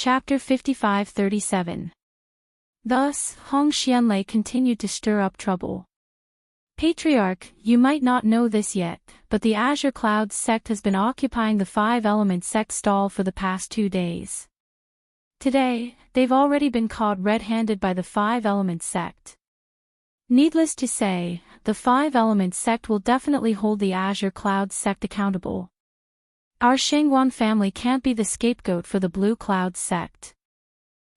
Chapter 55-37. Thus, Hong Xianlei continued to stir up trouble. Patriarch, you might not know this yet, but the Azure Clouds sect has been occupying the Five Elements sect stall for the past 2 days. Today, they've already been caught red-handed by the Five Elements sect. Needless to say, the Five Elements sect will definitely hold the Azure Clouds sect accountable. Our Shengguan family can't be the scapegoat for the Blue Clouds sect.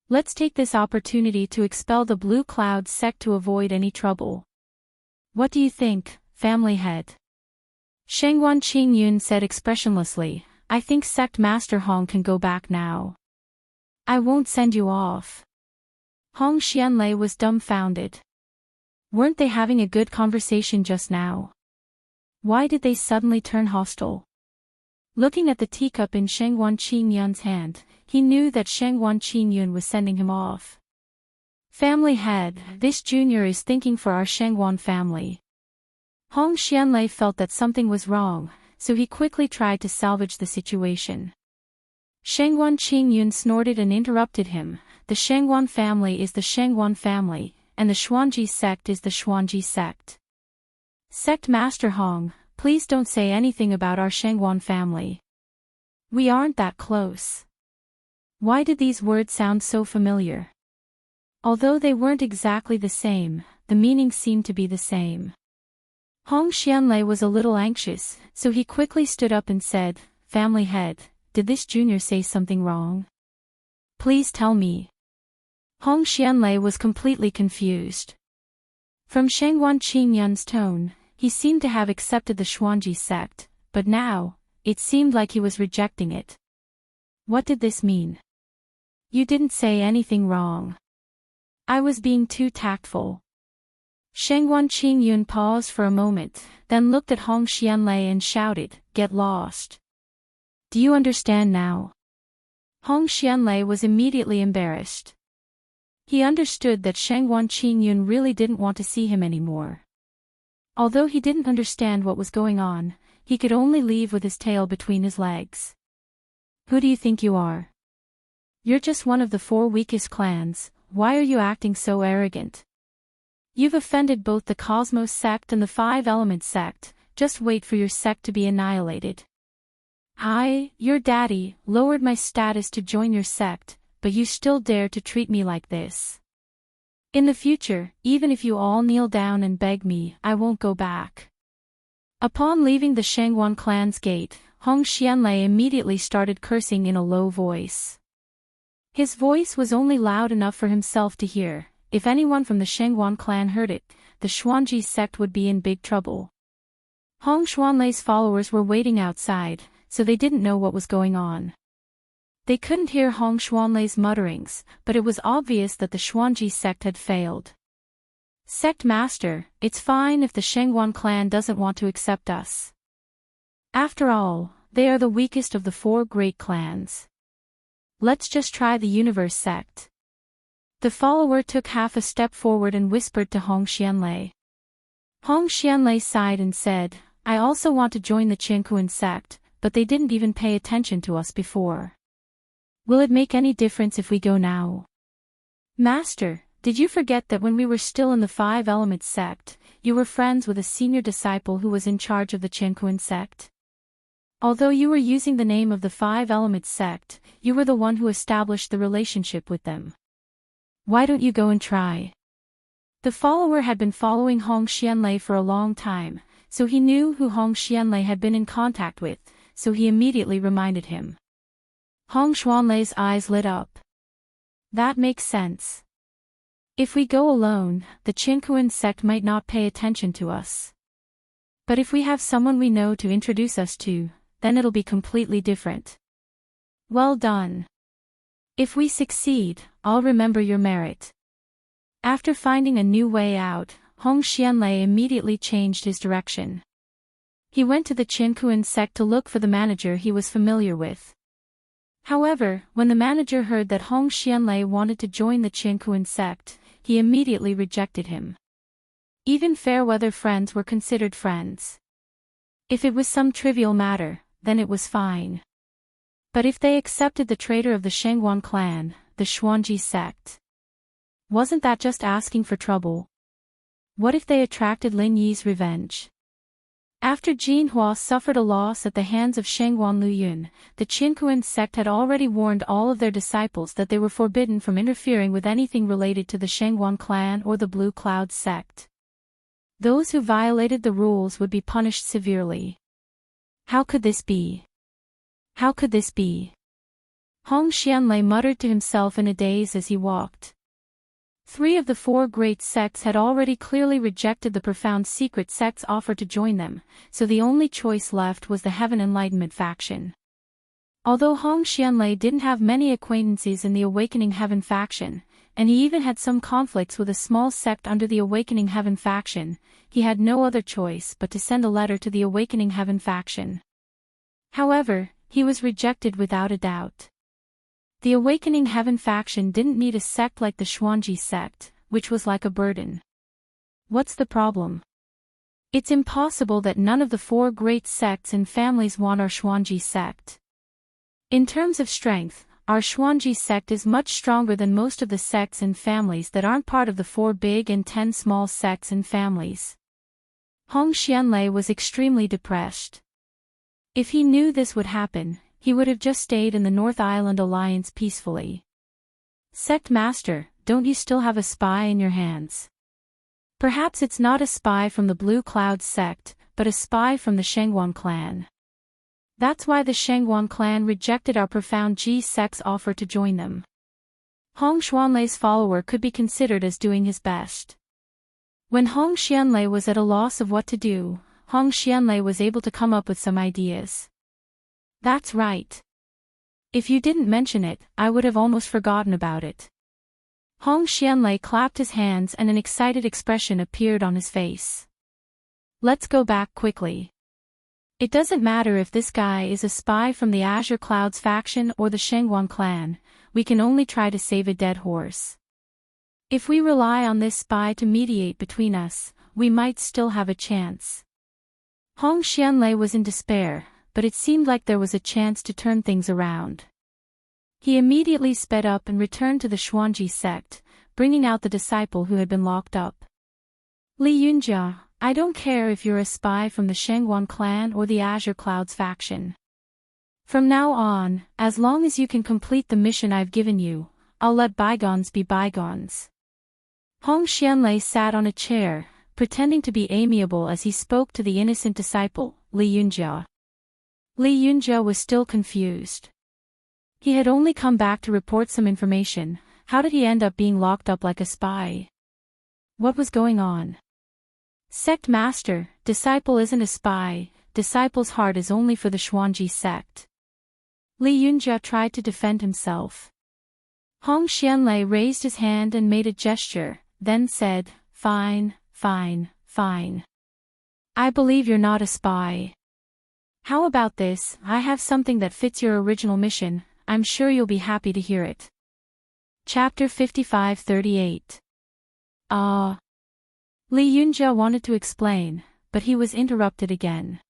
Let's take this opportunity to expel the Blue Clouds sect to avoid any trouble. What do you think, family head? Shengguan Qingyun said expressionlessly. I think Sect Master Hong can go back now. I won't send you off. Hong Xianlei was dumbfounded. Weren't they having a good conversation just now? Why did they suddenly turn hostile? Looking at the teacup in Shengguan Qingyun's hand, he knew that Shengguan Qingyun was sending him off. Family head, this junior is thinking for our Shengguan family. Hong Xianlei felt that something was wrong, so he quickly tried to salvage the situation. Shengguan Qingyun snorted and interrupted him. The Shengguan family is the Shengguan family, and the Xuanji sect is the Xuanji sect. Sect Master Hong, please don't say anything about our Shengguan family. We aren't that close. Why did these words sound so familiar? Although they weren't exactly the same, the meaning seemed to be the same. Hong Xianlei was a little anxious, so he quickly stood up and said, Family head, did this junior say something wrong? Please tell me. Hong Xianlei was completely confused. From Shengguan Qingyun's tone, he seemed to have accepted the Xuanji sect, but now, it seemed like he was rejecting it. What did this mean? You didn't say anything wrong. I was being too tactful. Shengguan Qingyun paused for a moment, then looked at Hong Xianlei and shouted, Get lost. Do you understand now? Hong Xianlei was immediately embarrassed. He understood that Shengguan Qingyun really didn't want to see him anymore. Although he didn't understand what was going on, he could only leave with his tail between his legs. Who do you think you are? You're just one of the 4 weakest clans. Why are you acting so arrogant? You've offended both the Cosmos sect and the Five Elements sect. Just wait for your sect to be annihilated. Your daddy, lowered my status to join your sect, but you still dare to treat me like this. In the future, even if you all kneel down and beg me, I won't go back. Upon leaving the Shengguan clan's gate, Hong Xianlei immediately started cursing in a low voice. His voice was only loud enough for himself to hear. If anyone from the Shengguan clan heard it, the Xuanji sect would be in big trouble. Hong Xianlei's followers were waiting outside, so they didn't know what was going on. They couldn't hear Hong Xianlei's mutterings, but it was obvious that the Xuanji sect had failed. Sect Master, it's fine if the Shengguan clan doesn't want to accept us. After all, they are the weakest of the 4 great clans. Let's just try the Universe sect. The follower took half a step forward and whispered to Hong Xianlei. Hong Xianlei sighed and said, I also want to join the Qinkuan sect, but they didn't even pay attention to us before. Will it make any difference if we go now? Master, did you forget that when we were still in the Five Elements sect, you were friends with a senior disciple who was in charge of the Qinkuan sect? Although you were using the name of the Five Elements sect, you were the one who established the relationship with them. Why don't you go and try? The follower had been following Hong Xianlei for a long time, so he knew who Hong Xianlei had been in contact with, so he immediately reminded him. Hong Xianlei's eyes lit up. That makes sense. If we go alone, the Qinkuan sect might not pay attention to us. But if we have someone we know to introduce us to, then it'll be completely different. Well done. If we succeed, I'll remember your merit. After finding a new way out, Hong Xianlei immediately changed his direction. He went to the Qinkuan sect to look for the manager he was familiar with. However, when the manager heard that Hong Xianlei wanted to join the Qinkuan sect, he immediately rejected him. Even fair-weather friends were considered friends. If it was some trivial matter, then it was fine. But if they accepted the traitor of the Shangguan clan, the Xuanji sect? Wasn't that just asking for trouble? What if they attracted Lin Yi's revenge? After Jinhua suffered a loss at the hands of Shangguan Luyun, the Qinkuan sect had already warned all of their disciples that they were forbidden from interfering with anything related to the Shangguan clan or the Blue Cloud sect. Those who violated the rules would be punished severely. How could this be? How could this be? Hong Xianlei muttered to himself in a daze as he walked. 3 of the 4 great sects had already clearly rejected the profound secret sect's offer to join them, so the only choice left was the Heaven Enlightenment faction. Although Hong Xianlei didn't have many acquaintances in the Awakening Heaven faction, and he even had some conflicts with a small sect under the Awakening Heaven faction, he had no other choice but to send a letter to the Awakening Heaven faction. However, he was rejected without a doubt. The Awakening Heaven faction didn't need a sect like the Xuanji sect, which was like a burden. What's the problem? It's impossible that none of the 4 great sects and families want our Xuanji sect. In terms of strength, our Xuanji sect is much stronger than most of the sects and families that aren't part of the 4 big and 10 small sects and families. Hong Xianlei was extremely depressed. If he knew this would happen, he would have just stayed in the North Island Alliance peacefully. Sect Master, don't you still have a spy in your hands? Perhaps it's not a spy from the Blue Cloud sect, but a spy from the Shangguan clan. That's why the Shangguan clan rejected our Profound G sect's offer to join them. Hong Xianlei's follower could be considered as doing his best. When Hong Xianlei was at a loss of what to do, Hong Xianlei was able to come up with some ideas. That's right. If you didn't mention it, I would have almost forgotten about it. Hong Xianlei clapped his hands and an excited expression appeared on his face. Let's go back quickly. It doesn't matter if this guy is a spy from the Azure Clouds faction or the Shangguan clan, we can only try to save a dead horse. If we rely on this spy to mediate between us, we might still have a chance. Hong Xianlei was in despair, but it seemed like there was a chance to turn things around. He immediately sped up and returned to the Xuanji sect, bringing out the disciple who had been locked up. Li Yunjia, I don't care if you're a spy from the Shangguan clan or the Azure Clouds faction. From now on, as long as you can complete the mission I've given you, I'll let bygones be bygones. Hong Xianlei sat on a chair, pretending to be amiable as he spoke to the innocent disciple, Li Yunjia. Li Yunjia was still confused. He had only come back to report some information. How did he end up being locked up like a spy? What was going on? Sect Master, disciple isn't a spy, disciple's heart is only for the Xuanji sect. Li Yunjia tried to defend himself. Hong Xianlei raised his hand and made a gesture, then said, Fine, fine, fine. I believe you're not a spy. How about this? I have something that fits your original mission, I'm sure you'll be happy to hear it. Chapter 55-38. Li Yunjia wanted to explain, but he was interrupted again.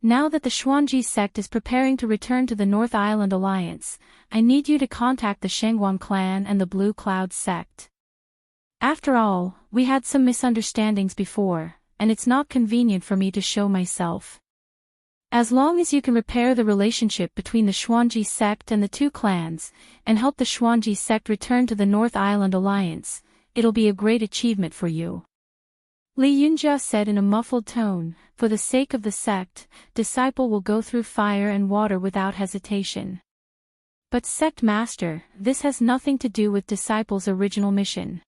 Now that the Xuanji sect is preparing to return to the North Island Alliance, I need you to contact the Shangguan clan and the Blue Cloud sect. After all, we had some misunderstandings before, and it's not convenient for me to show myself. As long as you can repair the relationship between the Xuanji sect and the 2 clans, and help the Xuanji sect return to the North Island Alliance, it'll be a great achievement for you. Li Yunjia said in a muffled tone, for the sake of the sect, disciple will go through fire and water without hesitation. But Sect Master, this has nothing to do with disciple's original mission.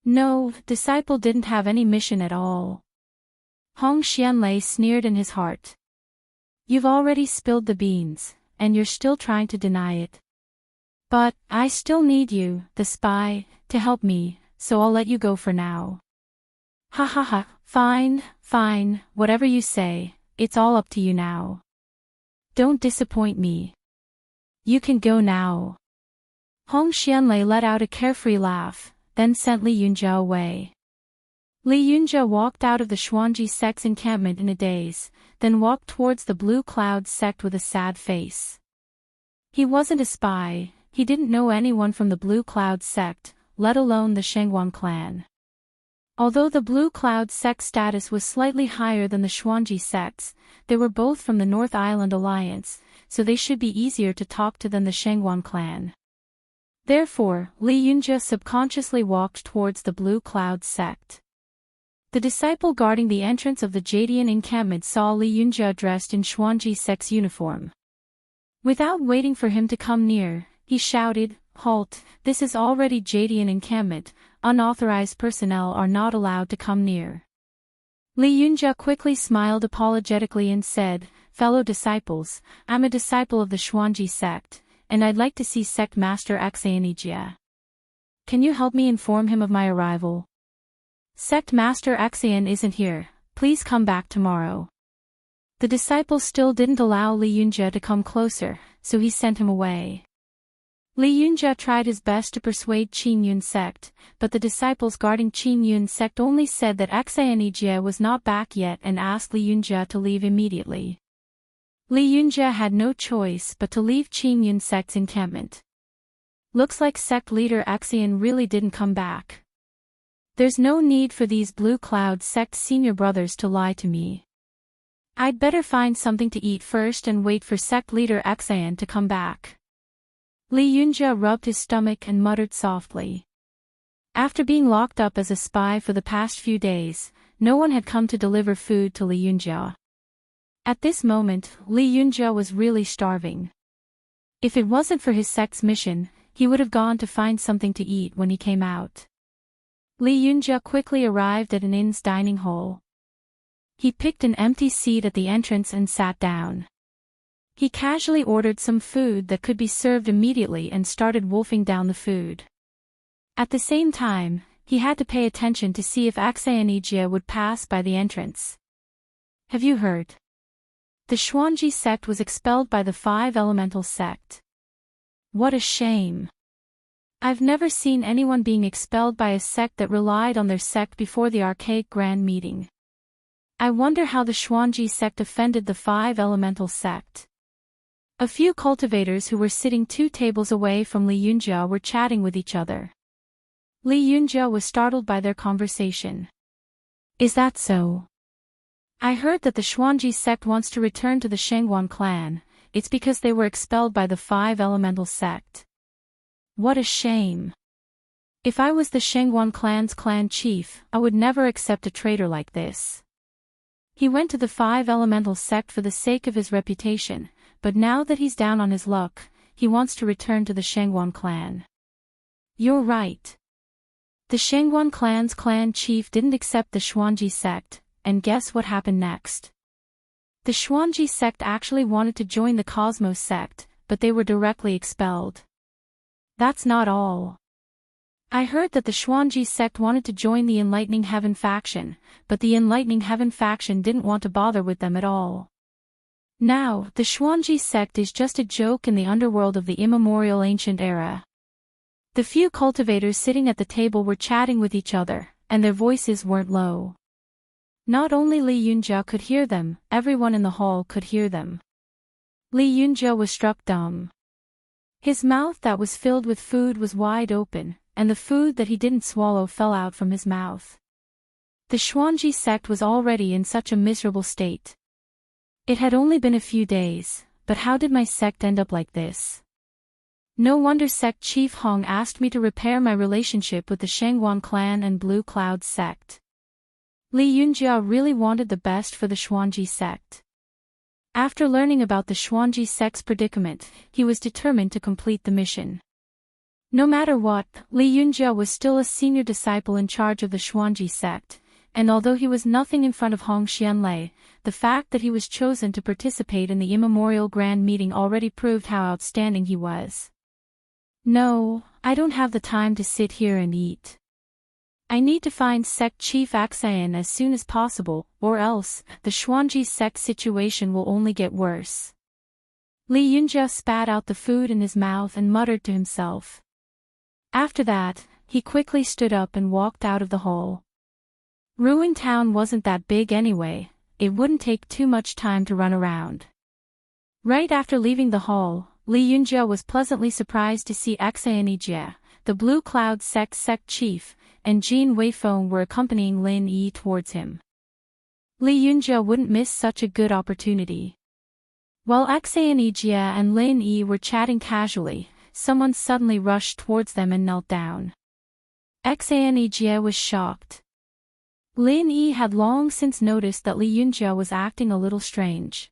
No, disciple didn't have any mission at all. Hong Xianlei sneered in his heart. You've already spilled the beans, and you're still trying to deny it. But, I still need you, the spy, to help me, so I'll let you go for now. Ha ha ha, fine, fine, whatever you say, it's all up to you now. Don't disappoint me. You can go now. Hong Xianlei let out a carefree laugh, then sent Li Yunjia away. Li Yunjia walked out of the Xuanji sect's encampment in a daze, then walked towards the Blue Cloud sect with a sad face. He wasn't a spy, he didn't know anyone from the Blue Cloud sect, let alone the Shangguan clan. Although the Blue Cloud sect status was slightly higher than the Xuanji sects, they were both from the North Island Alliance, so they should be easier to talk to than the Shangguan clan. Therefore, Li Yunjia subconsciously walked towards the Blue Cloud sect. The disciple guarding the entrance of the Jadian encampment saw Li Yunjia dressed in Xuanji sect's uniform. Without waiting for him to come near, he shouted, "Halt, this is already Jadian encampment, unauthorized personnel are not allowed to come near." Li Yunjia quickly smiled apologetically and said, "Fellow disciples, I'm a disciple of the Xuanji sect, and I'd like to see Sect Master Axayanijia. Can you help me inform him of my arrival? Sect Master Axayan isn't here, please come back tomorrow." The disciple still didn't allow Li Yunjia to come closer, so he sent him away. Li Yunjia tried his best to persuade Qin Yun sect, but the disciples guarding Qin Yun sect only said that Axayanijia was not back yet and asked Li Yunjia to leave immediately. Li Yunjia had no choice but to leave Qin Yun sect's encampment. Looks like sect leader Axayan really didn't come back. There's no need for these Blue Cloud sect senior brothers to lie to me. I'd better find something to eat first and wait for sect leader Axayan to come back. Li Yunjia rubbed his stomach and muttered softly. After being locked up as a spy for the past few days, no one had come to deliver food to Li Yunjia. At this moment, Li Yunjia was really starving. If it wasn't for his sect's mission, he would have gone to find something to eat when he came out. Li Yunjia quickly arrived at an inn's dining hall. He picked an empty seat at the entrance and sat down. He casually ordered some food that could be served immediately and started wolfing down the food. At the same time, he had to pay attention to see if Axayanijia would pass by the entrance. Have you heard? The Xuanji sect was expelled by the Five Elemental sect. What a shame. I've never seen anyone being expelled by a sect that relied on their sect before the archaic grand meeting. I wonder how the Xuanji sect offended the Five Elemental sect. A few cultivators who were sitting 2 tables away from Li Yunjia were chatting with each other. Li Yunjia was startled by their conversation. Is that so? I heard that the Xuanji sect wants to return to the Shangguan clan. It's because they were expelled by the Five Elemental sect. What a shame. If I was the Shangguan clan's clan chief, I would never accept a traitor like this. He went to the Five Elemental sect for the sake of his reputation, but now that he's down on his luck, he wants to return to the Shangguan clan. You're right. The Shangguan clan's clan chief didn't accept the Xuanji sect, and guess what happened next? The Xuanji sect actually wanted to join the Cosmos sect, but they were directly expelled. That's not all. I heard that the Xuanji sect wanted to join the Enlightening Heaven faction, but the Enlightening Heaven faction didn't want to bother with them at all. Now, the Xuanji sect is just a joke in the underworld of the immemorial ancient era. The few cultivators sitting at the table were chatting with each other, and their voices weren't low. Not only Li Yunjia could hear them, everyone in the hall could hear them. Li Yunjia was struck dumb. His mouth that was filled with food was wide open, and the food that he didn't swallow fell out from his mouth. The Xuanji sect was already in such a miserable state. It had only been a few days, but how did my sect end up like this? No wonder Sect Chief Hong asked me to repair my relationship with the Shangguan clan and Blue Cloud sect. Li Yunjia really wanted the best for the Xuanji sect. After learning about the Xuanji sect's predicament, he was determined to complete the mission. No matter what, Li Yunjia was still a senior disciple in charge of the Xuanji sect, and although he was nothing in front of Hong Xianlei, the fact that he was chosen to participate in the immemorial grand meeting already proved how outstanding he was. No, I don't have the time to sit here and eat. I need to find Sect Chief Axayan as soon as possible, or else, the Xuanji sect situation will only get worse. Li Yunjia spat out the food in his mouth and muttered to himself. After that, he quickly stood up and walked out of the hall. Ruin Town wasn't that big anyway, it wouldn't take too much time to run around. Right after leaving the hall, Li Yunjie was pleasantly surprised to see Xianjie, the Blue Cloud sect chief, and Jin Weifeng were accompanying Lin Yi towards him. Li Yunjie wouldn't miss such a good opportunity. While Xianjie and Lin Yi were chatting casually, someone suddenly rushed towards them and knelt down. Xianjie was shocked. Lin Yi had long since noticed that Li Yunjie was acting a little strange.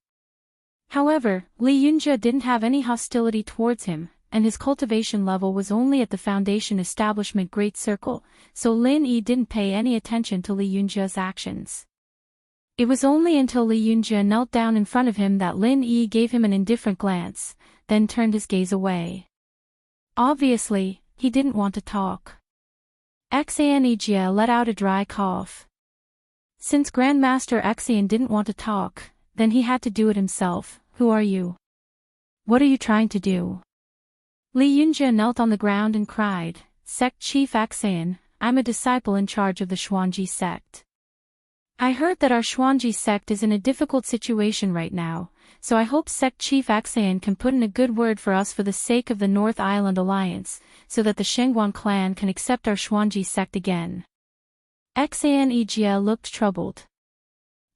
However, Li Yunjie didn't have any hostility towards him, and his cultivation level was only at the Foundation Establishment Great Circle, so Lin Yi didn't pay any attention to Li Yunjie's actions. It was only until Li Yunjie knelt down in front of him that Lin Yi gave him an indifferent glance, then turned his gaze away. Obviously, he didn't want to talk. Xianjie let out a dry cough. Since Grandmaster Xian didn't want to talk, then he had to do it himself. Who are you? What are you trying to do? Li Yunjie knelt on the ground and cried, Sect Chief Xian, I'm a disciple in charge of the Xuanji sect. I heard that our Xuanji sect is in a difficult situation right now, so I hope Sect Chief Xian can put in a good word for us for the sake of the North Island Alliance, so that the Shengguan clan can accept our Xuanji sect again. Xianjie looked troubled.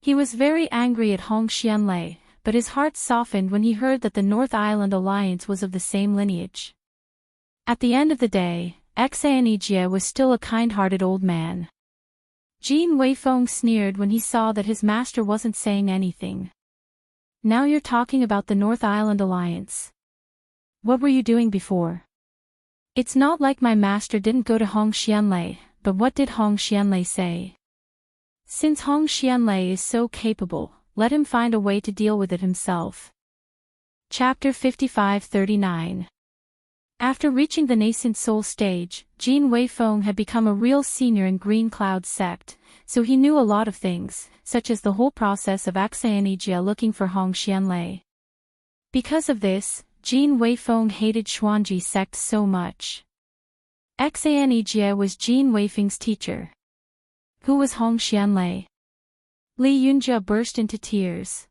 He was very angry at Hong Xianlei, but his heart softened when he heard that the North Island Alliance was of the same lineage. At the end of the day, Xianjie was still a kind-hearted old man. Jin Weifeng sneered when he saw that his master wasn't saying anything. Now you're talking about the North Island Alliance. What were you doing before? It's not like my master didn't go to Hong Xianlei, but what did Hong Xianlei say? Since Hong Xianlei is so capable, let him find a way to deal with it himself. Chapter 55-39. After reaching the nascent soul stage, Jin Weifeng had become a real senior in Green Cloud sect, so he knew a lot of things, such as the whole process of Xianjie looking for Hong Xianlei. Because of this, Jin Weifeng hated Xuanji sect so much. Xianjie was Jin Weifeng's teacher. Who was Hong Xianlei? Li Yunjie burst into tears.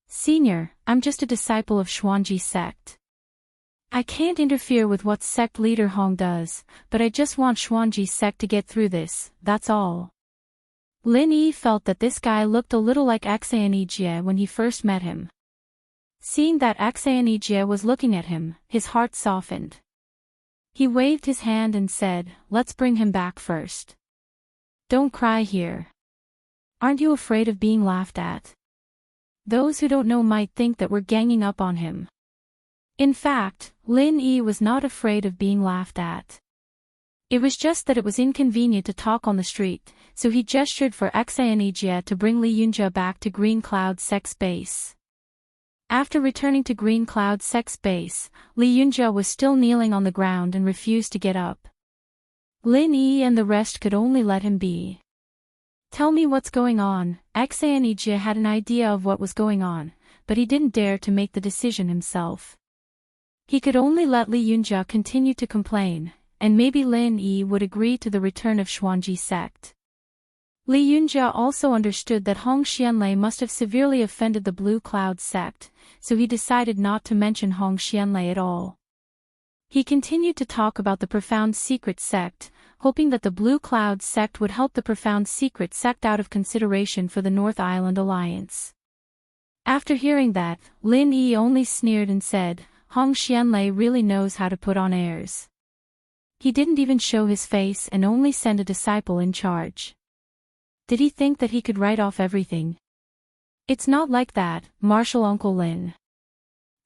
Senior, I'm just a disciple of Xuanji sect. I can't interfere with what sect leader Hong does, but I just want Xuanji sect to get through this, that's all. Lin Yi felt that this guy looked a little like Xianjie when he first met him. Seeing that Xianjie was looking at him, his heart softened. He waved his hand and said, let's bring him back first. Don't cry here. Aren't you afraid of being laughed at? Those who don't know might think that we're ganging up on him. In fact, Lin Yi was not afraid of being laughed at. It was just that it was inconvenient to talk on the street, so he gestured for Xianjie to bring Li Yunjie back to Green Cloud Sect's base. After returning to Green Cloud Sect's base, Li Yunjie was still kneeling on the ground and refused to get up. Lin Yi and the rest could only let him be. Tell me what's going on. Xianjie had an idea of what was going on, but he didn't dare to make the decision himself. He could only let Li Yunjie continue to complain, and maybe Lin Yi would agree to the return of Xuanji sect. Li Yunjie also understood that Hong Xianlei must have severely offended the Blue Cloud sect, so he decided not to mention Hong Xianlei at all. He continued to talk about the Profound Secret sect, hoping that the Blue Cloud sect would help the Profound Secret sect out of consideration for the North Island Alliance. After hearing that, Lin Yi only sneered and said, Hong Xianlei really knows how to put on airs. He didn't even show his face and only sent a disciple in charge. Did he think that he could write off everything? It's not like that, Marshal Uncle Lin.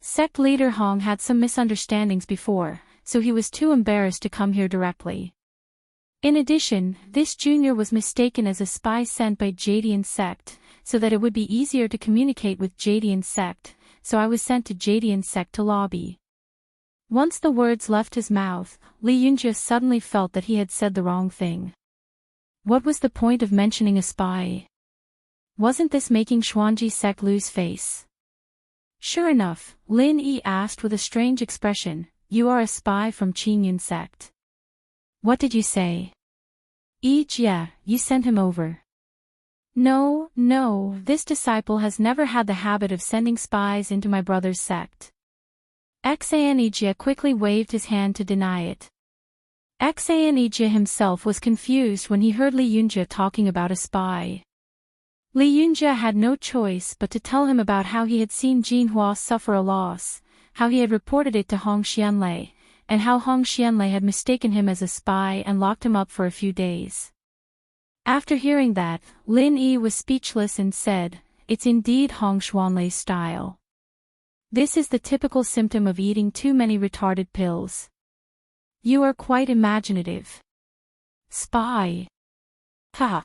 Sect leader Hong had some misunderstandings before, so he was too embarrassed to come here directly. In addition, this junior was mistaken as a spy sent by Jadian sect, so that it would be easier to communicate with Jadian sect, so I was sent to Jadian sect to lobby. Once the words left his mouth, Li Yunjie suddenly felt that he had said the wrong thing. What was the point of mentioning a spy? Wasn't this making Xuanji sect lose face? Sure enough, Lin Yi asked with a strange expression, you are a spy from Qingyun sect. What did you say? Yeah, you sent him over. No, this disciple has never had the habit of sending spies into my brother's sect. Xanijia quickly waved his hand to deny it. Xanijia himself was confused when he heard Li Yunjia talking about a spy. Li Yunjia had no choice but to tell him about how he had seen Jinhua suffer a loss, how he had reported it to Hong Xianlei, and how Hong Xianlei had mistaken him as a spy and locked him up for a few days. After hearing that, Lin Yi was speechless and said, "It's indeed Hong Xianlei's style. This is the typical symptom of eating too many retarded pills. You are quite imaginative." Spy. Ha.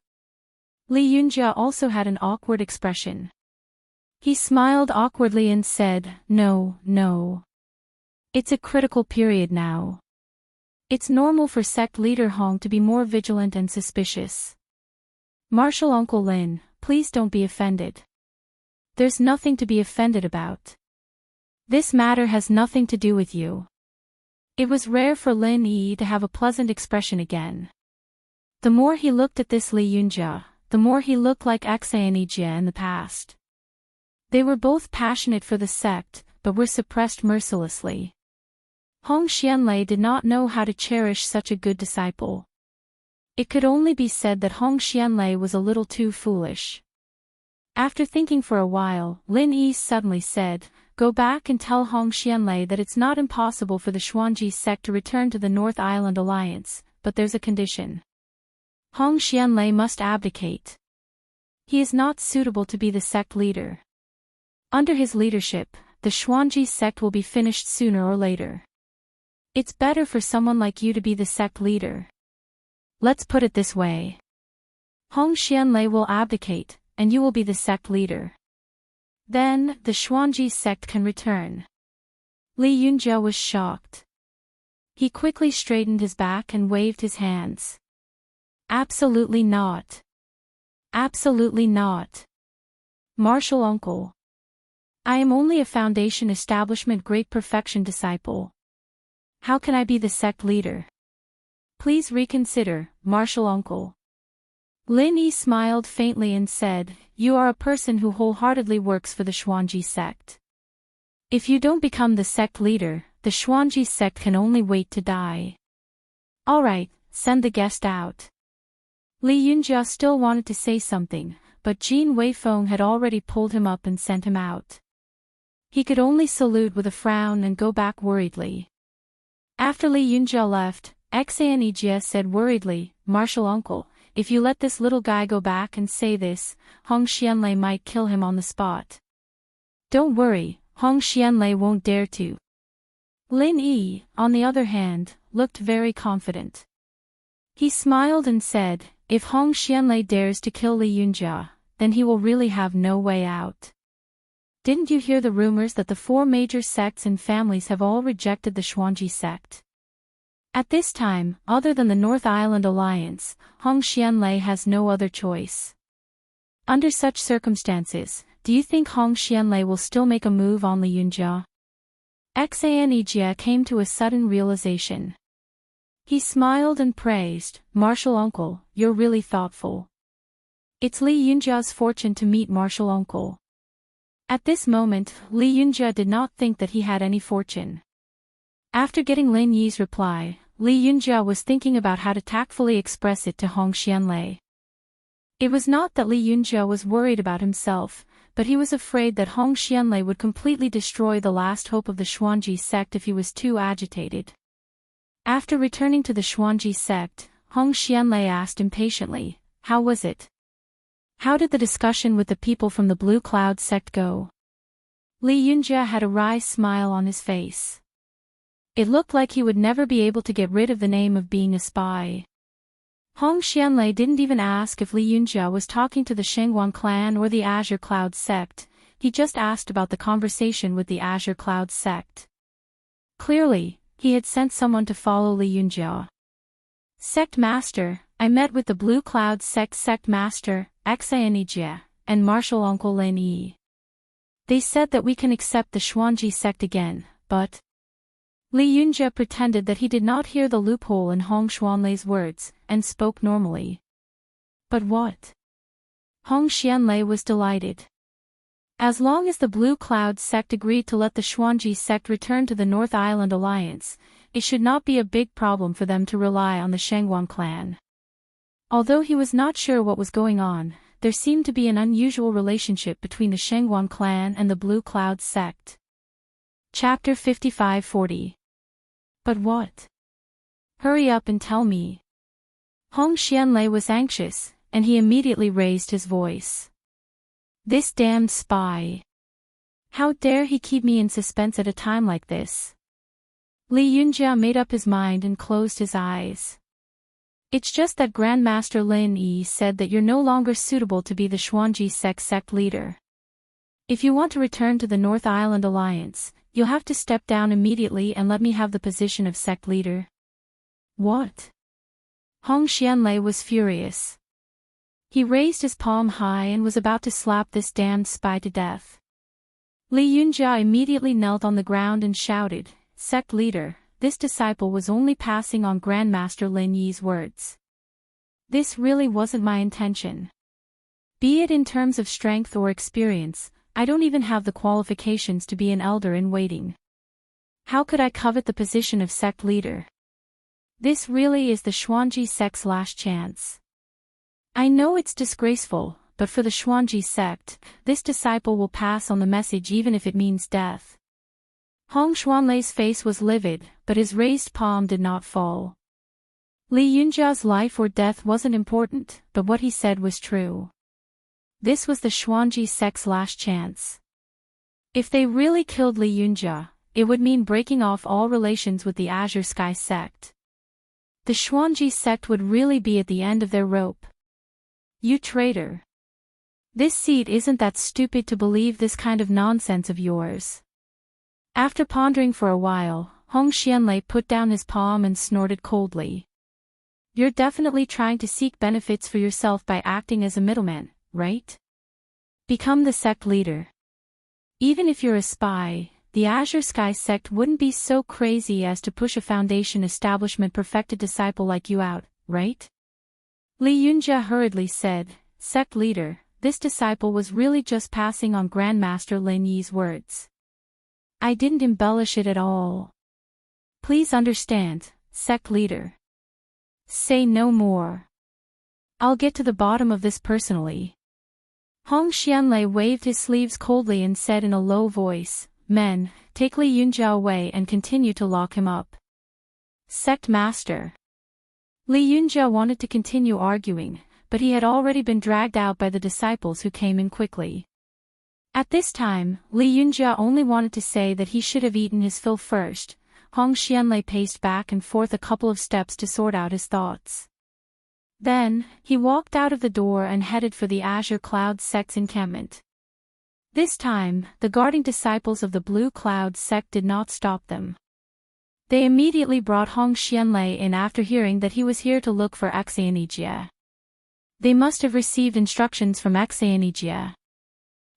Li Yunjia also had an awkward expression. He smiled awkwardly and said, No. It's a critical period now. It's normal for sect leader Hong to be more vigilant and suspicious. Martial Uncle Lin, please don't be offended. There's nothing to be offended about. This matter has nothing to do with you. It was rare for Lin Yi to have a pleasant expression again. The more he looked at this Li Yunjia, the more he looked like Xanijia in the past. They were both passionate for the sect, but were suppressed mercilessly. Hong Xianlei did not know how to cherish such a good disciple. It could only be said that Hong Xianlei was a little too foolish. After thinking for a while, Lin Yi suddenly said, "Go back and tell Hong Xianlei that it's not impossible for the Xuanji sect to return to the North Island Alliance, but there's a condition. Hong Xianlei must abdicate. He is not suitable to be the sect leader. Under his leadership, the Xuanji sect will be finished sooner or later. It's better for someone like you to be the sect leader. Let's put it this way. Hong Xianlei will abdicate, and you will be the sect leader. Then, the Xuanji sect can return." Li Yunjia was shocked. He quickly straightened his back and waved his hands. "Absolutely not. Absolutely not. Martial Uncle. I am only a Foundation Establishment Great Perfection disciple. How can I be the sect leader? Please reconsider, Martial Uncle." Lin Yi smiled faintly and said, "You are a person who wholeheartedly works for the Xuanji sect. If you don't become the sect leader, the Xuanji sect can only wait to die. All right, send the guest out." Li Yunjia still wanted to say something, but Jin Weifeng had already pulled him up and sent him out. He could only salute with a frown and go back worriedly. After Li Yunjia left, Xanijia said worriedly, "Martial Uncle, if you let this little guy go back and say this, Hong Xianlei might kill him on the spot." "Don't worry, Hong Xianlei won't dare to." Lin Yi, on the other hand, looked very confident. He smiled and said, "If Hong Xianlei dares to kill Li Yunjia, then he will really have no way out. Didn't you hear the rumors that the 4 major sects and families have all rejected the Xuanji sect? At this time, other than the North Island Alliance, Hong Xianlei has no other choice. Under such circumstances, do you think Hong Xianlei will still make a move on Li Yunjia?" Xanijia came to a sudden realization. He smiled and praised, "Martial Uncle, you're really thoughtful. It's Li Yunjia's fortune to meet Martial Uncle." At this moment, Li Yunjia did not think that he had any fortune. After getting Lin Yi's reply, Li Yunjia was thinking about how to tactfully express it to Hong Xianlei. It was not that Li Yunjia was worried about himself, but he was afraid that Hong Xianlei would completely destroy the last hope of the Xuanji sect if he was too agitated. After returning to the Xuanji sect, Hong Xianlei asked impatiently, "How was it? How did the discussion with the people from the Blue Cloud sect go?" Li Yunjia had a wry smile on his face. It looked like he would never be able to get rid of the name of being a spy. Hong Xianlei didn't even ask if Li Yunjia was talking to the Shengguan clan or the Azure Cloud sect, he just asked about the conversation with the Azure Cloud sect. Clearly, he had sent someone to follow Li Yunjia. "Sect Master, I met with the Blue Cloud sect Master, Xanijia, and Martial Uncle Lin Yi. They said that we can accept the Xuanji sect again, but..." Li Yunjia pretended that he did not hear the loophole in Hong Xianlei's words, and spoke normally. "But what?" Hong Xianlei was delighted. As long as the Blue Cloud sect agreed to let the Xuanji sect return to the North Island Alliance, it should not be a big problem for them to rely on the Shangguan clan. Although he was not sure what was going on, there seemed to be an unusual relationship between the Shangguan clan and the Blue Cloud sect. Chapter 55-40. But what? Hurry up and tell me. Hong Xianlei was anxious, and he immediately raised his voice. This damned spy. How dare he keep me in suspense at a time like this? Li Yunjia made up his mind and closed his eyes. It's just that Grandmaster Lin Yi said that you're no longer suitable to be the Xuanji sect leader. If you want to return to the North Island Alliance, you'll have to step down immediately and let me have the position of sect leader. What? Hong Xianlei was furious. He raised his palm high and was about to slap this damned spy to death. Li Yunjia immediately knelt on the ground and shouted, "Sect leader, this disciple was only passing on Grandmaster Lin Yi's words. This really wasn't my intention. Be it in terms of strength or experience, I don't even have the qualifications to be an elder in waiting. How could I covet the position of sect leader? This really is the Xuanji sect's last chance. I know it's disgraceful, but for the Xuanji sect, this disciple will pass on the message even if it means death." Hong Xuanlei's face was livid, but his raised palm did not fall. Li Yunjia's life or death wasn't important, but what he said was true. This was the Xuanji sect's last chance. If they really killed Li Yunjia, it would mean breaking off all relations with the Azure Sky sect. The Xuanji sect would really be at the end of their rope. You traitor. This seed isn't that stupid to believe this kind of nonsense of yours. After pondering for a while, Hong Xianlei put down his palm and snorted coldly. You're definitely trying to seek benefits for yourself by acting as a middleman, right? Become the sect leader. Even if you're a spy, the Azure Sky sect wouldn't be so crazy as to push a Foundation establishment perfected disciple like you out, right? Li Yunjia hurriedly said, "Sect leader, this disciple was really just passing on Grandmaster Lin Yi's words. I didn't embellish it at all. Please understand, sect leader. Say no more. I'll get to the bottom of this personally." Hong Xianlei waved his sleeves coldly and said in a low voice, "Men, take Li Yunjia away and continue to lock him up." Sect master. Li Yunjia wanted to continue arguing, but he had already been dragged out by the disciples who came in quickly. At this time, Li Yunjia only wanted to say that he should have eaten his fill first. Hong Xianlei paced back and forth a couple of steps to sort out his thoughts. Then, he walked out of the door and headed for the Azure Cloud sect's encampment. This time, the guarding disciples of the Blue Cloud sect did not stop them. They immediately brought Hong Xianlei in after hearing that he was here to look for Xianjie. They must have received instructions from Xianjie.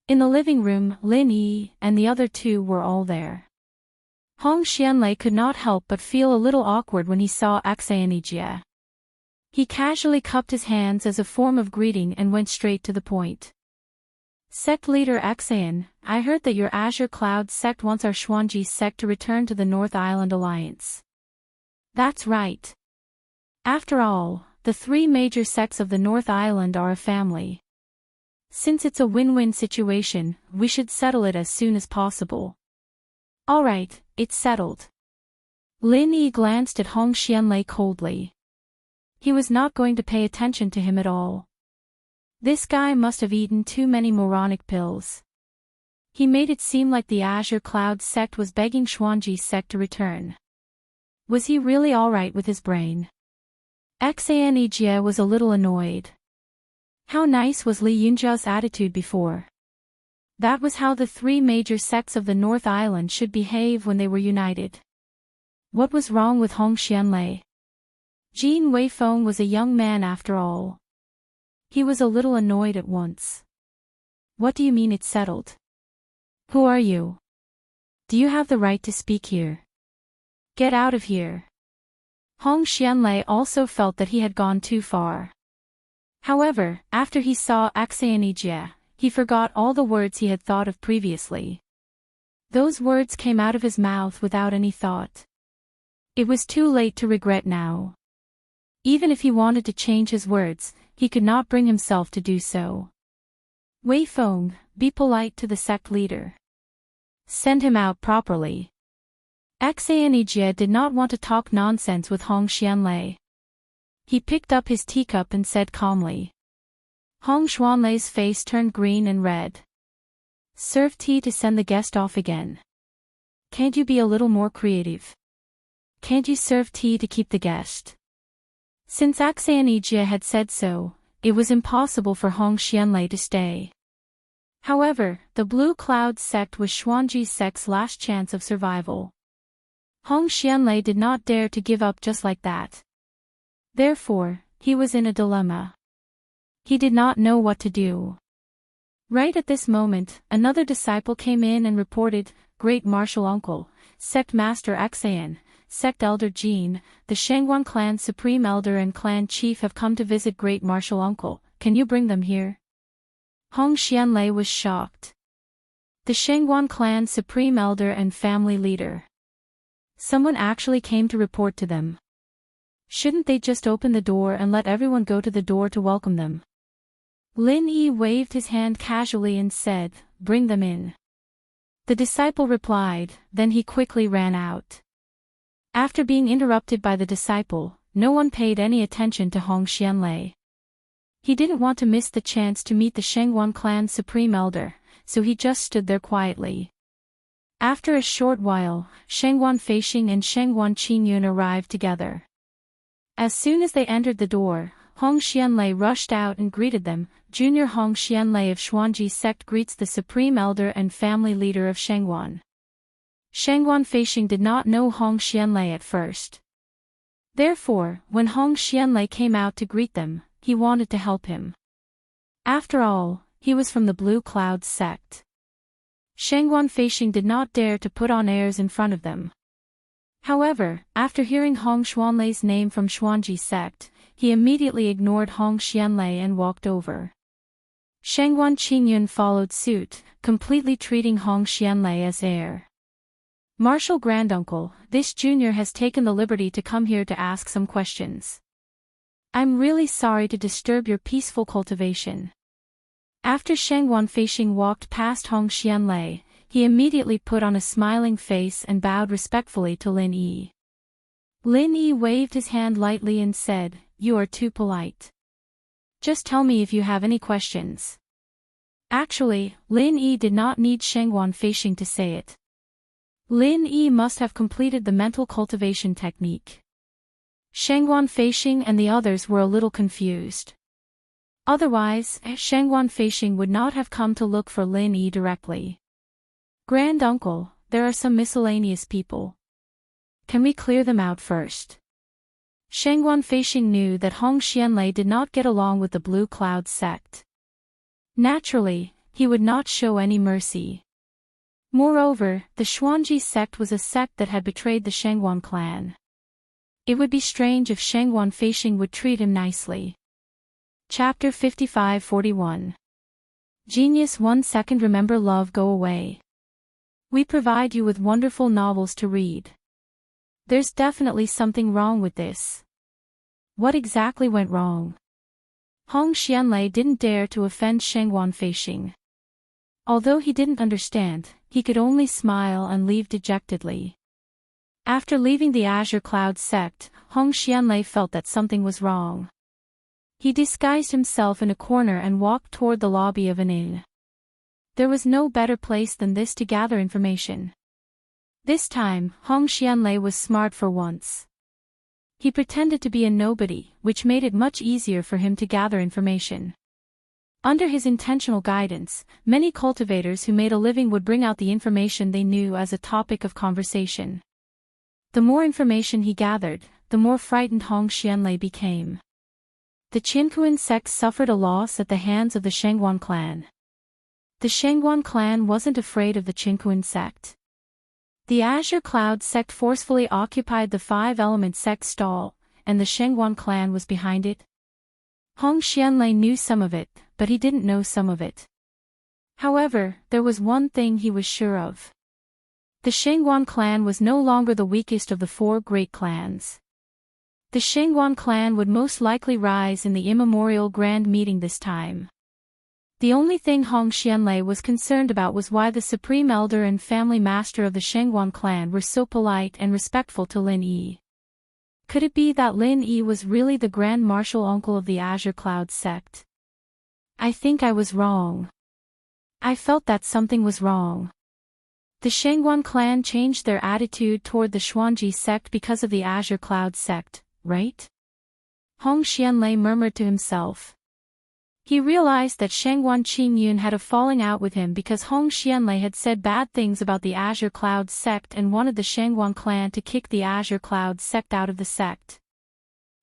In the living room, Lin Yi and the other two were all there. Hong Xianlei could not help but feel a little awkward when he saw Xianjie. He casually cupped his hands as a form of greeting and went straight to the point. "Sect leader Xian, I heard that your Azure Cloud sect wants our Xuanji sect to return to the North Island Alliance." "That's right. After all, the three major sects of the North Island are a family. Since it's a win-win situation, we should settle it as soon as possible." "All right, it's settled." Lin Yi glanced at Hong Xianlei coldly. He was not going to pay attention to him at all. This guy must have eaten too many moronic pills. He made it seem like the Azure Cloud sect was begging Xuanji sect to return. Was he really alright with his brain? Xianjie was a little annoyed. How nice was Li Yunjia's attitude before? That was how the three major sects of the North Island should behave when they were united. What was wrong with Hong Xianlei? Jin Weifeng was a young man after all. He was a little annoyed at once. "What do you mean it's settled? Who are you? Do you have the right to speak here? Get out of here." Hong Xianlei also felt that he had gone too far. However, after he saw Xianjie, he forgot all the words he had thought of previously. Those words came out of his mouth without any thought. It was too late to regret now. Even if he wanted to change his words, he could not bring himself to do so. Wei Feng, be polite to the sect leader. Send him out properly. Xanijie did not want to talk nonsense with Hong Xianlei. He picked up his teacup and said calmly. Hong Xuanlei's face turned green and red. Serve tea to send the guest off again. Can't you be a little more creative? Can't you serve tea to keep the guest? Since Xanijie had said so, it was impossible for Hong Xianlei to stay. However, the Blue Cloud sect was Xuanji's sect's last chance of survival. Hong Xianlei did not dare to give up just like that. Therefore, he was in a dilemma. He did not know what to do. Right at this moment, another disciple came in and reported, Great Martial Uncle, Sect Master Xan, Sect Elder Jean, the Shangguan clan Supreme Elder and Clan Chief have come to visit Great Martial Uncle. Can you bring them here? Hong Xianlei was shocked. The Shangguan clan Supreme Elder and Family Leader. Someone actually came to report to them. Shouldn't they just open the door and let everyone go to the door to welcome them? Lin Yi waved his hand casually and said, Bring them in. The disciple replied, then he quickly ran out. After being interrupted by the disciple, no one paid any attention to Hong Xianlei. He didn't want to miss the chance to meet the Shangguan clan Supreme Elder, so he just stood there quietly. After a short while, Shangguan Feixing and Shangguan Qingyun arrived together. As soon as they entered the door, Hong Xianlei rushed out and greeted them. Junior Hong Xianlei of Xuanji sect greets the Supreme Elder and Family Leader of Shangguan. Shangguan Feixing did not know Hong Xianlei at first. Therefore, when Hong Xianlei came out to greet them, he wanted to help him. After all, he was from the Blue Cloud sect. Shangguan Feixing did not dare to put on airs in front of them. However, after hearing Hong Xuanlei's name from Xuanji sect, he immediately ignored Hong Xianlei and walked over. Shangguan Qingyun followed suit, completely treating Hong Xianlei as heir. Martial Granduncle, this junior has taken the liberty to come here to ask some questions. I'm really sorry to disturb your peaceful cultivation. After Shangguan Feixing walked past Hong Xianlei, he immediately put on a smiling face and bowed respectfully to Lin Yi. Lin Yi waved his hand lightly and said, You are too polite. Just tell me if you have any questions. Actually, Lin Yi did not need Shangguan Feixing to say it. Lin Yi must have completed the mental cultivation technique. Shangguan Feixing and the others were a little confused. Otherwise, Shangguan Feixing would not have come to look for Lin Yi directly. Grand Uncle, there are some miscellaneous people. Can we clear them out first? Shangguan Feixing knew that Hong Xianlei did not get along with the Blue Cloud sect. Naturally, he would not show any mercy. Moreover, the Xuanji sect was a sect that had betrayed the Shangguan clan. It would be strange if Shangguan Feixing would treat him nicely. Chapter 55-41. Genius 1 second. Remember love go away. We provide you with wonderful novels to read. There's definitely something wrong with this. What exactly went wrong? Hong Xianlei didn't dare to offend Shangguan Feixing. Although he didn't understand, he could only smile and leave dejectedly. After leaving the Azure Cloud sect, Hong Xianlei felt that something was wrong. He disguised himself in a corner and walked toward the lobby of an inn. There was no better place than this to gather information. This time, Hong Xianlei was smart for once. He pretended to be a nobody, which made it much easier for him to gather information. Under his intentional guidance, many cultivators who made a living would bring out the information they knew as a topic of conversation. The more information he gathered, the more frightened Hong Xianlei became. The Qinkuan sect suffered a loss at the hands of the Shangguan clan. The Shangguan clan wasn't afraid of the Qinkuan sect. The Azure Cloud sect forcefully occupied the Five-Element sect stall, and the Shangguan clan was behind it. Hong Xianlei knew some of it, but he didn't know some of it. However, there was one thing he was sure of. The Shangguan clan was no longer the weakest of the four great clans. The Shangguan clan would most likely rise in the immemorial grand meeting this time. The only thing Hong Xianlei was concerned about was why the supreme elder and family master of the Shangguan clan were so polite and respectful to Lin Yi. Could it be that Lin Yi was really the grand martial uncle of the Azure Cloud sect? I think I was wrong. I felt that something was wrong. The Shangguan clan changed their attitude toward the Xuanji sect because of the Azure Cloud sect, right? Hong Xianlei murmured to himself. He realized that Shangguan Qingyun had a falling out with him because Hong Xianlei had said bad things about the Azure Cloud sect and wanted the Shangguan clan to kick the Azure Cloud sect out of the sect.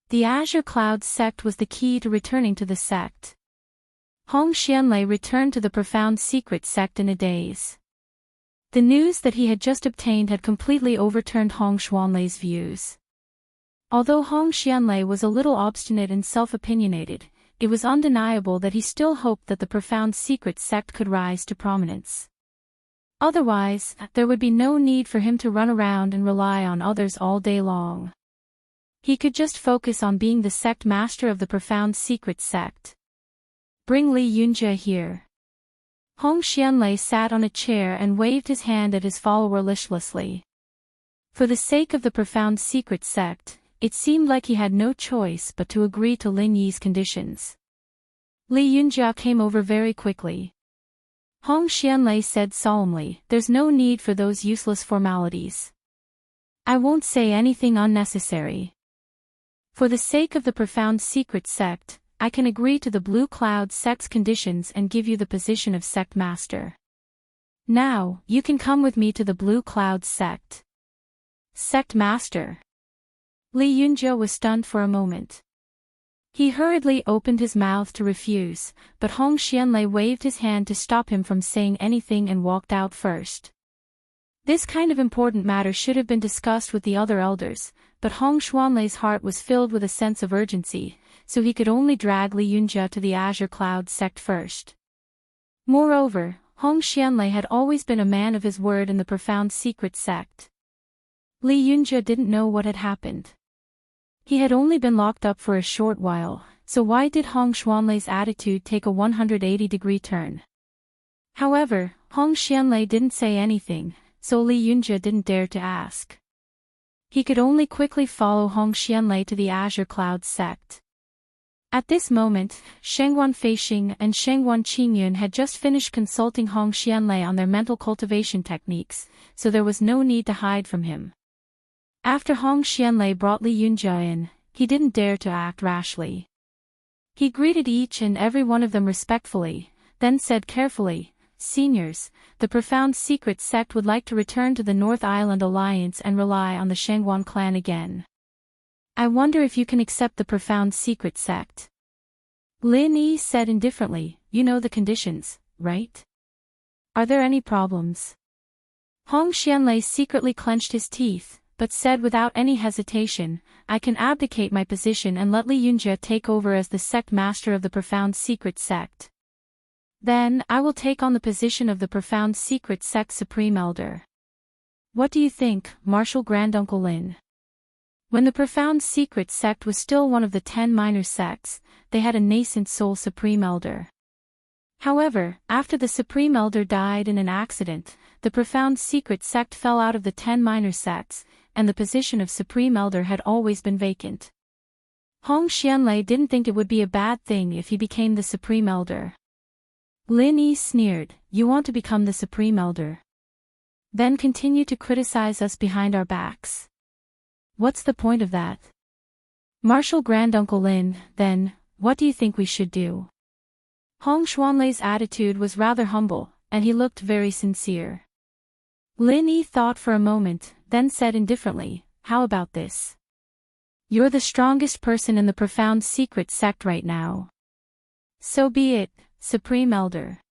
The Azure Cloud sect was the key to returning to the sect. Hong Xianlei returned to the Profound Secret sect in a daze. The news that he had just obtained had completely overturned Hong Xianlei's views. Although Hong Xianlei was a little obstinate and self-opinionated, it was undeniable that he still hoped that the Profound Secret sect could rise to prominence. Otherwise, there would be no need for him to run around and rely on others all day long. He could just focus on being the sect master of the Profound Secret sect. Bring Li Yunjie here. Hong Xianlei sat on a chair and waved his hand at his follower listlessly. For the sake of the Profound Secret sect, it seemed like he had no choice but to agree to Lin Yi's conditions. Li Yunjie came over very quickly. Hong Xianlei said solemnly, "There's no need for those useless formalities. I won't say anything unnecessary. For the sake of the Profound Secret sect, I can agree to the Blue Cloud sect's conditions and give you the position of sect master. Now, you can come with me to the Blue Cloud sect." Sect master. Li Yunjie was stunned for a moment. He hurriedly opened his mouth to refuse, but Hong Xianlei waved his hand to stop him from saying anything and walked out first. This kind of important matter should have been discussed with the other elders, but Hong Xianlei's heart was filled with a sense of urgency, so he could only drag Li Yunjie to the Azure Cloud sect first. Moreover, Hong Xianlei had always been a man of his word in the Profound Secret sect. Li Yunjie didn't know what had happened. He had only been locked up for a short while, so why did Hong Xianlei's attitude take a 180-degree turn? However, Hong Xianlei didn't say anything, so Li Yunjie didn't dare to ask. He could only quickly follow Hong Xianlei to the Azure Cloud sect. At this moment, Shangguan Feixing and Shangguan Qingyun had just finished consulting Hong Xianlei on their mental cultivation techniques, so there was no need to hide from him. After Hong Xianlei brought Li Yunjie in, he didn't dare to act rashly. He greeted each and every one of them respectfully, then said carefully, "Seniors, the Profound Secret sect would like to return to the North Island Alliance and rely on the Shangguan clan again. I wonder if you can accept the Profound Secret sect." Lin Yi said indifferently, "You know the conditions, right? Are there any problems?" Hong Xianlei secretly clenched his teeth, but said without any hesitation, "I can abdicate my position and let Li Yunjie take over as the sect master of the Profound Secret sect. Then, I will take on the position of the Profound Secret sect supreme elder. What do you think, Martial Granduncle Lin?" When the Profound Secret sect was still one of the 10 minor sects, they had a nascent soul supreme elder. However, after the supreme elder died in an accident, the Profound Secret sect fell out of the 10 minor sects, and the position of supreme elder had always been vacant. Hong Xianlei didn't think it would be a bad thing if he became the supreme elder. Lin Yi sneered, "You want to become the supreme elder? Then continue to criticize us behind our backs. What's the point of that? Martial Granduncle Lin, then, what do you think we should do?" Hong Xianlei's attitude was rather humble, and he looked very sincere. Lin Yi thought for a moment, then said indifferently, "How about this? You're the strongest person in the Profound Secret sect right now. So be it, Supreme Elder.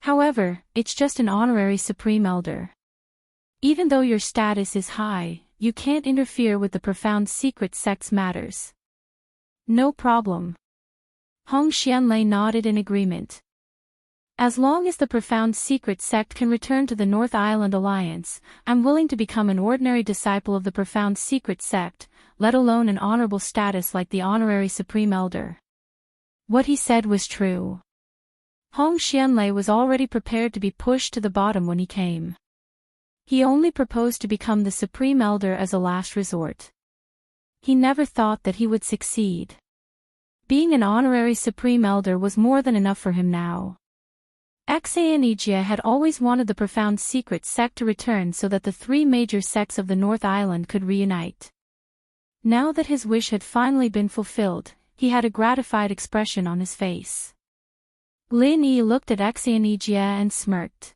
However, it's just an honorary Supreme Elder. Even though your status is high, you can't interfere with the Profound Secret sect's matters." "No problem." Hong Xianlei nodded in agreement. As long as the Profound Secret sect can return to the North Island Alliance, I'm willing to become an ordinary disciple of the Profound Secret sect, let alone an honorable status like the Honorary Supreme Elder. What he said was true. Hong Xianlei was already prepared to be pushed to the bottom when he came. He only proposed to become the Supreme Elder as a last resort. He never thought that he would succeed. Being an honorary Supreme Elder was more than enough for him now. Xianlei had always wanted the Profound Secret sect to return so that the three major sects of the North Island could reunite. Now that his wish had finally been fulfilled, he had a gratified expression on his face. Lin Yi looked at Xianlei and smirked.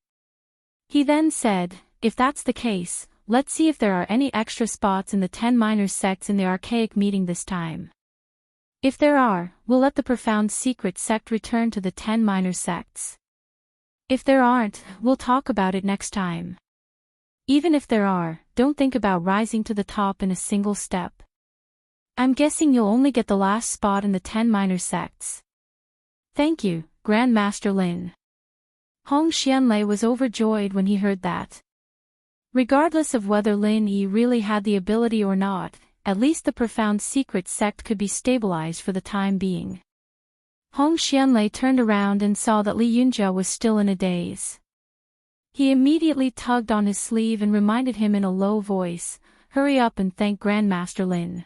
He then said, "If that's the case, let's see if there are any extra spots in the 10 minor sects in the archaic meeting this time. If there are, we'll let the Profound Secret sect return to the 10 minor sects. If there aren't, we'll talk about it next time. Even if there are, don't think about rising to the top in a single step. I'm guessing you'll only get the last spot in the 10 minor sects." "Thank you, Grand Master Lin." Hong Xianlei was overjoyed when he heard that. Regardless of whether Lin Yi really had the ability or not, at least the Profound Secret sect could be stabilized for the time being. Hong Xianlei turned around and saw that Li Yunjia was still in a daze. He immediately tugged on his sleeve and reminded him in a low voice, "Hurry up and thank Grandmaster Lin."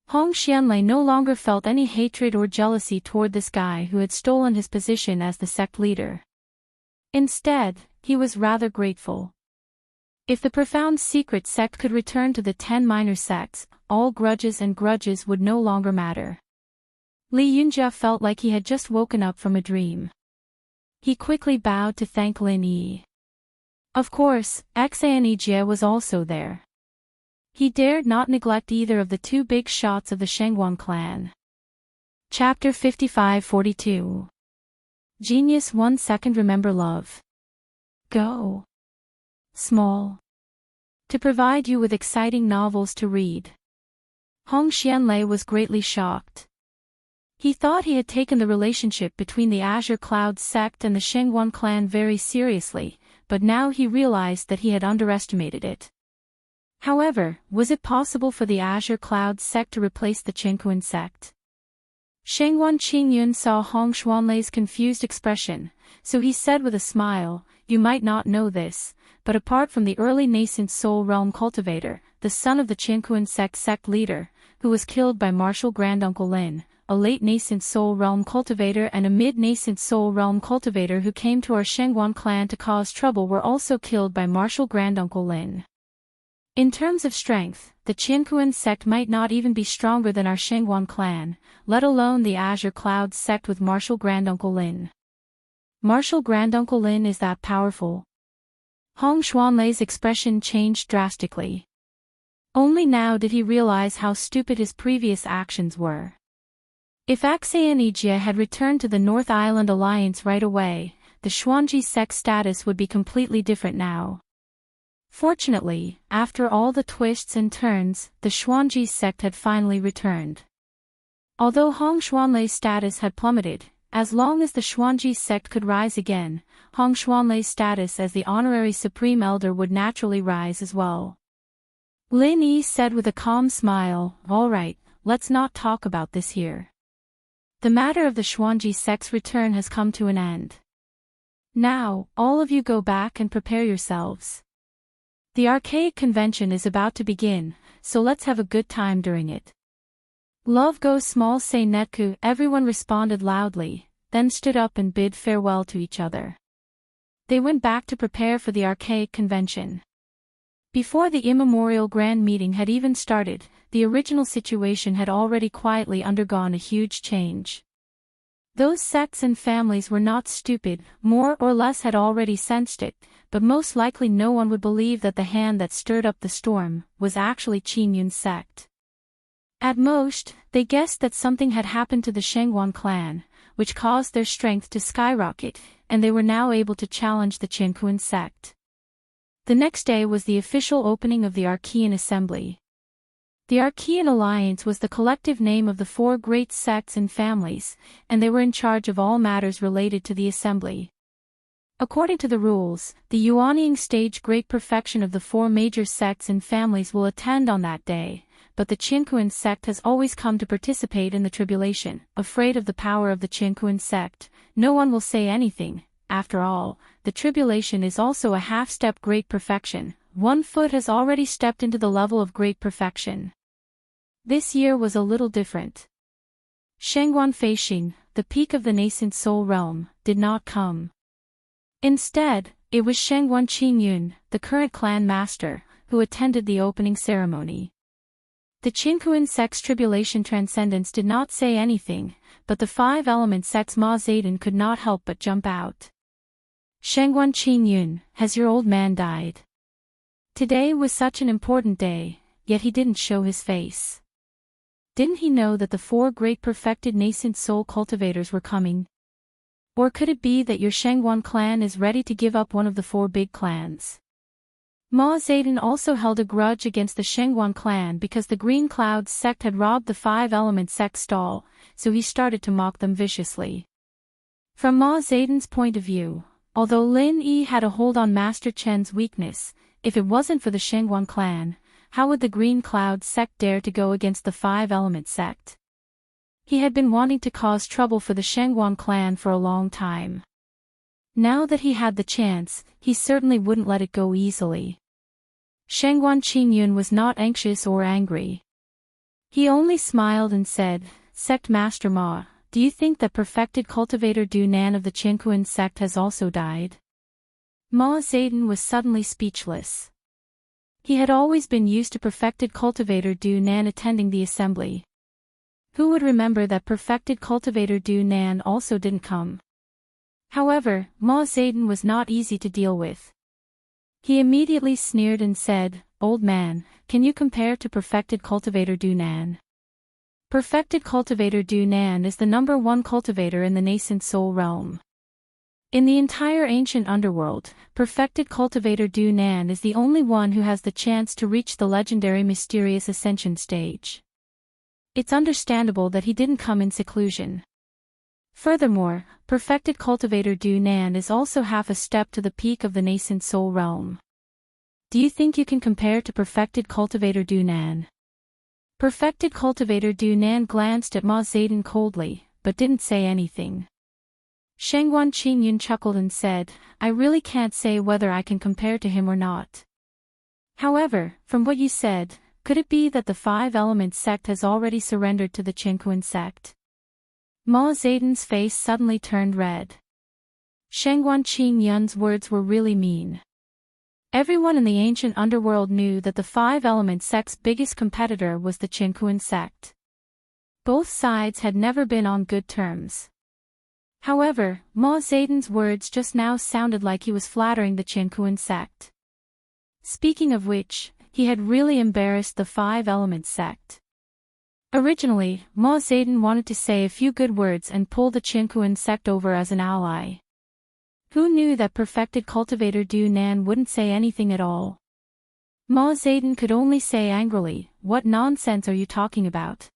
Hong Xianlei no longer felt any hatred or jealousy toward this guy who had stolen his position as the sect leader. Instead, he was rather grateful. If the Profound Secret sect could return to the 10 minor sects, all grudges would no longer matter. Li Yunjia felt like he had just woken up from a dream. He quickly bowed to thank Lin Yi. Of course, Xianlei was also there. He dared not neglect either of the two big shots of the Shengguan clan. Chapter 55-42. Genius 1 second. Remember love. Go. Small. To provide you with exciting novels to read. Hong Xianlei was greatly shocked. He thought he had taken the relationship between the Azure Cloud sect and the Shengguan clan very seriously, but now he realized that he had underestimated it. However, was it possible for the Azure Cloud sect to replace the Qinquan sect? Shengguan Qingyun saw Hong Xianlei's confused expression, so he said with a smile, "You might not know this, but apart from the early nascent Soul Realm cultivator, the son of the Qinquan sect leader, who was killed by Martial Granduncle Lin, a late nascent Soul Realm cultivator and a mid-nascent Soul Realm cultivator who came to our Shengguan clan to cause trouble were also killed by Martial Granduncle Lin. In terms of strength, the Qinquan sect might not even be stronger than our Shengguan clan, let alone the Azure Cloud sect with Martial Granduncle Lin. Martial Granduncle Lin is that powerful?" Hong Xianlei's expression changed drastically. Only now did he realize how stupid his previous actions were. If Xianlei had returned to the North Island Alliance right away, the Xuanji sect status would be completely different now. Fortunately, after all the twists and turns, the Xuanji sect had finally returned. Although Hong Xianlei's status had plummeted, as long as the Xuanji sect could rise again, Hong Xianlei's status as the honorary Supreme Elder would naturally rise as well. Lin Yi said with a calm smile, "All right, let's not talk about this here. The matter of the Xuanji sect's return has come to an end. Now, all of you go back and prepare yourselves. The archaic convention is about to begin, so let's have a good time during it." "Love goes small say netku," everyone responded loudly, then stood up and bid farewell to each other. They went back to prepare for the archaic convention. Before the immemorial grand meeting had even started, the original situation had already quietly undergone a huge change. Those sects and families were not stupid, more or less had already sensed it, but most likely no one would believe that the hand that stirred up the storm was actually Qingyun's sect. At most, they guessed that something had happened to the Shengguan clan, which caused their strength to skyrocket, and they were now able to challenge the Qinquan sect. The next day was the official opening of the Archean Assembly. The Archean Alliance was the collective name of the four great sects and families, and they were in charge of all matters related to the assembly. According to the rules, the Yuanying stage great perfection of the four major sects and families will attend on that day, but the Qinkuan sect has always come to participate in the tribulation. Afraid of the power of the Qinkuan sect, no one will say anything. After all, the tribulation is also a half-step great perfection. 1 foot has already stepped into the level of great perfection. This year was a little different. Shengguan Feixing, the peak of the nascent soul realm, did not come. Instead, it was Shengguan Qingyun, the current clan master, who attended the opening ceremony. The Qinkuan sect's tribulation transcendence did not say anything, but the five-element sect's Ma Zedong could not help but jump out. Shengguan Qingyun, has your old man died? Today was such an important day, yet he didn't show his face. Didn't he know that the four great perfected nascent soul cultivators were coming? Or could it be that your Shengguan clan is ready to give up one of the four big clans? Ma Zedong also held a grudge against the Shengguan clan because the Green Clouds sect had robbed the five-element sect stall, so he started to mock them viciously. From Ma Zedong's point of view, although Lin Yi had a hold on Master Chen's weakness, if it wasn't for the Shengguan clan, how would the Green Clouds sect dare to go against the five-element sect? He had been wanting to cause trouble for the Shengguan clan for a long time. Now that he had the chance, he certainly wouldn't let it go easily. Shengguan Qingyun was not anxious or angry. He only smiled and said, Sect Master Ma, do you think that perfected cultivator Du Nan of the Qinkuan sect has also died? Ma Zedong was suddenly speechless. He had always been used to perfected cultivator Du Nan attending the assembly. Who would remember that perfected cultivator Du Nan also didn't come? However, Ma Zedong was not easy to deal with. He immediately sneered and said, Old man, can you compare to perfected cultivator Du Nan? Perfected cultivator Du Nan is the #1 cultivator in the nascent soul realm. In the entire ancient underworld, perfected cultivator Du Nan is the only one who has the chance to reach the legendary mysterious ascension stage. It's understandable that he didn't come in seclusion. Furthermore, perfected cultivator Du Nan is also half a step to the peak of the nascent soul realm. Do you think you can compare to perfected cultivator Du Nan? Perfected cultivator Du Nan glanced at Ma Zedong coldly, but didn't say anything. Shengguan Qingyun chuckled and said, I really can't say whether I can compare to him or not. However, from what you said, could it be that the five-element sect has already surrendered to the Qinkuan sect? Ma Zedong's face suddenly turned red. Shengguan Qingyun's words were really mean. Everyone in the ancient underworld knew that the five-element sect's biggest competitor was the Qinkuan sect. Both sides had never been on good terms. However, Ma Zedong's words just now sounded like he was flattering the Qinkuan sect. Speaking of which, he had really embarrassed the five-element sect. Originally, Ma Zedong wanted to say a few good words and pull the Qinkuan sect over as an ally. Who knew that perfected cultivator Du Nan wouldn't say anything at all? Ma Zedong could only say angrily, What nonsense are you talking about?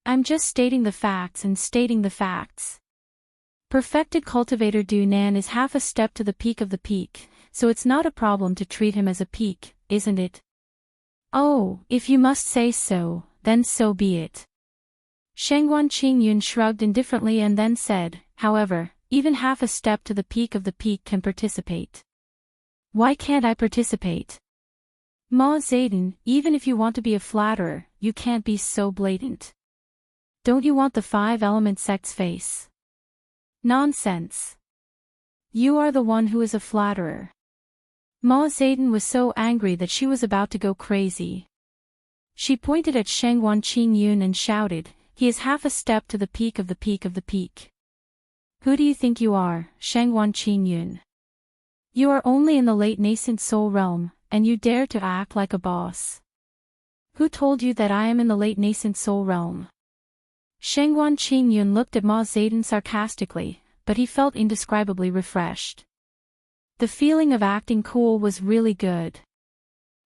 I'm just stating the facts and stating the facts. Perfected cultivator Du Nan is half a step to the peak of the peak, so it's not a problem to treat him as a peak, isn't it? Oh, if you must say so, then so be it. Shengguan Qingyun shrugged indifferently and then said, However, even half a step to the peak of the peak can participate. Why can't I participate? Ma Zedong, even if you want to be a flatterer, you can't be so blatant. Don't you want the five-element sect's face? Nonsense. You are the one who is a flatterer. Ma Zedong was so angry that she was about to go crazy. She pointed at Shengguan Qingyun and shouted, He is half a step to the peak of the peak of the peak. Who do you think you are, Shengguan Qingyun? You are only in the late nascent soul realm, and you dare to act like a boss. Who told you that I am in the late nascent soul realm? Shengguan Qingyun looked at Ma Zedong sarcastically, but he felt indescribably refreshed. The feeling of acting cool was really good.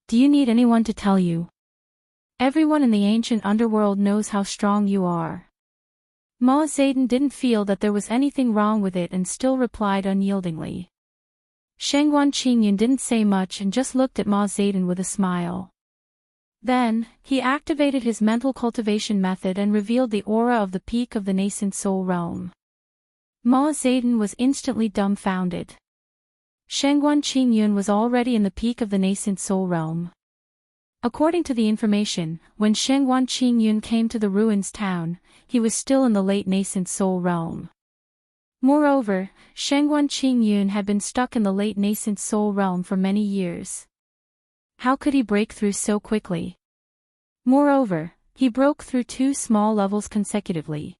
Do you need anyone to tell you? Everyone in the ancient underworld knows how strong you are. Ma Zedong didn't feel that there was anything wrong with it and still replied unyieldingly. Shangguan Qingyun didn't say much and just looked at Ma Zedong with a smile. Then, he activated his mental cultivation method and revealed the aura of the peak of the nascent soul realm. Ma Zedong was instantly dumbfounded. Shangguan Qingyun was already in the peak of the nascent soul realm. According to the information, when Shangguan Qingyun came to the ruins town, he was still in the late nascent soul realm. Moreover, Shangguan Qingyun had been stuck in the late nascent soul realm for many years. How could he break through so quickly? Moreover, he broke through 2 small levels consecutively.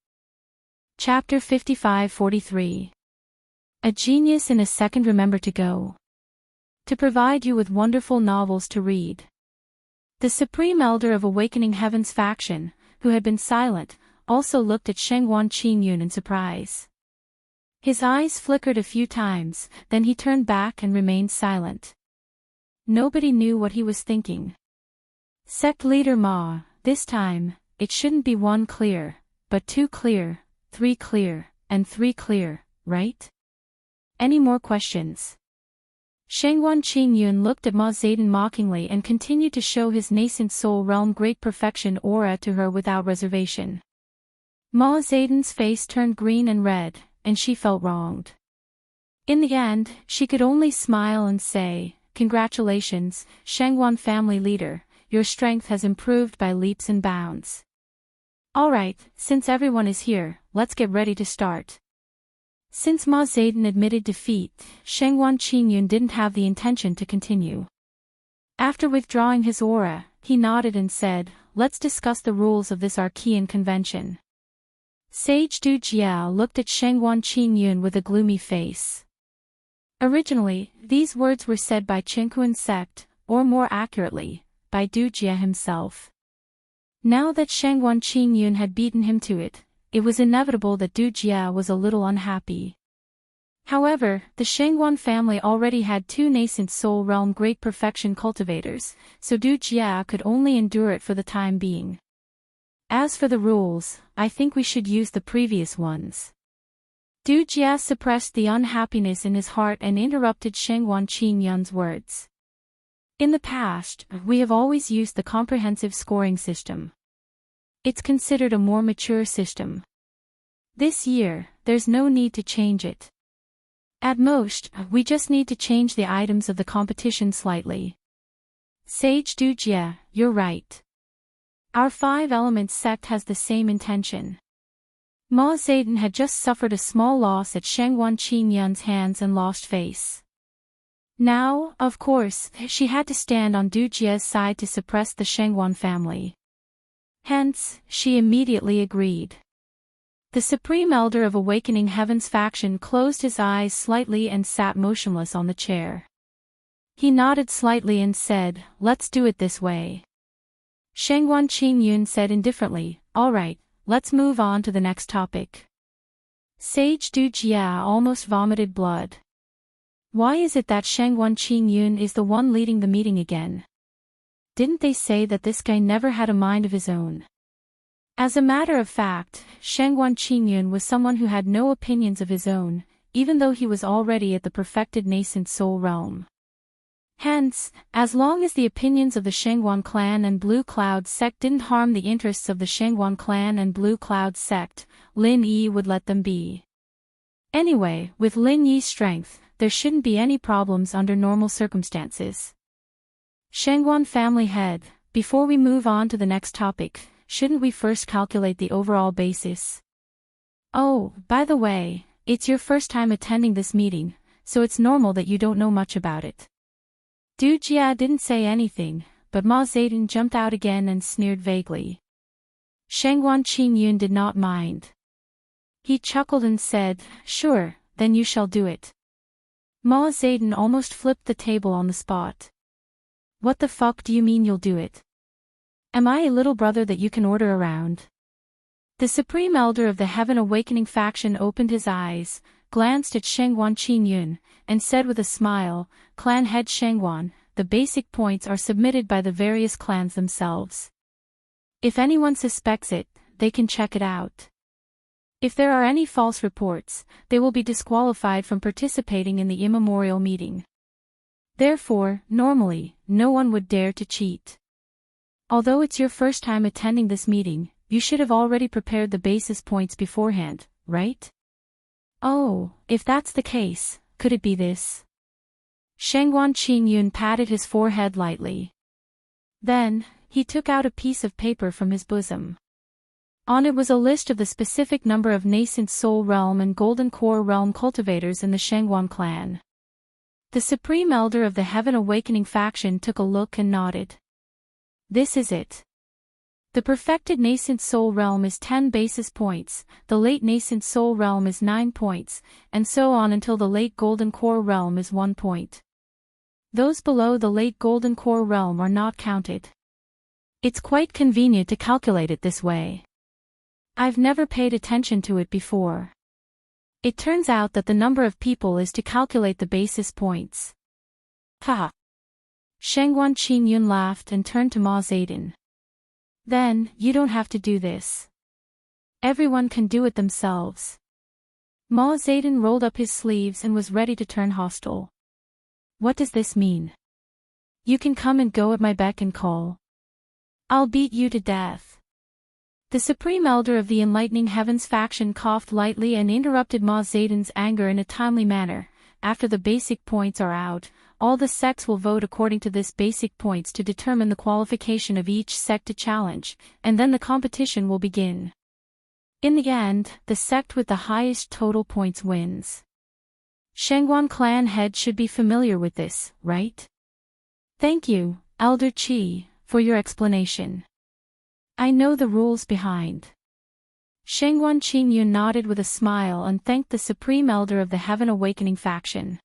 Chapter 55-43. A genius in a second. Remember to go. To provide you with wonderful novels to read. The Supreme Elder of Awakening Heaven's faction, who had been silent, also looked at Shangguan Qingyun in surprise. His eyes flickered a few times, then he turned back and remained silent. Nobody knew what he was thinking. Sect Leader Ma, this time, it shouldn't be 1 clear, but 2 clear, 3 clear, and 3 clear, right? Any more questions? Shangguan Qingyun looked at Ma Zedong mockingly and continued to show his nascent soul realm great perfection aura to her without reservation. Ma Zedong's face turned green and red, and she felt wronged. In the end, she could only smile and say, "Congratulations, Shangguan family leader, your strength has improved by leaps and bounds. Alright, since everyone is here, let's get ready to start." Since Ma Zedong admitted defeat, Shangguan Qingyun didn't have the intention to continue. After withdrawing his aura, he nodded and said, "Let's discuss the rules of this Archean convention." Sage Du Jiao looked at Shangguan Qingyun with a gloomy face. Originally, these words were said by Qinkuan sect, or more accurately, by Du Jia himself. Now that Shangguan Qingyun had beaten him to it, it was inevitable that Du Jia was a little unhappy. However, the Shangguan family already had 2 nascent soul realm great perfection cultivators, so Du Jia could only endure it for the time being. As for the rules, I think we should use the previous ones. Du Jia suppressed the unhappiness in his heart and interrupted Shangguan Qingyun's words. In the past, we have always used the comprehensive scoring system. It's considered a more mature system. This year, there's no need to change it. At most, we just need to change the items of the competition slightly. Sage Du Jia, you're right. Our 5 Elements sect has the same intention. Ma Zedong had just suffered a small loss at Shangguan Qingyun's hands and lost face. Now, of course, she had to stand on Du Jia's side to suppress the Shangguan family. Hence, she immediately agreed. The Supreme Elder of Awakening Heaven's faction closed his eyes slightly and sat motionless on the chair. He nodded slightly and said, "Let's do it this way." Shangguan Qingyun said indifferently, "Alright, let's move on to the next topic." Sage Du Jia almost vomited blood. Why is it that Shangguan Qingyun is the one leading the meeting again? Didn't they say that this guy never had a mind of his own? As a matter of fact, Shangguan Qingyun was someone who had no opinions of his own, even though he was already at the perfected nascent soul realm. Hence, as long as the opinions of the Shangguan clan and Blue Cloud sect didn't harm the interests of the Shangguan clan and Blue Cloud sect, Lin Yi would let them be. Anyway, with Lin Yi's strength, there shouldn't be any problems under normal circumstances. Shangguan family head, before we move on to the next topic, shouldn't we first calculate the overall basis? Oh, by the way, it's your first time attending this meeting, so it's normal that you don't know much about it. Du Jia didn't say anything, but Ma Zedong jumped out again and sneered vaguely. Shangguan Qingyun did not mind. He chuckled and said, "Sure, then you shall do it." Ma Zedong almost flipped the table on the spot. "What the fuck do you mean you'll do it? Am I a little brother that you can order around?" The Supreme Elder of the Heaven Awakening faction opened his eyes, glanced at Shangguan Qingyun, and said with a smile, "Clan head Shangguan, the basic points are submitted by the various clans themselves. If anyone suspects it, they can check it out." If there are any false reports, they will be disqualified from participating in the immemorial meeting. Therefore, normally, no one would dare to cheat. Although it's your first time attending this meeting, you should have already prepared the basis points beforehand, right? Oh, if that's the case, could it be this? Shangguan Qingyun patted his forehead lightly. Then, he took out a piece of paper from his bosom. On it was a list of the specific number of nascent soul realm and golden core realm cultivators in the Shangguan clan. The supreme elder of the Heaven Awakening faction took a look and nodded. This is it. The perfected nascent soul realm is 10 basis points, the late nascent soul realm is 9 points, and so on until the late golden core realm is 1 point. Those below the late golden core realm are not counted. It's quite convenient to calculate it this way. I've never paid attention to it before. It turns out that the number of people is to calculate the basis points. Ha! Shangguan Qingyun laughed and turned to Ma Zedong. Then, you don't have to do this. Everyone can do it themselves. Ma Zedong rolled up his sleeves and was ready to turn hostile. What does this mean? You can come and go at my beck and call. I'll beat you to death. The Supreme Elder of the Enlightening Heavens faction coughed lightly and interrupted Ma Zedong's anger in a timely manner. After the basic points are out, all the sects will vote according to this basic points to determine the qualification of each sect to challenge, and then the competition will begin. In the end, the sect with the highest total points wins. Shangguan clan head should be familiar with this, right? Thank you, Elder Qi, for your explanation. I know the rules behind. Shangguan Qingyun nodded with a smile and thanked the Supreme Elder of the Heaven Awakening faction.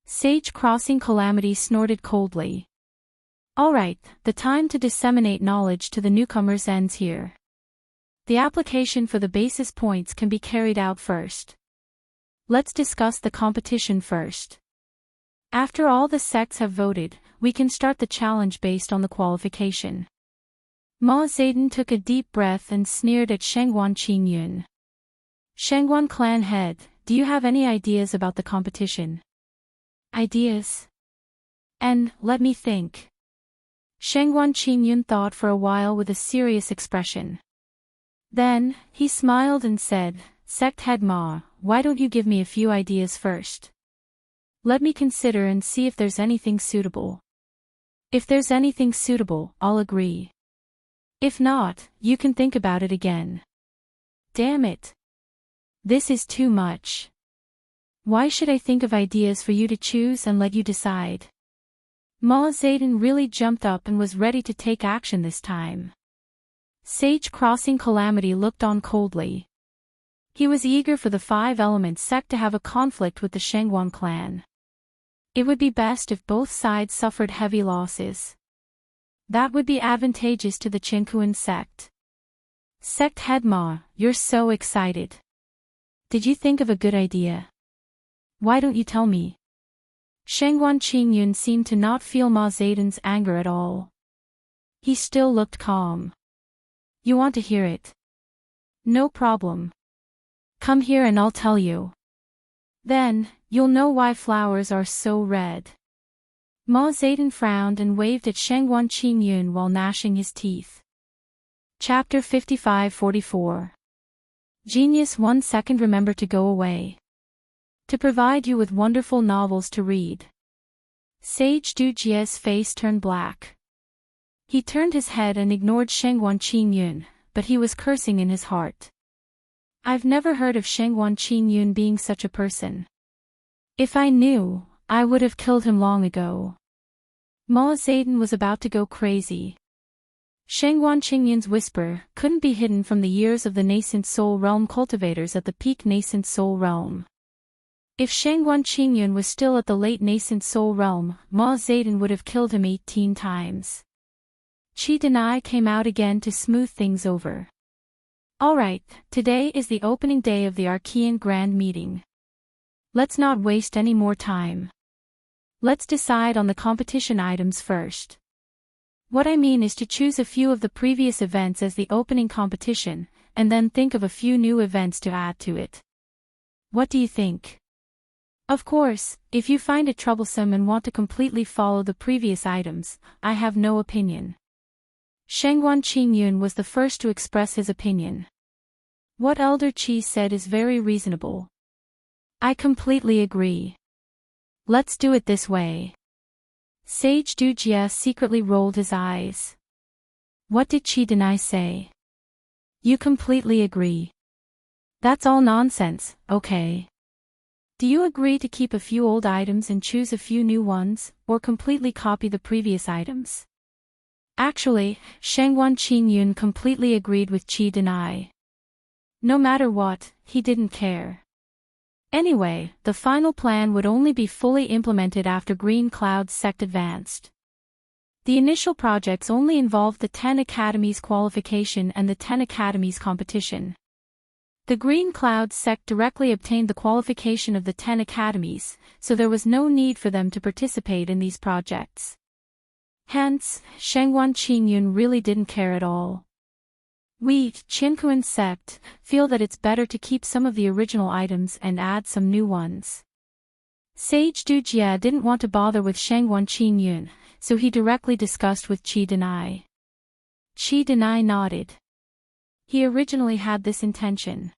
Sage Crossing Calamity snorted coldly. Alright, the time to disseminate knowledge to the newcomers ends here. The application for the basis points can be carried out first. Let's discuss the competition first. After all the sects have voted, we can start the challenge based on the qualification. Ma Zedong took a deep breath and sneered at Shangguan Qingyun. Shangguan clan head, do you have any ideas about the competition? Ideas? And, let me think. Shangguan Qingyun thought for a while with a serious expression. Then, he smiled and said, Sect head Ma, why don't you give me a few ideas first? Let me consider and see if there's anything suitable. If there's anything suitable, I'll agree. If not, you can think about it again. Damn it. This is too much. Why should I think of ideas for you to choose and let you decide? Ma Zedong really jumped up and was ready to take action this time. Sage Crossing Calamity looked on coldly. He was eager for the Five Elements sect to have a conflict with the Shangguan clan. It would be best if both sides suffered heavy losses. That would be advantageous to the Qinkuan sect. Sect head Ma, you're so excited. Did you think of a good idea? Why don't you tell me? Shangguan Qingyun seemed to not feel Ma Zedong's anger at all. He still looked calm. You want to hear it? No problem. Come here and I'll tell you. Then, you'll know why flowers are so red. Ma Zedong frowned and waved at Shangguan Qingyun while gnashing his teeth. Chapter 55-44. Genius 1 second. Remember to go away. To provide you with wonderful novels to read. Sage Du Jie's face turned black. He turned his head and ignored Shangguan Qingyun, but he was cursing in his heart. I've never heard of Shangguan Qingyun being such a person. If I knew, I would have killed him long ago. Ma Zedong was about to go crazy. Shangguan Qingyun's whisper couldn't be hidden from the years of the nascent soul realm cultivators at the peak nascent soul realm. If Shangguan Qingyun was still at the late nascent soul realm, Ma Zedong would have killed him 18 times. Qi Denai came out again to smooth things over. Alright, today is the opening day of the Archean Grand Meeting. Let's not waste any more time. Let's decide on the competition items first. What I mean is to choose a few of the previous events as the opening competition, and then think of a few new events to add to it. What do you think? Of course, if you find it troublesome and want to completely follow the previous items, I have no opinion. Shengguan Qingyun was the first to express his opinion. What Elder Qi said is very reasonable. I completely agree. Let's do it this way. Sage Du Jie secretly rolled his eyes. What did Qi Denai say? You completely agree. That's all nonsense, okay. Do you agree to keep a few old items and choose a few new ones, or completely copy the previous items? Actually, Shengguan Qingyun completely agreed with Qi Denai. No matter what, he didn't care. Anyway, the final plan would only be fully implemented after Green Cloud's sect advanced. The initial projects only involved the 10 Academies qualification and the 10 Academies competition. The Green Cloud sect directly obtained the qualification of the 10 Academies, so there was no need for them to participate in these projects. Hence, Shengguan Qingyun really didn't care at all. We, Qinkuan sect, feel that it's better to keep some of the original items and add some new ones. Sage Du Jie didn't want to bother with Shengguan Qingyun, so he directly discussed with Qi Denai. Qi Denai nodded. He originally had this intention.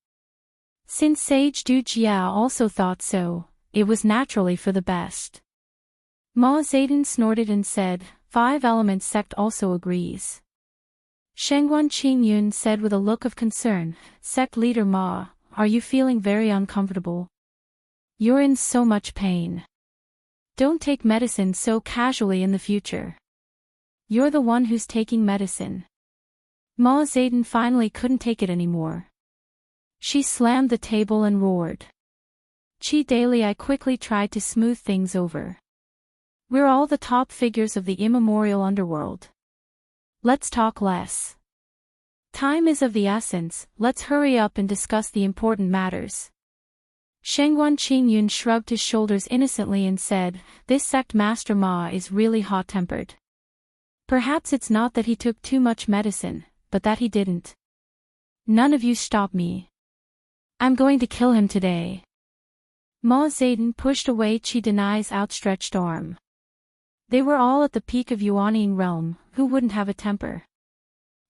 Since Sage Du Jie also thought so, it was naturally for the best. Ma Zedong snorted and said, 5 Elements sect also agrees. Shengguan Qingyun said with a look of concern, Sect leader Ma, are you feeling very uncomfortable? You're in so much pain. Don't take medicine so casually in the future. You're the one who's taking medicine. Ma Zedong finally couldn't take it anymore. She slammed the table and roared. Qi Daily I quickly tried to smooth things over. We're all the top figures of the immemorial underworld. Let's talk less. Time is of the essence, let's hurry up and discuss the important matters. Shengguan Qingyun shrugged his shoulders innocently and said, this sect master Ma is really hot-tempered. Perhaps it's not that he took too much medicine, but that he didn't. None of you stop me. I'm going to kill him today. Ma Zedong pushed away Qi Denai's outstretched arm. They were all at the peak of Yuanying realm, who wouldn't have a temper?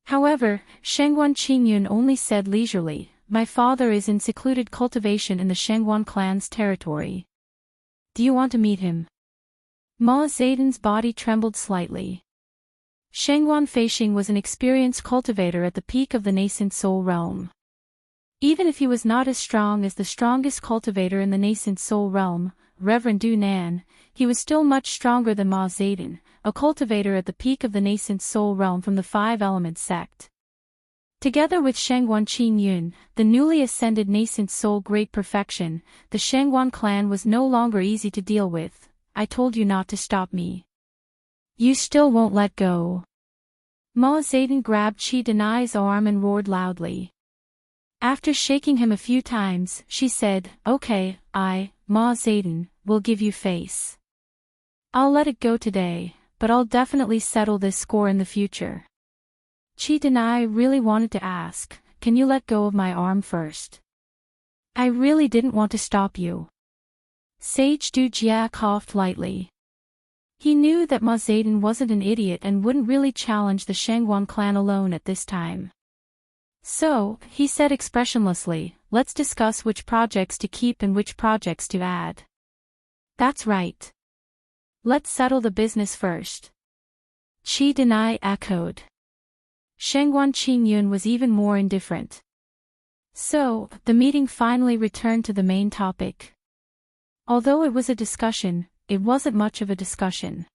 However, Shengguan Qingyun only said leisurely, my father is in secluded cultivation in the Shengguan clan's territory. Do you want to meet him? Ma Zedong's body trembled slightly. Shengguan Feixing was an experienced cultivator at the peak of the nascent soul realm. Even if he was not as strong as the strongest cultivator in the nascent soul realm, Reverend Du Nan, he was still much stronger than Ma Zedong, a cultivator at the peak of the nascent soul realm from the 5 Elements sect. Together with Shengguan Qingyun, the newly ascended nascent soul great perfection, the Shengguan clan was no longer easy to deal with. I told you not to stop me. You still won't let go. Ma Zedong grabbed Qi Denai's arm and roared loudly. After shaking him a few times, she said, okay, Ma Zedong, will give you face. I'll let it go today, but I'll definitely settle this score in the future. Qi Denai really wanted to ask, can you let go of my arm first? I really didn't want to stop you. Sage Du Jie coughed lightly. He knew that Ma Zedong wasn't an idiot and wouldn't really challenge the Shengguan clan alone at this time. So, he said expressionlessly, let's discuss which projects to keep and which projects to add. That's right. Let's settle the business first. Qi Denai echoed. Shengguan Qingyun was even more indifferent. So, the meeting finally returned to the main topic. Although it was a discussion, it wasn't much of a discussion.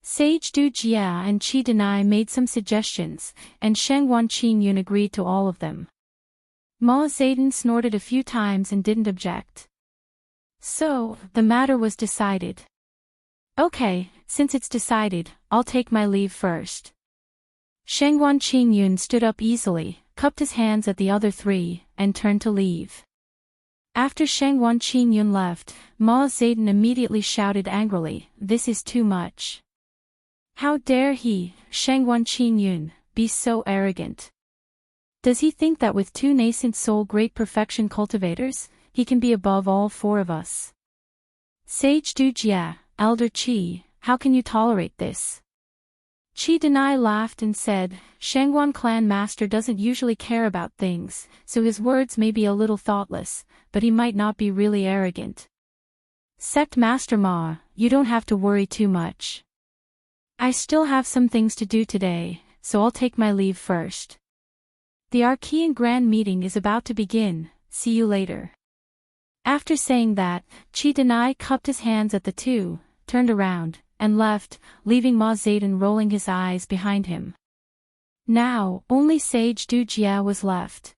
Sage Du Jie and Qi Denai made some suggestions, and Shengguan Qingyun agreed to all of them. Ma Zedong snorted a few times and didn't object. So, the matter was decided. Okay, since it's decided, I'll take my leave first. Shengguan Qingyun stood up easily, cupped his hands at the other 3, and turned to leave. After Shengguan Qingyun left, Ma Zedong immediately shouted angrily, this is too much. How dare he, Shengguan Qingyun, be so arrogant? Does he think that with 2 nascent soul great perfection cultivators, he can be above all 4 of us? Sage Dujia, Elder Qi, how can you tolerate this? Qi Denai laughed and said, Shangguan clan master doesn't usually care about things, so his words may be a little thoughtless, but he might not be really arrogant. Sect Master Ma, you don't have to worry too much. I still have some things to do today, so I'll take my leave first. The Archean Grand Meeting is about to begin, see you later. After saying that, Qi Denai cupped his hands at the 2, turned around, and left, leaving Ma Zedong rolling his eyes behind him. Now, only Sage Dujia was left.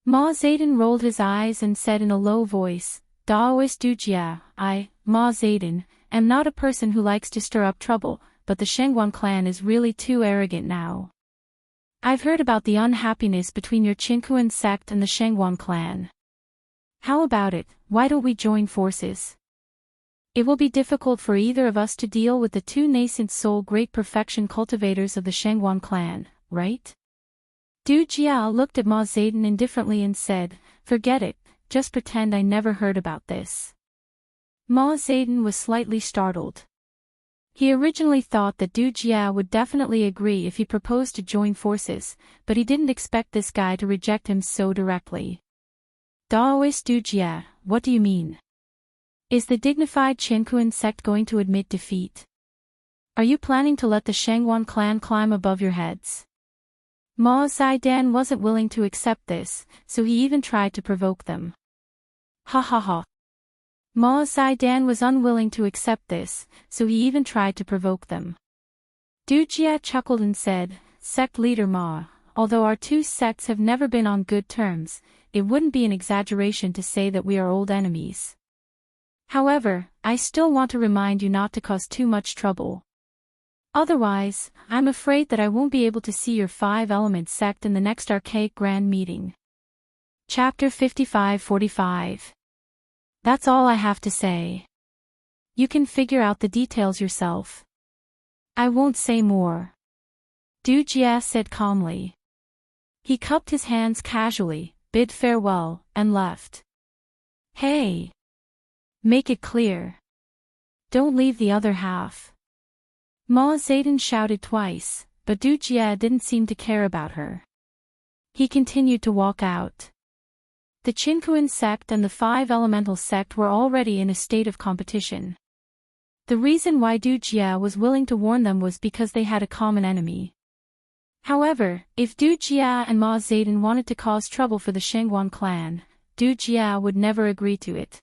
Ma Zedong rolled his eyes and said in a low voice, Daoist Dujia, I, Ma Zedong, am not a person who likes to stir up trouble, but the Shangguan clan is really too arrogant now. I've heard about the unhappiness between your Qinkuan sect and the Shangguan clan. How about it, why don't we join forces? It will be difficult for either of us to deal with the 2 nascent soul great perfection cultivators of the Shangguan clan, right? Du Jia looked at Ma Zedong indifferently and said, forget it, just pretend I never heard about this. Ma Zedong was slightly startled. He originally thought that Du Jia would definitely agree if he proposed to join forces, but he didn't expect this guy to reject him so directly. Daoist Du Jia, what do you mean? Is the dignified Qinkuan sect going to admit defeat? Are you planning to let the Shangguan clan climb above your heads? Ma Zedong wasn't willing to accept this, so he even tried to provoke them. Ha ha ha. Ma Zedong was unwilling to accept this, so he even tried to provoke them. Du Jia chuckled and said, Sect leader Ma, although our 2 sects have never been on good terms, it wouldn't be an exaggeration to say that we are old enemies. However, I still want to remind you not to cause too much trouble. Otherwise, I'm afraid that I won't be able to see your 5-element sect in the next Archaic Grand Meeting. Chapter 55-45. That's all I have to say. You can figure out the details yourself. I won't say more. Du Jia said calmly. He cupped his hands casually, bid farewell, and left. Hey! Make it clear. Don't leave the other half. Ma Zedong shouted twice, but Du Jia didn't seem to care about her. He continued to walk out. The Qinkuan sect and the 5 elemental sect were already in a state of competition. The reason why Du Jia was willing to warn them was because they had a common enemy. However, if Du Jia and Ma Zedong wanted to cause trouble for the Shangguan clan, Du Jia would never agree to it.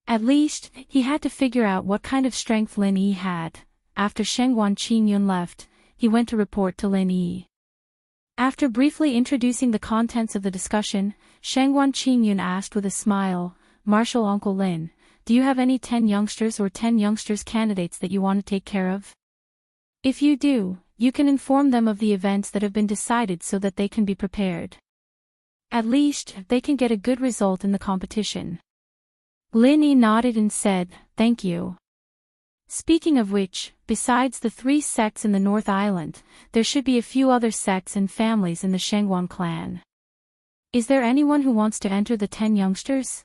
At least, he had to figure out what kind of strength Lin Yi had. After Shangguan Qingyun left, he went to report to Lin Yi. After briefly introducing the contents of the discussion, Shangguan Qingyun asked with a smile, Marshal Uncle Lin, do you have any 10 youngsters or 10 youngsters candidates that you want to take care of? If you do, you can inform them of the events that have been decided so that they can be prepared. At least, they can get a good result in the competition. Lin Yi nodded and said, thank you. Speaking of which, besides the 3 sects in the North Island, there should be a few other sects and families in the Shangguan clan. Is there anyone who wants to enter the 10 youngsters?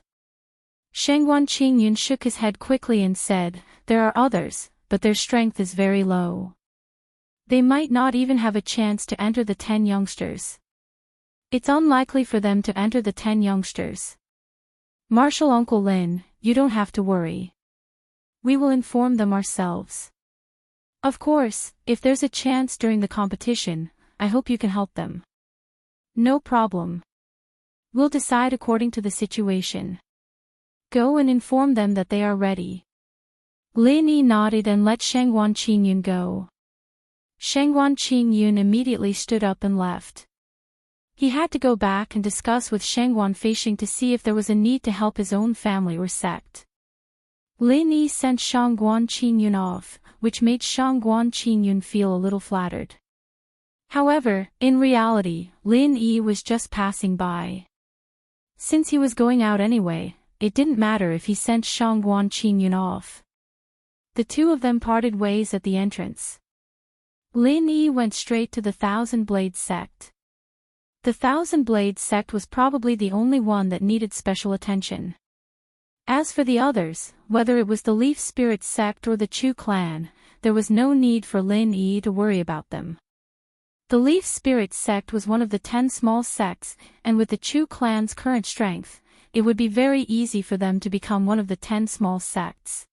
Shangguan Qingyun shook his head quickly and said, there are others, but their strength is very low. They might not even have a chance to enter the 10 youngsters. It's unlikely for them to enter the 10 youngsters. Marshal Uncle Lin, you don't have to worry. We will inform them ourselves. Of course, if there's a chance during the competition, I hope you can help them. No problem. We'll decide according to the situation. Go and inform them that they are ready. Lin Yi nodded and let Shangguan Qingyun go. Shangguan Qingyun immediately stood up and left. He had to go back and discuss with Shangguan Feishing to see if there was a need to help his own family or sect. Lin Yi sent Shangguan Qingyun off, which made Shangguan Qingyun feel a little flattered. However, in reality, Lin Yi was just passing by. Since he was going out anyway, it didn't matter if he sent Shangguan Qingyun off. The 2 of them parted ways at the entrance. Lin Yi went straight to the Thousand Blades sect. The Thousand Blades sect was probably the only one that needed special attention. As for the others, whether it was the Leaf Spirit sect or the Chu clan, there was no need for Lin Yi to worry about them. The Leaf Spirit sect was one of the 10 small sects, and with the Chu clan's current strength, it would be very easy for them to become one of the 10 small sects.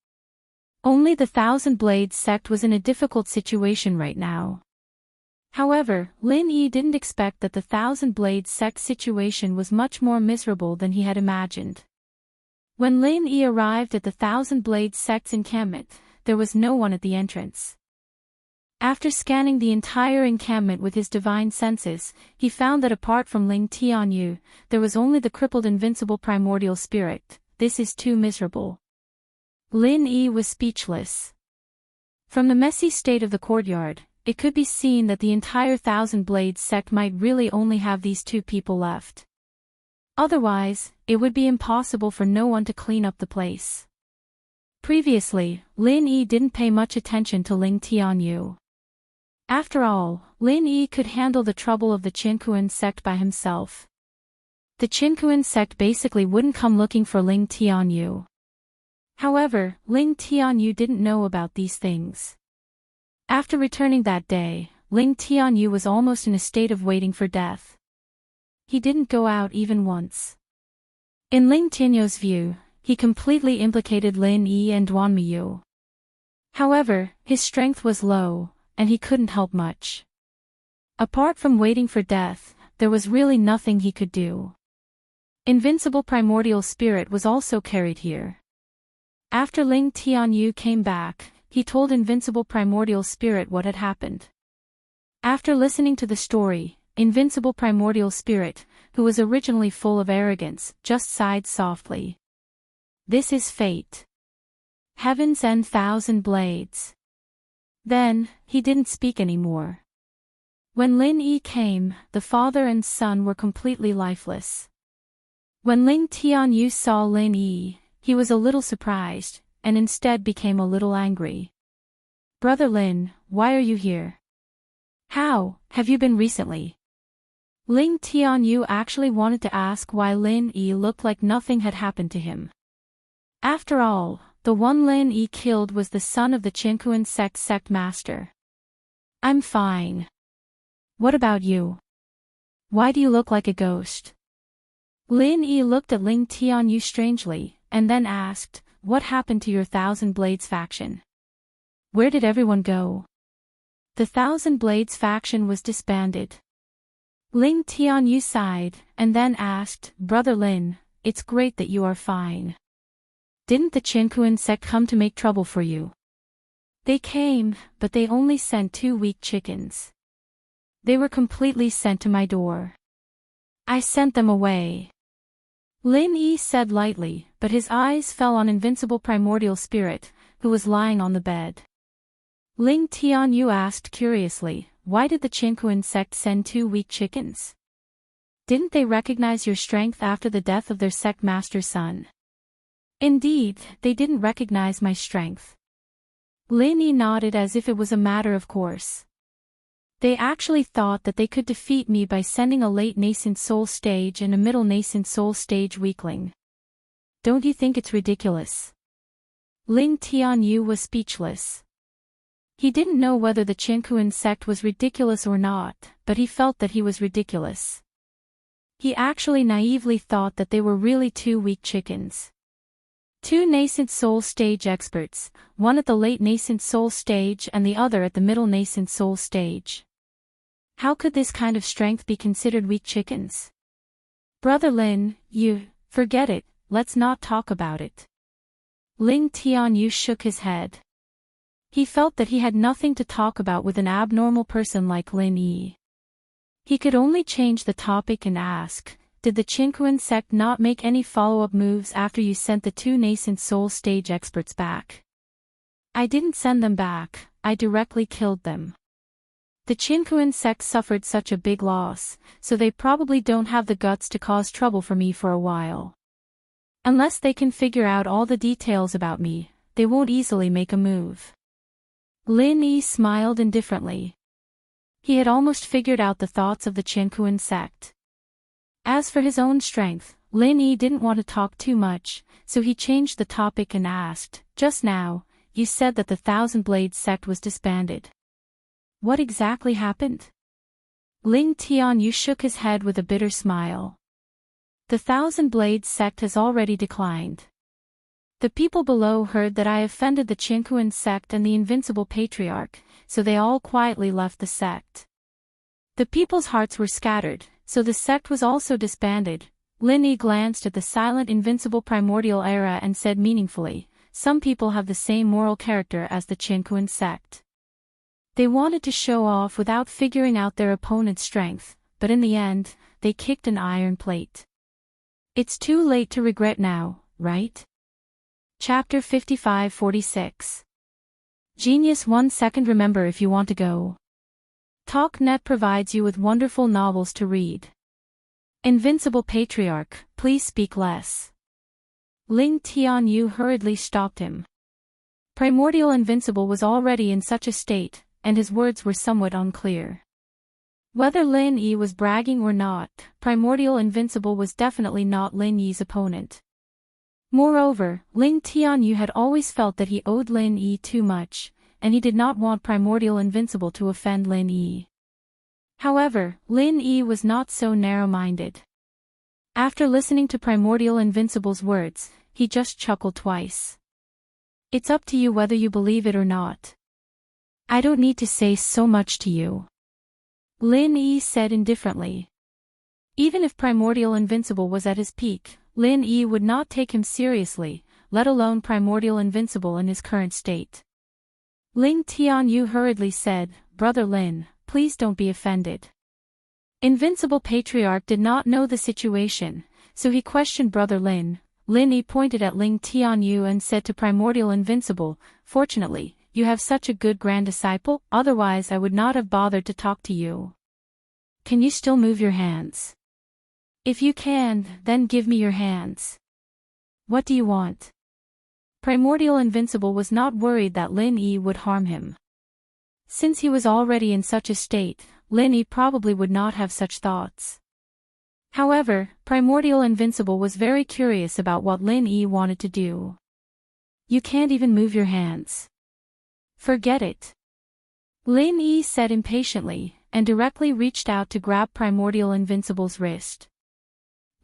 Only the Thousand Blades sect was in a difficult situation right now. However, Lin Yi didn't expect that the Thousand Blades sect situation was much more miserable than he had imagined. When Lin Yi arrived at the Thousand Blades sect's encampment, there was no one at the entrance. After scanning the entire encampment with his divine senses, he found that apart from Ling Tianyu, there was only the crippled invincible primordial spirit. This is too miserable. Lin Yi was speechless. From the messy state of the courtyard, it could be seen that the entire Thousand Blades sect might really only have these 2 people left. Otherwise, it would be impossible for no one to clean up the place. Previously, Lin Yi didn't pay much attention to Ling Tianyu. After all, Lin Yi could handle the trouble of the Qinkuan sect by himself. The Qinkuan sect basically wouldn't come looking for Ling Tianyu. However, Ling Tianyu didn't know about these things. After returning that day, Ling Tianyu was almost in a state of waiting for death. He didn't go out even once. In Ling Tianyu's view, he completely implicated Lin Yi and Duan Miyu. However, his strength was low, and he couldn't help much. Apart from waiting for death, there was really nothing he could do. Invincible primordial spirit was also carried here. After Ling Tianyu came back, he told Invincible Primordial Spirit what had happened. After listening to the story, Invincible Primordial Spirit, who was originally full of arrogance, just sighed softly. This is fate. Heavens and Thousand Blades. Then, he didn't speak anymore. When Lin Yi came, the father and son were completely lifeless. When Ling Tianyu saw Lin Yi, he was a little surprised, and instead became a little angry. Brother Lin, why are you here? How have you been recently? Ling Tianyu actually wanted to ask why Lin Yi looked like nothing had happened to him. After all, the one Lin Yi killed was the son of the Qinkuan sect master. I'm fine. What about you? Why do you look like a ghost? Lin Yi looked at Ling Tianyu strangely, and then asked, what happened to your Thousand Blades faction? Where did everyone go? The Thousand Blades faction was disbanded. Ling Tianyu sighed, and then asked, Brother Lin, it's great that you are fine. Didn't the Qinkuan sect come to make trouble for you? They came, but they only sent 2 weak chickens. They were completely sent to my door. I sent them away. Lin Yi said lightly, but his eyes fell on Invincible Primordial Spirit, who was lying on the bed. Ling Tianyu asked curiously, why did the Qinkuan sect send 2 weak chickens? Didn't they recognize your strength after the death of their sect master's son? Indeed, they didn't recognize my strength. Lin Yi nodded as if it was a matter of course. They actually thought that they could defeat me by sending a late nascent soul stage and a middle nascent soul stage weakling. Don't you think it's ridiculous? Ling Tianyu was speechless. He didn't know whether the Qinkuan sect was ridiculous or not, but he felt that he was ridiculous. He actually naively thought that they were really 2 weak chickens. 2 nascent soul stage experts, one at the late nascent soul stage and the other at the middle nascent soul stage. How could this kind of strength be considered weak chickens? Brother Lin, forget it, let's not talk about it. Ling Tianyu shook his head. He felt that he had nothing to talk about with an abnormal person like Lin Yi. He could only change the topic and ask, did the Qinkuan sect not make any follow-up moves after you sent the 2 nascent soul stage experts back? I didn't send them back, I directly killed them. The Qinkuan sect suffered such a big loss, so they probably don't have the guts to cause trouble for me for a while. Unless they can figure out all the details about me, they won't easily make a move. Lin Yi smiled indifferently. He had almost figured out the thoughts of the Qinkuan sect. As for his own strength, Lin Yi didn't want to talk too much, so he changed the topic and asked, "Just now, you said that the Thousand Blades sect was disbanded. What exactly happened?" Ling Tianyu shook his head with a bitter smile. "The Thousand Blades sect has already declined. The people below heard that I offended the Qinkuan sect and the Invincible Patriarch, so they all quietly left the sect. The people's hearts were scattered, so the sect was also disbanded." Lin Yi glanced at the silent Invincible Primordial Era and said meaningfully, "Some people have the same moral character as the Qinkuan sect. They wanted to show off without figuring out their opponent's strength, but in the end, they kicked an iron plate. It's too late to regret now, right?" Chapter 55-46. Genius 1 second. Remember, if you want to go. TalkNet provides you with wonderful novels to read. Invincible Patriarch, please speak less. Ling Tianyu hurriedly stopped him. Primordial Invincible was already in such a state, and his words were somewhat unclear. Whether Lin Yi was bragging or not, Primordial Invincible was definitely not Lin Yi's opponent. Moreover, Ling Tianyu had always felt that he owed Lin Yi too much, and he did not want Primordial Invincible to offend Lin Yi. However, Lin Yi was not so narrow-minded. After listening to Primordial Invincible's words, he just chuckled twice. "It's up to you whether you believe it or not. I don't need to say so much to you," Lin Yi said indifferently. Even if Primordial Invincible was at his peak, Lin Yi would not take him seriously, let alone Primordial Invincible in his current state. Ling Tianyu hurriedly said, "Brother Lin, please don't be offended." Invincible Patriarch did not know the situation, so he questioned Brother Lin. Lin Yi pointed at Ling Tianyu and said to Primordial Invincible, "Fortunately, you have such a good grand disciple, otherwise I would not have bothered to talk to you. Can you still move your hands? If you can, then give me your hands. What do you want?" Primordial Invincible was not worried that Lin Yi would harm him. Since he was already in such a state, Lin Yi probably would not have such thoughts. However, Primordial Invincible was very curious about what Lin Yi wanted to do. "You can't even move your hands. Forget it," Lin Yi said impatiently, and directly reached out to grab Primordial Invincible's wrist.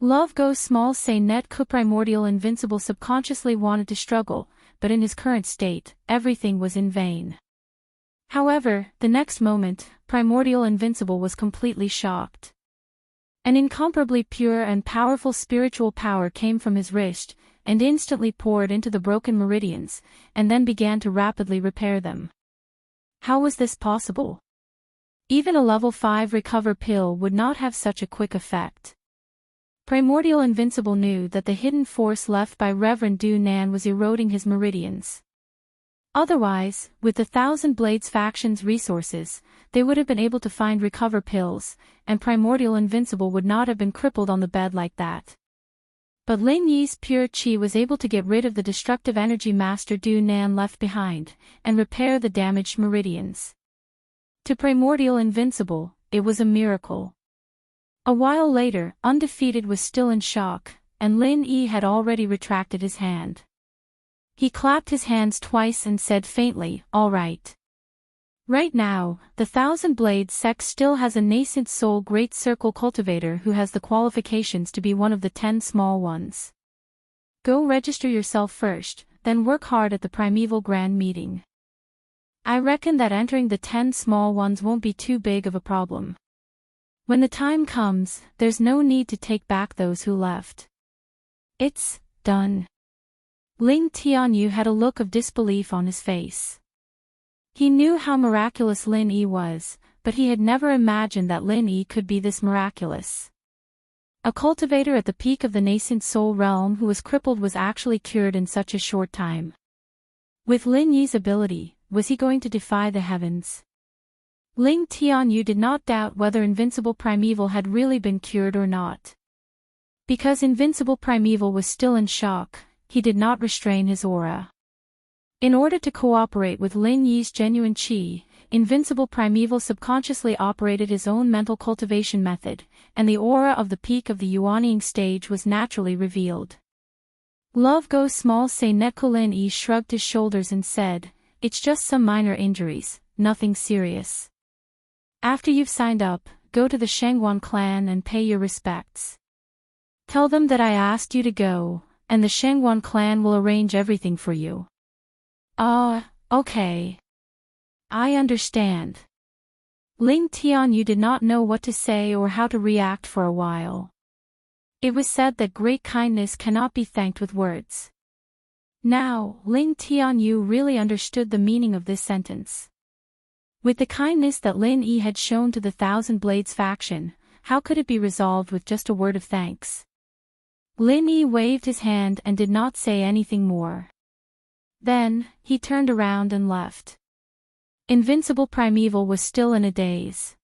Love goes small say net ko. Primordial Invincible subconsciously wanted to struggle, but in his current state, everything was in vain. However, the next moment, Primordial Invincible was completely shocked. An incomparably pure and powerful spiritual power came from his wrist, and instantly poured into the broken meridians, and then began to rapidly repair them. How was this possible? Even a level 5 recover pill would not have such a quick effect. Primordial Invincible knew that the hidden force left by Reverend Du Nan was eroding his meridians. Otherwise, with the Thousand Blades faction's resources, they would have been able to find recover pills, and Primordial Invincible would not have been crippled on the bed like that. But Lin Yi's pure chi was able to get rid of the destructive energy Master Du Nan left behind, and repair the damaged meridians. To Primordial Invincible, it was a miracle. A while later, Undefeated was still in shock, and Lin Yi had already retracted his hand. He clapped his hands twice and said faintly, "All right. Right now, the Thousand Blades sect still has a nascent soul Great Circle cultivator who has the qualifications to be one of the 10 small ones. Go register yourself first, then work hard at the Primeval Grand Meeting. I reckon that entering the 10 small ones won't be too big of a problem. When the time comes, there's no need to take back those who left. It's done." Ling Tianyu had a look of disbelief on his face. He knew how miraculous Lin Yi was, but he had never imagined that Lin Yi could be this miraculous. A cultivator at the peak of the nascent soul realm who was crippled was actually cured in such a short time. With Lin Yi's ability, was he going to defy the heavens? Ling Tianyu did not doubt whether Invincible Primeval had really been cured or not. Because Invincible Primeval was still in shock, he did not restrain his aura. In order to cooperate with Lin Yi's genuine chi, Invincible Primeval subconsciously operated his own mental cultivation method, and the aura of the peak of the Yuanying stage was naturally revealed. Love Goes Small Say Nekulin E shrugged his shoulders and said, "It's just some minor injuries, nothing serious. After you've signed up, go to the Shangguan clan and pay your respects. Tell them that I asked you to go, and the Shangguan clan will arrange everything for you." Okay. I understand. Ling Tianyu did not know what to say or how to react for a while. It was said that great kindness cannot be thanked with words. Now, Ling Tianyu really understood the meaning of this sentence. With the kindness that Lin Yi had shown to the Thousand Blades faction, how could it be resolved with just a word of thanks? Lin Yi waved his hand and did not say anything more. Then, he turned around and left. Invincible Primeval was still in a daze.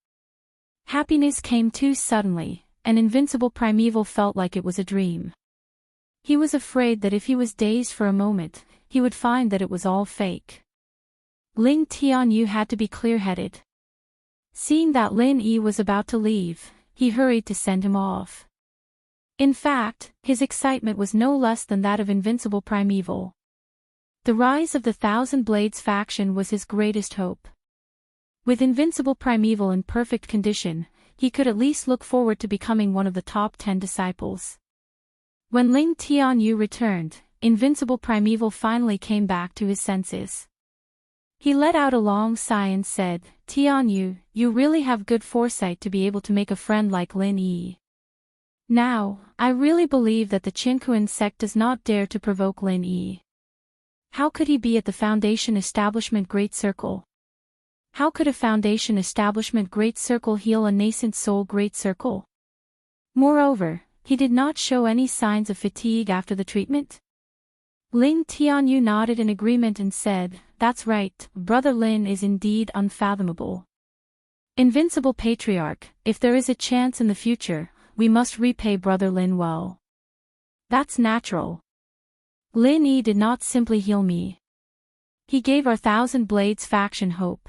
Happiness came too suddenly, and Invincible Primeval felt like it was a dream. He was afraid that if he was dazed for a moment, he would find that it was all fake. Ling Tianyu had to be clear-headed. Seeing that Lin Yi was about to leave, he hurried to send him off. In fact, his excitement was no less than that of Invincible Primeval. The rise of the Thousand Blades faction was his greatest hope. With Invincible Primeval in perfect condition, he could at least look forward to becoming one of the top 10 disciples. When Ling Tianyu returned, Invincible Primeval finally came back to his senses. He let out a long sigh and said, "Tianyu, you really have good foresight to be able to make a friend like Lin Yi. Now, I really believe that the Qinkuan sect does not dare to provoke Lin Yi. How could he be at the Foundation Establishment Great Circle? How could a Foundation Establishment Great Circle heal a nascent soul Great Circle? Moreover, he did not show any signs of fatigue after the treatment?" Ling Tianyu nodded in agreement and said, "That's right, Brother Lin is indeed unfathomable. Invincible Patriarch, if there is a chance in the future, we must repay Brother Lin well. That's natural. Lin Yi did not simply heal me. He gave our Thousand Blades faction hope.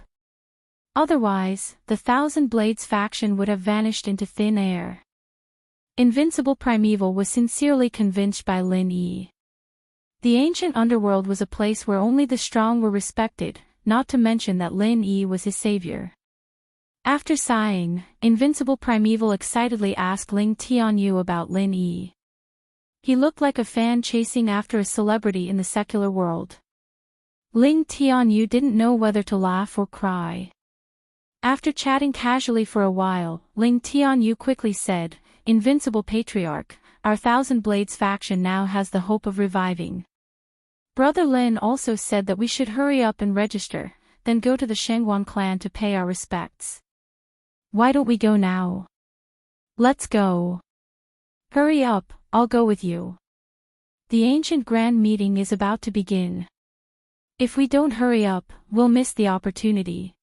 Otherwise, the Thousand Blades faction would have vanished into thin air." Invincible Primeval was sincerely convinced by Lin Yi. The ancient underworld was a place where only the strong were respected, not to mention that Lin Yi was his savior. After sighing, Invincible Primeval excitedly asked Ling Tianyu about Lin Yi. He looked like a fan chasing after a celebrity in the secular world. Ling Tianyu didn't know whether to laugh or cry. After chatting casually for a while, Ling Tianyu quickly said, "Invincible Patriarch, our Thousand Blades faction now has the hope of reviving. Brother Lin also said that we should hurry up and register, then go to the Shangguan clan to pay our respects. Why don't we go now? Let's go. Hurry up, I'll go with you. The ancient grand meeting is about to begin. If we don't hurry up, we'll miss the opportunity."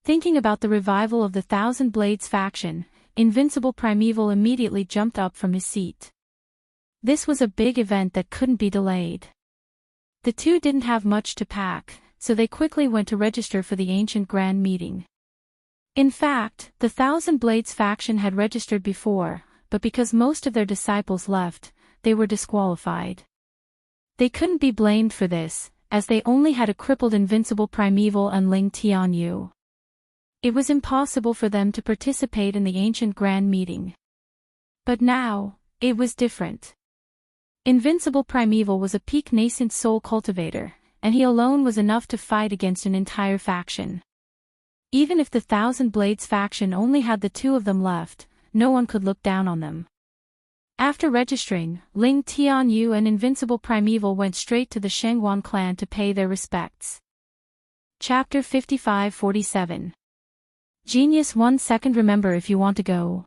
Thinking about the revival of the Thousand Blades faction, Invincible Primeval immediately jumped up from his seat. This was a big event that couldn't be delayed. The two didn't have much to pack, so they quickly went to register for the ancient grand meeting. In fact, the Thousand Blades faction had registered before, but because most of their disciples left, they were disqualified. They couldn't be blamed for this, as they only had a crippled Invincible Primeval and Ling Tianyu. It was impossible for them to participate in the ancient grand meeting. But now, it was different. Invincible Primeval was a peak nascent soul cultivator, and he alone was enough to fight against an entire faction. Even if the Thousand Blades faction only had the two of them left, no one could look down on them. After registering, Ling Tianyu and Invincible Primeval went straight to the Shangguan clan to pay their respects. Chapter 55-47. Genius 1 second. Remember, if you want to go.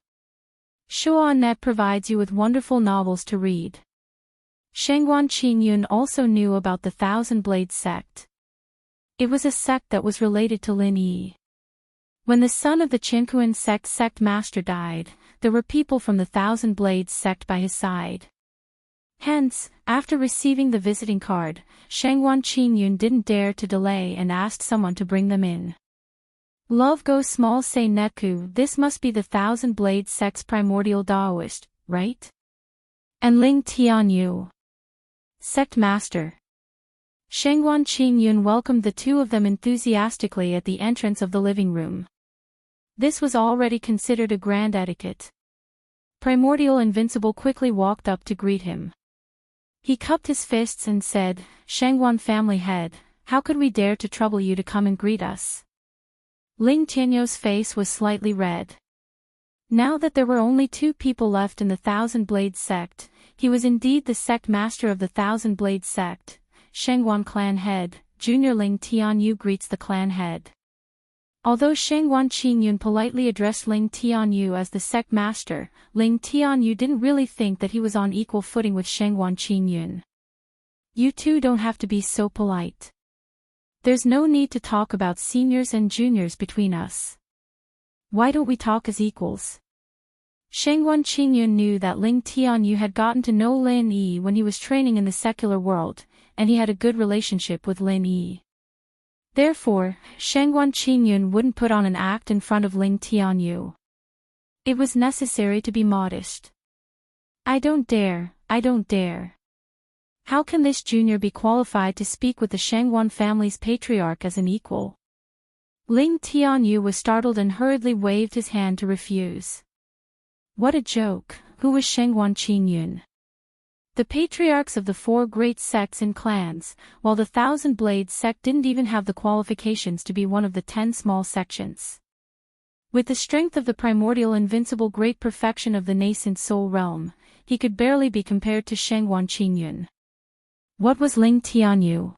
Shuanet provides you with wonderful novels to read. Shangguan Qingyun also knew about the Thousand Blades sect. It was a sect that was related to Lin Yi. When the son of the Qinkuan sect master died, there were people from the Thousand Blades sect by his side. Hence, after receiving the visiting card, Shangguan Qingyun didn't dare to delay and asked someone to bring them in. Love Go Small Say Netku, this must be the Thousand Blade Sect's primordial Daoist, right? And Ling Tianyu, Sect Master. Shengguan Qingyun welcomed the two of them enthusiastically at the entrance of the living room. This was already considered a grand etiquette. Primordial Invincible quickly walked up to greet him. He cupped his fists and said, "Shengguan family head, how could we dare to trouble you to come and greet us?" Ling Tianyu's face was slightly red. Now that there were only two people left in the Thousand Blade Sect, he was indeed the sect master of the Thousand Blade Sect. Shengguan clan head, Junior Ling Tianyu greets the clan head. Although Shengguan Qingyun politely addressed Ling Tianyu as the sect master, Ling Tianyu didn't really think that he was on equal footing with Shengguan Qingyun. "You two don't have to be so polite. There's no need to talk about seniors and juniors between us. Why don't we talk as equals?" Shengguan Qingyun knew that Ling Tianyu had gotten to know Lin Yi when he was training in the secular world, and he had a good relationship with Lin Yi. Therefore, Shengguan Qingyun wouldn't put on an act in front of Ling Tianyu. It was necessary to be modest. I don't dare. How can this junior be qualified to speak with the Shengguan family's patriarch as an equal?" Ling Tianyu was startled and hurriedly waved his hand to refuse. What a joke! Who was Shengguan Qingyun? The patriarchs of the four great sects and clans, while the Thousand Blade sect didn't even have the qualifications to be one of the 10 small sections. With the strength of the primordial invincible great perfection of the nascent soul realm, he could barely be compared to Shengguan Qingyun. What was Ling Tianyu?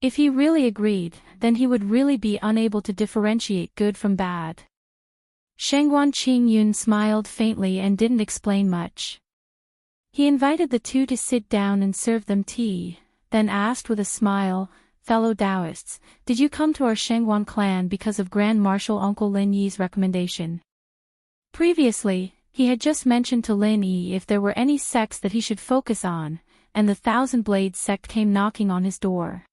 If he really agreed, then he would really be unable to differentiate good from bad. Shengguan Qingyun smiled faintly and didn't explain much. He invited the two to sit down and serve them tea, then asked with a smile, "Fellow Taoists, did you come to our Shengguan clan because of Grand Marshal Uncle Lin Yi's recommendation?" Previously, he had just mentioned to Lin Yi if there were any sects that he should focus on, and the Thousand Blade sect came knocking on his door.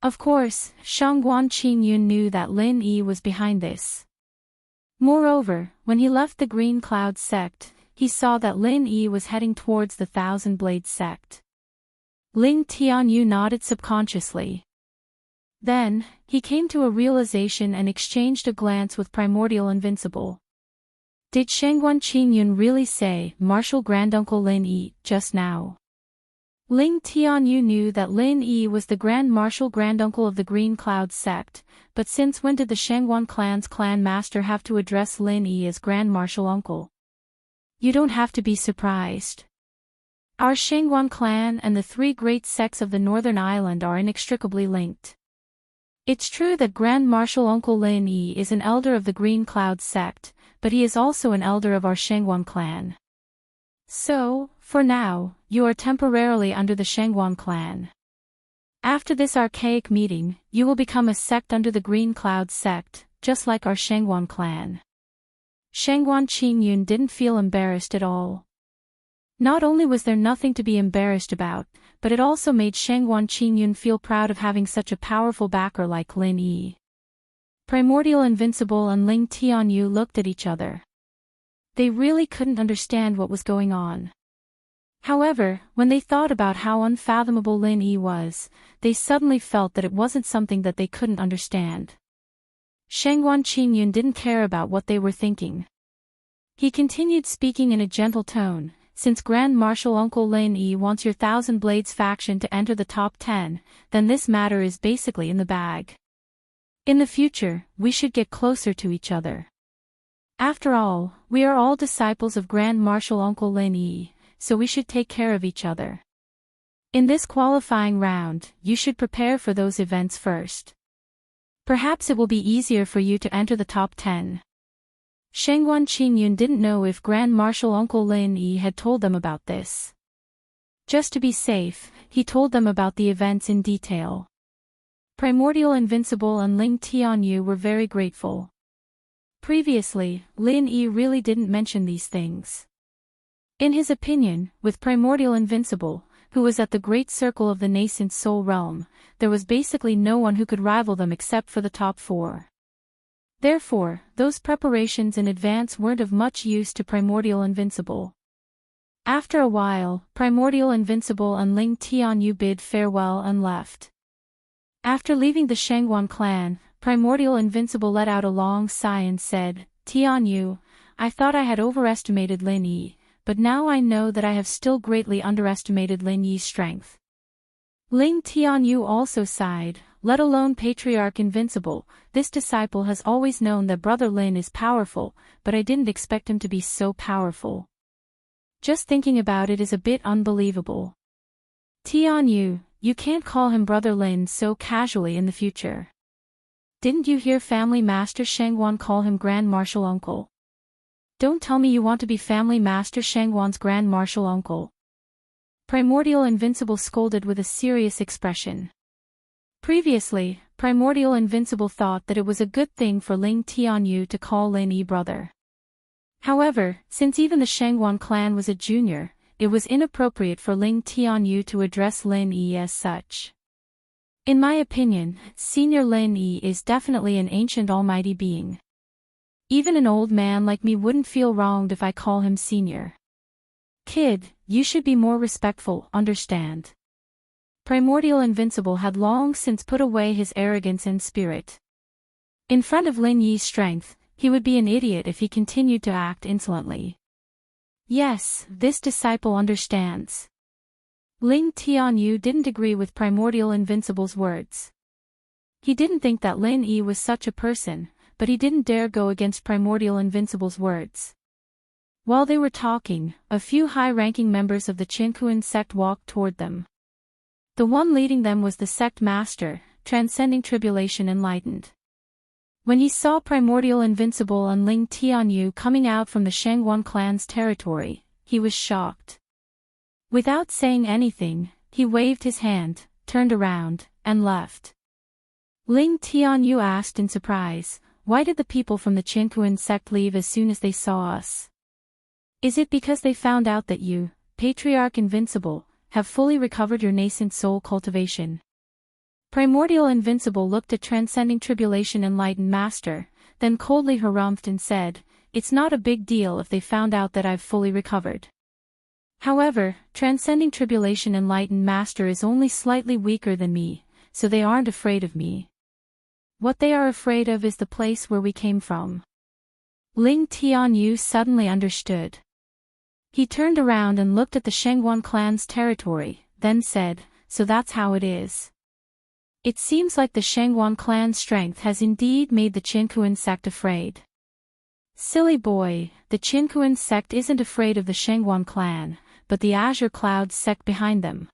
Of course, Shengguan Qingyun knew that Lin Yi was behind this. Moreover, when he left the Green Cloud sect, he saw that Lin Yi was heading towards the Thousand Blade sect. Ling Tianyu nodded subconsciously. Then, he came to a realization and exchanged a glance with Primordial Invincible. Did Shengguan Qingyun really say, "Martial Granduncle Lin Yi," just now? Ling Tianyu knew that Lin Yi was the Grand Marshal Granduncle of the Green Cloud sect, but since when did the Shengguan clan's clan master have to address Lin Yi as Grand Marshal Uncle? You don't have to be surprised. Our Shengguan clan and the three great sects of the Northern Island are inextricably linked. It's true that Grand Marshal Uncle Lin Yi is an elder of the Green Cloud sect, but he is also an elder of our Shengguan clan. So, for now, you are temporarily under the Shengguan clan. After this archaic meeting, you will become a sect under the Green Cloud sect, just like our Shengguan clan. Shengguan Qingyun didn't feel embarrassed at all. Not only was there nothing to be embarrassed about, but it also made Shengguan Qingyun feel proud of having such a powerful backer like Lin Yi. Primordial Invincible and Ling Tianyu looked at each other. They really couldn't understand what was going on. However, when they thought about how unfathomable Lin Yi was, they suddenly felt that it wasn't something that they couldn't understand. Shengguan Qingyun didn't care about what they were thinking. He continued speaking in a gentle tone, "Since Grand Marshal Uncle Lin Yi wants your Thousand Blades faction to enter the top 10, then this matter is basically in the bag. In the future, we should get closer to each other. After all, we are all disciples of Grand Marshal Uncle Lin Yi, so we should take care of each other. In this qualifying round, you should prepare for those events first. Perhaps it will be easier for you to enter the top 10. Shengguan Qingyun didn't know if Grand Marshal Uncle Lin Yi had told them about this. Just to be safe, he told them about the events in detail. Primordial Invincible and Ling Tianyu were very grateful. Previously, Lin Yi really didn't mention these things. In his opinion, with Primordial Invincible, who was at the great circle of the nascent soul realm, there was basically no one who could rival them except for the top 4. Therefore, those preparations in advance weren't of much use to Primordial Invincible. After a while, Primordial Invincible and Ling Tianyu bid farewell and left. After leaving the Shangguan clan, Primordial Invincible let out a long sigh and said, "Tianyu, I thought I had overestimated Lin Yi, but now I know that I have still greatly underestimated Lin Yi's strength." Ling Tianyu also sighed, "Let alone Patriarch Invincible, this disciple has always known that Brother Lin is powerful, but I didn't expect him to be so powerful. Just thinking about it is a bit unbelievable. Tianyu, you can't call him Brother Lin so casually in the future. Didn't you hear Family Master Shangguan call him Grand Marshal Uncle? Don't tell me you want to be Family Master Shangguan's Grand Marshal Uncle." Primordial Invincible scolded with a serious expression. Previously, Primordial Invincible thought that it was a good thing for Ling Tianyu to call Lin Yi brother. However, since even the Shangguan clan was a junior, it was inappropriate for Ling Tianyu to address Lin Yi as such. In my opinion, Senior Lin Yi is definitely an ancient almighty being. Even an old man like me wouldn't feel wronged if I call him senior. Kid, you should be more respectful, understand? Primordial Invincible had long since put away his arrogance and spirit. In front of Lin Yi's strength, he would be an idiot if he continued to act insolently. Yes, this disciple understands. Ling Tianyu didn't agree with Primordial Invincible's words. He didn't think that Lin Yi was such a person, but he didn't dare go against Primordial Invincible's words. While they were talking, a few high-ranking members of the Qinkuan sect walked toward them. The one leading them was the sect master, Transcending Tribulation Enlightened. When he saw Primordial Invincible and Ling Tianyu coming out from the Shangguan clan's territory, he was shocked. Without saying anything, he waved his hand, turned around, and left. Ling Tianyu asked in surprise, "Why did the people from the Qinkuan sect leave as soon as they saw us? Is it because they found out that you, Patriarch Invincible, have fully recovered your nascent soul cultivation?" Primordial Invincible looked at Transcending Tribulation Enlightened Master, then coldly harumphed and said, "It's not a big deal if they found out that I've fully recovered. However, Transcending Tribulation Enlightened Master is only slightly weaker than me, so they aren't afraid of me. What they are afraid of is the place where we came from." Ling Tianyu suddenly understood. He turned around and looked at the Shangguan clan's territory, then said, "So that's how it is. It seems like the Shangguan clan's strength has indeed made the Qinkuan sect afraid." "Silly boy, the Qinkuan sect isn't afraid of the Shangguan clan, but the Azure Cloud sect behind them.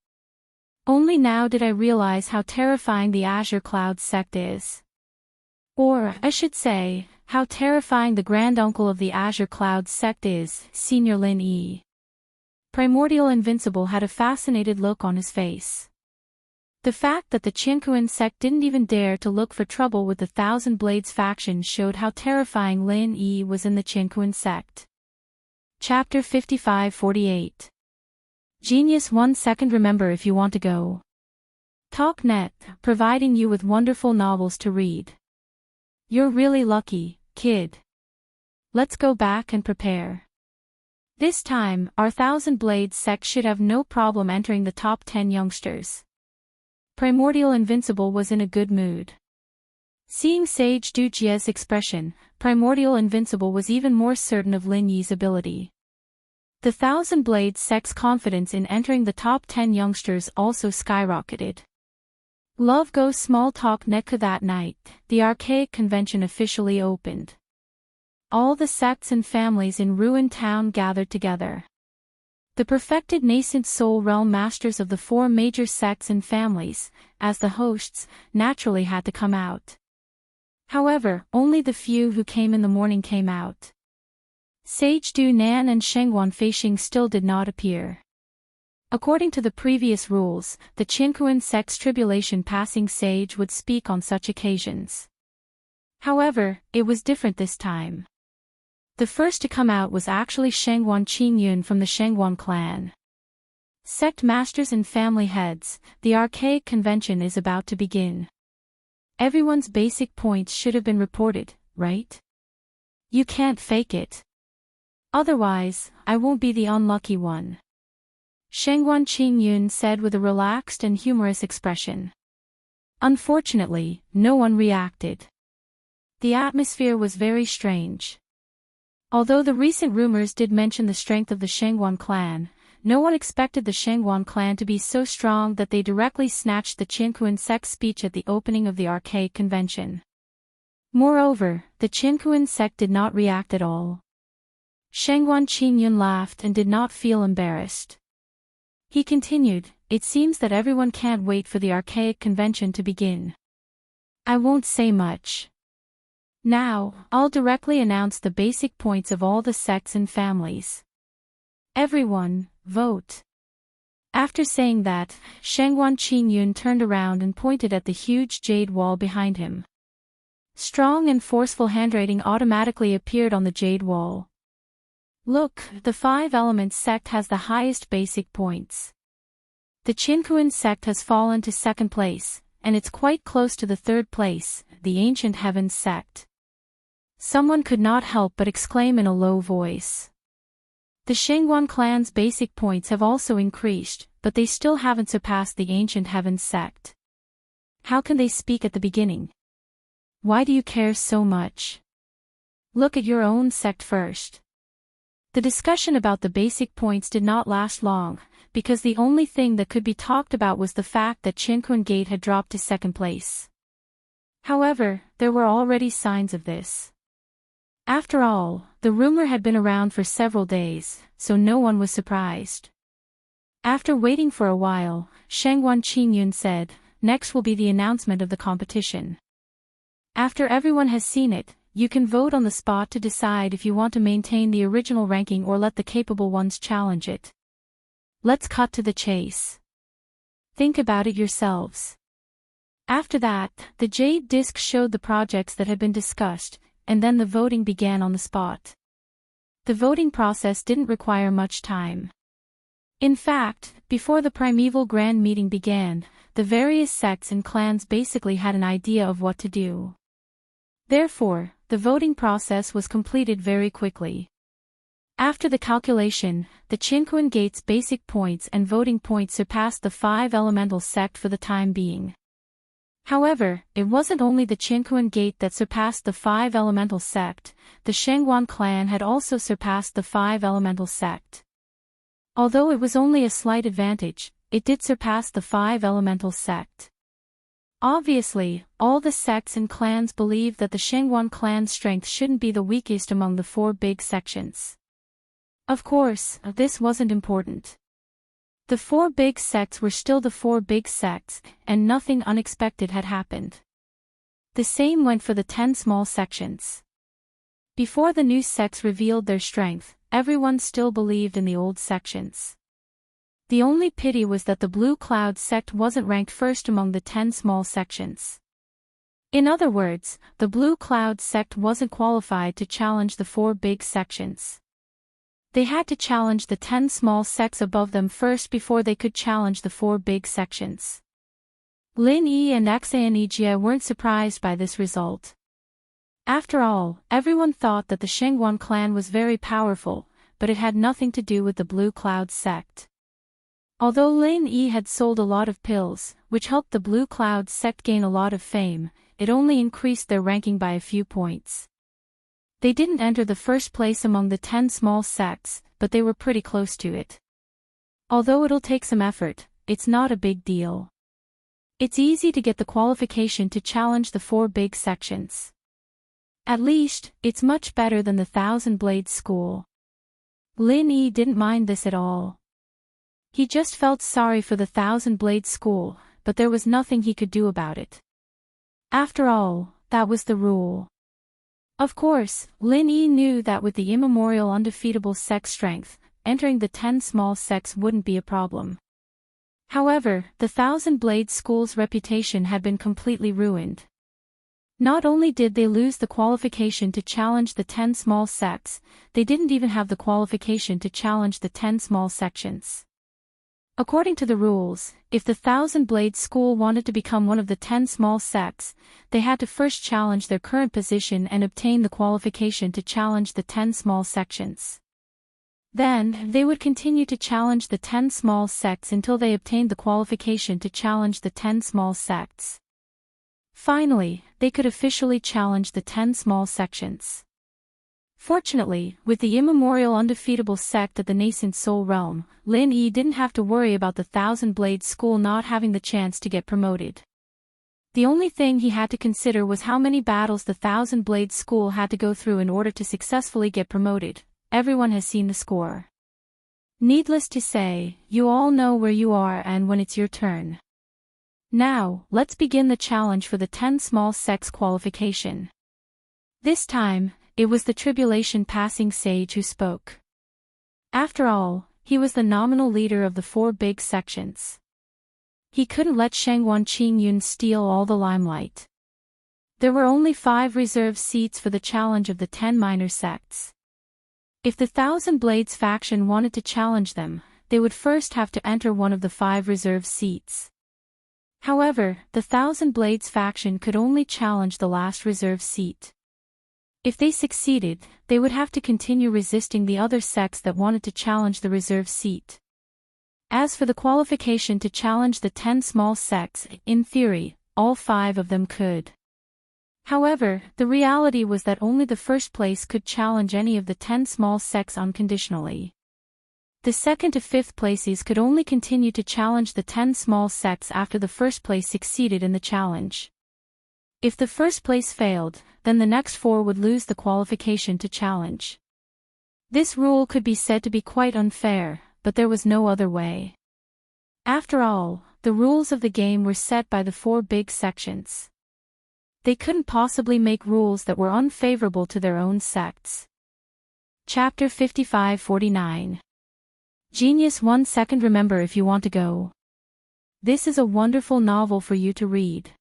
Only now did I realize how terrifying the Azure Cloud sect is. Or, I should say, how terrifying the granduncle of the Azure Cloud sect is, Senior Lin Yi." Primordial Invincible had a fascinated look on his face. The fact that the Qinkuan sect didn't even dare to look for trouble with the Thousand Blades faction showed how terrifying Lin Yi was in the Qinkuan sect. Chapter 55-48. Genius 1 second. Remember, if you want to go TalkNet, providing you with wonderful novels to read. You're really lucky, kid. Let's go back and prepare. This time, our Thousand Blades sect should have no problem entering the top 10 youngsters. Primordial Invincible was in a good mood. Seeing Sage Dujie's expression, Primordial Invincible was even more certain of Lin Yi's ability. The Thousand Blades sect's confidence in entering the top 10 youngsters also skyrocketed. Love Goes Small Talk Netca. That night, the archaic convention officially opened. All the sects and families in Ruin Town gathered together. The perfected nascent soul realm masters of the 4 major sects and families, as the hosts, naturally had to come out. However, only the few who came in the morning came out. Sage Du Nan and Shengguan Feixing still did not appear. According to the previous rules, the Qinkuan sect's tribulation passing sage would speak on such occasions. However, it was different this time. The first to come out was actually Shengguan Qingyun from the Shengguan clan. Sect masters and family heads, the archaic convention is about to begin. Everyone's basic points should have been reported, right? You can't fake it. Otherwise, I won't be the unlucky one. Shengguan Qingyun said with a relaxed and humorous expression. Unfortunately, no one reacted. The atmosphere was very strange. Although the recent rumors did mention the strength of the Shengguan clan, no one expected the Shengguan clan to be so strong that they directly snatched the Qinkuan sect's speech at the opening of the arcade convention. Moreover, the Qinkuan sect did not react at all. Shengguan Qingyun laughed and did not feel embarrassed. He continued, "It seems that everyone can't wait for the archaic convention to begin. I won't say much. Now, I'll directly announce the basic points of all the sects and families. Everyone, vote." After saying that, Shengguan Qingyun turned around and pointed at the huge jade wall behind him. Strong and forceful handwriting automatically appeared on the jade wall. "Look, the 5 Elements sect has the highest basic points. The Qinkuan sect has fallen to 2nd place, and it's quite close to the 3rd place, the Ancient Heavens sect." Someone could not help but exclaim in a low voice. The Shengguan clan's basic points have also increased, but they still haven't surpassed the Ancient Heavens sect. How can they speak at the beginning? Why do you care so much? Look at your own sect first. The discussion about the basic points did not last long, because the only thing that could be talked about was the fact that Qinkuan Gate had dropped to 2nd place. However, there were already signs of this. After all, the rumor had been around for several days, so no one was surprised. After waiting for a while, Shengguan Qingyun said, "Next will be the announcement of the competition. After everyone has seen it, you can vote on the spot to decide if you want to maintain the original ranking or let the capable ones challenge it. Let's cut to the chase. Think about it yourselves." After that, the jade disc showed the projects that had been discussed, and then the voting began on the spot. The voting process didn't require much time. In fact, before the primeval grand meeting began, the various sects and clans basically had an idea of what to do. Therefore, the voting process was completed very quickly. After the calculation, the Qinkuan Gate's basic points and voting points surpassed the 5 Elemental sect for the time being. However, it wasn't only the Qinkuan Gate that surpassed the 5 Elemental sect, the Shengguan clan had also surpassed the 5 Elemental sect. Although it was only a slight advantage, it did surpass the 5 Elemental sect. Obviously, all the sects and clans believed that the Shengguan clan's strength shouldn't be the weakest among the 4 big sections. Of course, this wasn't important. The 4 big sects were still the 4 big sects, and nothing unexpected had happened. The same went for the 10 small sections. Before the new sects revealed their strength, everyone still believed in the old sections. The only pity was that the Blue Cloud sect wasn't ranked first among the 10 small sections. In other words, the Blue Cloud sect wasn't qualified to challenge the 4 big sections. They had to challenge the 10 small sects above them first before they could challenge the 4 big sections. Lin Yi and Xanijia weren't surprised by this result. After all, everyone thought that the Shengguan clan was very powerful, but it had nothing to do with the Blue Cloud sect. Although Lin Yi had sold a lot of pills, which helped the Blue Cloud sect gain a lot of fame, it only increased their ranking by a few points. They didn't enter the first place among the 10 small sects, but they were pretty close to it. Although it'll take some effort, it's not a big deal. It's easy to get the qualification to challenge the 4 big sections. At least, it's much better than the Thousand Blades School. Lin Yi didn't mind this at all. He just felt sorry for the Thousand Blades School, but there was nothing he could do about it. After all, that was the rule. Of course, Lin Yi knew that with the immemorial undefeatable sect strength, entering the 10 small sects wouldn't be a problem. However, the Thousand Blades School's reputation had been completely ruined. Not only did they lose the qualification to challenge the 10 small sects, they didn't even have the qualification to challenge the 10 small sections. According to the rules, if the Thousand Blades School wanted to become one of the 10 small sects, they had to first challenge their current position and obtain the qualification to challenge the 10 small sections. Then, they would continue to challenge the 10 small sects until they obtained the qualification to challenge the 10 small sects. Finally, they could officially challenge the 10 small sections. Fortunately, with the immemorial undefeatable sect at the nascent Soul Realm, Lin Yi didn't have to worry about the Thousand Blades School not having the chance to get promoted. The only thing he had to consider was how many battles the Thousand Blades School had to go through in order to successfully get promoted. Everyone has seen the score. Needless to say, you all know where you are and when it's your turn. Now, let's begin the challenge for the 10 small sects qualification. This time, it was the Tribulation Passing Sage who spoke. After all, he was the nominal leader of the 4 big sections. He couldn't let Shengwan Qingyun steal all the limelight. There were only 5 reserved seats for the challenge of the 10 minor sects. If the Thousand Blades faction wanted to challenge them, they would first have to enter one of the 5 reserved seats. However, the Thousand Blades faction could only challenge the last reserved seat. If they succeeded, they would have to continue resisting the other sects that wanted to challenge the reserve seat. As for the qualification to challenge the 10 small sects, in theory, all 5 of them could. However, the reality was that only the first place could challenge any of the 10 small sects unconditionally. The second to 5th places could only continue to challenge the 10 small sects after the first place succeeded in the challenge. If the first place failed, then the next 4 would lose the qualification to challenge. This rule could be said to be quite unfair, but there was no other way. After all, the rules of the game were set by the 4 big sections. They couldn't possibly make rules that were unfavorable to their own sects. Chapter 55-49. Genius 1 second. Remember if you want to go. This is a wonderful novel for you to read.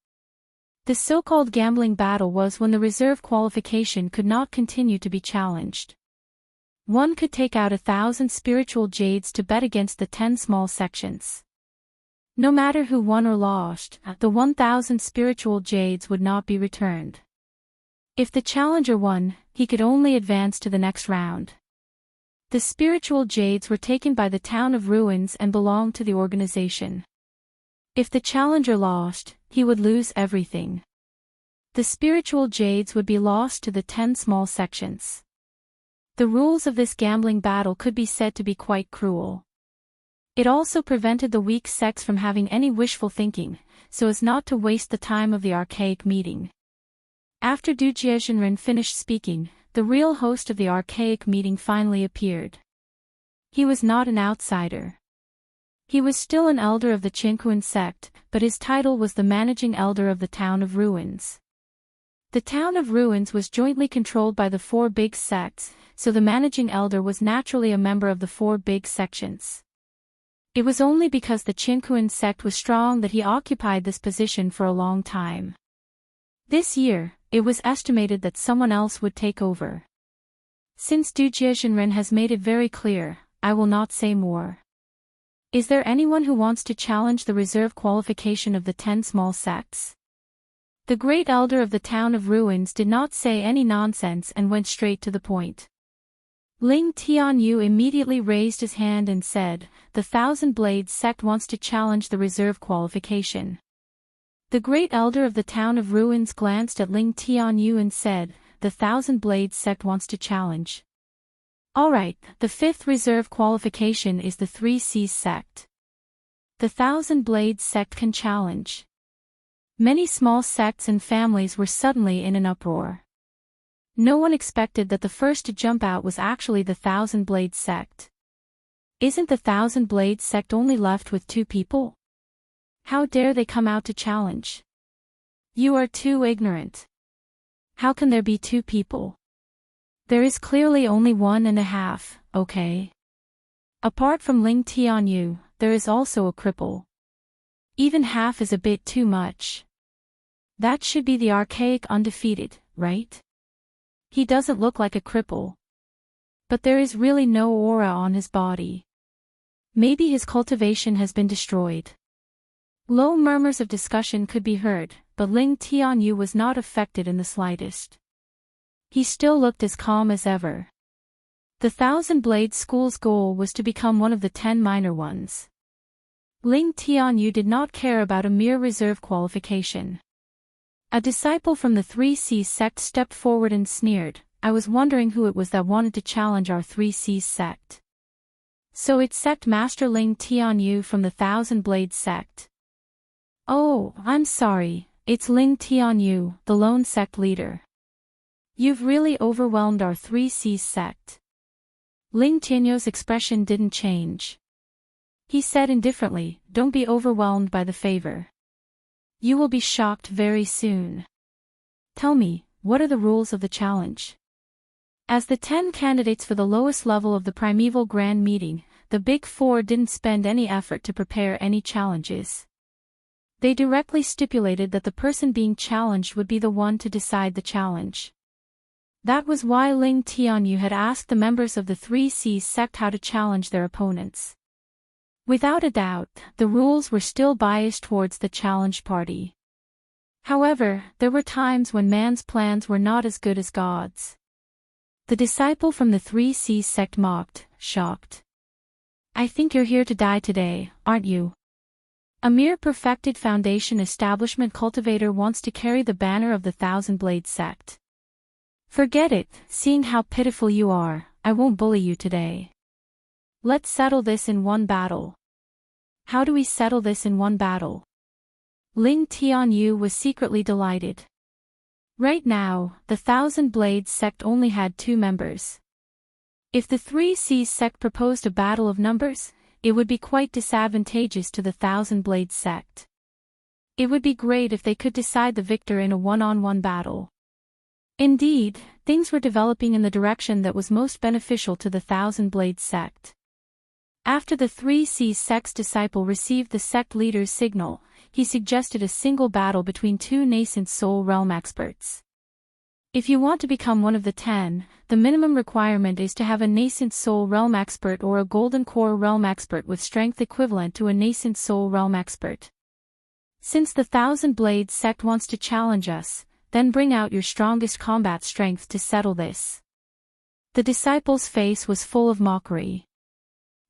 The so-called gambling battle was when the reserve qualification could not continue to be challenged. One could take out 1,000 spiritual jades to bet against the 10 small sections. No matter who won or lost, the 1,000 spiritual jades would not be returned. If the challenger won, he could only advance to the next round. The spiritual jades were taken by the town of ruins and belonged to the organization. If the challenger lost, he would lose everything. The spiritual jades would be lost to the 10 small sections. The rules of this gambling battle could be said to be quite cruel. It also prevented the weak sects from having any wishful thinking, so as not to waste the time of the archaic meeting. After Du Jiezhenren finished speaking, the real host of the archaic meeting finally appeared. He was not an outsider. He was still an elder of the Qinkuan sect, but his title was the managing elder of the town of ruins. The town of ruins was jointly controlled by the 4 big sects, so the managing elder was naturally a member of the 4 big sections. It was only because the Qinkuan sect was strong that he occupied this position for a long time. This year, it was estimated that someone else would take over. Since Du Jiezhenren has made it very clear, I will not say more. Is there anyone who wants to challenge the reserve qualification of the 10 small sects? The great elder of the town of ruins did not say any nonsense and went straight to the point. Ling Tianyu immediately raised his hand and said, "The Thousand Blades sect wants to challenge the reserve qualification." The great elder of the town of ruins glanced at Ling Tianyu and said, "The Thousand Blades sect wants to challenge." Alright, the 5th reserve qualification is the 3 C's sect. The Thousand Blades sect can challenge. Many small sects and families were suddenly in an uproar. No one expected that the first to jump out was actually the Thousand Blades sect. Isn't the Thousand Blades sect only left with 2 people? How dare they come out to challenge? You are too ignorant. How can there be 2 people? There is clearly only 1.5, okay? Apart from Ling Tianyu, there is also a cripple. Even half is a bit too much. That should be the archaic undefeated, right? He doesn't look like a cripple. But there is really no aura on his body. Maybe his cultivation has been destroyed. Low murmurs of discussion could be heard, but Ling Tianyu was not affected in the slightest. He still looked as calm as ever. The Thousand Blades School's goal was to become one of the 10 minor ones. Ling Tianyu did not care about a mere reserve qualification. A disciple from the 3Cs sect stepped forward and sneered, "I was wondering who it was that wanted to challenge our 3Cs sect." "So it's Sect Master Ling Tianyu from the Thousand Blades sect." "Oh, I'm sorry, it's Ling Tianyu, the lone sect leader. You've really overwhelmed our 3Cs sect." Ling Tianyu's expression didn't change. He said indifferently, "Don't be overwhelmed by the favor. You will be shocked very soon. Tell me, what are the rules of the challenge?" As the 10 candidates for the lowest level of the Primeval Grand Meeting, the Big Four didn't spend any effort to prepare any challenges. They directly stipulated that the person being challenged would be the one to decide the challenge. That was why Ling Tianyu had asked the members of the 3Cs sect how to challenge their opponents. Without a doubt, the rules were still biased towards the challenged party. However, there were times when man's plans were not as good as God's. The disciple from the 3Cs sect mocked, shocked. "I think you're here to die today, aren't you? A mere perfected foundation establishment cultivator wants to carry the banner of the Thousand Blades sect. Forget it, seeing how pitiful you are, I won't bully you today. Let's settle this in one battle." "How do we settle this in one battle?" Ling Tianyu was secretly delighted. Right now, the Thousand Blades sect only had 2 members. If the 3Cs sect proposed a battle of numbers, it would be quite disadvantageous to the Thousand Blades sect. It would be great if they could decide the victor in a one-on-one battle. Indeed, things were developing in the direction that was most beneficial to the Thousand Blades sect. After the 3Cs sect's disciple received the sect leader's signal, he suggested a single battle between 2 nascent soul realm experts. If you want to become one of the 10, the minimum requirement is to have a nascent soul realm expert or a golden core realm expert with strength equivalent to a nascent soul realm expert. Since the Thousand Blades sect wants to challenge us, then bring out your strongest combat strength to settle this. The disciple's face was full of mockery.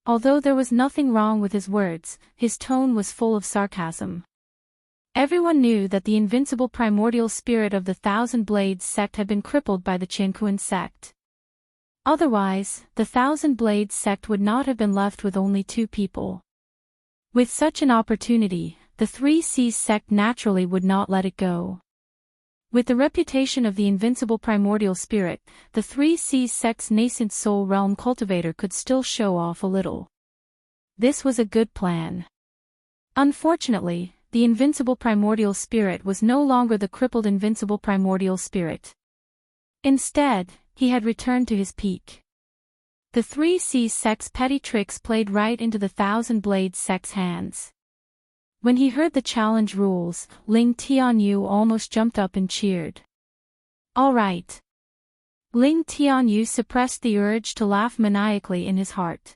Although there was nothing wrong with his words, his tone was full of sarcasm. Everyone knew that the invincible primordial spirit of the Thousand Blades sect had been crippled by the Qinquan sect. Otherwise, the Thousand Blades sect would not have been left with only 2 people. With such an opportunity, the 3Cs sect naturally would not let it go. With the reputation of the invincible primordial spirit, the 3Cs sect's nascent soul realm cultivator could still show off a little. This was a good plan. Unfortunately, the invincible primordial spirit was no longer the crippled invincible primordial spirit. Instead, he had returned to his peak. The 3Cs sect's petty tricks played right into the Thousand Blades sect's hands. When he heard the challenge rules, Ling Tianyu almost jumped up and cheered. "All right." Ling Tianyu suppressed the urge to laugh maniacally in his heart.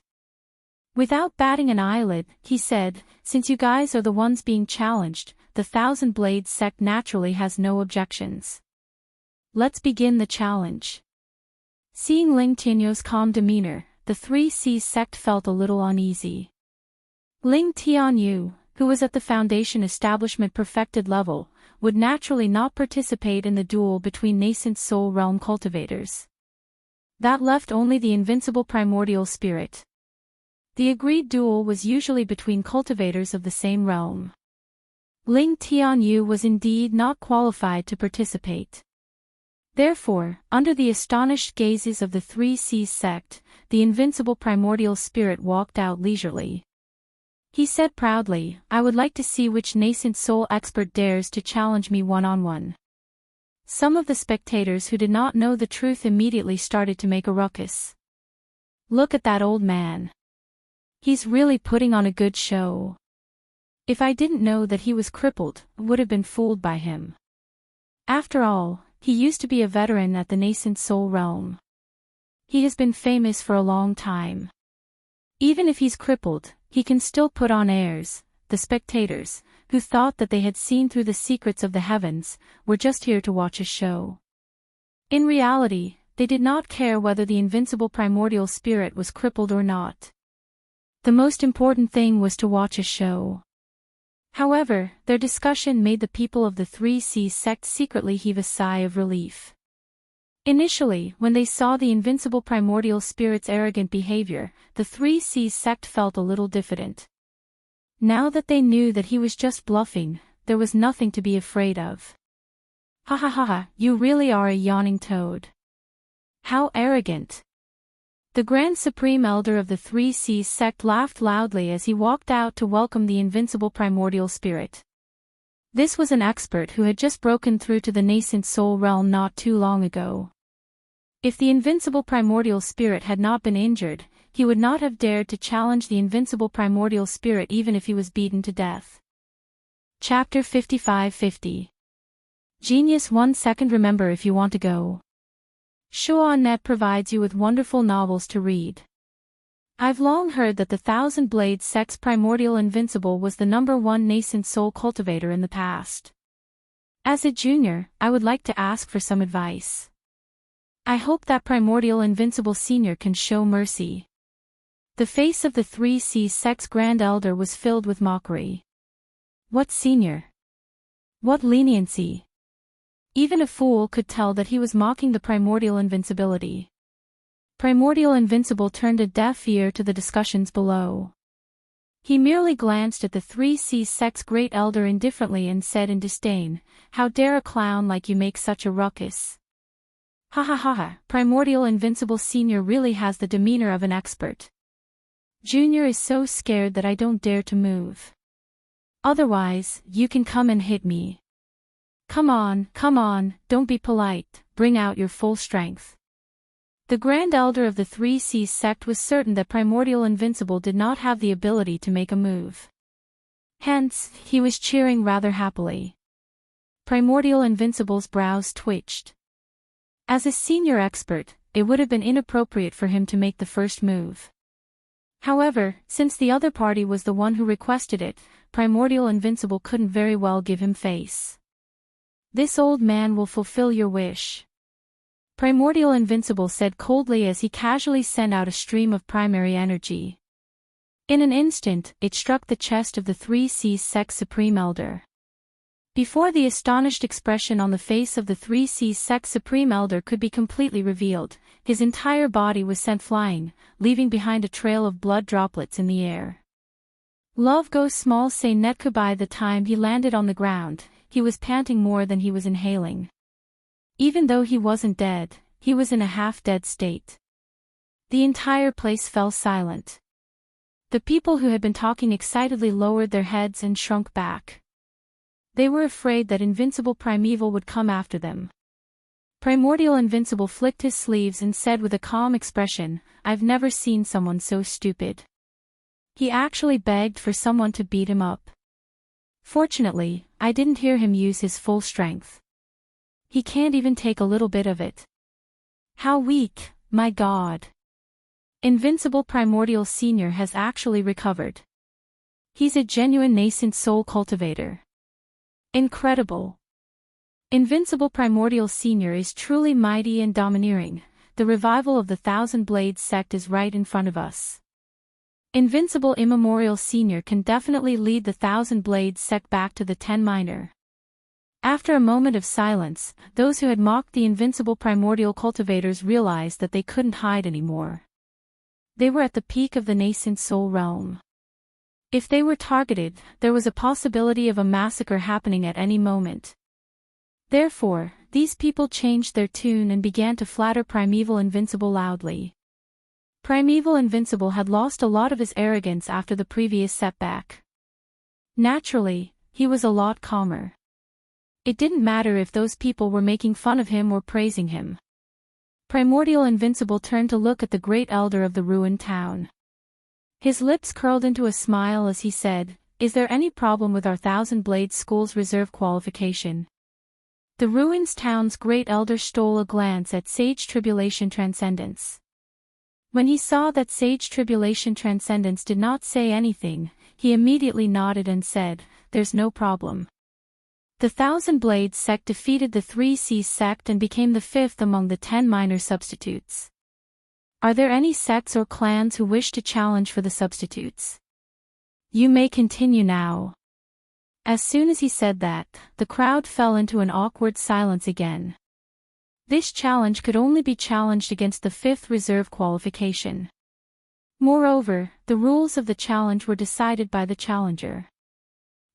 Without batting an eyelid, he said, "Since you guys are the ones being challenged, the Thousand Blades sect naturally has no objections. Let's begin the challenge." Seeing Ling Tianyu's calm demeanor, the 3Cs sect felt a little uneasy. Ling Tianyu, who was at the Foundation Establishment perfected level, would naturally not participate in the duel between nascent soul realm cultivators. That left only the invincible primordial spirit. The agreed duel was usually between cultivators of the same realm. Ling Tianyu was indeed not qualified to participate. Therefore, under the astonished gazes of the 3Cs sect, the invincible primordial spirit walked out leisurely. He said proudly, "I would like to see which nascent soul expert dares to challenge me one-on-one." Some of the spectators who did not know the truth immediately started to make a ruckus. "Look at that old man. He's really putting on a good show. If I didn't know that he was crippled, I would have been fooled by him. After all, he used to be a veteran at the nascent soul realm. He has been famous for a long time. Even if he's crippled, he can still put on airs. The spectators, who thought that they had seen through the secrets of the heavens, were just here to watch a show. In reality, they did not care whether the invincible primordial spirit was crippled or not. The most important thing was to watch a show. However, their discussion made the people of the 3C sect secretly heave a sigh of relief. Initially, when they saw the invincible primordial spirit's arrogant behavior, the 3C sect felt a little diffident. Now that they knew that he was just bluffing, there was nothing to be afraid of. Ha ha ha ha, you really are a yawning toad. How arrogant. The Grand Supreme Elder of the 3C sect laughed loudly as he walked out to welcome the invincible primordial spirit. This was an expert who had just broken through to the nascent soul realm not too long ago. If the invincible primordial spirit had not been injured, he would not have dared to challenge the invincible primordial spirit even if he was beaten to death. Chapter 5550. Genius 1 second. Remember, if you want to go. Show.net provides you with wonderful novels to read. I've long heard that the Thousand Blades sect's primordial invincible was the #1 nascent soul cultivator in the past. As a junior, I would like to ask for some advice. I hope that primordial invincible senior can show mercy. The face of the 3C sect's Grand Elder was filled with mockery. What senior? What leniency? Even a fool could tell that he was mocking the primordial invincibility. Primordial Invincible turned a deaf ear to the discussions below. He merely glanced at the 3C sect's Great Elder indifferently and said in disdain, "How dare a clown like you make such a ruckus?" Ha ha ha ha, Primordial Invincible Senior really has the demeanor of an expert. Junior is so scared that I don't dare to move. Otherwise, you can come and hit me. Come on, don't be polite, bring out your full strength. The Grand Elder of the 3C sect was certain that Primordial Invincible did not have the ability to make a move. Hence, he was cheering rather happily. Primordial Invincible's brows twitched. As a senior expert, it would have been inappropriate for him to make the first move. However, since the other party was the one who requested it, Primordial Invincible couldn't very well give him face. This old man will fulfill your wish. Primordial Invincible said coldly as he casually sent out a stream of primary energy. In an instant, it struck the chest of the 3C sect Supreme Elder. Before the astonished expression on the face of the 3C sect Supreme Elder could be completely revealed, his entire body was sent flying, leaving behind a trail of blood droplets in the air. Love goes small say Netka. By the time he landed on the ground, he was panting more than he was inhaling. Even though he wasn't dead, he was in a half-dead state. The entire place fell silent. The people who had been talking excitedly lowered their heads and shrunk back. They were afraid that Invincible Primeval would come after them. Primordial Invincible flicked his sleeves and said with a calm expression, "I've never seen someone so stupid." He actually begged for someone to beat him up. Fortunately, I didn't hear him use his full strength. He can't even take a little bit of it. How weak, my God. Invincible Primordial Senior has actually recovered. He's a genuine nascent soul cultivator. Incredible. Invincible Primordial Senior is truly mighty and domineering. The revival of the Thousand Blades sect is right in front of us. Invincible Immemorial Senior can definitely lead the Thousand Blades sect back to the 10 minor. After a moment of silence, those who had mocked the invincible primordial cultivators realized that they couldn't hide anymore. They were at the peak of the nascent soul realm. If they were targeted, there was a possibility of a massacre happening at any moment. Therefore, these people changed their tune and began to flatter Primeval Invincible loudly. Primeval Invincible had lost a lot of his arrogance after the previous setback. Naturally, he was a lot calmer. It didn't matter if those people were making fun of him or praising him. Primordial Invincible turned to look at the great elder of the ruined town. His lips curled into a smile as he said, "Is there any problem with our Thousand Blades School's reserve qualification?" The ruins town's great elder stole a glance at Sage Tribulation Transcendence. When he saw that Sage Tribulation Transcendence did not say anything, he immediately nodded and said, "There's no problem." The Thousand Blades sect defeated the 3C sect and became the fifth among the 10 minor substitutes. Are there any sects or clans who wish to challenge for the substitutes? You may continue now. As soon as he said that, the crowd fell into an awkward silence again. This challenge could only be challenged against the fifth reserve qualification. Moreover, the rules of the challenge were decided by the challenger.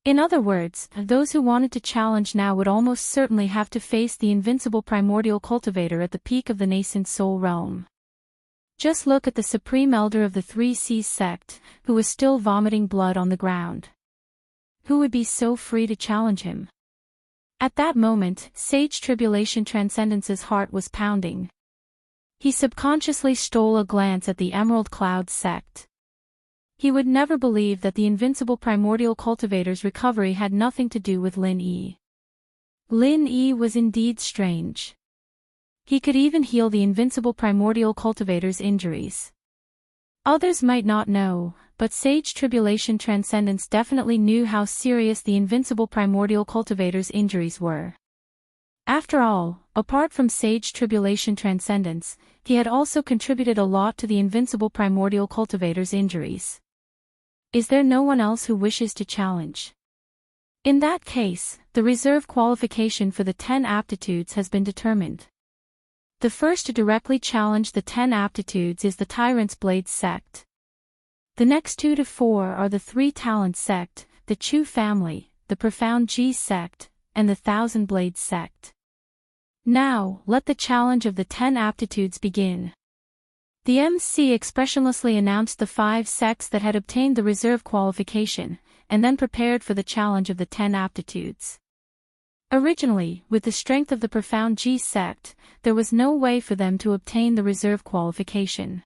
In other words, those who wanted to challenge now would almost certainly have to face the invincible primordial cultivator at the peak of the nascent soul realm. Just look at the supreme elder of the 3C sect, who was still vomiting blood on the ground. Who would be so free to challenge him? At that moment, Sage Tribulation Transcendence's heart was pounding. He subconsciously stole a glance at the Emerald Cloud sect. He would never believe that the invincible primordial cultivator's recovery had nothing to do with Lin Yi. Lin Yi was indeed strange. He could even heal the invincible primordial cultivator's injuries. Others might not know, but Sage Tribulation Transcendence definitely knew how serious the invincible primordial cultivator's injuries were. After all, apart from Sage Tribulation Transcendence, he had also contributed a lot to the invincible primordial cultivator's injuries. Is there no one else who wishes to challenge? In that case, the reserve qualification for the 10 aptitudes has been determined. The first to directly challenge the 10 aptitudes is the Tyrant's Blade sect. The next 2 to 4 are the 3 Talent sect, the Chu family, the Profound G sect, and the Thousand Blades sect. Now, let the challenge of the 10 aptitudes begin. The MC expressionlessly announced the 5 sects that had obtained the reserve qualification, and then prepared for the challenge of the 10 aptitudes. Originally, with the strength of the Profound G sect, there was no way for them to obtain the reserve qualification.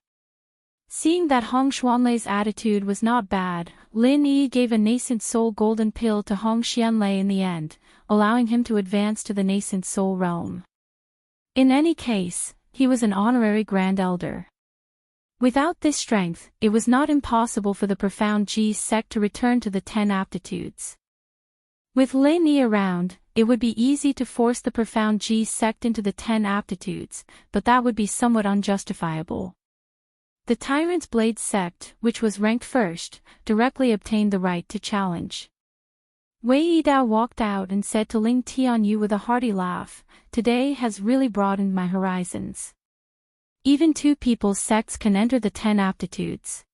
Seeing that Hong Xuanlei's attitude was not bad, Lin Yi gave a nascent soul golden pill to Hong Xianlei in the end, allowing him to advance to the nascent soul realm. In any case, he was an honorary Grand Elder. Without this strength, it was not impossible for the Profound G sect to return to the 10 aptitudes. With Lin Yi around, it would be easy to force the Profound G sect into the 10 aptitudes, but that would be somewhat unjustifiable. The Tyrant's Blade sect, which was ranked first, directly obtained the right to challenge. Wei Yidao walked out and said to Ling Tianyu with a hearty laugh, "Today has really broadened my horizons. Even 2 people's sects can enter the 10 aptitudes.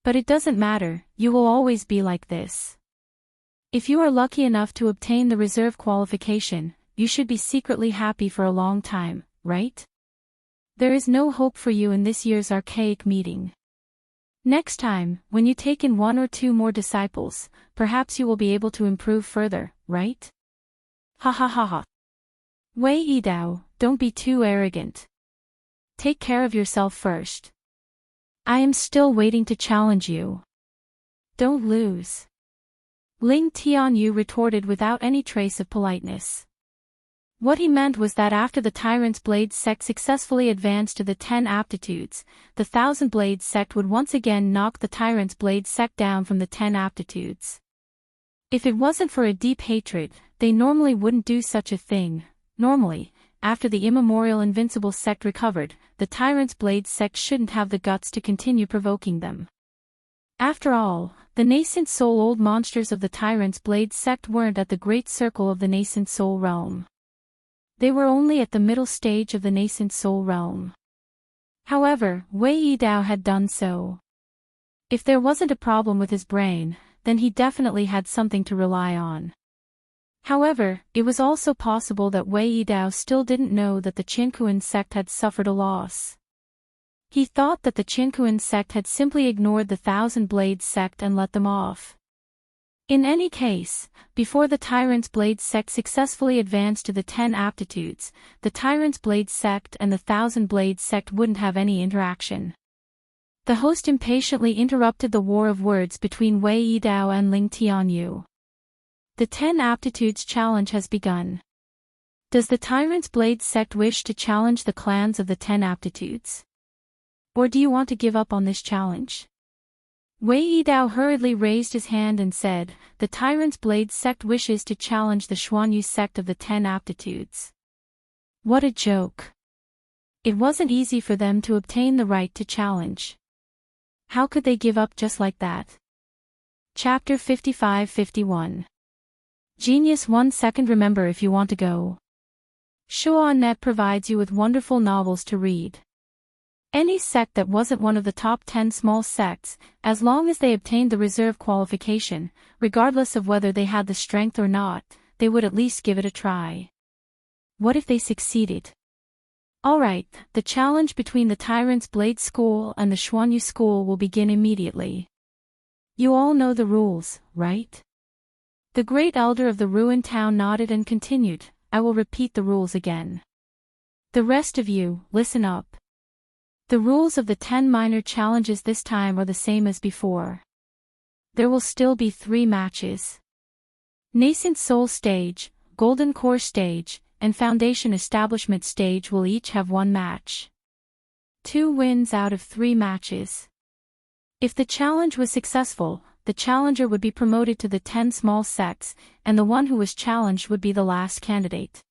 But it doesn't matter, you will always be like this. If you are lucky enough to obtain the reserve qualification, you should be secretly happy for a long time, right? There is no hope for you in this year's archaic meeting. Next time, when you take in 1 or 2 more disciples, perhaps you will be able to improve further, right? Ha ha ha ha. Wei Yidao, don't be too arrogant. Take care of yourself first. I am still waiting to challenge you. Don't lose." Ling Tianyu retorted without any trace of politeness. What he meant was that after the Tyrant's Blade sect successfully advanced to the 10 aptitudes, the Thousand Blade sect would once again knock the Tyrant's Blade sect down from the 10 aptitudes. If it wasn't for a deep hatred, they normally wouldn't do such a thing. Normally, after the immemorial invincible sect recovered, the Tyrant's Blade sect shouldn't have the guts to continue provoking them. After all, the nascent soul old monsters of the Tyrant's Blade sect weren't at the great circle of the nascent soul realm. They were only at the middle stage of the nascent soul realm. However, Wei Yidao had done so. If there wasn't a problem with his brain, then he definitely had something to rely on. However, it was also possible that Wei Yidao still didn't know that the Qinkuan sect had suffered a loss. He thought that the Qinkuan sect had simply ignored the Thousand Blades sect and let them off. In any case, before the Tyrant's Blade sect successfully advanced to the 10 aptitudes, the Tyrant's Blade sect and the Thousand Blades sect wouldn't have any interaction. The host impatiently interrupted the war of words between Wei Yidao and Ling Tianyu. The 10 aptitudes challenge has begun. Does the Tyrant's Blade sect wish to challenge the clans of the 10 aptitudes? Or do you want to give up on this challenge? Wei Yidao hurriedly raised his hand and said, "The Tyrant's Blade sect wishes to challenge the Xuanyu sect of the 10 aptitudes." What a joke. It wasn't easy for them to obtain the right to challenge. How could they give up just like that? Chapter 55-51. Genius 1 second. Remember, if you want to go. Shuanet provides you with wonderful novels to read. Any sect that wasn't one of the top 10 small sects, as long as they obtained the reserve qualification, regardless of whether they had the strength or not, they would at least give it a try. What if they succeeded? Alright, the challenge between the Tyrant's Blade School and the Xuanyu School will begin immediately. You all know the rules, right? The great elder of the ruined town nodded and continued, "I will repeat the rules again. The rest of you, listen up. The rules of the 10 minor challenges this time are the same as before. There will still be 3 matches. Nascent Soul Stage, Golden Core Stage, and Foundation Establishment Stage will each have 1 match. 2 wins out of 3 matches. If the challenge was successful, the challenger would be promoted to the 10 small sects, and the one who was challenged would be the last candidate.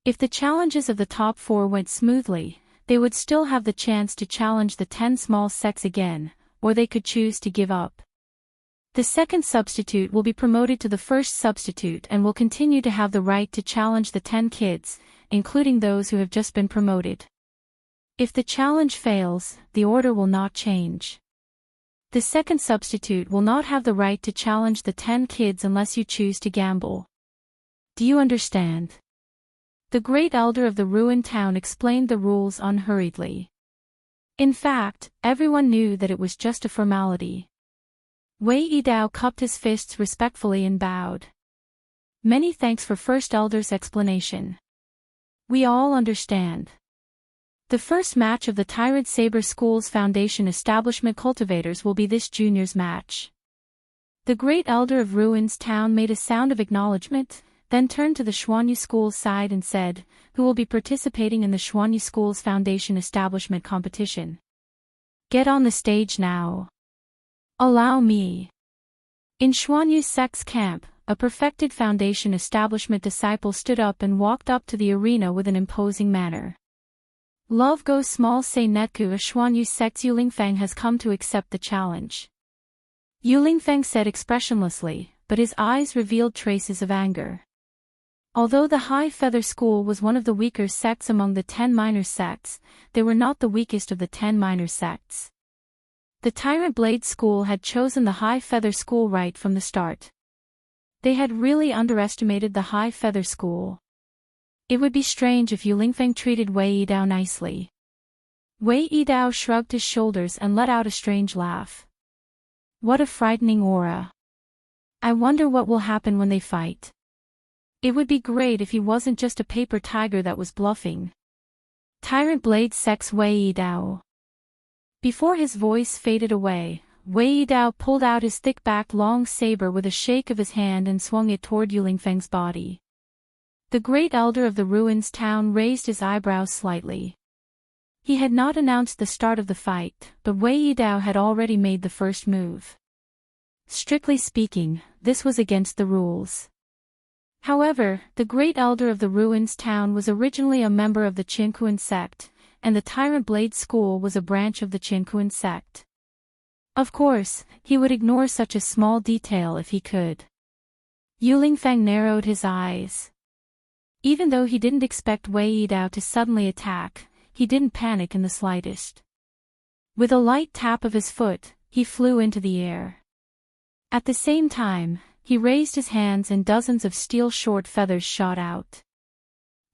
If the challenges of the top 4 went smoothly, they would still have the chance to challenge the 10 small sects again, or they could choose to give up. The second substitute will be promoted to the first substitute and will continue to have the right to challenge the 10 kids, including those who have just been promoted. If the challenge fails, the order will not change. The second substitute will not have the right to challenge the 10 kids unless you choose to gamble. Do you understand? The great elder of the ruined town explained the rules unhurriedly. In fact, everyone knew that it was just a formality. Wei Yidao cupped his fists respectfully and bowed. Many thanks for First Elder's explanation. We all understand. The first match of the Tyrant Saber School's Foundation Establishment Cultivators will be this junior's match. The great elder of Ruins Town made a sound of acknowledgement, then turned to the Xuanyu School's side and said, "Who will be participating in the Xuanyu School's Foundation Establishment competition? Get on the stage now." "Allow me." In Xuanyu's sect's camp, a perfected Foundation Establishment disciple stood up and walked up to the arena with an imposing manner. "Love goes small, say Netku, a Xuanyu sect's Yulingfang has come to accept the challenge." Yulingfang said expressionlessly, but his eyes revealed traces of anger. Although the High Feather School was one of the weaker sects among the 10 minor sects, they were not the weakest of the 10 minor sects. The Tyrant Blade School had chosen the High Feather School right from the start. They had really underestimated the High Feather School. It would be strange if Yulingfeng treated Wei Yidao nicely. Wei Yidao shrugged his shoulders and let out a strange laugh. What a frightening aura. I wonder what will happen when they fight. It would be great if he wasn't just a paper tiger that was bluffing. Tyrant Blade Sect's Wei Yidao. Before his voice faded away, Wei Yidao pulled out his thick-backed long saber with a shake of his hand and swung it toward Yulingfeng's body. The great elder of the ruins town raised his eyebrows slightly. He had not announced the start of the fight, but Wei Yidao had already made the first move. Strictly speaking, this was against the rules. However, the great elder of the ruins town was originally a member of the Qinkuan sect, and the Tyrant Blade School was a branch of the Qinkuan sect. Of course, he would ignore such a small detail if he could. Yulingfeng narrowed his eyes. Even though he didn't expect Wei Yidao to suddenly attack, he didn't panic in the slightest. With a light tap of his foot, he flew into the air. At the same time, he raised his hands and dozens of steel short feathers shot out.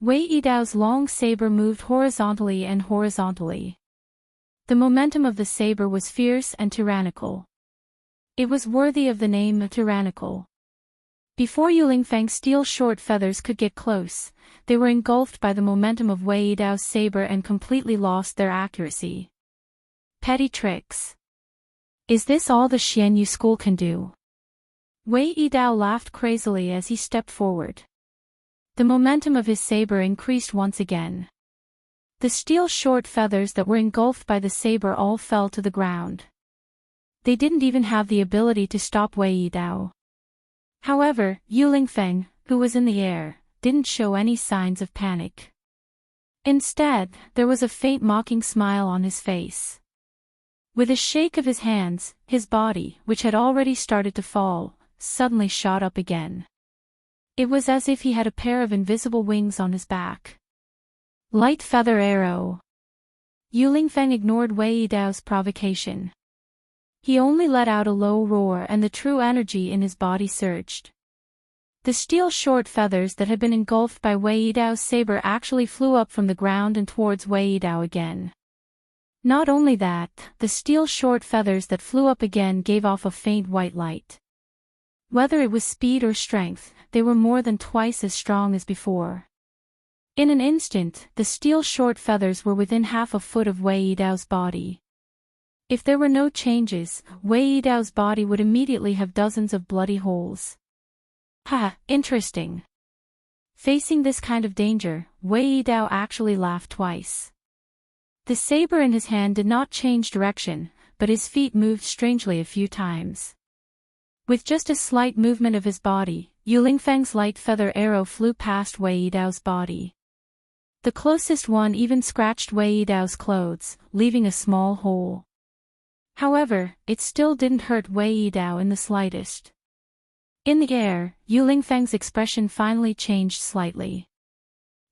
Wei Yidao's long saber moved horizontally and horizontally. The momentum of the saber was fierce and tyrannical. It was worthy of the name of tyrannical. Before Yulingfeng's steel short feathers could get close, they were engulfed by the momentum of Wei Yidao's saber and completely lost their accuracy. Petty tricks. Is this all the Xianyu school can do? Wei Yidao laughed crazily as he stepped forward. The momentum of his saber increased once again. The steel short feathers that were engulfed by the saber all fell to the ground. They didn't even have the ability to stop Wei Yidao. However, Yulingfeng, who was in the air, didn't show any signs of panic. Instead, there was a faint mocking smile on his face. With a shake of his hands, his body, which had already started to fall, suddenly shot up again. It was as if he had a pair of invisible wings on his back. Light feather arrow. Yulingfeng ignored Wei Yidao's provocation. He only let out a low roar and the true energy in his body surged. The steel short feathers that had been engulfed by Wei Yidao's saber actually flew up from the ground and towards Wei Yidao again. Not only that, the steel short feathers that flew up again gave off a faint white light. Whether it was speed or strength, they were more than twice as strong as before. In an instant, the steel short feathers were within half a foot of Wei Yidao's body. If there were no changes, Wei Yidao's body would immediately have dozens of bloody holes. Interesting. Facing this kind of danger, Wei Yidao actually laughed twice. The saber in his hand did not change direction, but his feet moved strangely a few times. With just a slight movement of his body, Yulingfeng's light feather arrow flew past Wei Yidao's body. The closest one even scratched Wei Yidao's clothes, leaving a small hole. However, it still didn't hurt Wei Yidao in the slightest. In the air, Yulingfeng's expression finally changed slightly.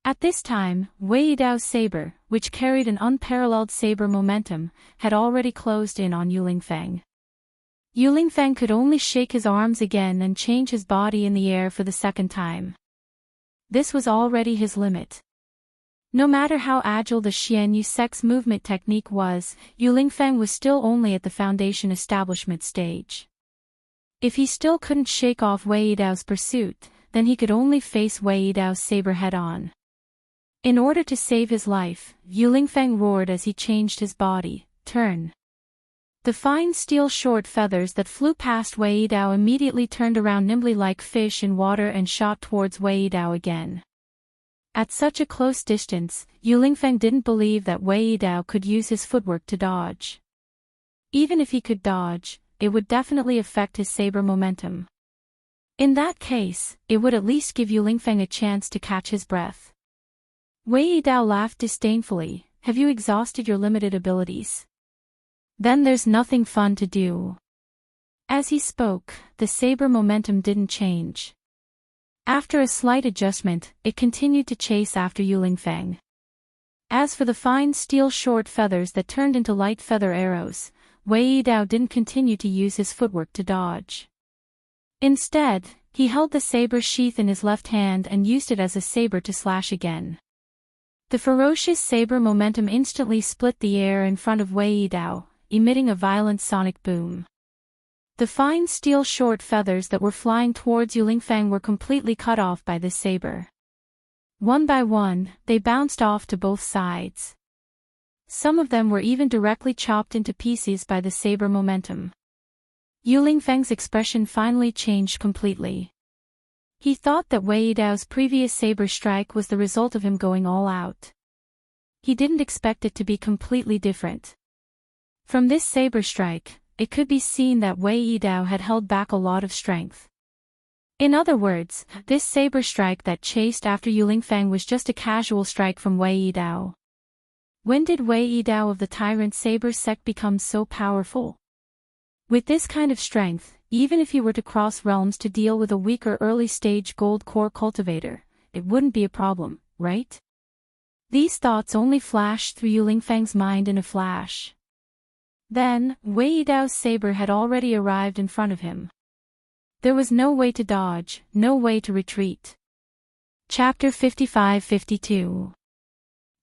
At this time, Wei Yidao's saber, which carried an unparalleled saber momentum, had already closed in on Yulingfeng. Yulingfeng could only shake his arms again and change his body in the air for the second time. This was already his limit. No matter how agile the Xianyu sex movement technique was, Yulingfeng was still only at the foundation establishment stage. If he still couldn't shake off Wei Yidao's pursuit, then he could only face Wei Yidao's saber head-on. In order to save his life, Yulingfeng roared as he changed his body, turn. The fine steel short feathers that flew past Wei Yidao immediately turned around nimbly like fish in water and shot towards Wei Yidao again. At such a close distance, Yulingfeng didn't believe that Wei Yidao could use his footwork to dodge. Even if he could dodge, it would definitely affect his saber momentum. In that case, it would at least give Yulingfeng a chance to catch his breath. Wei Yidao laughed disdainfully. Have you exhausted your limited abilities? Then there's nothing fun to do. As he spoke, the saber momentum didn't change. After a slight adjustment, it continued to chase after Yulingfeng. As for the fine steel short feathers that turned into light feather arrows, Wei Yidao didn't continue to use his footwork to dodge. Instead, he held the saber sheath in his left hand and used it as a saber to slash again. The ferocious saber momentum instantly split the air in front of Wei Yidao, emitting a violent sonic boom. The fine steel short feathers that were flying towards Yulingfeng were completely cut off by this saber. One by one, they bounced off to both sides. Some of them were even directly chopped into pieces by the saber momentum. Yulingfeng's expression finally changed completely. He thought that Wei Yidao's previous saber strike was the result of him going all out. He didn't expect it to be completely different. From this saber strike, it could be seen that Wei Yidao had held back a lot of strength. In other words, this saber strike that chased after Yulingfeng was just a casual strike from Wei Yidao. When did Wei Yidao of the Tyrant Saber sect become so powerful? With this kind of strength, even if he were to cross realms to deal with a weaker early-stage gold core cultivator, it wouldn't be a problem, right? These thoughts only flashed through Yulingfeng's mind in a flash. Then, Wei Yidao's saber had already arrived in front of him. There was no way to dodge, no way to retreat. Chapter 55-52.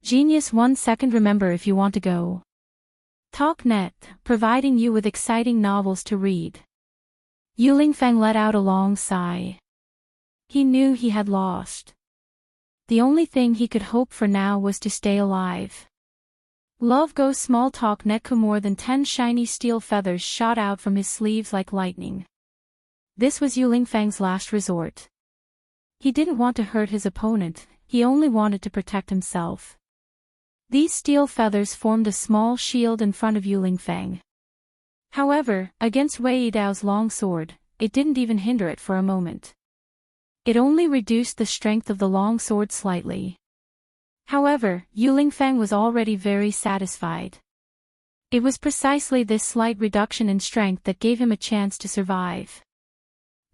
Genius 1 second. Remember if you want to go. TalkNet, providing you with exciting novels to read. Yulingfeng let out a long sigh. He knew he had lost. The only thing he could hope for now was to stay alive. Love Go's small TalkNet. More than 10 shiny steel feathers shot out from his sleeves like lightning. This was Yulingfeng's last resort. He didn't want to hurt his opponent, he only wanted to protect himself. These steel feathers formed a small shield in front of Yulingfeng. However, against Wei Yidao's long sword, it didn't even hinder it for a moment. It only reduced the strength of the long sword slightly. However, Yulingfeng was already very satisfied. It was precisely this slight reduction in strength that gave him a chance to survive.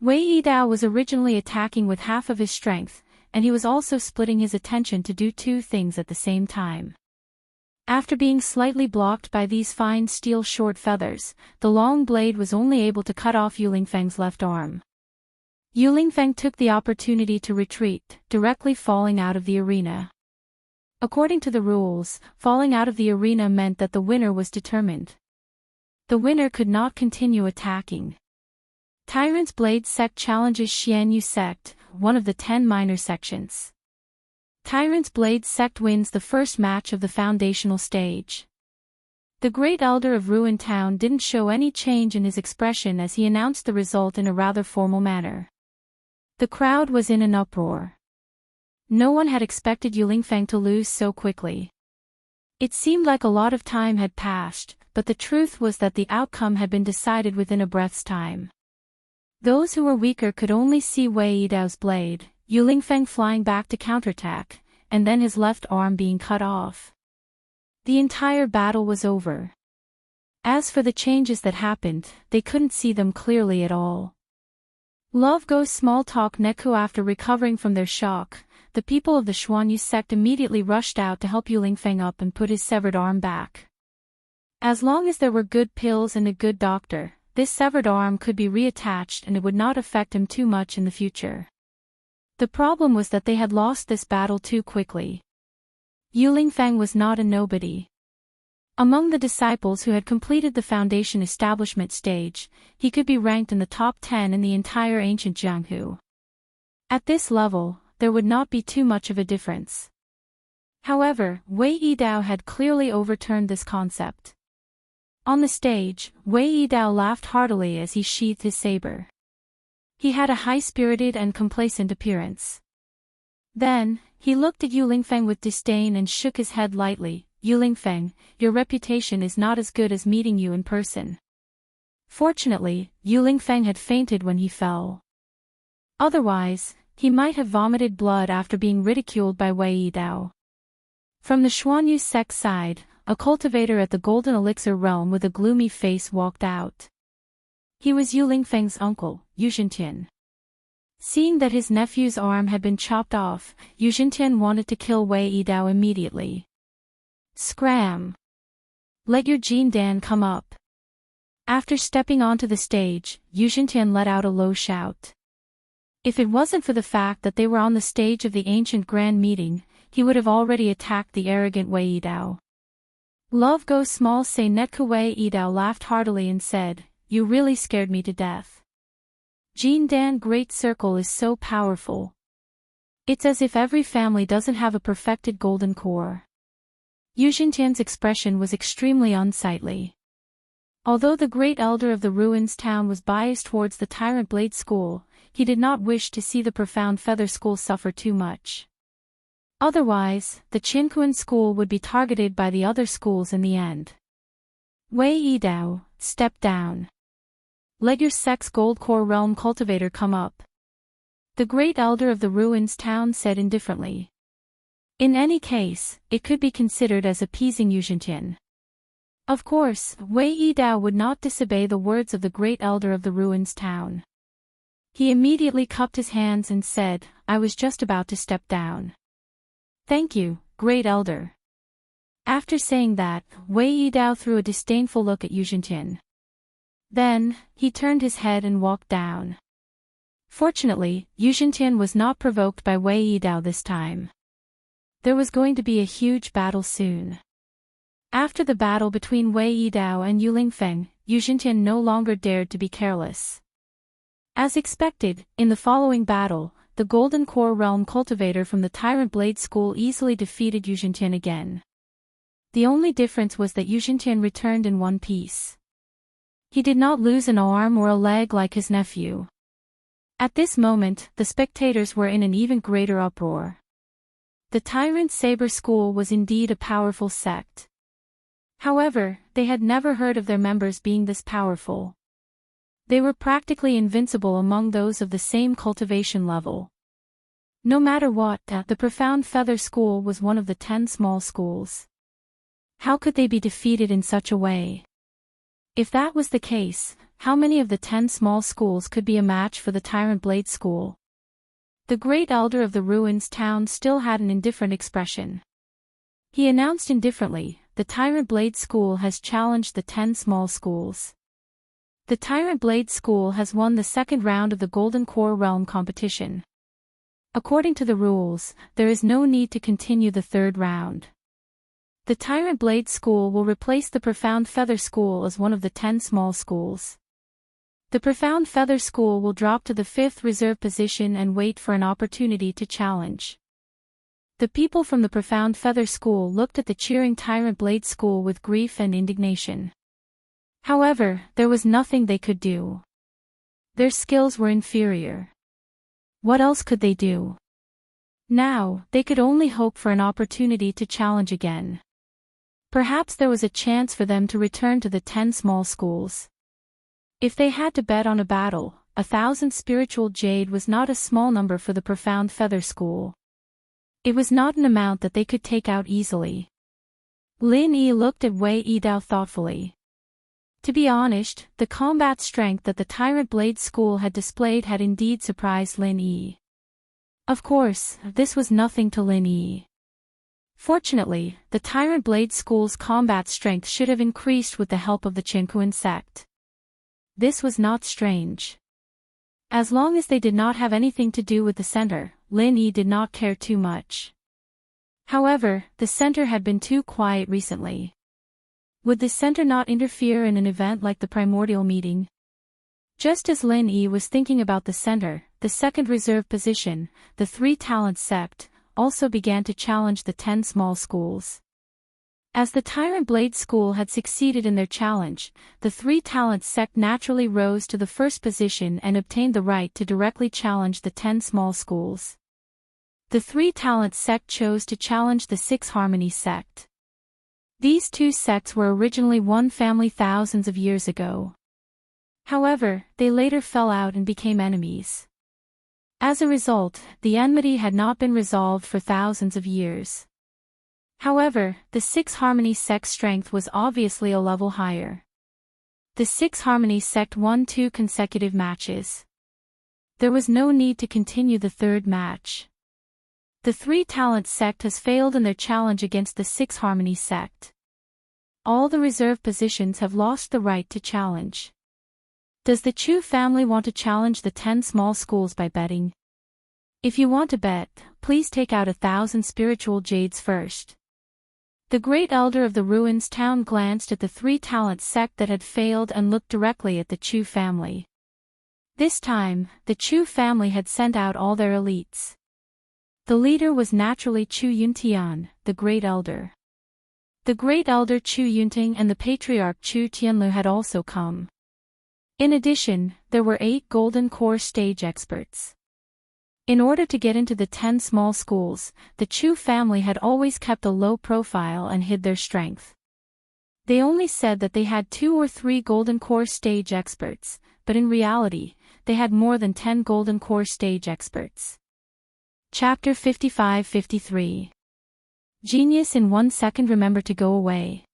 Wei Yidao was originally attacking with half of his strength, and he was also splitting his attention to do two things at the same time. After being slightly blocked by these fine steel short feathers, the long blade was only able to cut off Yulingfeng's left arm. Yulingfeng took the opportunity to retreat, directly falling out of the arena. According to the rules, falling out of the arena meant that the winner was determined. The winner could not continue attacking. Tyrant's Blade Sect challenges Xianyu Sect, one of the 10 minor sections. Tyrant's Blade Sect wins the first match of the foundational stage. The Great Elder of Ruined Town didn't show any change in his expression as he announced the result in a rather formal manner. The crowd was in an uproar. No one had expected Yulingfeng to lose so quickly. It seemed like a lot of time had passed, but the truth was that the outcome had been decided within a breath's time. Those who were weaker could only see Wei Yidao's blade, Yulingfeng flying back to counterattack, and then his left arm being cut off. The entire battle was over. As for the changes that happened, they couldn't see them clearly at all. Love Goes Small Talk Neku. After recovering from their shock, the people of the Xuanyu sect immediately rushed out to help Yulingfeng up and put his severed arm back. As long as there were good pills and a good doctor, this severed arm could be reattached and it would not affect him too much in the future. The problem was that they had lost this battle too quickly. Yulingfeng was not a nobody. Among the disciples who had completed the foundation establishment stage, he could be ranked in the top 10 in the entire ancient Jianghu. At this level, there would not be too much of a difference. However, Wei Yidao had clearly overturned this concept. On the stage, Wei Yidao laughed heartily as he sheathed his saber. He had a high-spirited and complacent appearance. Then, he looked at Yulingfeng with disdain and shook his head lightly. Yulingfeng, your reputation is not as good as meeting you in person. Fortunately, Yulingfeng had fainted when he fell. Otherwise, he might have vomited blood after being ridiculed by Wei Yidao. From the Xuanyu sect side, a cultivator at the Golden Elixir realm with a gloomy face walked out. He was Yulingfeng's uncle, Yuzhintian. Seeing that his nephew's arm had been chopped off, Yuzhintian wanted to kill Wei Yidao immediately. Scram! Let your Jin Dan come up. After stepping onto the stage, Yuzhintian let out a low shout. If it wasn't for the fact that they were on the stage of the ancient grand meeting, he would have already attacked the arrogant Wei Yidao. Love Goes Small Say Netku. Wei Yidao laughed heartily and said, you really scared me to death. Jin Dan Great Circle is so powerful. It's as if every family doesn't have a perfected golden core. Yuzhintian's expression was extremely unsightly. Although the Great Elder of the Ruins Town was biased towards the Tyrant Blade School, he did not wish to see the Profound Feather School suffer too much. Otherwise, the Qinkuan School would be targeted by the other schools in the end. Wei Yidao, step down. Let your sect's Gold Core Realm Cultivator come up. The Great Elder of the Ruins Town said indifferently. In any case, it could be considered as appeasing Yuzhintian. Of course, Wei Yidao would not disobey the words of the Great Elder of the Ruins Town. He immediately cupped his hands and said, I was just about to step down. Thank you, Great Elder. After saying that, Wei Yidao threw a disdainful look at Yuzhintian. Then, he turned his head and walked down. Fortunately, Yuzhintian was not provoked by Wei Yidao this time. There was going to be a huge battle soon. After the battle between Wei Yidao and Yulingfeng, Yuzhintian no longer dared to be careless. As expected, in the following battle, the Golden Core Realm Cultivator from the Tyrant Blade School easily defeated Yuzhintian again. The only difference was that Yuzhintian returned in one piece. He did not lose an arm or a leg like his nephew. At this moment, the spectators were in an even greater uproar. The Tyrant Saber School was indeed a powerful sect. However, they had never heard of their members being this powerful. They were practically invincible among those of the same cultivation level. No matter what, the Profound Feather School was one of the 10 small schools. How could they be defeated in such a way? If that was the case, how many of the 10 small schools could be a match for the Tyrant Blade School? The great elder of the ruins town still had an indifferent expression. He announced indifferently, "The Tyrant Blade School has challenged the 10 small schools. The Tyrant Blade School has won the second round of the Golden Core Realm competition. According to the rules, there is no need to continue the third round. The Tyrant Blade School will replace the Profound Feather School as one of the 10 small schools. The Profound Feather School will drop to the 5th reserve position and wait for an opportunity to challenge." The people from the Profound Feather School looked at the cheering Tyrant Blade School with grief and indignation. However, there was nothing they could do. Their skills were inferior. What else could they do? Now, they could only hope for an opportunity to challenge again. Perhaps there was a chance for them to return to the 10 small schools. If they had to bet on a battle, 1,000 spiritual jade was not a small number for the Profound Feather School. It was not an amount that they could take out easily. Lin Yi looked at Wei Yidao thoughtfully. To be honest, the combat strength that the Tyrant Blade School had displayed had indeed surprised Lin Yi. Of course, this was nothing to Lin Yi. Fortunately, the Tyrant Blade School's combat strength should have increased with the help of the Qinkuan sect. This was not strange. As long as they did not have anything to do with the center, Lin Yi did not care too much. However, the center had been too quiet recently. Would the center not interfere in an event like the primordial meeting? Just as Lin Yi was thinking about the center, the second reserve position, the 3 talent sect, also began to challenge the 10 small schools. As the Tyrant Blade School had succeeded in their challenge, the 3 talent sect naturally rose to the first position and obtained the right to directly challenge the 10 small schools. The 3 talent sect chose to challenge the 6 harmony sect. These 2 sects were originally one family thousands of years ago. However, they later fell out and became enemies. As a result, the enmity had not been resolved for thousands of years. However, the 6 harmony sect's strength was obviously a level higher. The 6 harmony sect won 2 consecutive matches. There was no need to continue the third match. The 3 talent sect has failed in their challenge against the 6 harmony sect. All the reserve positions have lost the right to challenge. Does the Chu family want to challenge the 10 small schools by betting? If you want to bet, please take out 1,000 spiritual jades first. The great elder of the ruins town glanced at the 3 talent sect that had failed and looked directly at the Chu family. This time, the Chu family had sent out all their elites. The leader was naturally Chu Yuntian, the great elder. The great elder Chu Yunting and the patriarch Chu Tianlu had also come. In addition, there were 8 golden core stage experts. In order to get into the 10 small schools, the Chu family had always kept a low profile and hid their strength. They only said that they had 2 or 3 golden core stage experts, but in reality, they had more than 10 golden core stage experts. Chapter 55-53. Genius in 1 second. Remember to go away.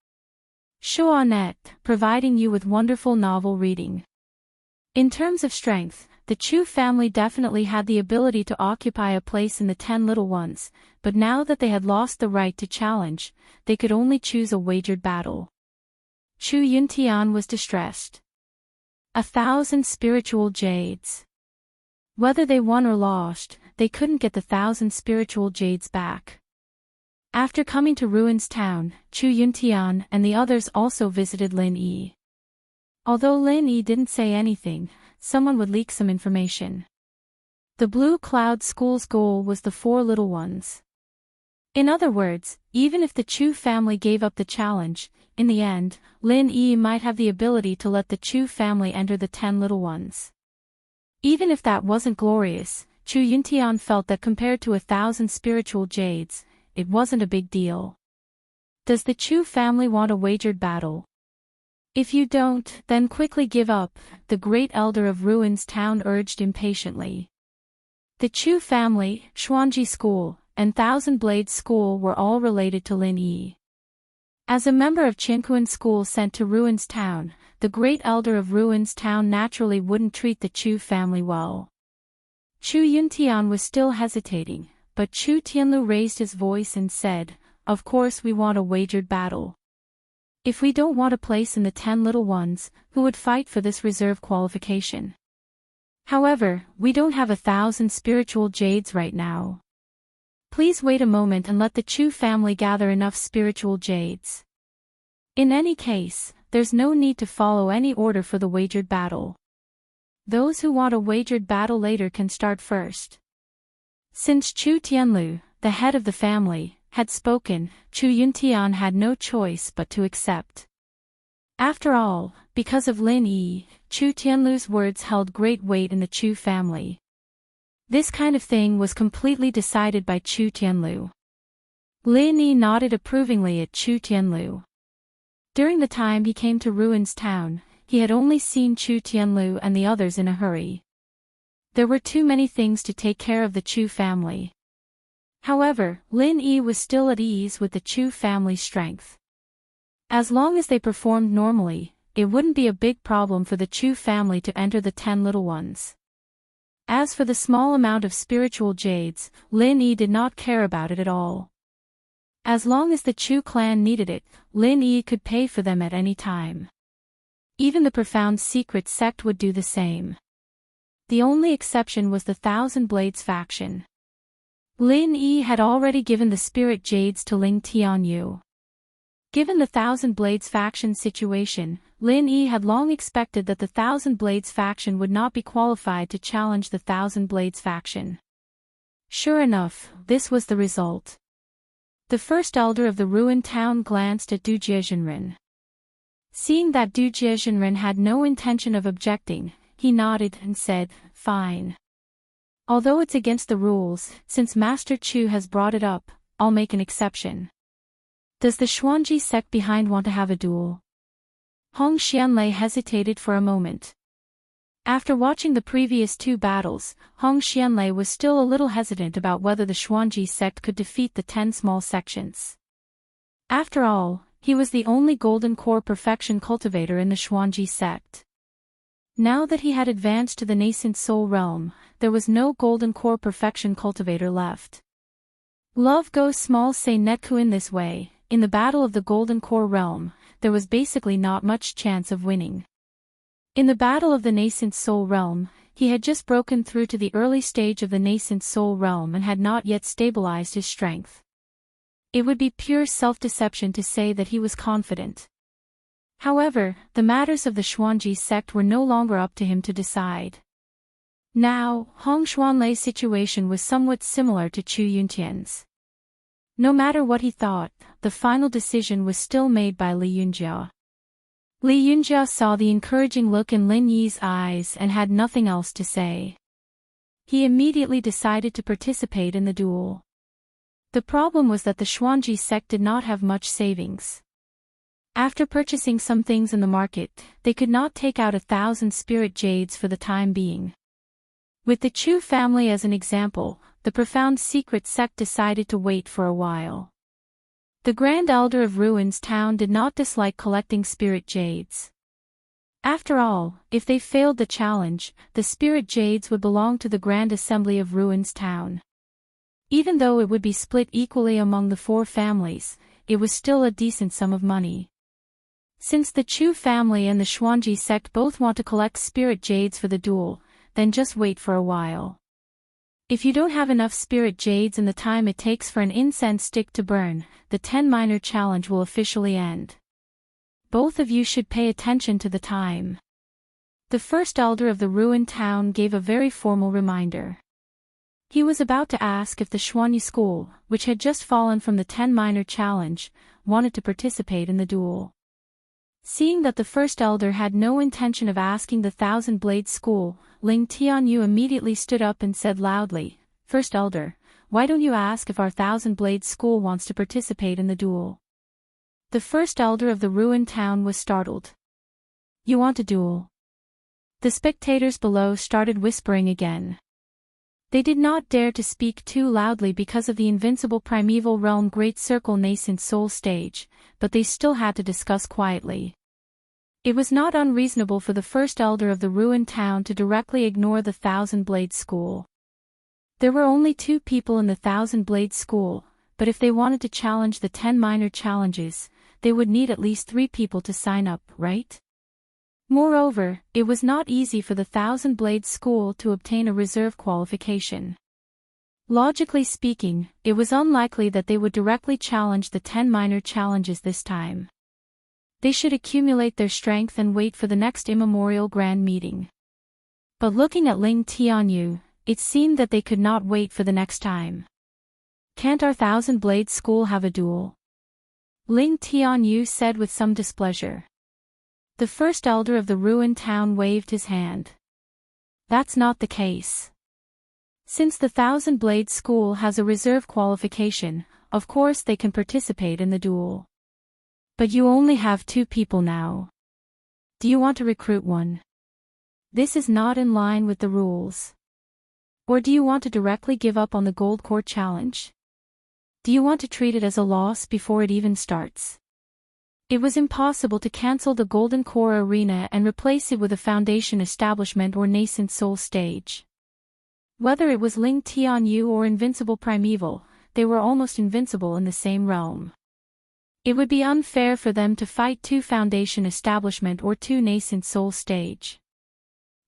Shoanet, providing you with wonderful novel reading. In terms of strength, the Chu family definitely had the ability to occupy a place in the 10 little ones, but now that they had lost the right to challenge, they could only choose a wagered battle. Chu Yuntian was distressed. 1,000 spiritual jades. Whether they won or lost, they couldn't get the 1,000 spiritual jades back. After coming to Ruins Town, Chu Yuntian and the others also visited Lin Yi. Although Lin Yi didn't say anything, someone would leak some information. The Blue Cloud School's goal was the 4 little ones. In other words, even if the Chu family gave up the challenge, in the end, Lin Yi might have the ability to let the Chu family enter the 10 little ones. Even if that wasn't glorious, Chu Yuntian felt that compared to 1,000 spiritual jades, it wasn't a big deal. Does the Chu family want a wagered battle? If you don't, then quickly give up, the great elder of Ruins Town urged impatiently. The Chu family, Xuanji School, and Thousand Blades School were all related to Lin Yi. As a member of Qinkuan School sent to Ruins Town, the great elder of Ruins Town naturally wouldn't treat the Chu family well. Chu Yuntian was still hesitating, but Chu Tianlu raised his voice and said, "Of course we want a wagered battle. If we don't want a place in the 10 little ones, who would fight for this reserve qualification? However, we don't have 1,000 spiritual jades right now. Please wait a moment and let the Chu family gather enough spiritual jades. In any case, there's no need to follow any order for the wagered battle. Those who want a wagered battle later can start first." Since Chu Tianlu, the head of the family, had spoken, Chu Yuntian had no choice but to accept. After all, because of Lin Yi, Chu Tianlu's words held great weight in the Chu family. This kind of thing was completely decided by Chu Tianlu. Lin Yi nodded approvingly at Chu Tianlu. During the time he came to Ruins Town, he had only seen Chu Tianlu and the others in a hurry. There were too many things to take care of the Chu family. However, Lin Yi was still at ease with the Chu family's strength. As long as they performed normally, it wouldn't be a big problem for the Chu family to enter the 10 little ones. As for the small amount of spiritual jades, Lin Yi did not care about it at all. As long as the Chu clan needed it, Lin Yi could pay for them at any time. Even the profound secret sect would do the same. The only exception was the Thousand Blades faction. Lin Yi had already given the spirit jades to Ling Tianyu. Given the Thousand Blades faction situation, Lin Yi had long expected that the Thousand Blades faction would not be qualified to challenge the Thousand Blades faction. Sure enough, this was the result. The first elder of the ruined town glanced at Du Jiezhenren. Seeing that Du Jiezhenren had no intention of objecting, he nodded and said, "Fine. Although it's against the rules, since Master Chu has brought it up, I'll make an exception. Does the Xuanji sect behind want to have a duel?" Hong Xianlei hesitated for a moment. After watching the previous 2 battles, Hong Xianlei was still a little hesitant about whether the Xuanji sect could defeat the 10 small sections. After all, he was the only golden core perfection cultivator in the Xuanji sect. Now that he had advanced to the nascent soul realm, there was no golden core perfection cultivator left. Love goes small say Netku in this way, in the battle of the golden core realm, there was basically not much chance of winning. In the battle of the nascent soul realm, he had just broken through to the early stage of the nascent soul realm and had not yet stabilized his strength. It would be pure self-deception to say that he was confident. However, the matters of the Xuanji sect were no longer up to him to decide. Now, Hong Xuanlei's situation was somewhat similar to Chu Yuntian's. No matter what he thought, the final decision was still made by Li Yunjia. Li Yunjia saw the encouraging look in Lin Yi's eyes and had nothing else to say. He immediately decided to participate in the duel. The problem was that the Xuanji sect did not have much savings. After purchasing some things in the market, they could not take out 1,000 spirit jades for the time being. With the Chu family as an example, the profound secret sect decided to wait for a while. The Grand Elder of Ruins Town did not dislike collecting spirit jades. After all, if they failed the challenge, the spirit jades would belong to the Grand Assembly of Ruins Town. Even though it would be split equally among the 4 families, it was still a decent sum of money. Since the Chu family and the Xuanji sect both want to collect spirit jades for the duel, then just wait for a while. If you don't have enough spirit jades in the time it takes for an incense stick to burn, the 10 minor challenge will officially end. Both of you should pay attention to the time. The first elder of the ruined town gave a very formal reminder. He was about to ask if the Xuanyi school, which had just fallen from the 10 minor challenge, wanted to participate in the duel. Seeing that the first elder had no intention of asking the Thousand Blade School, Ling Tianyu immediately stood up and said loudly, "First elder, why don't you ask if our Thousand Blade School wants to participate in the duel?" The first elder of the ruined town was startled. "You want a duel?" The spectators below started whispering again. They did not dare to speak too loudly because of the invincible primeval realm Great Circle Nascent Soul stage, but they still had to discuss quietly. It was not unreasonable for the first elder of the ruined town to directly ignore the Thousand Blade School. There were only 2 people in the Thousand Blade School, but if they wanted to challenge the 10 minor challenges, they would need at least 3 people to sign up, right? Moreover, it was not easy for the Thousand Blade School to obtain a reserve qualification. Logically speaking, it was unlikely that they would directly challenge the 10 minor challenges this time. They should accumulate their strength and wait for the next immemorial grand meeting. But looking at Ling Tianyu, it seemed that they could not wait for the next time. "Can't our Thousand Blade School have a duel?" Ling Tianyu said with some displeasure. The first elder of the ruined town waved his hand. "That's not the case. Since the Thousand Blade School has a reserve qualification, of course they can participate in the duel. But you only have 2 people now. Do you want to recruit one? This is not in line with the rules. Or do you want to directly give up on the Gold Core Challenge? Do you want to treat it as a loss before it even starts?" It was impossible to cancel the Golden Core Arena and replace it with a Foundation Establishment or Nascent Soul stage. Whether it was Ling Tianyu or Invincible Primeval, they were almost invincible in the same realm. It would be unfair for them to fight 2 Foundation Establishment or 2 Nascent Soul stage.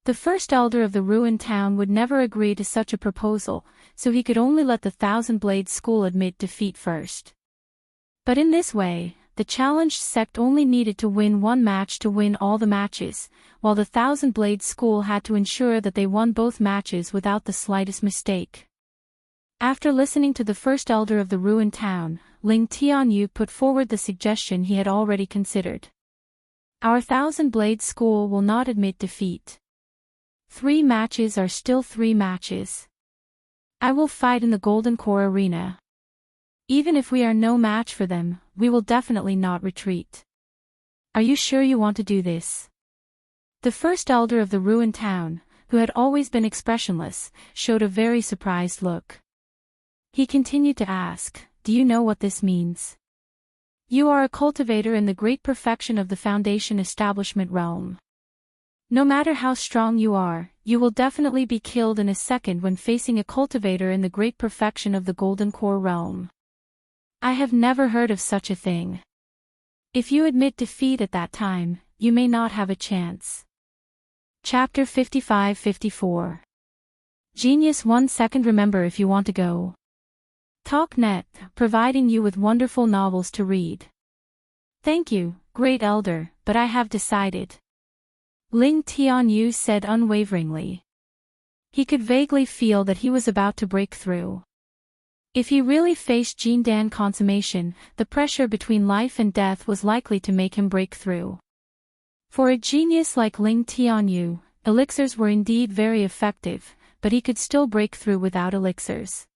The first elder of the ruined town would never agree to such a proposal, so he could only let the Thousand Blade School admit defeat first. But in this way, the challenged sect only needed to win 1 match to win all the matches, while the Thousand Blade School had to ensure that they won both matches without the slightest mistake. After listening to the first elder of the ruined town, Ling Tianyu put forward the suggestion he had already considered. "Our Thousand Blade School will not admit defeat. 3 matches are still 3 matches. I will fight in the Golden Core Arena. Even if we are no match for them, we will definitely not retreat. Are you sure you want to do this?" The first elder of the ruined town, who had always been expressionless, showed a very surprised look. He continued to ask, "Do you know what this means? You are a cultivator in the great perfection of the Foundation Establishment realm. No matter how strong you are, you will definitely be killed in a second when facing a cultivator in the great perfection of the Golden Core realm. I have never heard of such a thing. If you admit defeat at that time, you may not have a chance." Chapter 55-54. Genius 1 second. Remember, if you want to go. TalkNet, providing you with wonderful novels to read. "Thank you, Great Elder, but I have decided," Ling Tianyu said unwaveringly. He could vaguely feel that he was about to break through. If he really faced Jindan consummation, the pressure between life and death was likely to make him break through. For a genius like Ling Tianyu, elixirs were indeed very effective, but he could still break through without elixirs.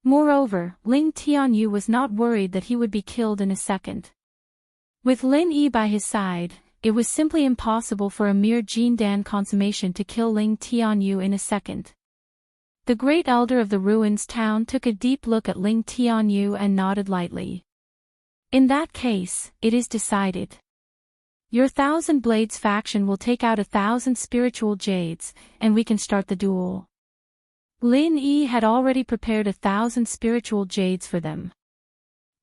Moreover, Ling Tianyu was not worried that he would be killed in a second. With Lin Yi by his side, it was simply impossible for a mere Jindan consummation to kill Ling Tianyu in a second. The great elder of the ruins town took a deep look at Ling Tianyu and nodded lightly. "In that case, it is decided. Your Thousand Blades faction will take out 1,000 spiritual jades, and we can start the duel." Lin Yi had already prepared 1,000 spiritual jades for them.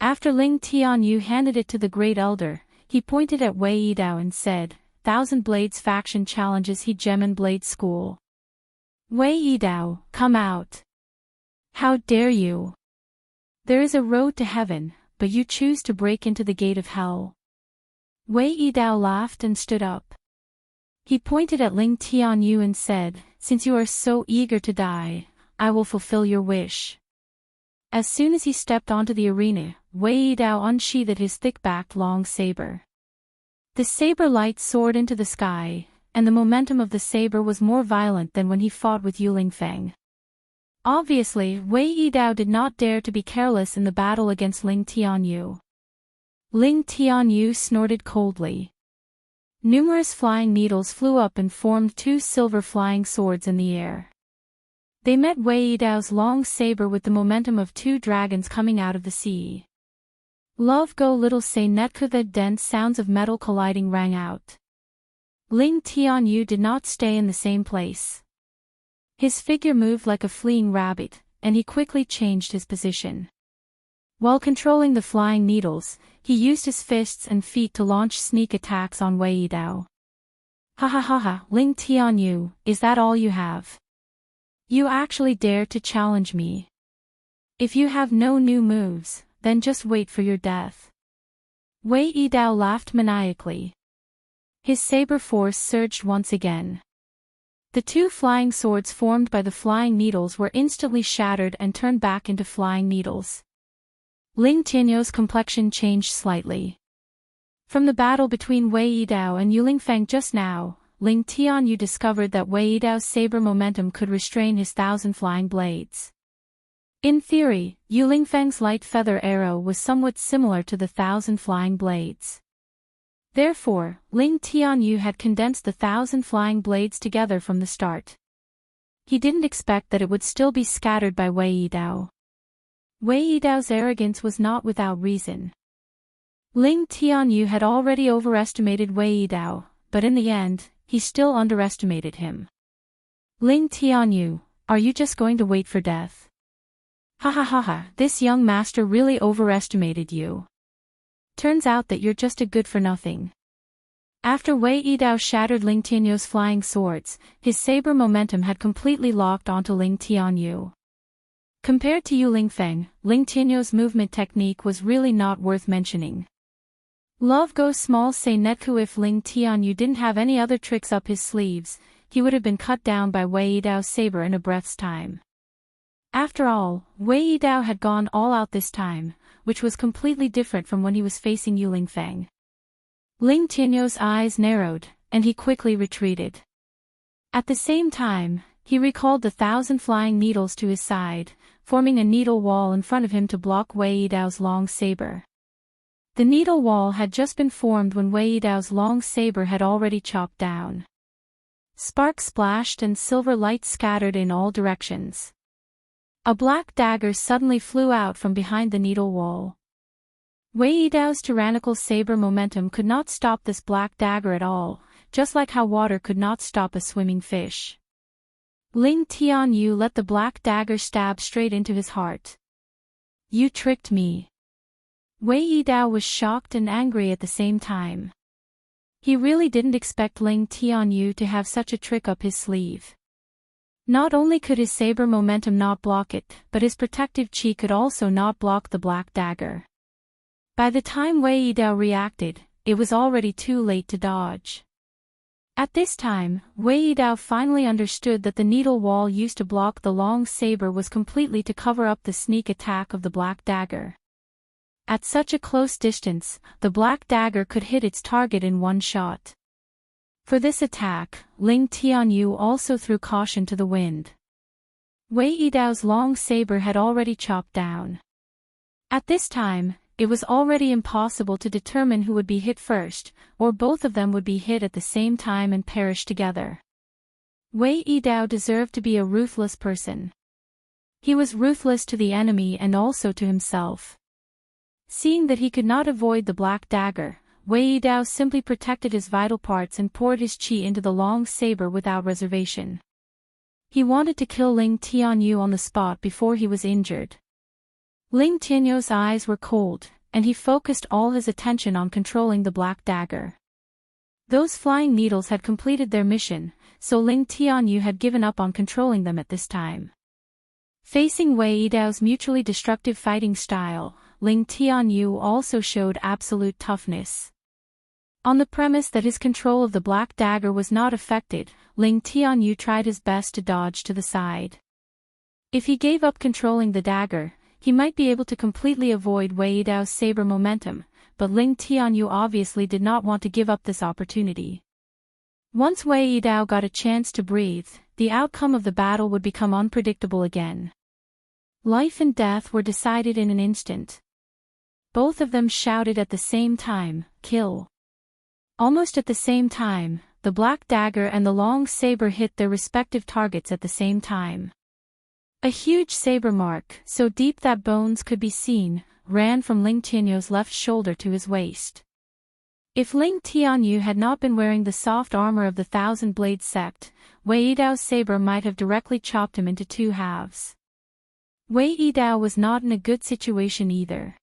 After Ling Tianyu handed it to the great elder, he pointed at Wei Yidao and said, "Thousand Blades faction challenges He Gemin Blade School. Wei Yidao, come out. How dare you? There is a road to heaven, but you choose to break into the gate of hell." Wei Yidao laughed and stood up. He pointed at Ling Tianyu and said, "Since you are so eager to die, I will fulfill your wish." As soon as he stepped onto the arena, Wei Yidao unsheathed his thick-backed long saber. The saber light soared into the sky, and the momentum of the saber was more violent than when he fought with Yuling Feng. Obviously, Wei Yidao did not dare to be careless in the battle against Ling Tianyu. Ling Tianyu snorted coldly. Numerous flying needles flew up and formed two silver flying swords in the air. They met Wei Yidao's long saber with the momentum of two dragons coming out of the sea. Love go little say netku, the dense sounds of metal colliding rang out. Ling Tianyu did not stay in the same place. His figure moved like a fleeing rabbit, and he quickly changed his position. While controlling the flying needles, he used his fists and feet to launch sneak attacks on Wei Yidao. Ha ha ha ha, Ling Tianyu, is that all you have? You actually dare to challenge me? If you have no new moves, then just wait for your death. Wei Yidao laughed maniacally. His saber force surged once again. The two flying swords formed by the flying needles were instantly shattered and turned back into flying needles. Ling Tianyu's complexion changed slightly. From the battle between Wei Yidao and Yuling Feng just now, Ling Tianyu discovered that Wei Yidao's saber momentum could restrain his 1,000 flying blades. In theory, Yuling Feng's light feather arrow was somewhat similar to the 1,000 flying blades. Therefore, Ling Tianyu had condensed the 1,000 flying blades together from the start. He didn't expect that it would still be scattered by Wei Yidao. Wei Yidao's arrogance was not without reason. Ling Tianyu had already overestimated Wei Yidao, but in the end, he still underestimated him. Ling Tianyu, are you just going to wait for death? Ha ha ha ha, this young master really overestimated you. Turns out that you're just a good-for-nothing. After Wei Yidao shattered Ling Tianyu's flying swords, his saber momentum had completely locked onto Ling Tianyu. Compared to Yuling Feng, Ling Tianyu's movement technique was really not worth mentioning. Love go small say netku, if Ling Tianyu didn't have any other tricks up his sleeves, he would have been cut down by Wei Yidao's saber in a breath's time. After all, Wei Yidao had gone all out this time, which was completely different from when he was facing Yuling Feng. Ling Tianyu's eyes narrowed, and he quickly retreated. At the same time, he recalled the 1,000 flying needles to his side, forming a needle wall in front of him to block Wei Yidao's long saber. The needle wall had just been formed when Wei Yidao's long saber had already chopped down. Sparks splashed and silver light scattered in all directions. A black dagger suddenly flew out from behind the needle wall. Wei Yidao's tyrannical saber momentum could not stop this black dagger at all, just like how water could not stop a swimming fish. Ling Tianyu let the black dagger stab straight into his heart. You tricked me. Wei Yidao was shocked and angry at the same time. He really didn't expect Ling Tianyu to have such a trick up his sleeve. Not only could his saber momentum not block it, but his protective chi could also not block the black dagger. By the time Wei Yidao reacted, it was already too late to dodge. At this time, Wei Yidao finally understood that the needle wall used to block the long saber was completely to cover up the sneak attack of the black dagger. At such a close distance, the black dagger could hit its target in one shot. For this attack, Ling Tianyu also threw caution to the wind. Wei Yidao's long saber had already chopped down. At this time, it was already impossible to determine who would be hit first, or both of them would be hit at the same time and perish together. Wei Yidao deserved to be a ruthless person. He was ruthless to the enemy and also to himself. Seeing that he could not avoid the black dagger, Wei Yidao simply protected his vital parts and poured his chi into the long saber without reservation. He wanted to kill Ling Tianyu on the spot before he was injured. Ling Tianyu's eyes were cold, and he focused all his attention on controlling the black dagger. Those flying needles had completed their mission, so Ling Tianyu had given up on controlling them at this time. Facing Wei Yidao's mutually destructive fighting style, Ling Tianyu also showed absolute toughness. On the premise that his control of the black dagger was not affected, Ling Tianyu tried his best to dodge to the side. If he gave up controlling the dagger, he might be able to completely avoid Wei Yidao's saber momentum, but Ling Tianyu obviously did not want to give up this opportunity. Once Wei Yidao got a chance to breathe, the outcome of the battle would become unpredictable again. Life and death were decided in an instant. Both of them shouted at the same time, "Kill!" Almost at the same time, the black dagger and the long saber hit their respective targets at the same time. A huge saber mark, so deep that bones could be seen, ran from Ling Tianyu's left shoulder to his waist. If Ling Tianyu had not been wearing the soft armor of the Thousand Blade sect, Wei Yidao's saber might have directly chopped him into two halves. Wei Yidao was not in a good situation either.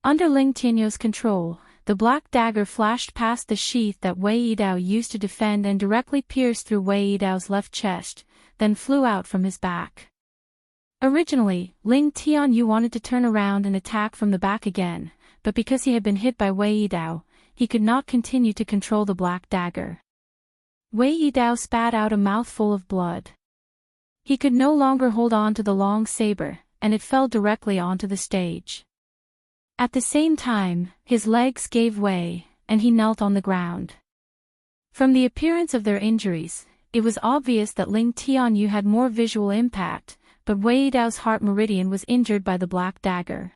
Under Ling Tianyu's control, the black dagger flashed past the sheath that Wei Yidao used to defend and directly pierced through Wei Yidao's left chest, then flew out from his back. Originally, Ling Tianyu wanted to turn around and attack from the back again, but because he had been hit by Wei Yidao, he could not continue to control the black dagger. Wei Yidao spat out a mouthful of blood. He could no longer hold on to the long saber, and it fell directly onto the stage. At the same time, his legs gave way, and he knelt on the ground. From the appearance of their injuries, it was obvious that Ling Tianyu had more visual impact, but Wei Yidao's heart meridian was injured by the black dagger.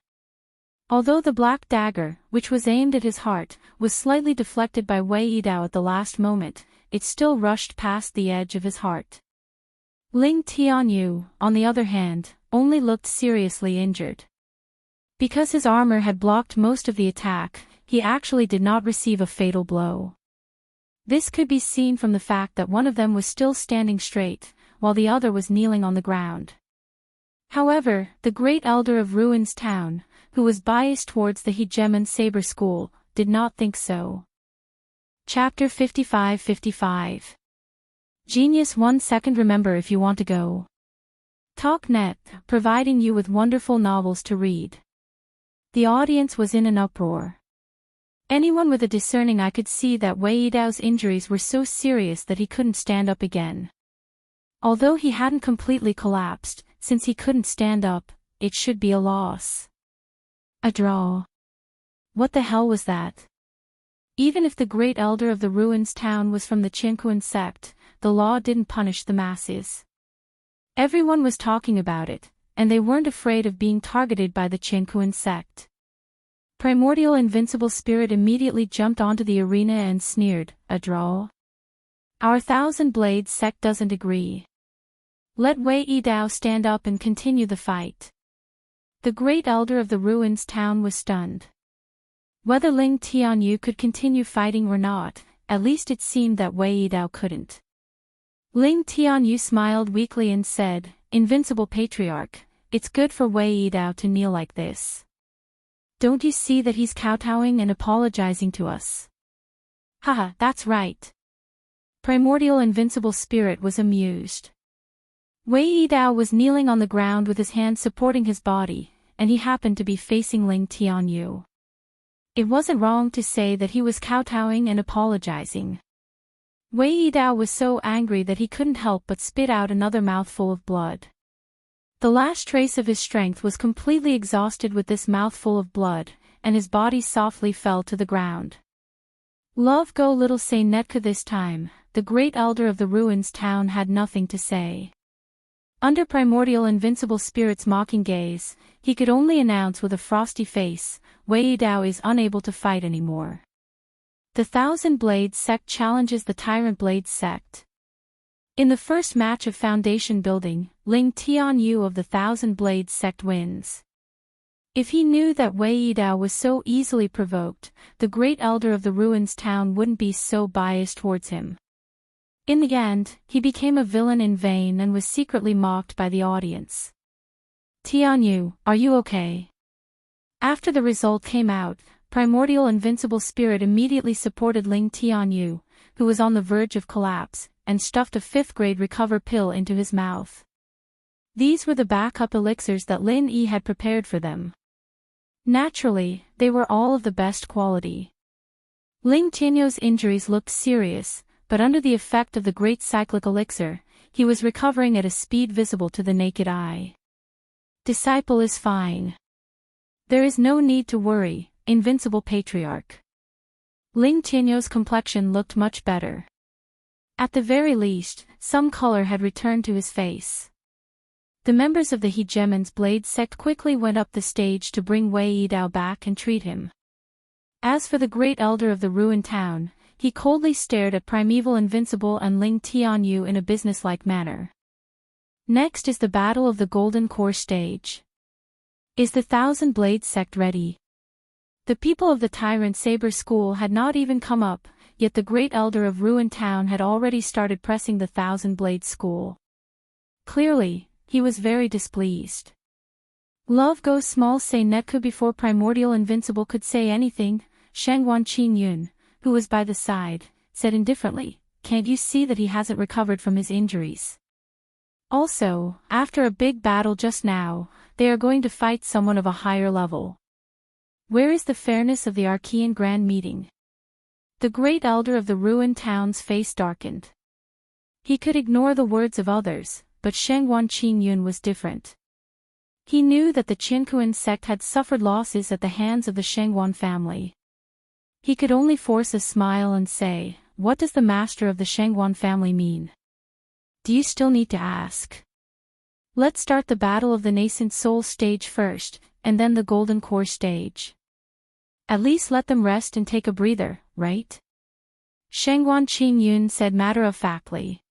Although the black dagger, which was aimed at his heart, was slightly deflected by Wei Yidao at the last moment, it still rushed past the edge of his heart. Ling Tianyu, on the other hand, only looked seriously injured. Because his armor had blocked most of the attack, he actually did not receive a fatal blow. This could be seen from the fact that one of them was still standing straight, while the other was kneeling on the ground. However, the great elder of Ruins Town, who was biased towards the Hegemon Saber School, did not think so. Chapter 55-55. Genius 1 second. Remember if you want to go. TalkNet, providing you with wonderful novels to read. The audience was in an uproar. Anyone with a discerning eye could see that Wei Yidao's injuries were so serious that he couldn't stand up again. Although he hadn't completely collapsed, since he couldn't stand up, it should be a loss. A draw. What the hell was that? Even if the great elder of the Ruins Town was from the Qinkuan sect, the law didn't punish the masses. Everyone was talking about it, and they weren't afraid of being targeted by the Qinkuan sect. Primordial Invincible Spirit immediately jumped onto the arena and sneered, "A draw? Our Thousand Blades sect doesn't agree. Let Wei Yidao stand up and continue the fight." The great elder of the Ruins Town was stunned. Whether Ling Tianyu could continue fighting or not, at least it seemed that Wei Yidao couldn't. Ling Tianyu smiled weakly and said, "Invincible Patriarch, it's good for Wei Yidao to kneel like this. Don't you see that he's kowtowing and apologizing to us?" "Haha, that's right." Primordial Invincible Spirit was amused. Wei Yidao was kneeling on the ground with his hands supporting his body, and he happened to be facing Ling Tianyu. It wasn't wrong to say that he was kowtowing and apologizing. Wei Yidao was so angry that he couldn't help but spit out another mouthful of blood. The last trace of his strength was completely exhausted with this mouthful of blood, and his body softly fell to the ground. Love go little say Netka this time, the great elder of the Ruins Town had nothing to say. Under Primordial Invincible Spirit's mocking gaze, he could only announce with a frosty face, Wei Yidao is unable to fight anymore. The Thousand Blades sect challenges the Tyrant Blades sect. In the first match of foundation building, Ling Tianyu of the Thousand Blades sect wins. If he knew that Wei Yidao was so easily provoked, the great elder of the Ruins Town wouldn't be so biased towards him. In the end, he became a villain in vain and was secretly mocked by the audience. "Tianyu, are you okay?" After the result came out, Primordial Invincible Spirit immediately supported Ling Tianyu, who was on the verge of collapse, and stuffed a 5th-grade recover pill into his mouth. These were the backup elixirs that Lin Yi had prepared for them. Naturally, they were all of the best quality. Ling Tianyu's injuries looked serious, but under the effect of the great cyclic elixir, he was recovering at a speed visible to the naked eye. "Disciple is fine. There is no need to worry, Invincible Patriarch. Ling Tianyu's complexion looked much better. At the very least, some color had returned to his face. The members of the Hegemon's Blade sect quickly went up the stage to bring Wei Yidao back and treat him. As for the great elder of the ruined town, he coldly stared at Primeval Invincible and Ling Tianyu in a businesslike manner. Next is the Battle of the Golden Core stage. Is the Thousand Blade sect ready? The people of the Tyrant Saber School had not even come up, yet the great elder of Ruined Town had already started pressing the Thousand Blade School. Clearly, he was very displeased. Love goes small say Netku before Primordial Invincible could say anything. Shangguan Qingyun, who was by the side, said indifferently, "Can't you see that he hasn't recovered from his injuries? Also, after a big battle just now, they are going to fight someone of a higher level. Where is the fairness of the Archean Grand Meeting?" The great elder of the ruined town's face darkened. He could ignore the words of others, but Shangguan Qingyun was different. He knew that the Qinkuan sect had suffered losses at the hands of the Shangguan family. He could only force a smile and say, "What does the master of the Shangguan family mean? Do you still need to ask? Let's start the Battle of the Nascent Soul stage first, and then the Golden Core stage. At least let them rest and take a breather, right?" Shangguan Qingyun said matter-of-factly.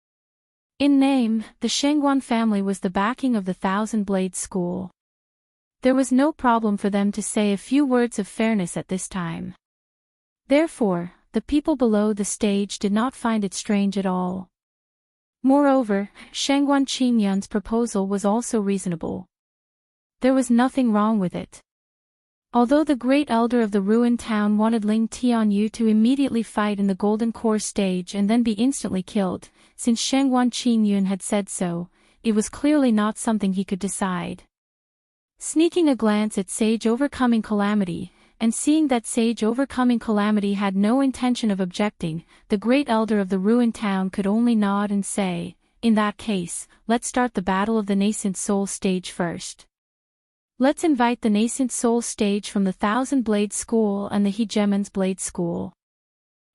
In name, the Shangguan family was the backing of the Thousand Blade School. There was no problem for them to say a few words of fairness at this time. Therefore, the people below the stage did not find it strange at all. Moreover, Shangguan Qingyun's proposal was also reasonable. There was nothing wrong with it. Although the great elder of the ruined town wanted Ling Tianyu to immediately fight in the Golden Core stage and then be instantly killed, since Shangguan Qingyun had said so, it was clearly not something he could decide. Sneaking a glance at Sage Overcoming Calamity, and seeing that Sage Overcoming Calamity had no intention of objecting, the great elder of the ruined town could only nod and say, "In that case, let's start the Battle of the Nascent Soul stage first. Let's invite the Nascent Soul stage from the Thousand Blade School and the Hegemon's Blade School."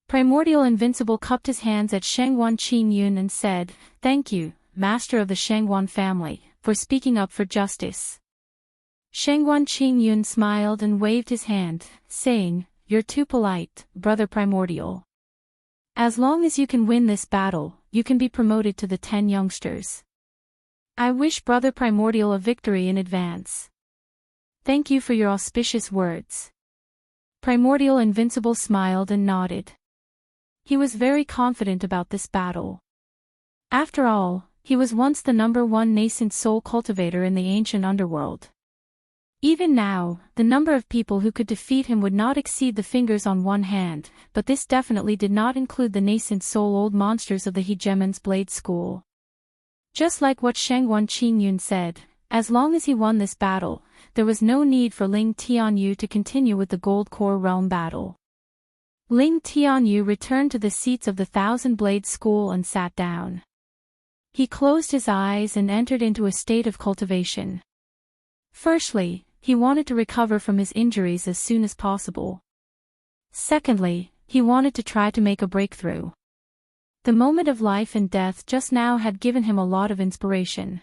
Primordial Invincible cupped his hands at Shangguan Qingyun and said, "Thank you, master of the Shangguan family, for speaking up for justice." Shangguan Qingyun smiled and waved his hand, saying, "You're too polite, brother Primordial. As long as you can win this battle, you can be promoted to the 10 youngsters. I wish brother Primordial a victory in advance. Thank you for your auspicious words." Primordial Invincible smiled and nodded. He was very confident about this battle. After all, he was once the #1 nascent soul cultivator in the ancient underworld. Even now, the number of people who could defeat him would not exceed the fingers on one hand, but this definitely did not include the nascent soul old monsters of the Hegemon's Blade School. Just like what Shangguan Qingyun said, as long as he won this battle, there was no need for Ling Tianyu to continue with the Gold Core Realm battle. Ling Tianyu returned to the seats of the Thousand Blade School and sat down. He closed his eyes and entered into a state of cultivation. Firstly, he wanted to recover from his injuries as soon as possible. Secondly, he wanted to try to make a breakthrough. The moment of life and death just now had given him a lot of inspiration.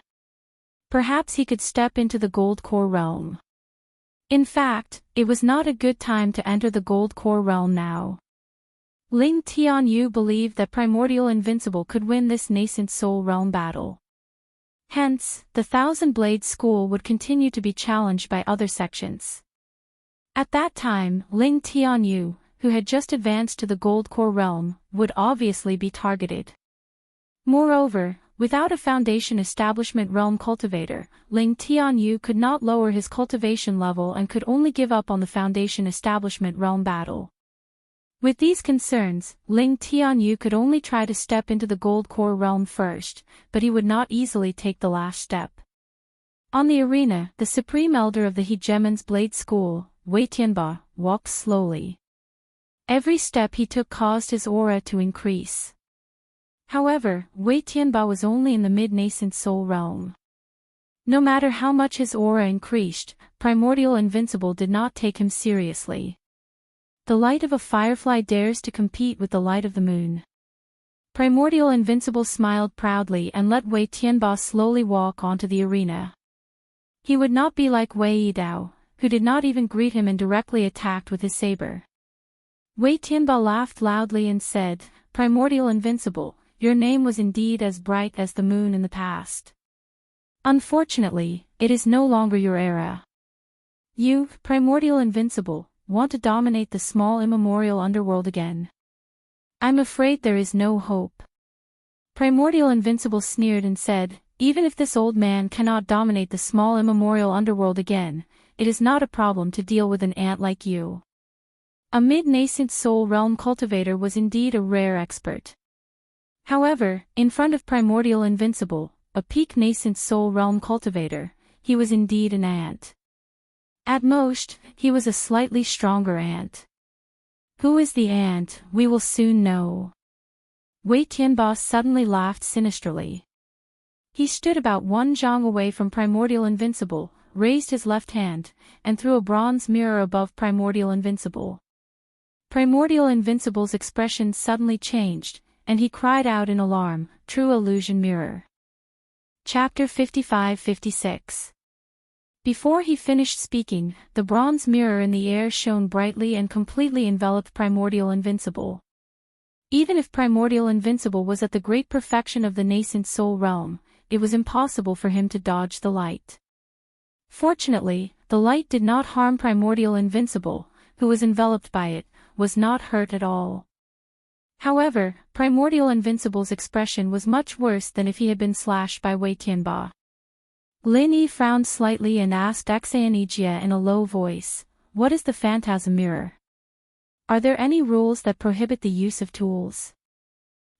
Perhaps he could step into the Gold Core Realm. In fact, it was not a good time to enter the Gold Core Realm now. Ling Tianyu believed that Primordial Invincible could win this nascent soul realm battle. Hence, the Thousand Blade School would continue to be challenged by other sections. At that time, Ling Tianyu, who had just advanced to the Gold Core Realm, would obviously be targeted. Moreover, without a Foundation Establishment Realm cultivator, Ling Tianyu could not lower his cultivation level and could only give up on the Foundation Establishment Realm battle. With these concerns, Ling Tianyu could only try to step into the Gold Core Realm first, but he would not easily take the last step. On the arena, the Supreme Elder of the Hegemon's Blade School, Wei Tianba, walked slowly. Every step he took caused his aura to increase. However, Wei Tianba was only in the mid-nascent soul realm. No matter how much his aura increased, Primordial Invincible did not take him seriously. The light of a firefly dares to compete with the light of the moon. Primordial Invincible smiled proudly and let Wei Tianba slowly walk onto the arena. He would not be like Wei Yidao, who did not even greet him and directly attacked with his saber. Wei Tianba laughed loudly and said, "Primordial Invincible, your name was indeed as bright as the moon in the past. Unfortunately, it is no longer your era. You, Primordial Invincible, want to dominate the small immemorial underworld again. I'm afraid there is no hope." Primordial Invincible sneered and said, "Even if this old man cannot dominate the small immemorial underworld again, it is not a problem to deal with an ant like you." A mid-nascent soul realm cultivator was indeed a rare expert. However, in front of Primordial Invincible, a peak nascent soul realm cultivator, he was indeed an ant. At most, he was a slightly stronger ant. Who is the ant, we will soon know. Wei Tianba suddenly laughed sinisterly. He stood about 1 zhang away from Primordial Invincible, raised his left hand, and threw a bronze mirror above Primordial Invincible. Primordial Invincible's expression suddenly changed, and he cried out in alarm, "True illusion mirror." Chapter 55-56. Before he finished speaking, the bronze mirror in the air shone brightly and completely enveloped Primordial Invincible. Even if Primordial Invincible was at the great perfection of the nascent soul realm, it was impossible for him to dodge the light. Fortunately, the light did not harm Primordial Invincible, who was enveloped by it, was not hurt at all. However, Primordial Invincible's expression was much worse than if he had been slashed by Wei Tianba. Lin Yi frowned slightly and asked Xianjie in a low voice, "What is the phantasm mirror? Are there any rules that prohibit the use of tools?"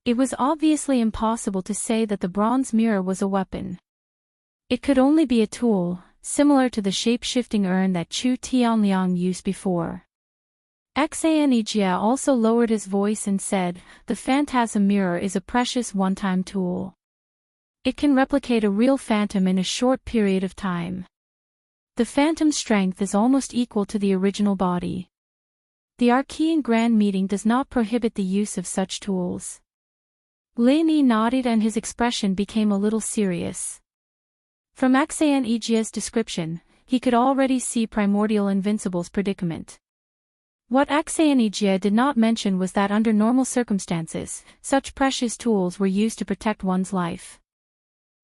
It was obviously impossible to say that the bronze mirror was a weapon. It could only be a tool, similar to the shape-shifting urn that Chu Tianliang used before. Xianjie also lowered his voice and said, "The phantasm mirror is a precious one-time tool. It can replicate a real phantom in a short period of time. The phantom's strength is almost equal to the original body. The Archean Grand Meeting does not prohibit the use of such tools." Lin Yi nodded and his expression became a little serious. From Xianjie's description, he could already see Primordial Invincible's predicament. What Xianjie did not mention was that under normal circumstances, such precious tools were used to protect one's life.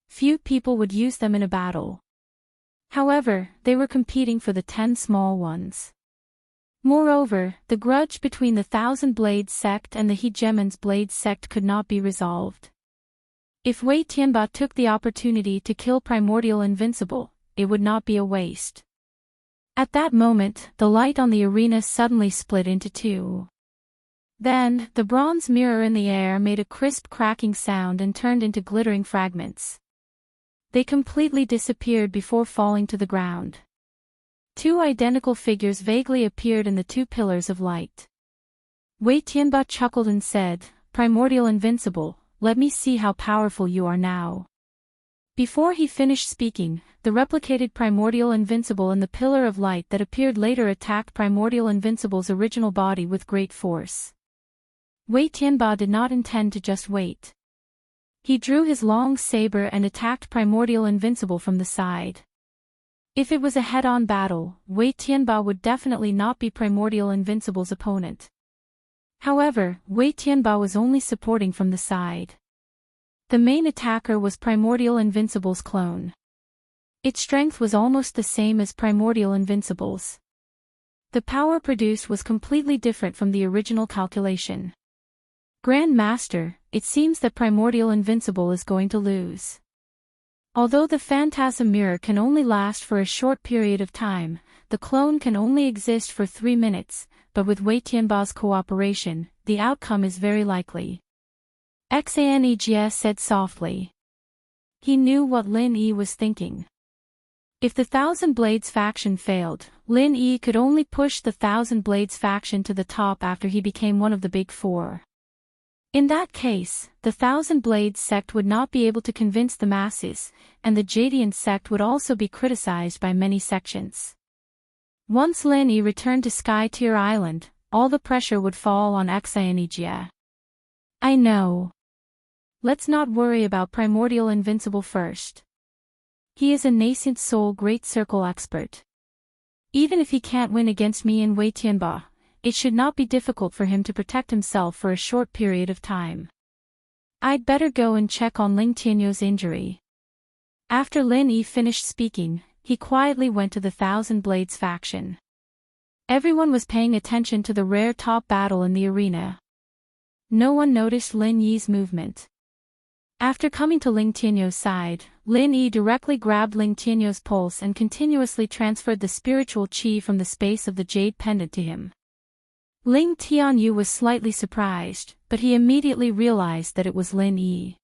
Few people would use them in a battle. However, they were competing for the 10 small ones. Moreover, the grudge between the Thousand Blades sect and the Hegemon's Blades sect could not be resolved. If Wei Tianba took the opportunity to kill Primordial Invincible, it would not be a waste. At that moment, the light on the arena suddenly split into two. Then, the bronze mirror in the air made a crisp cracking sound and turned into glittering fragments. They completely disappeared before falling to the ground. Two identical figures vaguely appeared in the two pillars of light. Wei Tianba chuckled and said, "Primordial Invincible, let me see how powerful you are now." Before he finished speaking, the replicated Primordial Invincible and the pillar of light that appeared later attacked Primordial Invincible's original body with great force. Wei Tianba did not intend to just wait. He drew his long saber and attacked Primordial Invincible from the side. If it was a head-on battle, Wei Tianba would definitely not be Primordial Invincible's opponent. However, Wei Tianba was only supporting from the side. The main attacker was Primordial Invincible's clone. Its strength was almost the same as Primordial Invincible's. The power produced was completely different from the original calculation. "Grand Master, it seems that Primordial Invincible is going to lose. Although the phantasm mirror can only last for a short period of time, the clone can only exist for 3 minutes, but with Wei Tianba's cooperation, the outcome is very likely," Xianjie said softly. He knew what Lin Yi was thinking. If the Thousand Blades faction failed, Lin Yi could only push the Thousand Blades faction to the top after he became one of the Big Four. In that case, the Thousand Blades sect would not be able to convince the masses, and the Jadian sect would also be criticized by many sections. Once Lin Yi returned to Sky Tier Island, all the pressure would fall on Exionejia. I know. Let's not worry about Primordial Invincible first. He is a nascent soul Great Circle expert. Even if he can't win against me in Wei Tianba, it should not be difficult for him to protect himself for a short period of time. I'd better go and check on Ling Tianyu's injury. After Lin Yi finished speaking, he quietly went to the Thousand Blades faction. Everyone was paying attention to the rare top battle in the arena. No one noticed Lin Yi's movement. After coming to Ling Tianyu's side, Lin Yi directly grabbed Ling Tianyu's pulse and continuously transferred the spiritual qi from the space of the jade pendant to him. Ling Tianyu was slightly surprised, but he immediately realized that it was Lin Yi.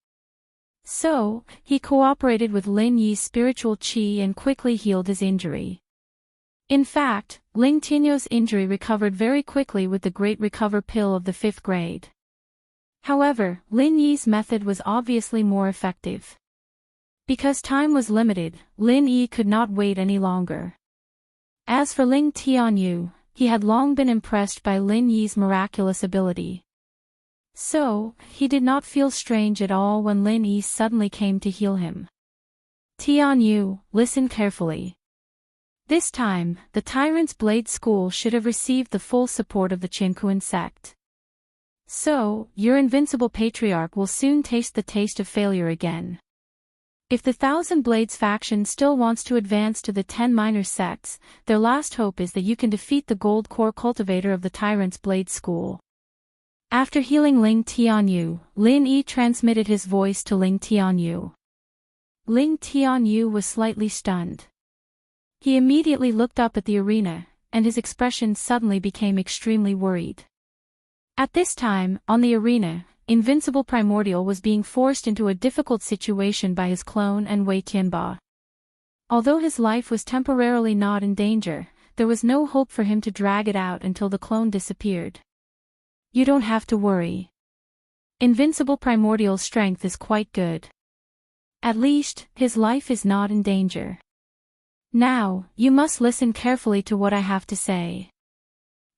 So, he cooperated with Lin Yi's spiritual qi and quickly healed his injury. In fact, Ling Tianyu's injury recovered very quickly with the Great Recover Pill of the 5th grade. However, Lin Yi's method was obviously more effective. Because time was limited, Lin Yi could not wait any longer. As for Ling Tianyu, he had long been impressed by Lin Yi's miraculous ability. So, he did not feel strange at all when Lin Yi suddenly came to heal him. Tianyu, listen carefully. This time, the Tyrant's Blade School should have received the full support of the Qinkuan sect. So, your invincible patriarch will soon taste the taste of failure again. If the Thousand Blades faction still wants to advance to the 10 minor sects, their last hope is that you can defeat the Gold Core cultivator of the Tyrant's Blade School. After healing Ling Tianyu, Lin Yi transmitted his voice to Ling Tianyu. Ling Tianyu was slightly stunned. He immediately looked up at the arena, and his expression suddenly became extremely worried. At this time, on the arena, Invincible Primordial was being forced into a difficult situation by his clone and Wei Tianba. Although his life was temporarily not in danger, there was no hope for him to drag it out until the clone disappeared. You don't have to worry. Invincible Primordial's strength is quite good. At least, his life is not in danger. Now, you must listen carefully to what I have to say.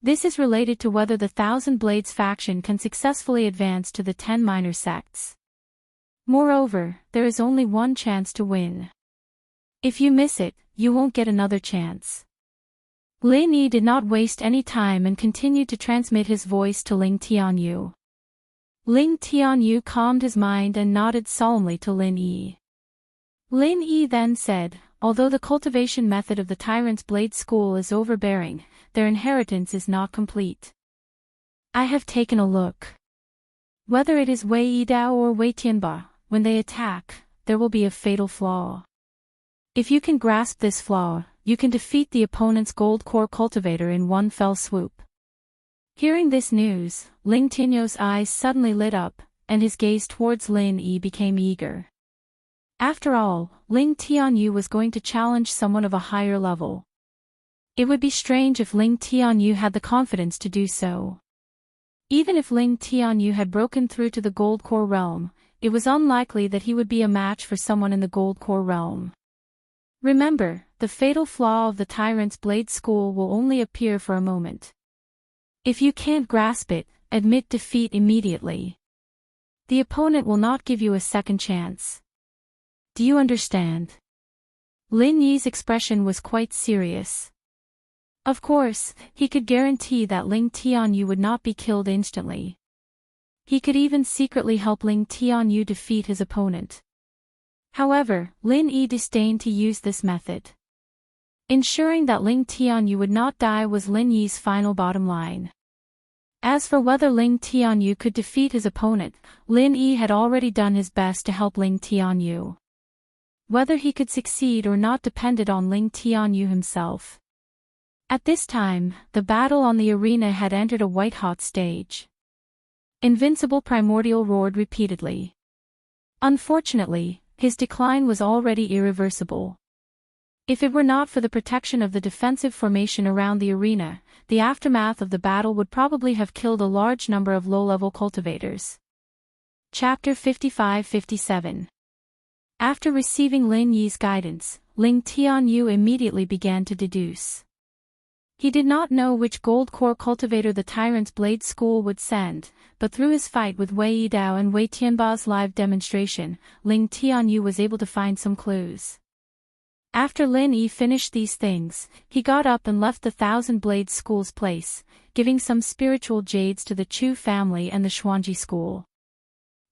This is related to whether the Thousand Blades faction can successfully advance to the 10 minor sects. Moreover, there is only one chance to win. If you miss it, you won't get another chance. Lin Yi did not waste any time and continued to transmit his voice to Ling Tianyu. Ling Tianyu calmed his mind and nodded solemnly to Lin Yi. Lin Yi then said, although the cultivation method of the Tyrant's Blade School is overbearing, their inheritance is not complete. I have taken a look. Whether it is Wei Yidao or Wei Tianba, when they attack, there will be a fatal flaw. If you can grasp this flaw, you can defeat the opponent's Gold Core cultivator in one fell swoop. Hearing this news, Ling Tianyu's eyes suddenly lit up, and his gaze towards Lin Yi became eager. After all, Ling Tianyu was going to challenge someone of a higher level. It would be strange if Ling Tianyu had the confidence to do so. Even if Ling Tianyu had broken through to the Gold Core realm, it was unlikely that he would be a match for someone in the Gold Core realm. Remember, the fatal flaw of the Tyrant's Blade School will only appear for a moment. If you can't grasp it, admit defeat immediately. The opponent will not give you a second chance. Do you understand? Lin Yi's expression was quite serious. Of course, he could guarantee that Ling Tianyu would not be killed instantly. He could even secretly help Ling Tianyu defeat his opponent. However, Lin Yi disdained to use this method. Ensuring that Ling Tianyu would not die was Lin Yi's final bottom line. As for whether Ling Tianyu could defeat his opponent, Lin Yi had already done his best to help Ling Tianyu. Whether he could succeed or not depended on Ling Tianyu himself. At this time, the battle on the arena had entered a white-hot stage. Invincible Primordial roared repeatedly. Unfortunately, his decline was already irreversible. If it were not for the protection of the defensive formation around the arena, the aftermath of the battle would probably have killed a large number of low-level cultivators. Chapter 55-57. After receiving Lin Yi's guidance, Ling Tianyu immediately began to deduce. He did not know which gold core cultivator the Tyrant's Blade School would send, but through his fight with Wei Yidao and Wei Tianba's live demonstration, Ling Tianyu was able to find some clues. After Lin Yi finished these things, he got up and left the Thousand Blades School's place, giving some spiritual jades to the Chu family and the Xuanji School.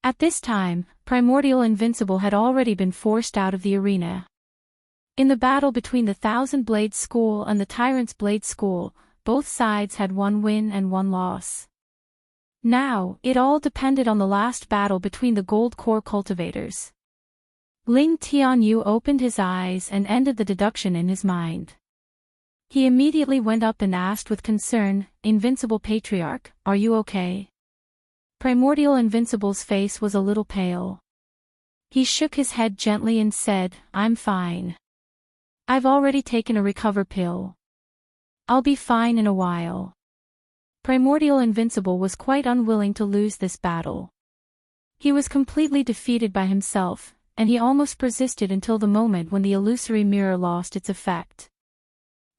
At this time, Primordial Invincible had already been forced out of the arena. In the battle between the Thousand Blades School and the Tyrant's Blade School, both sides had one win and one loss. Now, it all depended on the last battle between the Gold Core cultivators. Ling Tianyu opened his eyes and ended the deduction in his mind. He immediately went up and asked with concern, "Invincible Patriarch, are you okay?" Primordial Invincible's face was a little pale. He shook his head gently and said, "I'm fine. I've already taken a recover pill. I'll be fine in a while." Primordial Invincible was quite unwilling to lose this battle. He was completely defeated by himself, and he almost persisted until the moment when the illusory mirror lost its effect.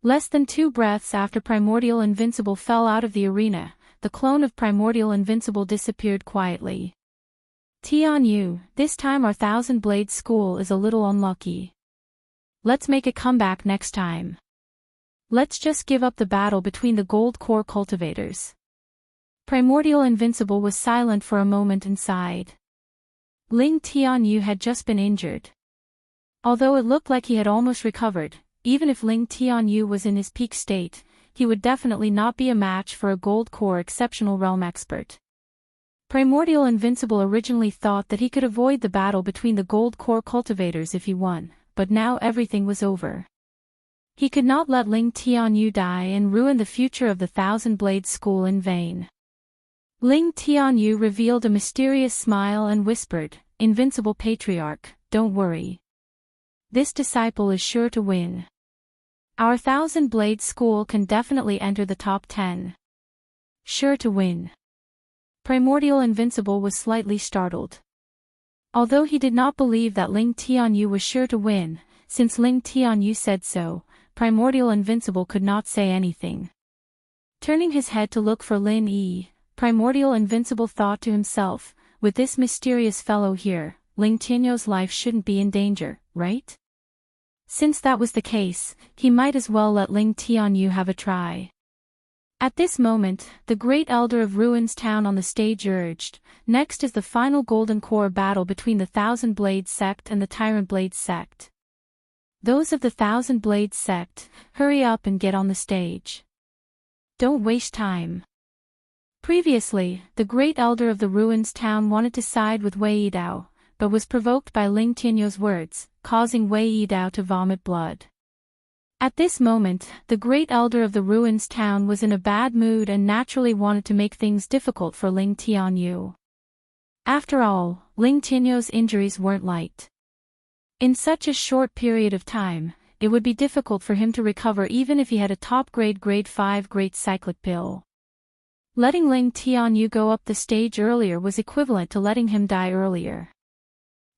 Less than 2 breaths after Primordial Invincible fell out of the arena, the clone of Primordial Invincible disappeared quietly. "Tianyu, this time our Thousand Blades School is a little unlucky. Let's make a comeback next time. Let's just give up the battle between the Gold Core cultivators." Primordial Invincible was silent for a moment and sighed. Ling Tianyu had just been injured. Although it looked like he had almost recovered, even if Ling Tianyu was in his peak state, he would definitely not be a match for a Gold Core Exceptional Realm expert. Primordial Invincible originally thought that he could avoid the battle between the Gold Core cultivators if he won, but now everything was over. He could not let Ling Tianyu die and ruin the future of the Thousand Blades School in vain. Ling Tianyu revealed a mysterious smile and whispered, "Invincible Patriarch, don't worry. This disciple is sure to win. Our Thousand Blades School can definitely enter the top 10. Sure to win." Primordial Invincible was slightly startled. Although he did not believe that Ling Tianyu was sure to win, since Ling Tianyu said so, Primordial Invincible could not say anything. Turning his head to look for Lin Yi, Primordial Invincible thought to himself, "With this mysterious fellow here, Ling Tianyu's life shouldn't be in danger, right?" Since that was the case, he might as well let Ling Tianyu have a try. At this moment, the great elder of Ruins Town on the stage urged, "Next is the final Golden Core battle between the Thousand Blades sect and the Tyrant Blades sect. Those of the Thousand Blades sect, hurry up and get on the stage. Don't waste time." Previously, the great elder of the Ruins Town wanted to side with Wei Yidao, but was provoked by Ling Tianyu's words, causing Wei Yidao to vomit blood. At this moment, the great elder of the Ruins Town was in a bad mood and naturally wanted to make things difficult for Ling Tianyu. After all, Ling Tianyu's injuries weren't light. In such a short period of time, it would be difficult for him to recover even if he had a top-grade grade 5 great cyclic pill. Letting Ling Tianyu go up the stage earlier was equivalent to letting him die earlier.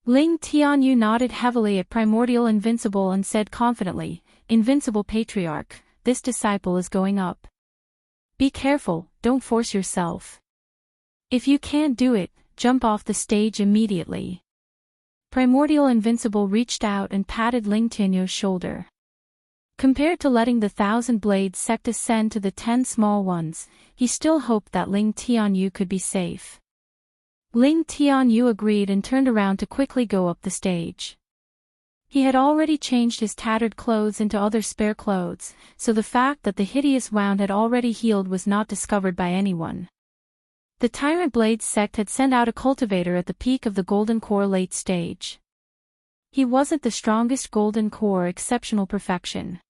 Ling Tianyu nodded heavily at Primordial Invincible and said confidently, "Invincible Patriarch, this disciple is going up. Be careful, don't force yourself. If you can't do it, jump off the stage immediately." Primordial Invincible reached out and patted Ling Tianyu's shoulder. Compared to letting the Thousand Blades sect ascend to the 10 small ones, he still hoped that Ling Tianyu could be safe. Ling Tianyu agreed and turned around to quickly go up the stage. He had already changed his tattered clothes into other spare clothes, so the fact that the hideous wound had already healed was not discovered by anyone. The Tyrant Blades sect had sent out a cultivator at the peak of the Golden Core late stage. He wasn't the strongest Golden Core exceptional perfection.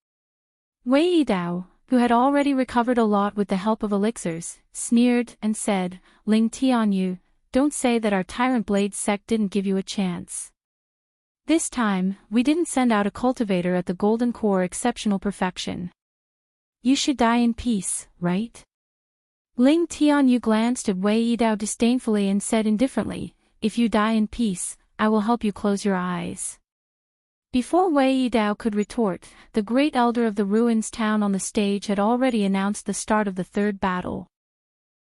Wei Yidao, who had already recovered a lot with the help of elixirs, sneered and said, "Ling Tianyu, don't say that our Tyrant Blades sect didn't give you a chance. This time, we didn't send out a cultivator at the Golden Core exceptional perfection. You should die in peace, right?" Ling Tianyu glanced at Wei Yidao disdainfully and said indifferently, "If you die in peace, I will help you close your eyes." Before Wei Yidao could retort, the great elder of the ruins town on the stage had already announced the start of the third battle.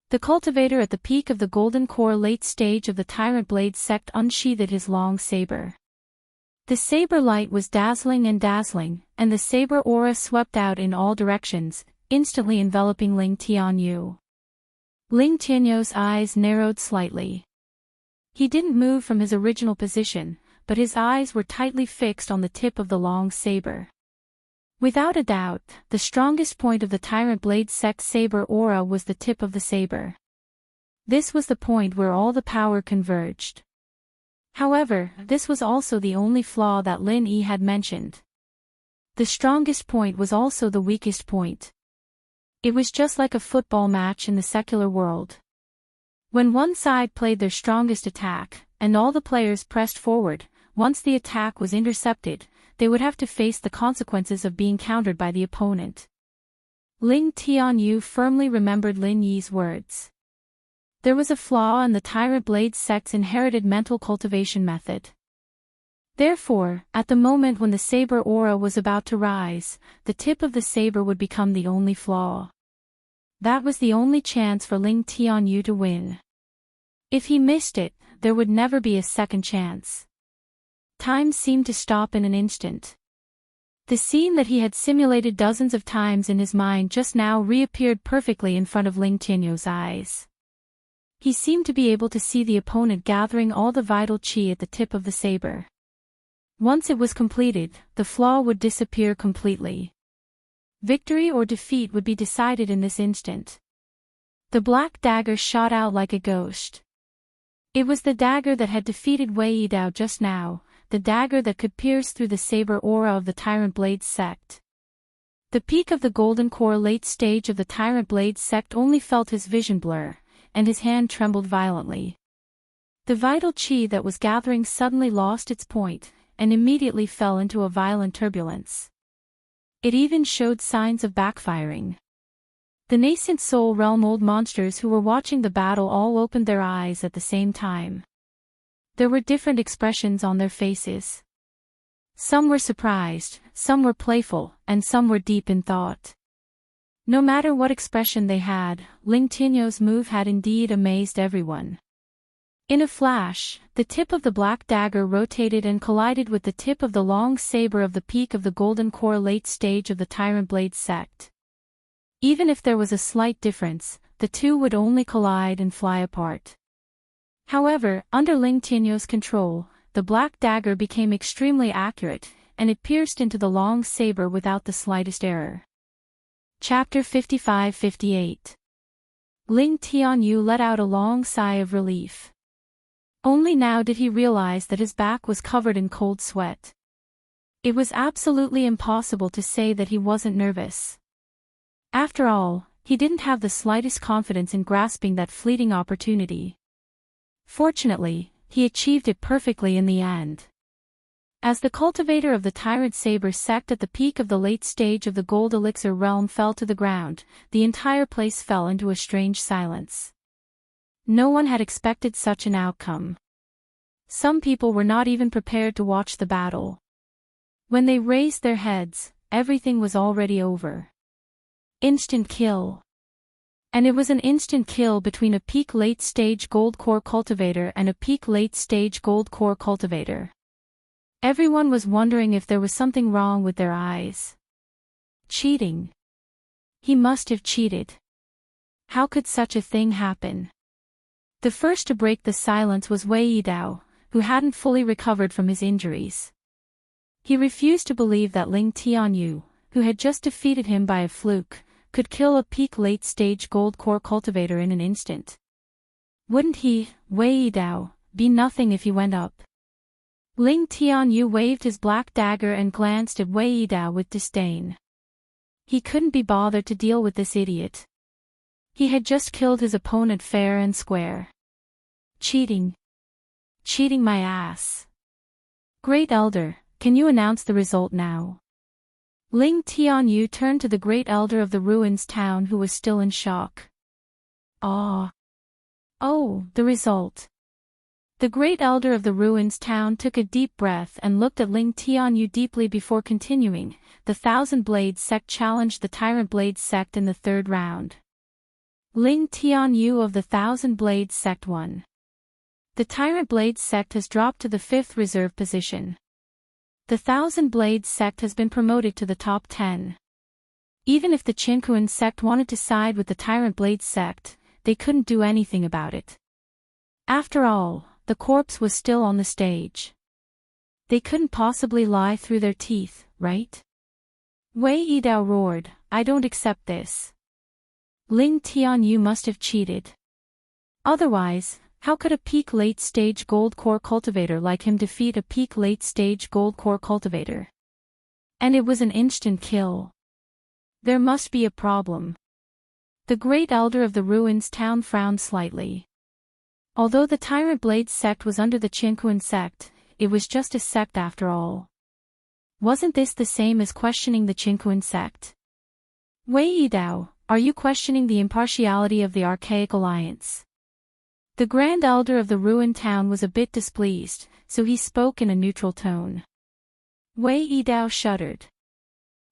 The cultivator at the peak of the Golden Core late stage of the Tyrant Blade sect unsheathed his long saber. The saber light was dazzling, and the saber aura swept out in all directions, instantly enveloping Ling Tianyu. Ling Tianyu's eyes narrowed slightly. He didn't move from his original position, but his eyes were tightly fixed on the tip of the long saber. Without a doubt, the strongest point of the Tyrant Blade sect's saber aura was the tip of the saber. This was the point where all the power converged. However, this was also the only flaw that Lin Yi had mentioned. The strongest point was also the weakest point. It was just like a football match in the secular world. When one side played their strongest attack, and all the players pressed forward, once the attack was intercepted, they would have to face the consequences of being countered by the opponent. Ling Tianyu firmly remembered Lin Yi's words. There was a flaw in the Tyrant Blade sect's inherited mental cultivation method. Therefore, at the moment when the saber aura was about to rise, the tip of the saber would become the only flaw. That was the only chance for Ling Tianyu to win. If he missed it, there would never be a second chance. Time seemed to stop in an instant. The scene that he had simulated dozens of times in his mind just now reappeared perfectly in front of Ling Tianyu's eyes. He seemed to be able to see the opponent gathering all the vital qi at the tip of the saber. Once it was completed, the flaw would disappear completely. Victory or defeat would be decided in this instant. The black dagger shot out like a ghost. It was the dagger that had defeated Wei Yidao just now, the dagger that could pierce through the saber aura of the Tyrant Blade sect. The peak of the Golden Core late stage of the Tyrant Blade sect only felt his vision blur, and his hand trembled violently. The vital qi that was gathering suddenly lost its point, and immediately fell into a violent turbulence. It even showed signs of backfiring. The nascent soul realm old monsters who were watching the battle all opened their eyes at the same time. There were different expressions on their faces. Some were surprised, some were playful, and some were deep in thought. No matter what expression they had, Ling Tianyu's move had indeed amazed everyone. In a flash, the tip of the black dagger rotated and collided with the tip of the long saber of the peak of the Golden Core late stage of the Tyrant Blade sect. Even if there was a slight difference, the two would only collide and fly apart. However, under Ling Tianyu's control, the black dagger became extremely accurate, and it pierced into the long saber without the slightest error. Chapter 55-58. Ling Tianyu let out a long sigh of relief. Only now did he realize that his back was covered in cold sweat. It was absolutely impossible to say that he wasn't nervous. After all, he didn't have the slightest confidence in grasping that fleeting opportunity. Fortunately, he achieved it perfectly in the end. As the cultivator of the Tyrant Saber sect at the peak of the late stage of the Gold Elixir realm fell to the ground, the entire place fell into a strange silence. No one had expected such an outcome. Some people were not even prepared to watch the battle. When they raised their heads, everything was already over. Instant kill. And it was an instant kill between a peak late stage Gold Core cultivator and a peak late stage Gold Core cultivator. Everyone was wondering if there was something wrong with their eyes. Cheating. He must have cheated. How could such a thing happen? The first to break the silence was Wei Yidao, who hadn't fully recovered from his injuries. He refused to believe that Ling Tianyu, who had just defeated him by a fluke, could kill a peak late stage Gold Core cultivator in an instant. Wouldn't he, Wei Yidao, be nothing if he went up? Ling Tianyu waved his black dagger and glanced at Wei Yidao with disdain. He couldn't be bothered to deal with this idiot. He had just killed his opponent fair and square. Cheating. Cheating my ass. Great Elder, can you announce the result now? Ling Tianyu turned to the Great Elder of the Ruins town who was still in shock. Ah. Oh, the result. The great elder of the ruins town took a deep breath and looked at Ling Tianyu deeply before continuing. The Thousand Blades sect challenged the Tyrant Blades sect in the third round. Ling Tianyu of the Thousand Blades sect won. The Tyrant Blades sect has dropped to the 5th reserve position. The Thousand Blades sect has been promoted to the top 10. Even if the Qinkuan sect wanted to side with the Tyrant Blades sect, they couldn't do anything about it. After all, the corpse was still on the stage. They couldn't possibly lie through their teeth, right? Wei Yidao roared, "I don't accept this. Ling Tianyu must have cheated. Otherwise, how could a peak late-stage gold core cultivator like him defeat a peak late-stage gold core cultivator? And it was an instant kill. There must be a problem." The great elder of the ruins town frowned slightly. Although the Tyrant Blades sect was under the Qinkuan sect, it was just a sect after all. Wasn't this the same as questioning the Qinkuan sect? Wei Yidao, are you questioning the impartiality of the Archaic Alliance? The grand elder of the ruined town was a bit displeased, so he spoke in a neutral tone. Wei Yidao shuddered.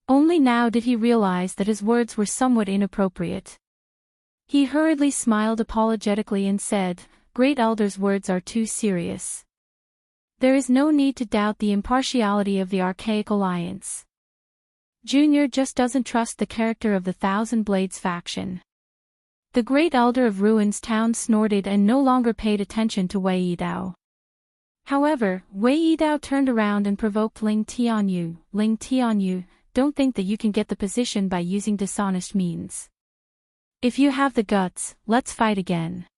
Only now did he realize that his words were somewhat inappropriate. He hurriedly smiled apologetically and said, "Great Elder's words are too serious. There is no need to doubt the impartiality of the Archaic Alliance. Junior just doesn't trust the character of the Thousand Blades faction." The great elder of Ruins Town snorted and no longer paid attention to Wei Yidao. However, Wei Yidao turned around and provoked Ling Tianyu. "Ling Tianyu, don't think that you can get the position by using dishonest means. If you have the guts, let's fight again."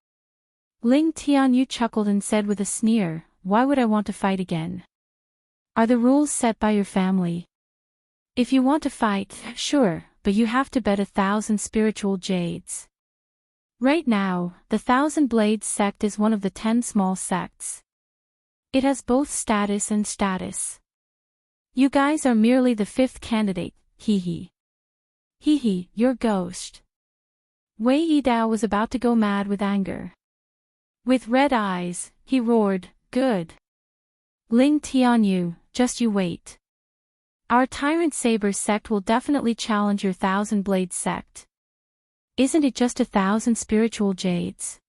Ling Tianyu chuckled and said with a sneer, "Why would I want to fight again? Are the rules set by your family? If you want to fight, sure, but you have to bet 1,000 spiritual jades. Right now, the Thousand Blades sect is one of the 10 small sects. It has both status and status. You guys are merely the 5th candidate, hee. Hee, you're ghost." Wei Yidao was about to go mad with anger. With red eyes, he roared, "Good. Ling Tianyu, just you wait. Our Tyrant Saber sect will definitely challenge your Thousand Blades sect. Isn't it just 1,000 spiritual jades?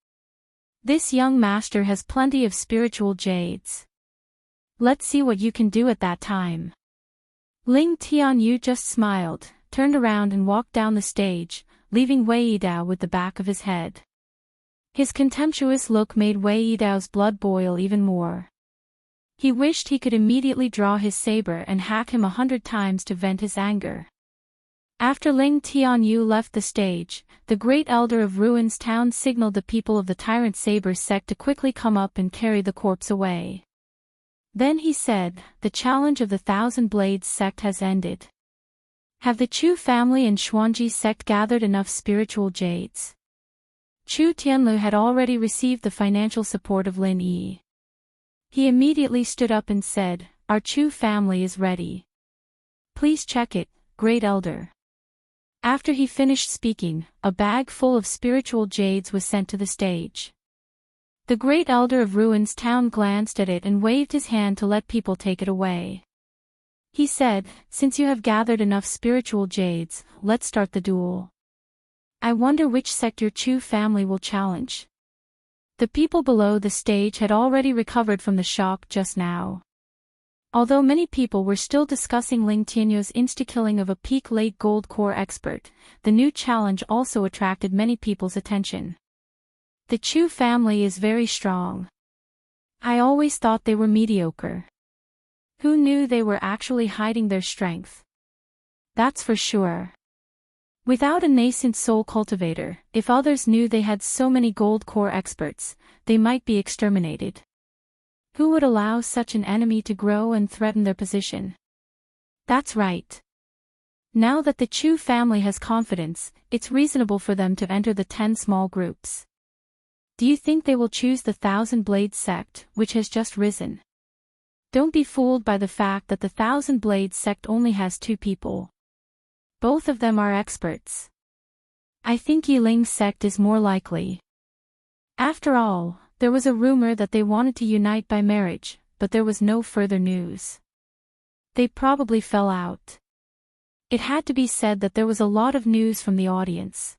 This young master has plenty of spiritual jades. Let's see what you can do at that time." Ling Tianyu just smiled, turned around and walked down the stage, leaving Wei Yidao with the back of his head. His contemptuous look made Wei Yidao's blood boil even more. He wished he could immediately draw his saber and hack him 100 times to vent his anger. After Ling Tianyu left the stage, the great elder of Ruins Town signaled the people of the Tyrant Saber sect to quickly come up and carry the corpse away. Then he said, "The challenge of the Thousand Blades sect has ended. Have the Chu family and Xuanji sect gathered enough spiritual jades?" Chu Tianlu had already received the financial support of Lin Yi. He immediately stood up and said, "Our Chu family is ready. Please check it, Great Elder." After he finished speaking, a bag full of spiritual jades was sent to the stage. The great elder of Ruins Town glanced at it and waved his hand to let people take it away. He said, "Since you have gathered enough spiritual jades, let's start the duel. I wonder which sect your Chu family will challenge." The people below the stage had already recovered from the shock just now. Although many people were still discussing Ling Tianyu's insta-killing of a peak late gold core expert, the new challenge also attracted many people's attention. The Chu family is very strong. I always thought they were mediocre. Who knew they were actually hiding their strength? That's for sure. Without a nascent soul cultivator, if others knew they had so many gold core experts, they might be exterminated. Who would allow such an enemy to grow and threaten their position? That's right. Now that the Chu family has confidence, it's reasonable for them to enter the 10 small groups. Do you think they will choose the Thousand Blades sect, which has just risen? Don't be fooled by the fact that the Thousand Blades sect only has 2 people. Both of them are experts. I think Yiling's sect is more likely. After all, There was a rumor that they wanted to unite by marriage, but there was no further news. They probably fell out. It had to be said that there was a lot of news from the audience.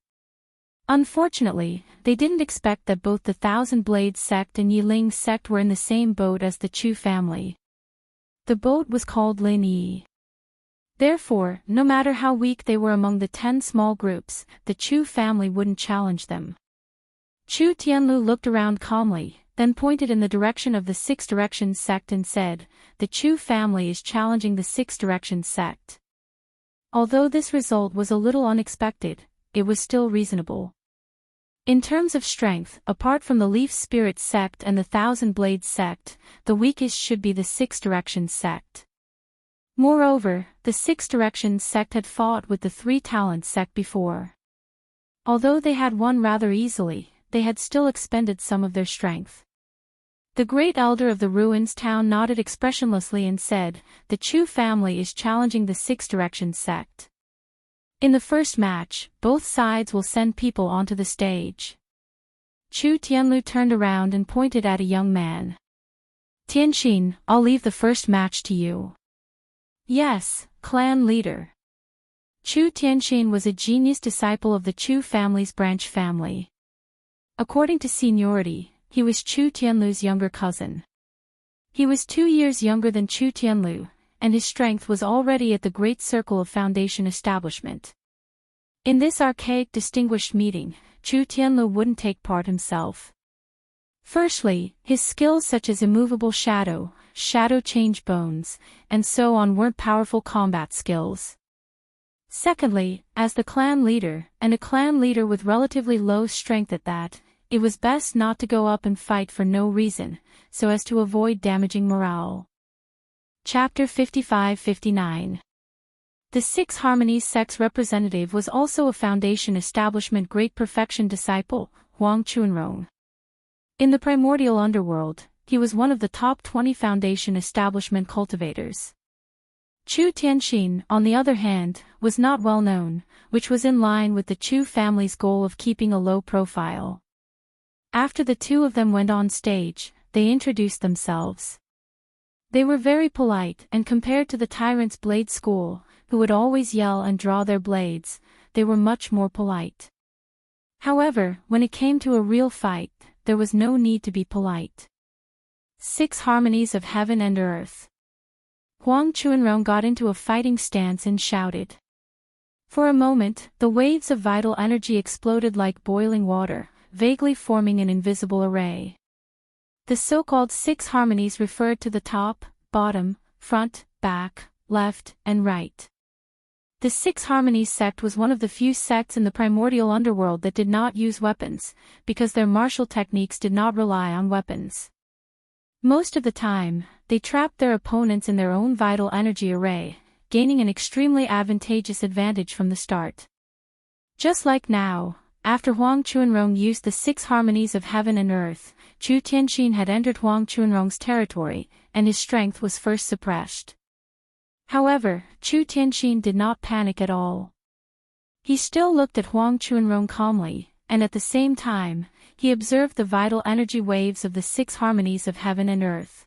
Unfortunately, they didn't expect that both the Thousand Blades sect and Yiling sect were in the same boat as the Chu family. The boat was called Lin Yi. Therefore, no matter how weak they were among the 10 small groups, the Chu family wouldn't challenge them. Chu Tianlu looked around calmly, then pointed in the direction of the Six Directions sect and said, "The Chu family is challenging the Six Directions sect." Although this result was a little unexpected, it was still reasonable. In terms of strength, apart from the Leaf Spirit sect and the Thousand Blades sect, the weakest should be the Six Directions sect. Moreover, the Six Directions sect had fought with the Three Talents sect before. Although they had won rather easily, they had still expended some of their strength. The great elder of the ruins town nodded expressionlessly and said, "The Chu family is challenging the Six Directions sect. In the first match, both sides will send people onto the stage." Chu Tianlu turned around and pointed at a young man. "Tianxin, I'll leave the first match to you." "Yes, clan leader." Chu Tianxin was a genius disciple of the Chu family's branch family. According to seniority, he was Chu Tianlu's younger cousin. He was 2 years younger than Chu Tianlu, and his strength was already at the great circle of foundation establishment. In this archaic distinguished meeting, Chu Tianlu wouldn't take part himself. Firstly, his skills such as immovable shadow, shadow change bones, and so on weren't powerful combat skills. Secondly, as the clan leader, and a clan leader with relatively low strength at that, it was best not to go up and fight for no reason, so as to avoid damaging morale. Chapter 55-59. The Six Harmonies sect's representative was also a Foundation Establishment Great Perfection disciple, Huang Chunrong. In the primordial underworld, he was one of the top 20 Foundation Establishment cultivators. Chu Tianxin, on the other hand, was not well known, which was in line with the Chu family's goal of keeping a low profile. After the two of them went on stage, they introduced themselves. They were very polite, and compared to the tyrant's blade school, who would always yell and draw their blades, they were much more polite. However, when it came to a real fight, there was no need to be polite. Six Harmonies of Heaven and Earth. Huang Chunrong got into a fighting stance and shouted. For a moment, the waves of vital energy exploded like boiling water, vaguely forming an invisible array. The so-called Six Harmonies referred to the top, bottom, front, back, left, and right. The Six Harmonies sect was one of the few sects in the primordial underworld that did not use weapons, because their martial techniques did not rely on weapons. Most of the time, they trapped their opponents in their own vital energy array, gaining an extremely advantageous advantage from the start. Just like now, after Huang Chunrong used the Six Harmonies of Heaven and Earth, Chu Tianxin had entered Huang Chunrong's territory, and his strength was first suppressed. However, Chu Tianxin did not panic at all. He still looked at Huang Chunrong calmly, and at the same time, he observed the vital energy waves of the Six Harmonies of Heaven and Earth.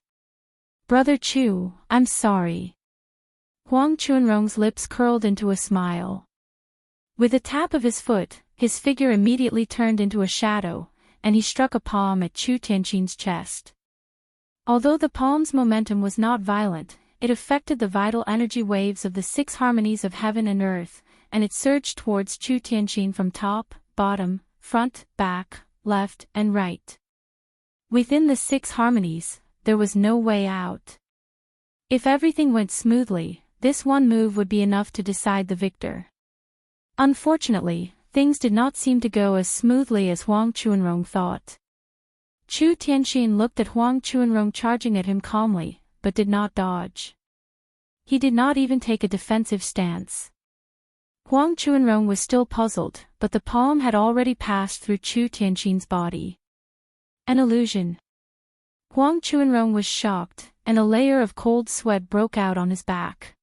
"Brother Chu, I'm sorry." Huang Chunrong's lips curled into a smile. With a tap of his foot, his figure immediately turned into a shadow, and he struck a palm at Chu Tianxin's chest. Although the palm's momentum was not violent, it affected the vital energy waves of the Six Harmonies of Heaven and Earth, and it surged towards Chu Tianxin from top, bottom, front, back, left, and right. Within the Six Harmonies, there was no way out. If everything went smoothly, this one move would be enough to decide the victor. Unfortunately, things did not seem to go as smoothly as Huang Chunrong thought. Chu Tianxin looked at Huang Chunrong charging at him calmly, but did not dodge. He did not even take a defensive stance. Huang Chunrong was still puzzled, but the palm had already passed through Chu Tianxin's body. An illusion. Huang Chunrong was shocked, and a layer of cold sweat broke out on his back.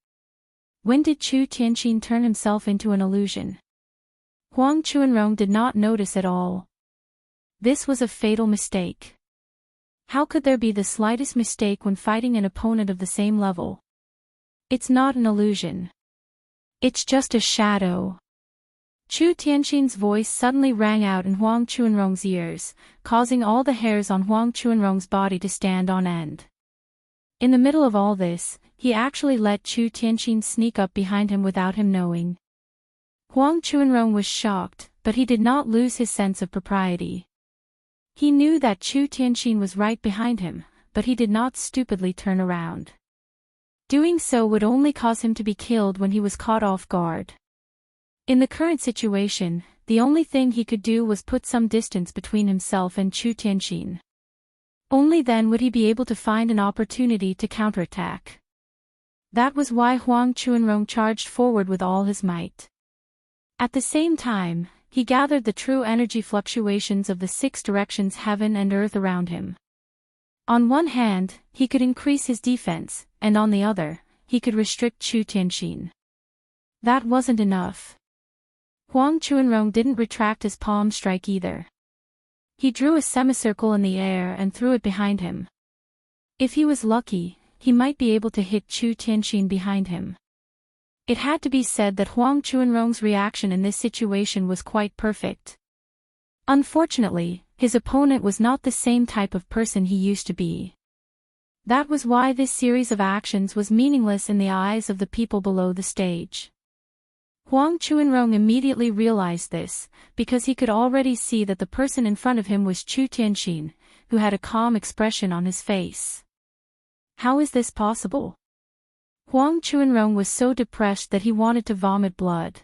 When did Chu Tianxin turn himself into an illusion? Huang Chunrong did not notice at all. This was a fatal mistake. How could there be the slightest mistake when fighting an opponent of the same level? It's not an illusion. It's just a shadow. Chu Tianxin's voice suddenly rang out in Huang Chuanrong's ears, causing all the hairs on Huang Chuanrong's body to stand on end. In the middle of all this, he actually let Chu Tianxin sneak up behind him without him knowing. Huang Chuanrong was shocked, but he did not lose his sense of propriety. He knew that Chu Tianxin was right behind him, but he did not stupidly turn around. Doing so would only cause him to be killed when he was caught off guard. In the current situation, the only thing he could do was put some distance between himself and Chu Tianxin. Only then would he be able to find an opportunity to counterattack. That was why Huang Chuanrong charged forward with all his might. At the same time, he gathered the true energy fluctuations of the 6 directions heaven and earth around him. On one hand, he could increase his defense, and on the other, he could restrict Chu Tianxin. That wasn't enough. Huang Chuanrong didn't retract his palm strike either. He drew a semicircle in the air and threw it behind him. If he was lucky, he might be able to hit Chu Tianxin behind him. It had to be said that Huang Chuanrong's reaction in this situation was quite perfect. Unfortunately, his opponent was not the same type of person he used to be. That was why this series of actions was meaningless in the eyes of the people below the stage. Huang Chuanrong immediately realized this, because he could already see that the person in front of him was Chu Tianxin, who had a calm expression on his face. How is this possible? Huang Chuanrong was so depressed that he wanted to vomit blood.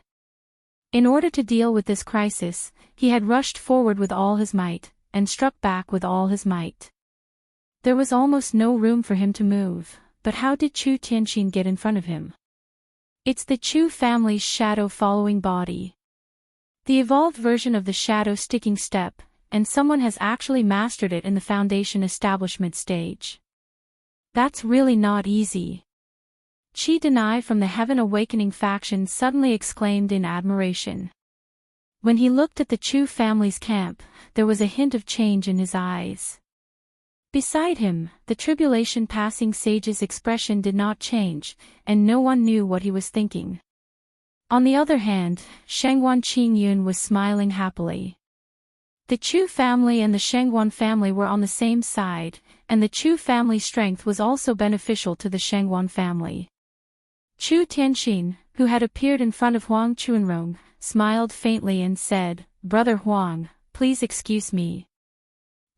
In order to deal with this crisis, he had rushed forward with all his might, and struck back with all his might. There was almost no room for him to move, but how did Chu Tianxin get in front of him? It's the Chu family's shadow-following body. The evolved version of the shadow sticking step, and someone has actually mastered it in the foundation establishment stage. That's really not easy. Qi Denai from the Heaven Awakening faction suddenly exclaimed in admiration. When he looked at the Chu family's camp, there was a hint of change in his eyes. Beside him, the tribulation passing sage's expression did not change, and no one knew what he was thinking. On the other hand, Shengguan Qingyun was smiling happily. The Chu family and the Shengguan family were on the same side, and the Chu family's strength was also beneficial to the Shengguan family. Chu Tianxin, who had appeared in front of Huang Chuanrong, smiled faintly and said, "Brother Huang, please excuse me."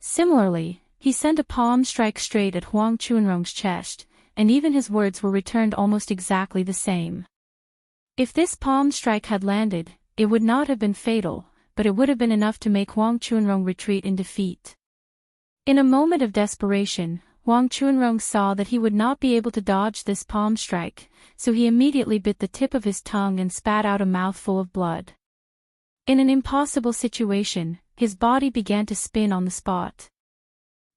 Similarly, he sent a palm strike straight at Huang Chuanrong's chest, and even his words were returned almost exactly the same. If this palm strike had landed, it would not have been fatal, but it would have been enough to make Huang Chuanrong retreat in defeat. In a moment of desperation, Huang Chuanrong saw that he would not be able to dodge this palm strike, so he immediately bit the tip of his tongue and spat out a mouthful of blood. In an impossible situation, his body began to spin on the spot.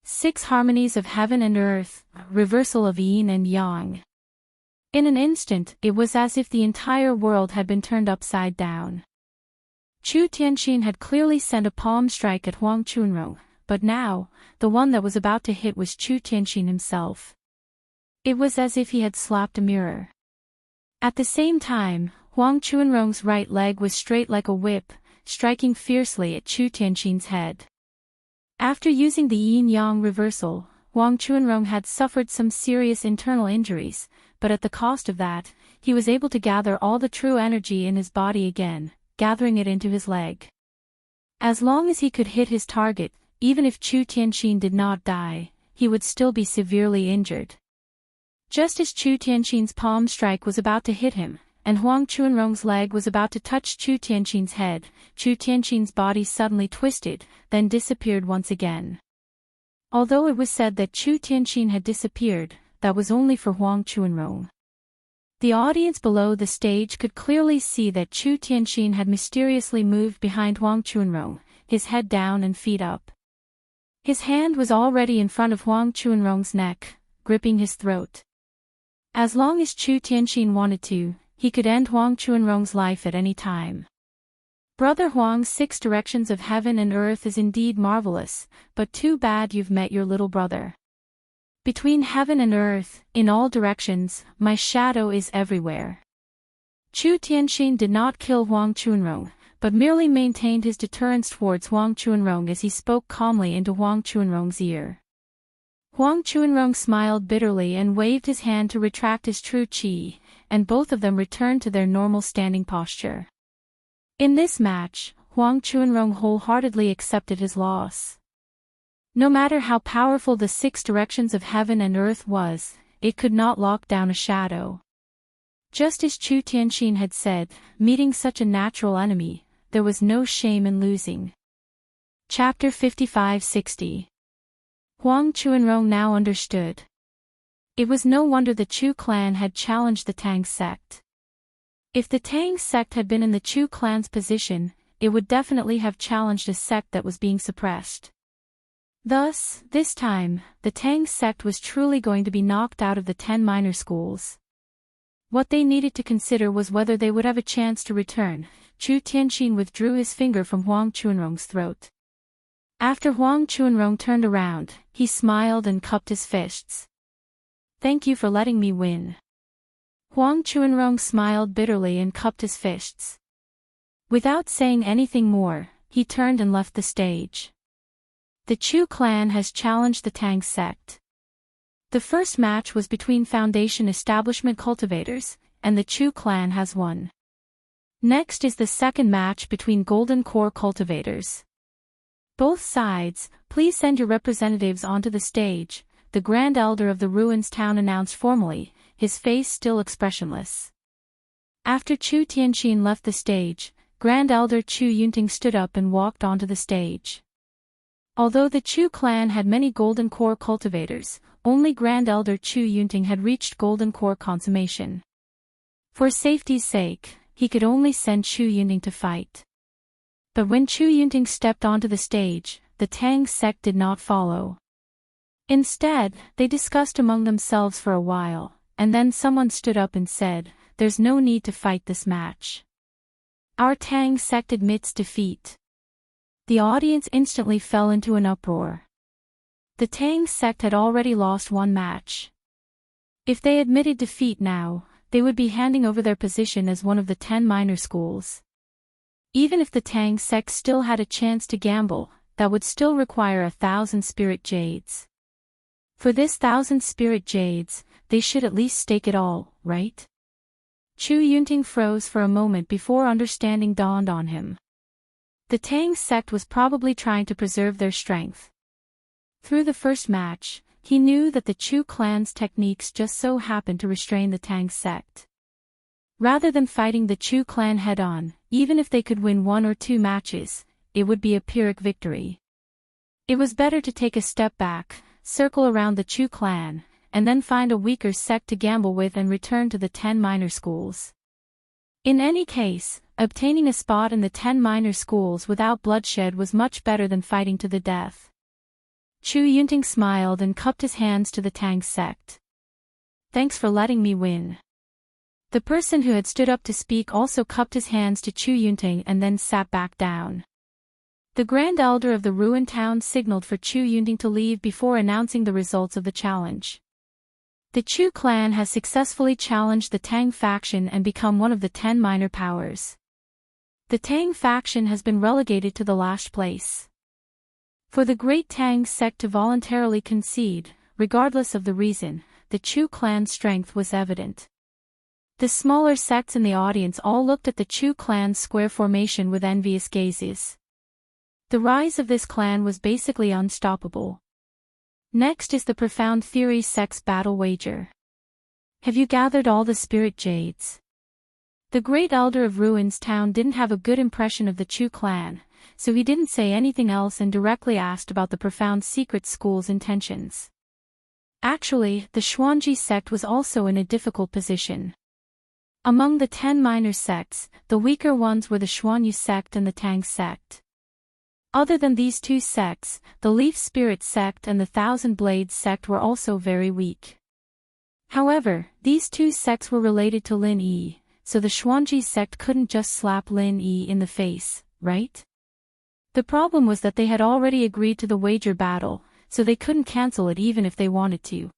6 harmonies of heaven and earth, reversal of yin and yang. In an instant, it was as if the entire world had been turned upside down. Chu Tianxin had clearly sent a palm strike at Huang Chuanrong, but now, the one that was about to hit was Chu Tianxin himself. It was as if he had slapped a mirror. At the same time, Huang Chuanrong's right leg was straight like a whip, striking fiercely at Chu Tianxin's head. After using the yin-yang reversal, Huang Chuanrong had suffered some serious internal injuries, but at the cost of that, he was able to gather all the true energy in his body again, gathering it into his leg. As long as he could hit his target, even if Chu Tianxin did not die, he would still be severely injured. Just as Chu Tianxin's palm strike was about to hit him, and Huang Chuanrong's leg was about to touch Chu Tianxin's head, Chu Tianxin's body suddenly twisted, then disappeared once again. Although it was said that Chu Tianxin had disappeared, that was only for Huang Chuanrong. The audience below the stage could clearly see that Chu Tianxin had mysteriously moved behind Huang Chuanrong, his head down and feet up. His hand was already in front of Huang Chuanrong's neck, gripping his throat. As long as Chu Tianxin wanted to, he could end Huang Chuanrong's life at any time. Brother Huang's 6 directions of heaven and earth is indeed marvelous, but too bad you've met your little brother. Between heaven and earth, in all directions, my shadow is everywhere. Chu Tianxin did not kill Huang Chuanrong, but merely maintained his deterrence towards Huang Chuanrong as he spoke calmly into Huang Chuanrong's ear. Huang Chuanrong smiled bitterly and waved his hand to retract his true qi, and both of them returned to their normal standing posture. In this match, Huang Chuanrong wholeheartedly accepted his loss. No matter how powerful the 6 directions of heaven and earth was, it could not lock down a shadow. Just as Chu Tianxin had said, meeting such a natural enemy, there was no shame in losing. Chapter 55-60. Huang Chuanrong now understood. It was no wonder the Chu clan had challenged the Tang sect. If the Tang sect had been in the Chu clan's position, it would definitely have challenged a sect that was being suppressed. Thus, this time, the Tang sect was truly going to be knocked out of the 10 minor schools. What they needed to consider was whether they would have a chance to return. Chu Tianxin withdrew his finger from Huang Chuanrong's throat. After Huang Chuanrong turned around, he smiled and cupped his fists. Thank you for letting me win. Huang Chuanrong smiled bitterly and cupped his fists. Without saying anything more, he turned and left the stage. The Chu clan has challenged the Tang sect. The first match was between Foundation Establishment cultivators, and the Chu clan has won. Next is the second match between Golden Core cultivators. Both sides, please send your representatives onto the stage, the Grand Elder of the Ruins Town announced formally, his face still expressionless. After Chu Tianxin left the stage, Grand Elder Chu Yunting stood up and walked onto the stage. Although the Chu clan had many Golden Core cultivators, only Grand Elder Chu Yunting had reached Golden Core consummation. For safety's sake, he could only send Chu Yunting to fight. But when Chu Yunting stepped onto the stage, the Tang sect did not follow. Instead, they discussed among themselves for a while, and then someone stood up and said, "There's no need to fight this match. Our Tang sect admits defeat." The audience instantly fell into an uproar. The Tang sect had already lost one match. If they admitted defeat now, they would be handing over their position as one of the 10 minor schools. Even if the Tang sect still had a chance to gamble, that would still require 1,000 spirit jades. For this 1,000 spirit jades, they should at least stake it all, right? Chu Yunting froze for a moment before understanding dawned on him. The Tang sect was probably trying to preserve their strength. Through the first match, he knew that the Chu clan's techniques just so happened to restrain the Tang sect. Rather than fighting the Chu clan head-on, even if they could win 1 or 2 matches, it would be a Pyrrhic victory. It was better to take a step back, circle around the Chu clan, and then find a weaker sect to gamble with and return to the 10 minor schools. In any case, obtaining a spot in the 10 minor schools without bloodshed was much better than fighting to the death. Chu Yunting smiled and cupped his hands to the Tang sect. Thanks for letting me win. The person who had stood up to speak also cupped his hands to Chu Yunting and then sat back down. The Grand Elder of the ruined town signaled for Chu Yunting to leave before announcing the results of the challenge. The Chu clan has successfully challenged the Tang faction and become one of the 10 minor powers. The Tang faction has been relegated to the last place. For the great Tang sect to voluntarily concede, regardless of the reason, the Chu clan's strength was evident. The smaller sects in the audience all looked at the Chu clan's square formation with envious gazes. The rise of this clan was basically unstoppable. Next is the Profound Theory sect's battle wager. Have you gathered all the spirit jades? The great elder of Ruins Town didn't have a good impression of the Chu clan, so he didn't say anything else and directly asked about the Profound Secret School's intentions. Actually, the Xuanji sect was also in a difficult position. Among the 10 minor sects, the weaker ones were the Xuanyu sect and the Tang sect. Other than these 2 sects, the Leaf Spirit sect and the Thousand Blades sect were also very weak. However, these 2 sects were related to Lin Yi, so the Xuanji sect couldn't just slap Lin Yi in the face, right? The problem was that they had already agreed to the wager battle, so they couldn't cancel it even if they wanted to.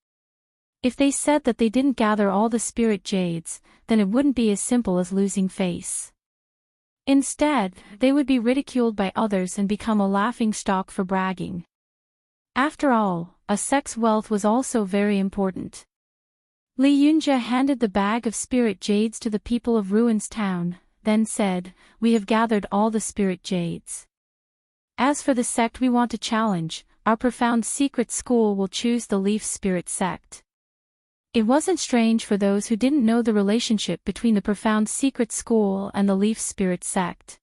If they said that they didn't gather all the spirit jades, then it wouldn't be as simple as losing face. Instead, they would be ridiculed by others and become a laughingstock for bragging. After all, a sect's wealth was also very important. Li Yunjia handed the bag of spirit jades to the people of Ruins Town, then said, "We have gathered all the spirit jades. As for the sect we want to challenge, our profound secret school will choose the Leaf Spirit sect." It wasn't strange for those who didn't know the relationship between the profound secret school and the Leaf Spirit sect.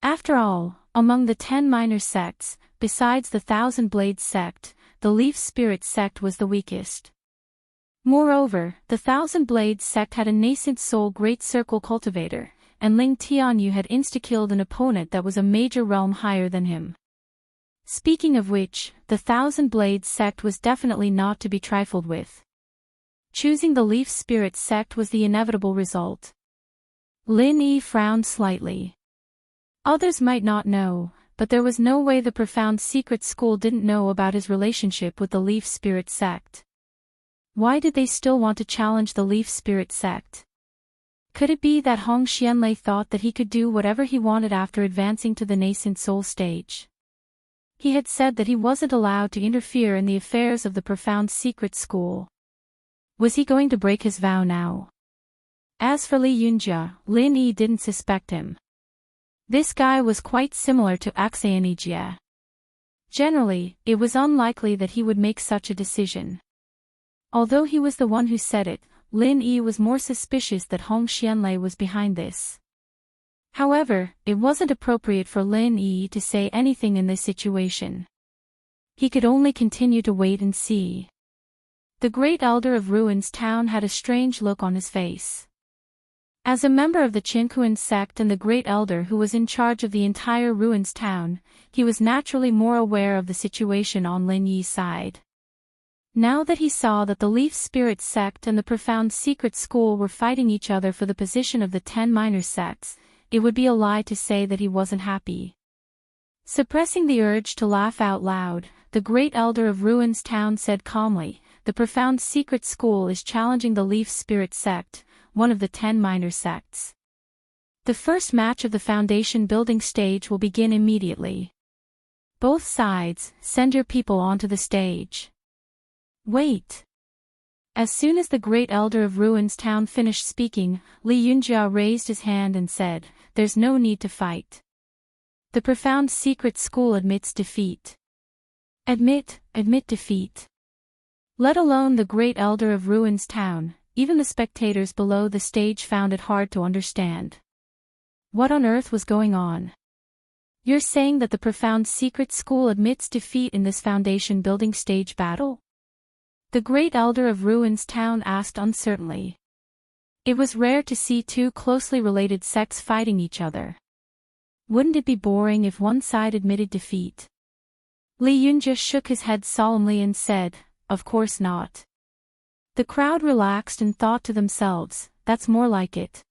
After all, among the 10 minor sects, besides the Thousand Blades sect, the Leaf Spirit sect was the weakest. Moreover, the Thousand Blades sect had a nascent soul Great Circle cultivator, and Ling Tianyu had insta-killed an opponent that was a major realm higher than him. Speaking of which, the Thousand Blades sect was definitely not to be trifled with. Choosing the Leaf Spirit sect was the inevitable result. Lin Yi frowned slightly. Others might not know, but there was no way the profound secret school didn't know about his relationship with the Leaf Spirit sect. Why did they still want to challenge the Leaf Spirit sect? Could it be that Hong Xianlei thought that he could do whatever he wanted after advancing to the nascent soul stage? He had said that he wasn't allowed to interfere in the affairs of the profound secret school. Was he going to break his vow now? As for Li Yunjia, Lin Yi didn't suspect him. This guy was quite similar to Axayanijia. Generally, it was unlikely that he would make such a decision. Although he was the one who said it, Lin Yi was more suspicious that Hong Xianlei was behind this. However, it wasn't appropriate for Lin Yi to say anything in this situation. He could only continue to wait and see. The Great Elder of Ruins Town had a strange look on his face. As a member of the Qinkuan sect and the Great Elder who was in charge of the entire Ruins Town, he was naturally more aware of the situation on Lin Yi's side. Now that he saw that the Leaf Spirit sect and the Profound Secret School were fighting each other for the position of the 10 minor sects, it would be a lie to say that he wasn't happy. Suppressing the urge to laugh out loud, the Great Elder of Ruins Town said calmly, "The Profound Secret School is challenging the Leaf Spirit sect, one of the 10 minor sects. The first match of the foundation building stage will begin immediately. Both sides, send your people onto the stage." Wait. As soon as the Great Elder of Ruins Town finished speaking, Li Yunjia raised his hand and said, "There's no need to fight. The Profound Secret School admits defeat." Admit defeat. Let alone the Great Elder of Ruins Town, even the spectators below the stage found it hard to understand. What on earth was going on? You're saying that the Profound Secret School admits defeat in this foundation building stage battle? The Great Elder of Ruins Town asked uncertainly. It was rare to see two closely related sects fighting each other. Wouldn't it be boring if one side admitted defeat? Li Yunjia shook his head solemnly and said, "Of course not." The crowd relaxed and thought to themselves, "That's more like it.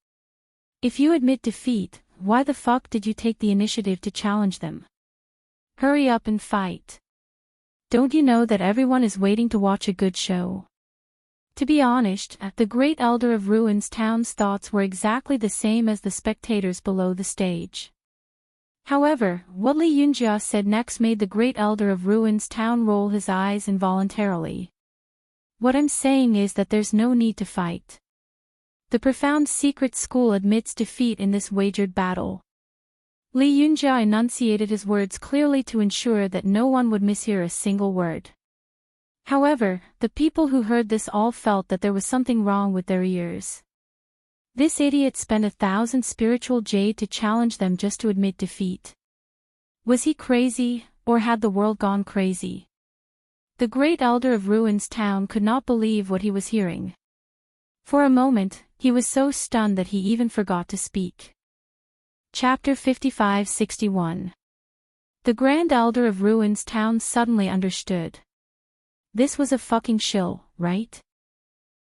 If you admit defeat, why the fuck did you take the initiative to challenge them? Hurry up and fight. Don't you know that everyone is waiting to watch a good show?" To be honest, the Great Elder of Ruins Town's thoughts were exactly the same as the spectators below the stage. However, what Li Yunjia said next made the Great Elder of Ruins Town roll his eyes involuntarily. "What I'm saying is that there's no need to fight. The Profound Secret School admits defeat in this wagered battle." Li Yunjia enunciated his words clearly to ensure that no one would mishear a single word. However, the people who heard this all felt that there was something wrong with their ears. This idiot spent 1,000 spiritual jade to challenge them just to admit defeat. Was he crazy, or had the world gone crazy? The Great Elder of Ruins Town could not believe what he was hearing. For a moment, he was so stunned that he even forgot to speak. Chapter 55-61. The Grand Elder of Ruins Town suddenly understood. This was a fucking shill, right?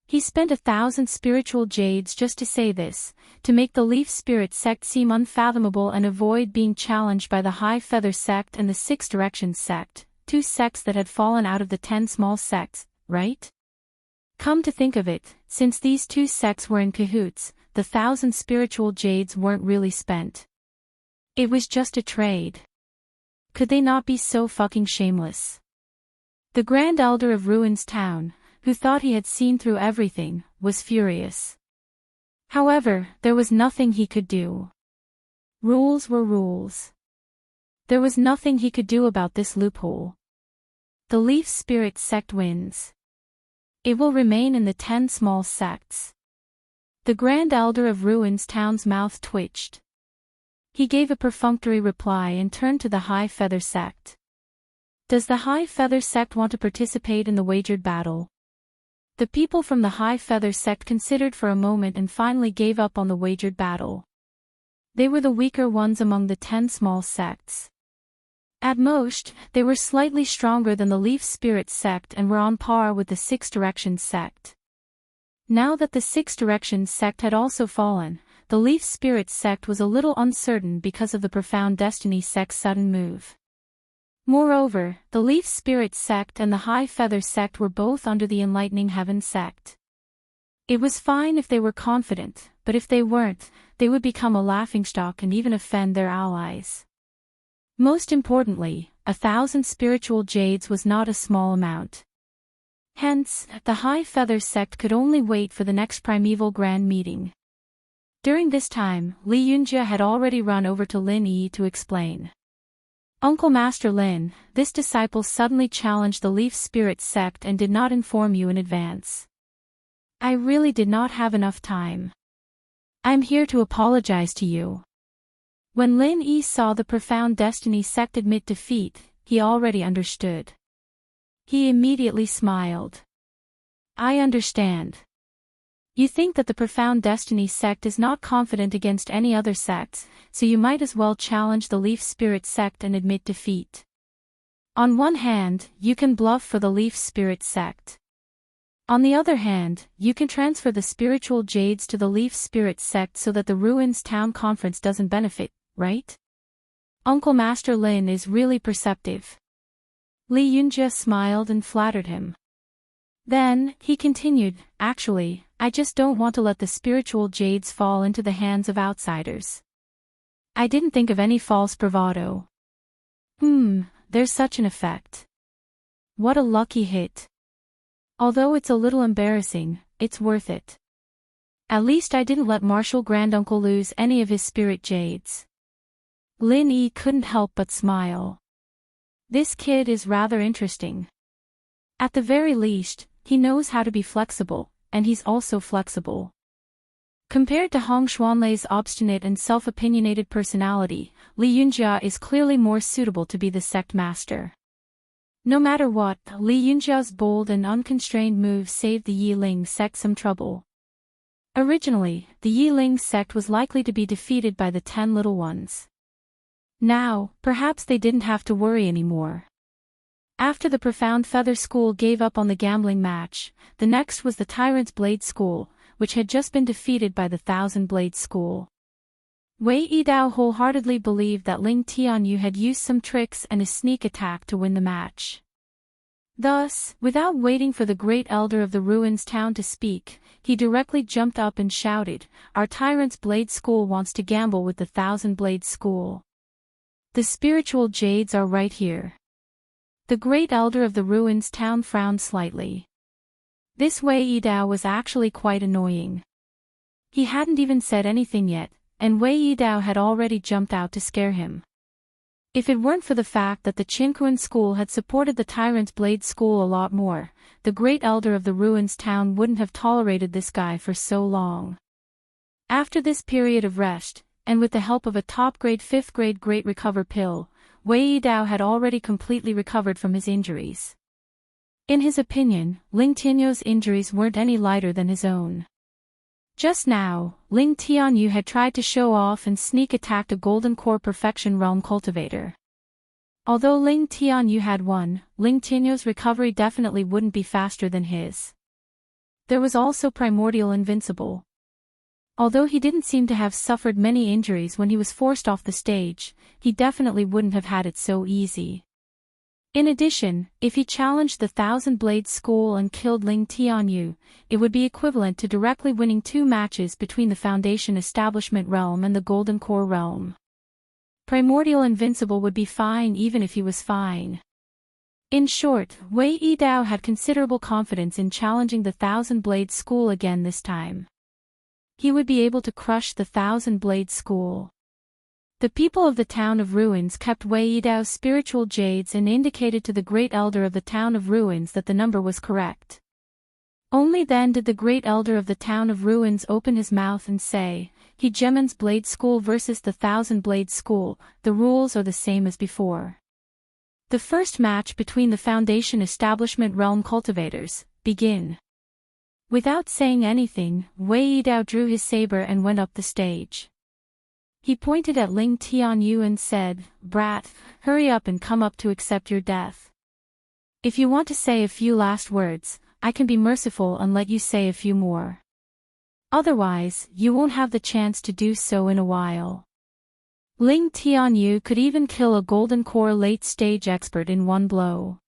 He spent 1,000 spiritual jades just to say this, to make the Leaf Spirit sect seem unfathomable and avoid being challenged by the High Feather sect and the Six Directions sect, 2 sects that had fallen out of the 10 small sects, right? Come to think of it, since these 2 sects were in cahoots, the 1,000 spiritual jades weren't really spent. It was just a trade. Could they not be so fucking shameless? The Grand Elder of Ruins Town, who thought he had seen through everything, was furious. However, there was nothing he could do. Rules were rules. There was nothing he could do about this loophole. The Leaf Spirit sect wins. It will remain in the 10 small sects. The Grand Elder of Ruins Town's mouth twitched. He gave a perfunctory reply and turned to the High Feather sect. Does the High Feather sect want to participate in the wagered battle? The people from the High Feather sect considered for a moment and finally gave up on the wagered battle. They were the weaker ones among the 10 small sects. At most, they were slightly stronger than the Leaf Spirit sect and were on par with the Six Directions sect. Now that the Six Directions sect had also fallen, the Leaf Spirit sect was a little uncertain because of the Profound Destiny sect's sudden move. Moreover, the Leaf Spirit sect and the High Feather sect were both under the Enlightening Heaven sect. It was fine if they were confident, but if they weren't, they would become a laughingstock and even offend their allies. Most importantly, 1,000 spiritual jades was not a small amount. Hence, the High Feather sect could only wait for the next primeval grand meeting. During this time, Li Yunjia had already run over to Lin Yi to explain. Uncle Master Lin, this disciple suddenly challenged the Leaf Spirit sect and did not inform you in advance. I really did not have enough time. I'm here to apologize to you. When Lin Yi saw the Profound Destiny sect admit defeat, he already understood. He immediately smiled. I understand. You think that the Profound Destiny sect is not confident against any other sects, so you might as well challenge the Leaf Spirit sect and admit defeat. On one hand, you can bluff for the Leaf Spirit sect. On the other hand, you can transfer the spiritual jades to the Leaf Spirit sect so that the Ruins Town Conference doesn't benefit, right? Uncle Master Lin is really perceptive. Li Yunjia smiled and flattered him. Then, he continued, actually, I just don't want to let the spiritual jades fall into the hands of outsiders. I didn't think of any false bravado. There's such an effect. What a lucky hit. Although it's a little embarrassing, it's worth it. At least I didn't let Marshal Granduncle lose any of his spirit jades. Lin Yi couldn't help but smile. This kid is rather interesting. At the very least, he knows how to be flexible, and he's also flexible. Compared to Hong Xuanlei's obstinate and self-opinionated personality, Li Yunjia is clearly more suitable to be the sect master. No matter what, Li Yunjia's bold and unconstrained moves saved the Yiling sect some trouble. Originally, the Yiling sect was likely to be defeated by the 10 little ones. Now, perhaps they didn't have to worry anymore. After the Profound Feather School gave up on the gambling match, the next was the Tyrant's Blade School, which had just been defeated by the Thousand Blade School. Wei Yidao wholeheartedly believed that Ling Tianyu had used some tricks and a sneak attack to win the match. Thus, without waiting for the Great Elder of the Ruins Town to speak, he directly jumped up and shouted, "Our Tyrant's Blade School wants to gamble with the Thousand Blade School. The spiritual jades are right here." The Great Elder of the Ruins Town frowned slightly. This Wei Yidao was actually quite annoying. He hadn't even said anything yet, and Wei Yidao had already jumped out to scare him. If it weren't for the fact that the Qinquan School had supported the Tyrant's Blade School a lot more, the Great Elder of the Ruins Town wouldn't have tolerated this guy for so long. After this period of rest, and with the help of a top-grade 5th-grade Great Recover pill, Wei Yidao had already completely recovered from his injuries. In his opinion, Ling Tianyu's injuries weren't any lighter than his own. Just now, Ling Tianyu had tried to show off and sneak attacked a Golden Core Perfection Realm Cultivator. Although Ling Tianyu had won, Ling Tianyu's recovery definitely wouldn't be faster than his. There was also Primordial Invincible. Although he didn't seem to have suffered many injuries when he was forced off the stage, he definitely wouldn't have had it so easy. In addition, if he challenged the Thousand Blade School and killed Ling Tianyu, it would be equivalent to directly winning 2 matches between the Foundation Establishment Realm and the Golden Core Realm. Primordial Invincible would be fine even if he was fine. In short, Wei Yidao had considerable confidence in challenging the Thousand Blade School again this time. He would be able to crush the Thousand Blade School. The people of the Town of Ruins kept Wei Yidao's spiritual jades and indicated to the Great Elder of the Town of Ruins that the number was correct. Only then did the Great Elder of the Town of Ruins open his mouth and say, Hegemon's Blade School versus the Thousand Blade School, the rules are the same as before. The first match between the Foundation Establishment Realm cultivators, begin. Without saying anything, Wei Yidao drew his saber and went up the stage. He pointed at Ling Tianyu and said, Brat, hurry up and come up to accept your death. If you want to say a few last words, I can be merciful and let you say a few more. Otherwise, you won't have the chance to do so in a while. Ling Tianyu could even kill a Golden Core late-stage expert in one blow.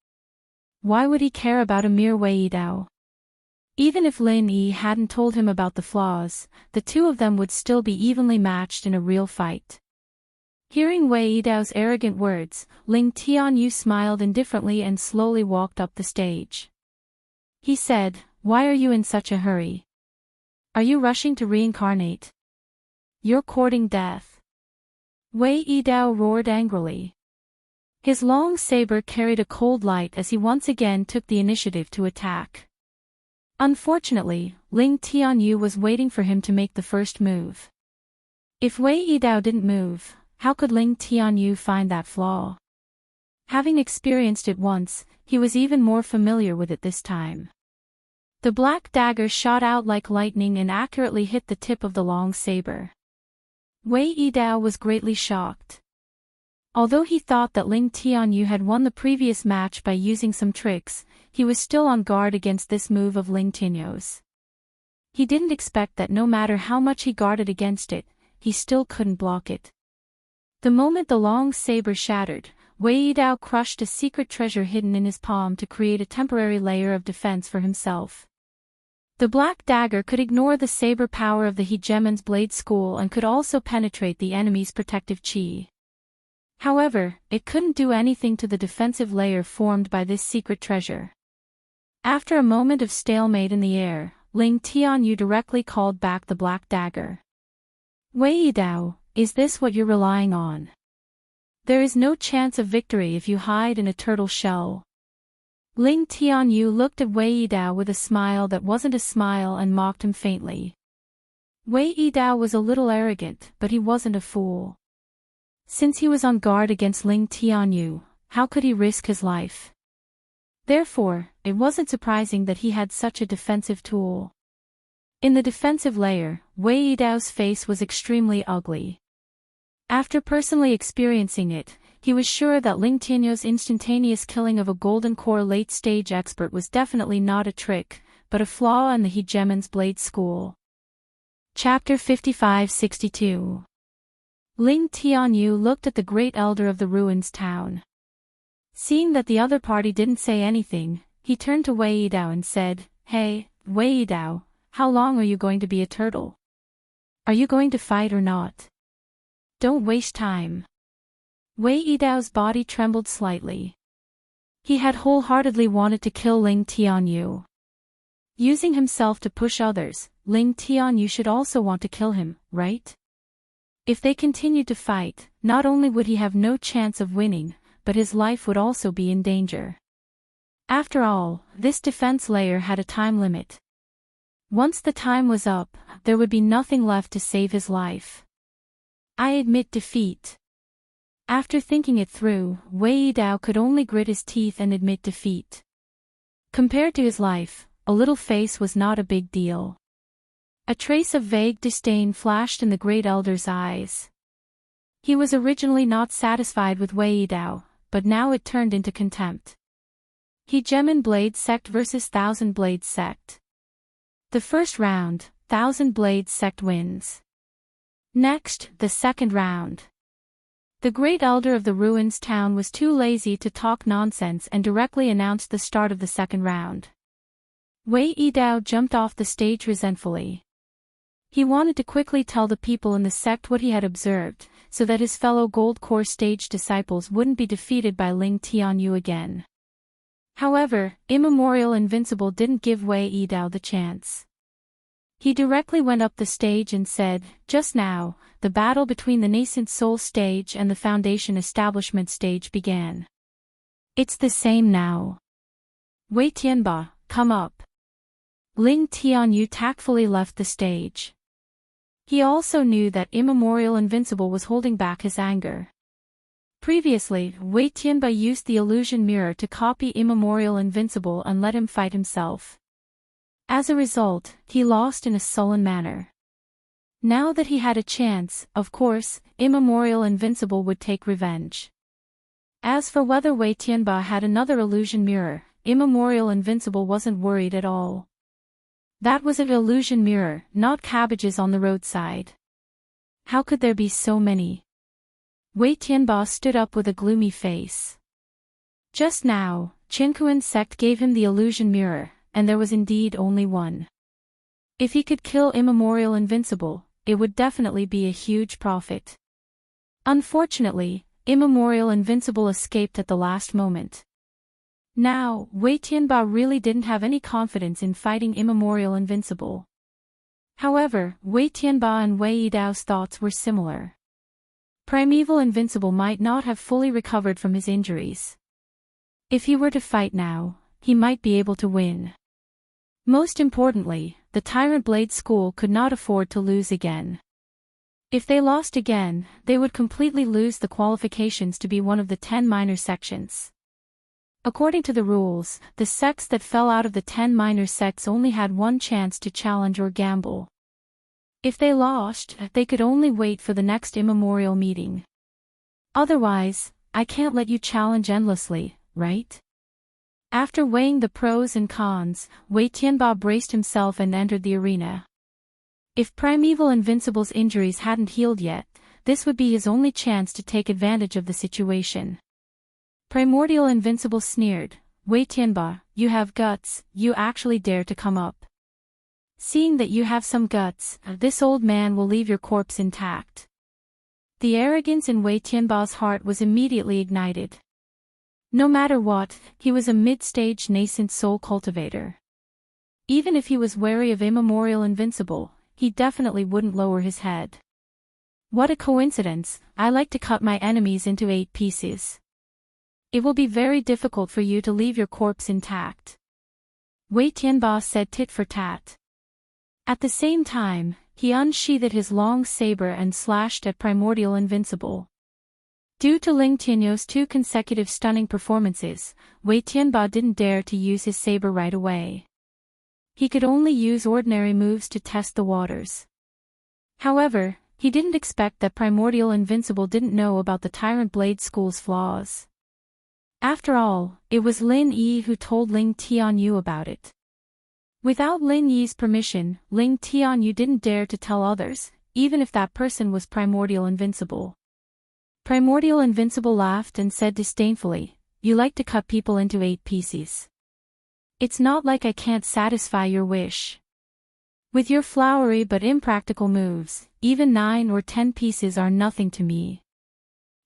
Why would he care about a mere Wei Yidao? Even if Lin Yi hadn't told him about the flaws, the two of them would still be evenly matched in a real fight. Hearing Wei Yidao's arrogant words, Ling Tianyu smiled indifferently and slowly walked up the stage. He said, Why are you in such a hurry? Are you rushing to reincarnate? You're courting death. Wei Yidao roared angrily. His long saber carried a cold light as he once again took the initiative to attack. Unfortunately, Ling Tianyu was waiting for him to make the first move. If Wei Yidao didn't move, how could Ling Tianyu find that flaw? Having experienced it once, he was even more familiar with it this time. The black dagger shot out like lightning and accurately hit the tip of the long saber. Wei Yidao was greatly shocked. Although he thought that Ling Tianyu had won the previous match by using some tricks, he was still on guard against this move of Ling Tianyu's. He didn't expect that no matter how much he guarded against it, he still couldn't block it. The moment the long saber shattered, Wei Yidao crushed a secret treasure hidden in his palm to create a temporary layer of defense for himself. The black dagger could ignore the saber power of the Hegemon's Blade School and could also penetrate the enemy's protective chi. However, it couldn't do anything to the defensive layer formed by this secret treasure. After a moment of stalemate in the air, Ling Tianyu directly called back the black dagger. Wei Yidao, is this what you're relying on? There is no chance of victory if you hide in a turtle shell. Ling Tianyu looked at Wei Yidao with a smile that wasn't a smile and mocked him faintly. Wei Yidao was a little arrogant, but he wasn't a fool. Since he was on guard against Ling Tianyu, how could he risk his life? Therefore, it wasn't surprising that he had such a defensive tool. In the defensive layer, Wei Yidao's face was extremely ugly. After personally experiencing it, he was sure that Ling Tianyu's instantaneous killing of a Golden Core late-stage expert was definitely not a trick, but a flaw in the Hegemon's Blade School. Chapter 55-62. Ling Tianyu looked at the Great Elder of the Ruins town. Seeing that the other party didn't say anything, he turned to Wei Yidao and said, Hey, Wei Yidao, how long are you going to be a turtle? Are you going to fight or not? Don't waste time. Wei Yidao's body trembled slightly. He had wholeheartedly wanted to kill Ling Tianyu. Using himself to push others, Ling Tianyu should also want to kill him, right? If they continued to fight, not only would he have no chance of winning, but his life would also be in danger. After all, this defense layer had a time limit. Once the time was up, there would be nothing left to save his life. I admit defeat. After thinking it through, Wei Yidao could only grit his teeth and admit defeat. Compared to his life, a little face was not a big deal. A trace of vague disdain flashed in the Great Elder's eyes. He was originally not satisfied with Wei Yidao, but now it turned into contempt. Hegemon Blade Sect versus Thousand Blade Sect. The first round, 1,000 Blades sect wins. Next, the second round. The great elder of the ruins town was too lazy to talk nonsense and directly announced the start of the second round. Wei Yidao jumped off the stage resentfully. He wanted to quickly tell the people in the sect what he had observed, so that his fellow Gold Core stage disciples wouldn't be defeated by Ling Tianyu again. However, Immemorial Invincible didn't give Wei Yidao the chance. He directly went up the stage and said, "Just now, the battle between the Nascent Soul stage and the Foundation Establishment stage began. It's the same now. Wei Tianba, come up." Ling Tianyu tactfully left the stage. He also knew that Immemorial Invincible was holding back his anger. Previously, Wei Tianba used the illusion mirror to copy Immemorial Invincible and let him fight himself. As a result, he lost in a sullen manner. Now that he had a chance, of course, Immemorial Invincible would take revenge. As for whether Wei Tianba had another illusion mirror, Immemorial Invincible wasn't worried at all. That was an illusion mirror, not cabbages on the roadside. How could there be so many? Wei Tianba stood up with a gloomy face. Just now, Qinkuan sect gave him the illusion mirror, and there was indeed only one. If he could kill Immemorial Invincible, it would definitely be a huge profit. Unfortunately, Immemorial Invincible escaped at the last moment. Now, Wei Tianba really didn't have any confidence in fighting Immemorial Invincible. However, Wei Tianba and Wei Yidao's thoughts were similar. Primeval Invincible might not have fully recovered from his injuries. If he were to fight now, he might be able to win. Most importantly, the Tyrant Blade School could not afford to lose again. If they lost again, they would completely lose the qualifications to be one of the 10 minor sections. According to the rules, the sects that fell out of the 10 minor sects only had one chance to challenge or gamble. If they lost, they could only wait for the next immemorial meeting. Otherwise, I can't let you challenge endlessly, right? After weighing the pros and cons, Wei Tianba braced himself and entered the arena. If Primeval Invincible's injuries hadn't healed yet, this would be his only chance to take advantage of the situation. Primordial Invincible sneered, "Wei Tianba, you have guts, you actually dare to come up. Seeing that you have some guts, this old man will leave your corpse intact." The arrogance in Wei Tianba's heart was immediately ignited. No matter what, he was a mid-stage nascent soul cultivator. Even if he was wary of Immemorial Invincible, he definitely wouldn't lower his head. What a coincidence, I like to cut my enemies into 8 pieces. It will be very difficult for you to leave your corpse intact. Wei Tianba said tit for tat. At the same time, he unsheathed his long saber and slashed at Primordial Invincible. Due to Ling Tianyu's 2 consecutive stunning performances, Wei Tianba didn't dare to use his saber right away. He could only use ordinary moves to test the waters. However, he didn't expect that Primordial Invincible didn't know about the Tyrant Blade School's flaws. After all, it was Lin Yi who told Ling Tianyu about it. Without Lin Yi's permission, Ling Tianyu didn't dare to tell others, even if that person was Primordial Invincible. Primordial Invincible laughed and said disdainfully, "You like to cut people into 8 pieces. It's not like I can't satisfy your wish. With your flowery but impractical moves, even 9 or 10 pieces are nothing to me."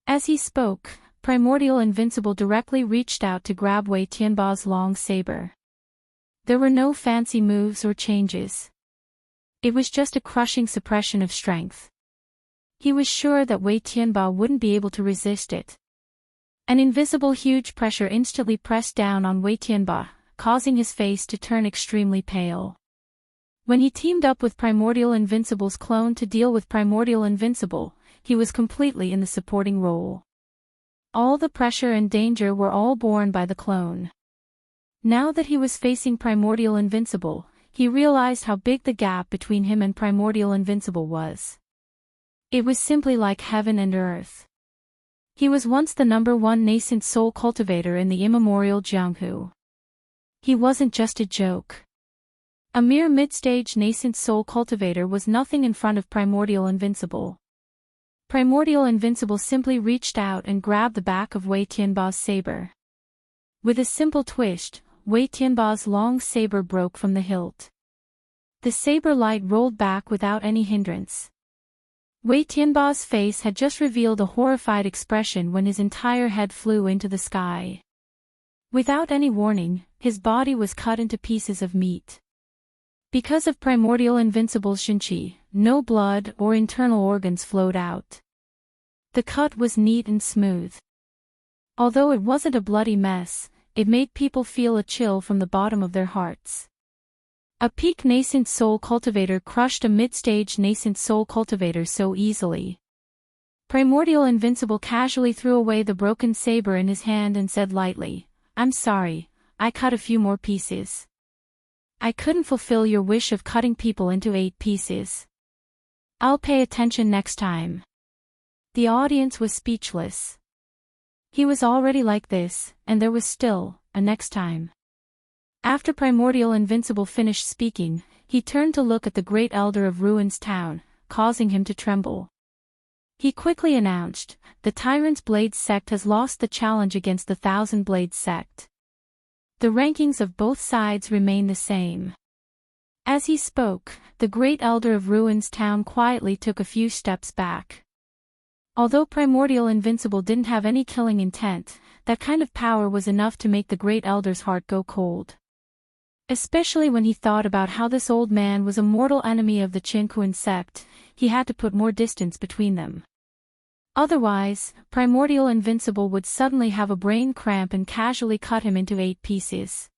As he spoke, Primordial Invincible directly reached out to grab Wei Tianba's long saber. There were no fancy moves or changes. It was just a crushing suppression of strength. He was sure that Wei Tianba wouldn't be able to resist it. An invisible huge pressure instantly pressed down on Wei Tianba, causing his face to turn extremely pale. When he teamed up with Primordial Invincible's clone to deal with Primordial Invincible, he was completely in the supporting role. All the pressure and danger were all borne by the clone. Now that he was facing Primordial Invincible, he realized how big the gap between him and Primordial Invincible was. It was simply like heaven and earth. He was once the #1 nascent soul cultivator in the immemorial Jianghu. He wasn't just a joke. A mere mid-stage nascent soul cultivator was nothing in front of Primordial Invincible. Primordial Invincible simply reached out and grabbed the back of Wei Tianba's saber. With a simple twist, Wei Tianba's long saber broke from the hilt. The saber light rolled back without any hindrance. Wei Tianba's face had just revealed a horrified expression when his entire head flew into the sky. Without any warning, his body was cut into pieces of meat. Because of Primordial Invincible's Shinchi, no blood or internal organs flowed out. The cut was neat and smooth. Although it wasn't a bloody mess, it made people feel a chill from the bottom of their hearts. A peak nascent soul cultivator crushed a mid-stage nascent soul cultivator so easily. Primordial Invincible casually threw away the broken saber in his hand and said lightly, "I'm sorry, I cut a few more pieces. I couldn't fulfill your wish of cutting people into 8 pieces. I'll pay attention next time." The audience was speechless. He was already like this, and there was still a next time. After Primordial Invincible finished speaking, he turned to look at the Great Elder of Ruins Town, causing him to tremble. He quickly announced, "The Tyrant's Blade sect has lost the challenge against the Thousand Blade sect. The rankings of both sides remain the same." As he spoke, the Great Elder of Ruins Town quietly took a few steps back. Although Primordial Invincible didn't have any killing intent, that kind of power was enough to make the Great Elder's heart go cold. Especially when he thought about how this old man was a mortal enemy of the Qinquan sect, he had to put more distance between them. Otherwise, Primordial Invincible would suddenly have a brain cramp and casually cut him into 8 pieces.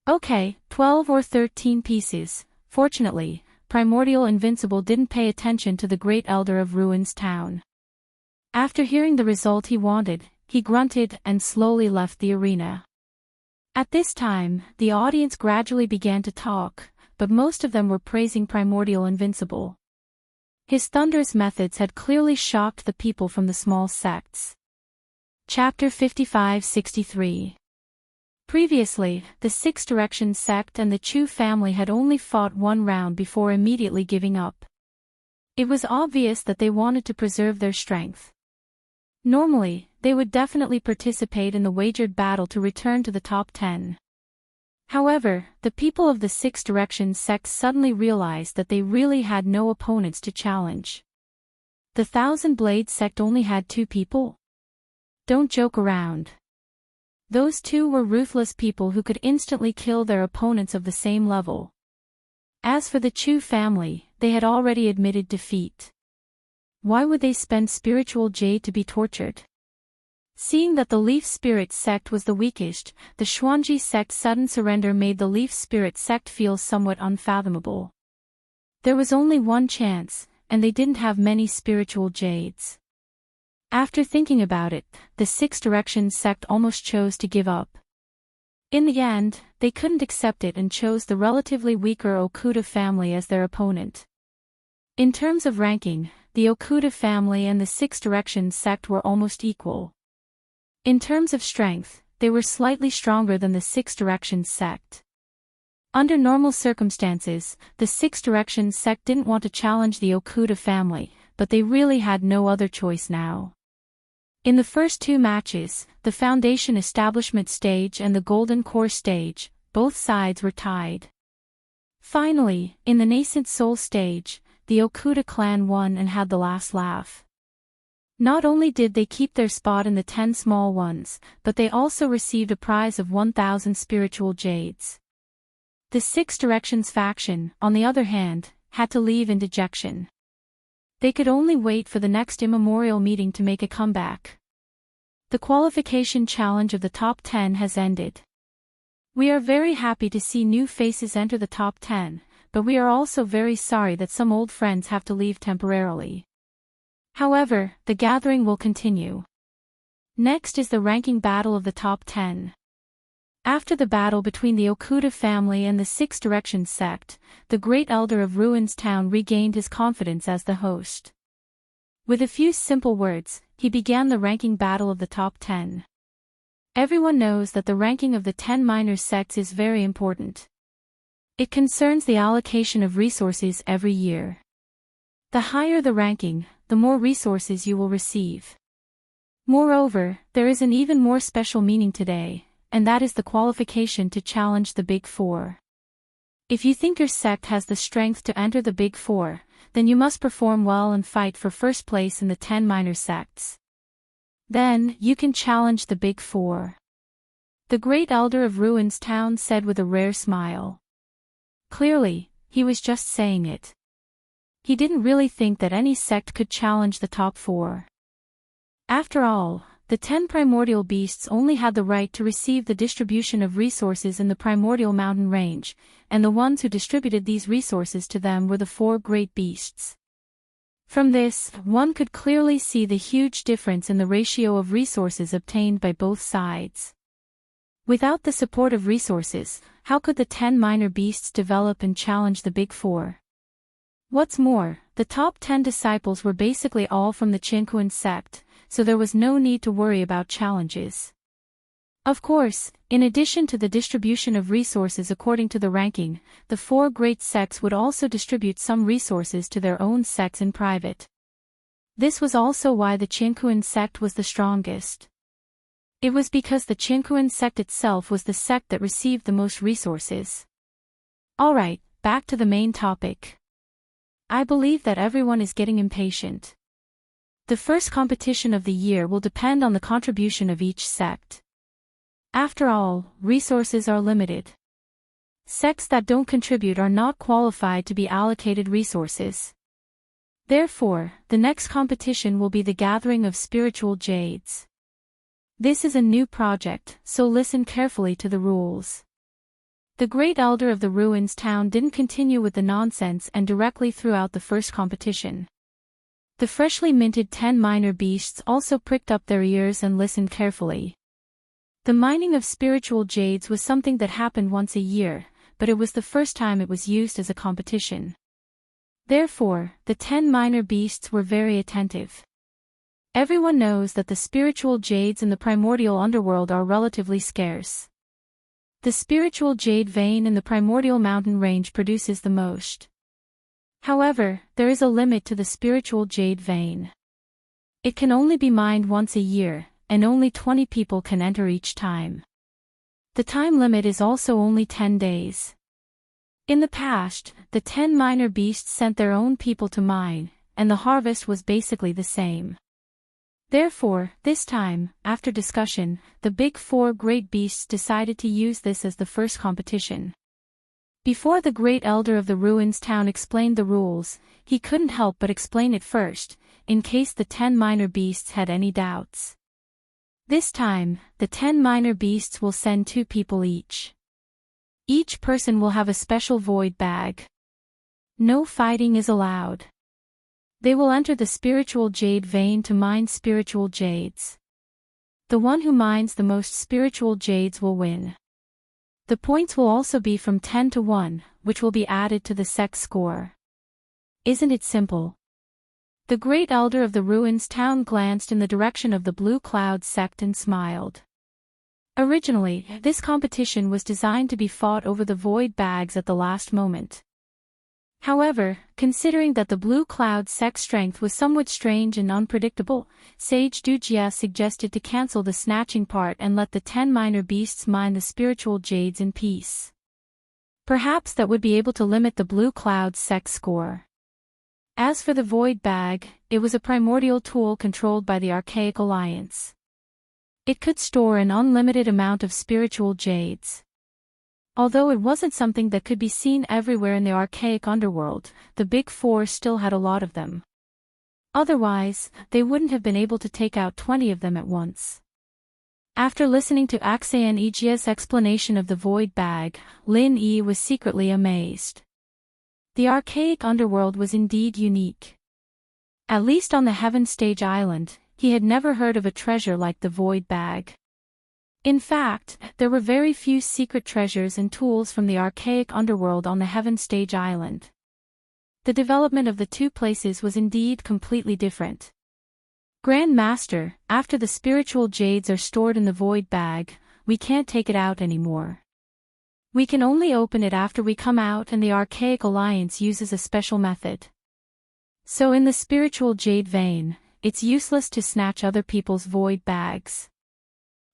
Okay, 12 or 13 pieces. Fortunately, Primordial Invincible didn't pay attention to the Great Elder of Ruins Town. After hearing the result he wanted, he grunted and slowly left the arena. At this time, the audience gradually began to talk, but most of them were praising Primordial Invincible. His thunderous methods had clearly shocked the people from the small sects. Chapter 55-63. Previously, the Six Directions sect and the Chu family had only fought one round before immediately giving up. It was obvious that they wanted to preserve their strength. Normally, they would definitely participate in the wagered battle to return to the top 10. However, the people of the Six Directions sect suddenly realized that they really had no opponents to challenge. The Thousand Blade sect only had 2 people? Don't joke around. Those 2 were ruthless people who could instantly kill their opponents of the same level. As for the Chu family, they had already admitted defeat. Why would they spend spiritual jade to be tortured? Seeing that the Leaf Spirit sect was the weakest, the Xuanji sect's sudden surrender made the Leaf Spirit sect feel somewhat unfathomable. There was only one chance, and they didn't have many spiritual jades. After thinking about it, the Six Directions sect almost chose to give up. In the end, they couldn't accept it and chose the relatively weaker Okuda family as their opponent. In terms of ranking, the Okuda family and the Six Directions sect were almost equal. In terms of strength, they were slightly stronger than the Six Directions sect. Under normal circumstances, the Six Directions sect didn't want to challenge the Okuda family, but they really had no other choice now. In the first 2 matches, the Foundation Establishment stage and the Golden Core stage, both sides were tied. Finally, in the Nascent Soul stage, the Okuda clan won and had the last laugh. Not only did they keep their spot in the 10 small ones, but they also received a prize of 1,000 spiritual jades. The Six Directions faction, on the other hand, had to leave in dejection. They could only wait for the next immemorial meeting to make a comeback. The qualification challenge of the top 10 has ended. We are very happy to see new faces enter the top 10, but we are also very sorry that some old friends have to leave temporarily. However, the gathering will continue. Next is the ranking battle of the top 10. After the battle between the Okuda family and the Six Directions sect, the Great Elder of Ruins Town regained his confidence as the host. With a few simple words, he began the ranking battle of the top 10. Everyone knows that the ranking of the 10 minor sects is very important. It concerns the allocation of resources every year. The higher the ranking, the more resources you will receive. Moreover, there is an even more special meaning today, and that is the qualification to challenge the Big Four. If you think your sect has the strength to enter the Big Four, then you must perform well and fight for first place in the 10 minor sects. Then, you can challenge the Big Four. The great elder of Ruins Town said with a rare smile. Clearly, he was just saying it. He didn't really think that any sect could challenge the top 4. After all, the 10 primordial beasts only had the right to receive the distribution of resources in the primordial mountain range, and the ones who distributed these resources to them were the 4 great beasts. From this, one could clearly see the huge difference in the ratio of resources obtained by both sides. Without the support of resources, how could the 10 minor beasts develop and challenge the Big Four? What's more, the top 10 disciples were basically all from the Qinquan sect, so there was no need to worry about challenges. Of course, in addition to the distribution of resources according to the ranking, the 4 great sects would also distribute some resources to their own sects in private. This was also why the Qinquan sect was the strongest. It was because the Qinquan sect itself was the sect that received the most resources. Alright, back to the main topic. I believe that everyone is getting impatient. The first competition of the year will depend on the contribution of each sect. After all, resources are limited. Sects that don't contribute are not qualified to be allocated resources. Therefore, the next competition will be the gathering of spiritual jades. This is a new project, so listen carefully to the rules. The great elder of the Ruins Town didn't continue with the nonsense and directly threw out the first competition. The freshly minted 10 minor beasts also pricked up their ears and listened carefully. The mining of spiritual jades was something that happened once a year, but it was the first time it was used as a competition. Therefore, the 10 minor beasts were very attentive. Everyone knows that the spiritual jades in the primordial underworld are relatively scarce. The spiritual jade vein in the primordial mountain range produces the most. However, there is a limit to the spiritual jade vein. It can only be mined once a year, and only 20 people can enter each time. The time limit is also only 10 days. In the past, the 10 minor beasts sent their own people to mine, and the harvest was basically the same. Therefore, this time, after discussion, the Big 4 great beasts decided to use this as the first competition. Before the great elder of the Ruins Town explained the rules, he couldn't help but explain it first, in case the 10 minor beasts had any doubts. This time, the 10 minor beasts will send 2 people each. Each person will have a special void bag. No fighting is allowed. They will enter the spiritual jade vein to mine spiritual jades. The one who mines the most spiritual jades will win. The points will also be from 10 to 1, which will be added to the sect score. Isn't it simple? The great elder of the Ruins Town glanced in the direction of the Blue Cloud sect and smiled. Originally, this competition was designed to be fought over the void bags at the last moment. However, considering that the Blue Cloud sect's strength was somewhat strange and unpredictable, Sage Dujia suggested to cancel the snatching part and let the 10 minor beasts mine the spiritual jades in peace. Perhaps that would be able to limit the Blue Cloud sect's score. As for the void bag, it was a primordial tool controlled by the Archaic Alliance. It could store an unlimited amount of spiritual jades. Although it wasn't something that could be seen everywhere in the archaic underworld, the Big 4 still had a lot of them. Otherwise, they wouldn't have been able to take out 20 of them at once. After listening to Axayan Ijia's explanation of the void bag, Lin Yi was secretly amazed. The archaic underworld was indeed unique. At least on the Heaven Stage Island, he had never heard of a treasure like the void bag. In fact, there were very few secret treasures and tools from the archaic underworld on the Heaven Stage Island. The development of the 2 places was indeed completely different. Grand Master, after the spiritual jades are stored in the void bag, we can't take it out anymore. We can only open it after we come out, and the Archaic Alliance uses a special method. So in the spiritual jade vein, it's useless to snatch other people's void bags.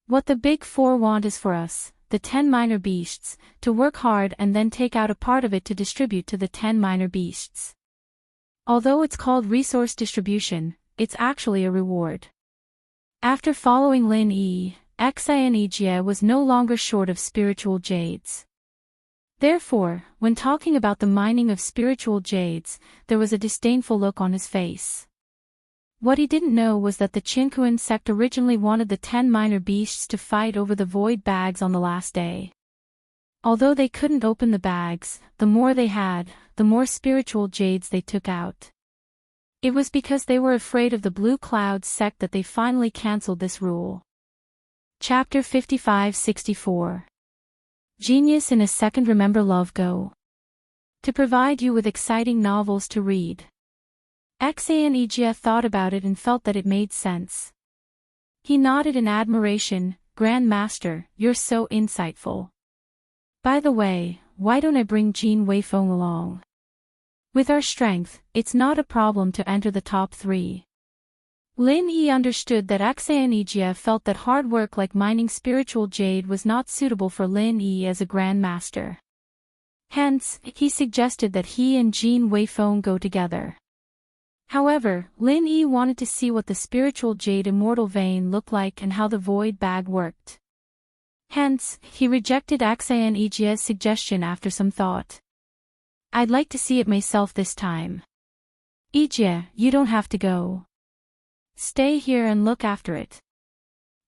What the Big Four want is for us, the 10 minor beasts, to work hard and then take out a part of it to distribute to the 10 minor beasts. Although it's called resource distribution, it's actually a reward. After following Lin Yi, Xianjie was no longer short of spiritual jades. Therefore, when talking about the mining of spiritual jades, there was a disdainful look on his face. What he didn't know was that the Qinkuan sect originally wanted the 10 minor beasts to fight over the void bags on the last day. Although they couldn't open the bags, the more they had, the more spiritual jades they took out. It was because they were afraid of the Blue Cloud sect that they finally cancelled this rule. Chapter 55-64. Genius in a Second. Remember LoveGo? To provide you with exciting novels to read. Xianjie thought about it and felt that it made sense. He nodded in admiration. Grand Master, you're so insightful. By the way, why don't I bring Jin Weifeng along? With our strength, it's not a problem to enter the top 3. Lin Yi understood that Xianjie felt that hard work like mining spiritual jade was not suitable for Lin Yi as a Grand Master. Hence, he suggested that he and Jin Weifeng go together. However, Lin Yi wanted to see what the spiritual jade immortal vein looked like and how the void bag worked. Hence, he rejected Xianjie's suggestion after some thought. I'd like to see it myself this time. Yijie, you don't have to go. Stay here and look after it.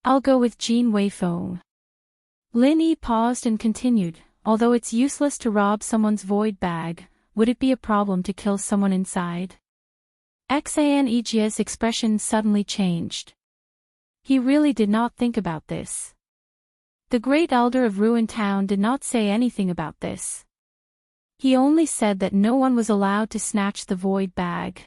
I'll go with Jin Weifeng. Lin Yi paused and continued, although it's useless to rob someone's void bag, would it be a problem to kill someone inside? Xianjie's expression suddenly changed. He really did not think about this. The great elder of Ruin Town did not say anything about this. He only said that no one was allowed to snatch the void bag.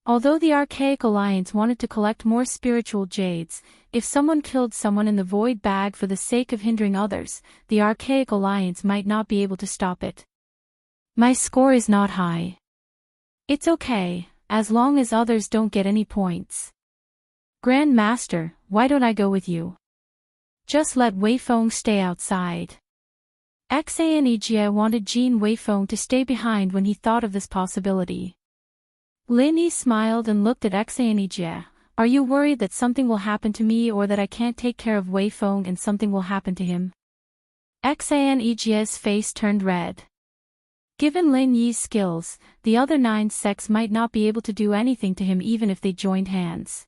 Although the Archaic Alliance wanted to collect more spiritual jades, if someone killed someone in the void bag for the sake of hindering others, the Archaic Alliance might not be able to stop it. My score is not high. It's okay, as long as others don't get any points. Grand Master, why don't I go with you? Just let Weifeng stay outside. Xianjie wanted Jin Weifeng to stay behind when he thought of this possibility. Lin Yi smiled and looked at Xianjie. Are you worried that something will happen to me or that I can't take care of Weifeng and something will happen to him? Xianjie's face turned red. Given Lin Yi's skills, the other 9 sects might not be able to do anything to him even if they joined hands.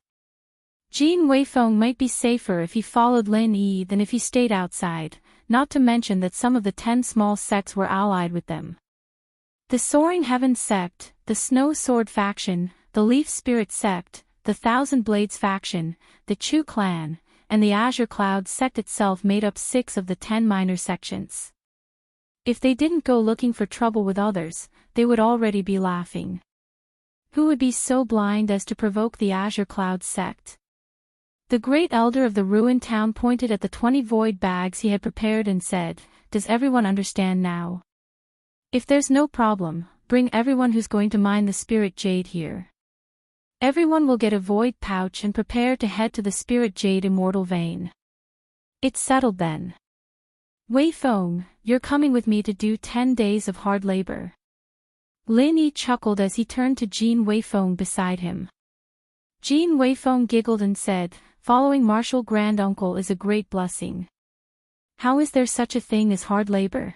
Jin Weifeng might be safer if he followed Lin Yi than if he stayed outside, not to mention that some of the 10 small sects were allied with them. The Soaring Heaven sect, the Snow Sword faction, the Leaf Spirit sect, the Thousand Blades faction, the Chu clan, and the Azure Cloud sect itself made up 6 of the 10 minor sections. If they didn't go looking for trouble with others, they would already be laughing. Who would be so blind as to provoke the Azure Cloud sect? The great elder of the ruined town pointed at the 20 void bags he had prepared and said, "Does everyone understand now? If there's no problem, bring everyone who's going to mine the spirit jade here. Everyone will get a void pouch and prepare to head to the spirit jade immortal vein." It's settled then. Weifeng, you're coming with me to do 10 days of hard labor. Lin Yi chuckled as he turned to Jin Weifeng beside him. Jin Weifeng giggled and said, "Following Martial Granduncle is a great blessing. How is there such a thing as hard labor?"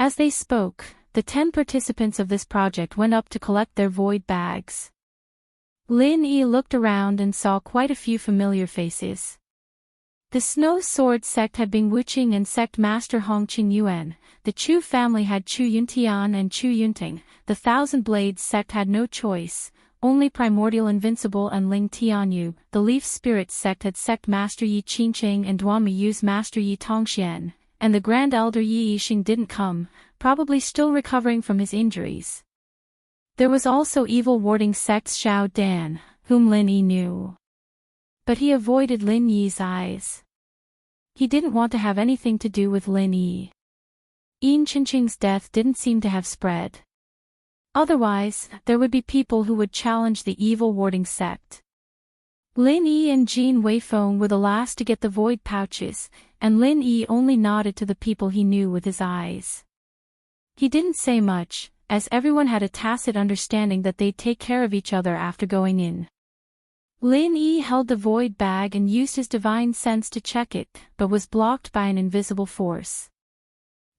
As they spoke, the 10 participants of this project went up to collect their void bags. Lin Yi looked around and saw quite a few familiar faces. The Snow Sword sect had Bing Wuqing and sect master Hong Qingyuan, the Chu family had Chu Yuntian and Chu Yunting, the Thousand Blades sect had no choice, only Primordial Invincible and Ling Tianyu, the Leaf Spirit sect had sect master Yi Qingqing and Duan Yu's master Yi Tongxian, and the Grand Elder Yi Yixing didn't come, probably still recovering from his injuries. There was also evil warding sect's Xiao Dan, whom Lin Yi knew. But he avoided Lin Yi's eyes. He didn't want to have anything to do with Lin Yi. Enchanting's death didn't seem to have spread. Otherwise, there would be people who would challenge the evil warding sect. Lin Yi and Jean Weifeng were the last to get the void pouches, and Lin Yi only nodded to the people he knew with his eyes. He didn't say much, as everyone had a tacit understanding that they'd take care of each other after going in. Lin Yi held the void bag and used his divine sense to check it, but was blocked by an invisible force.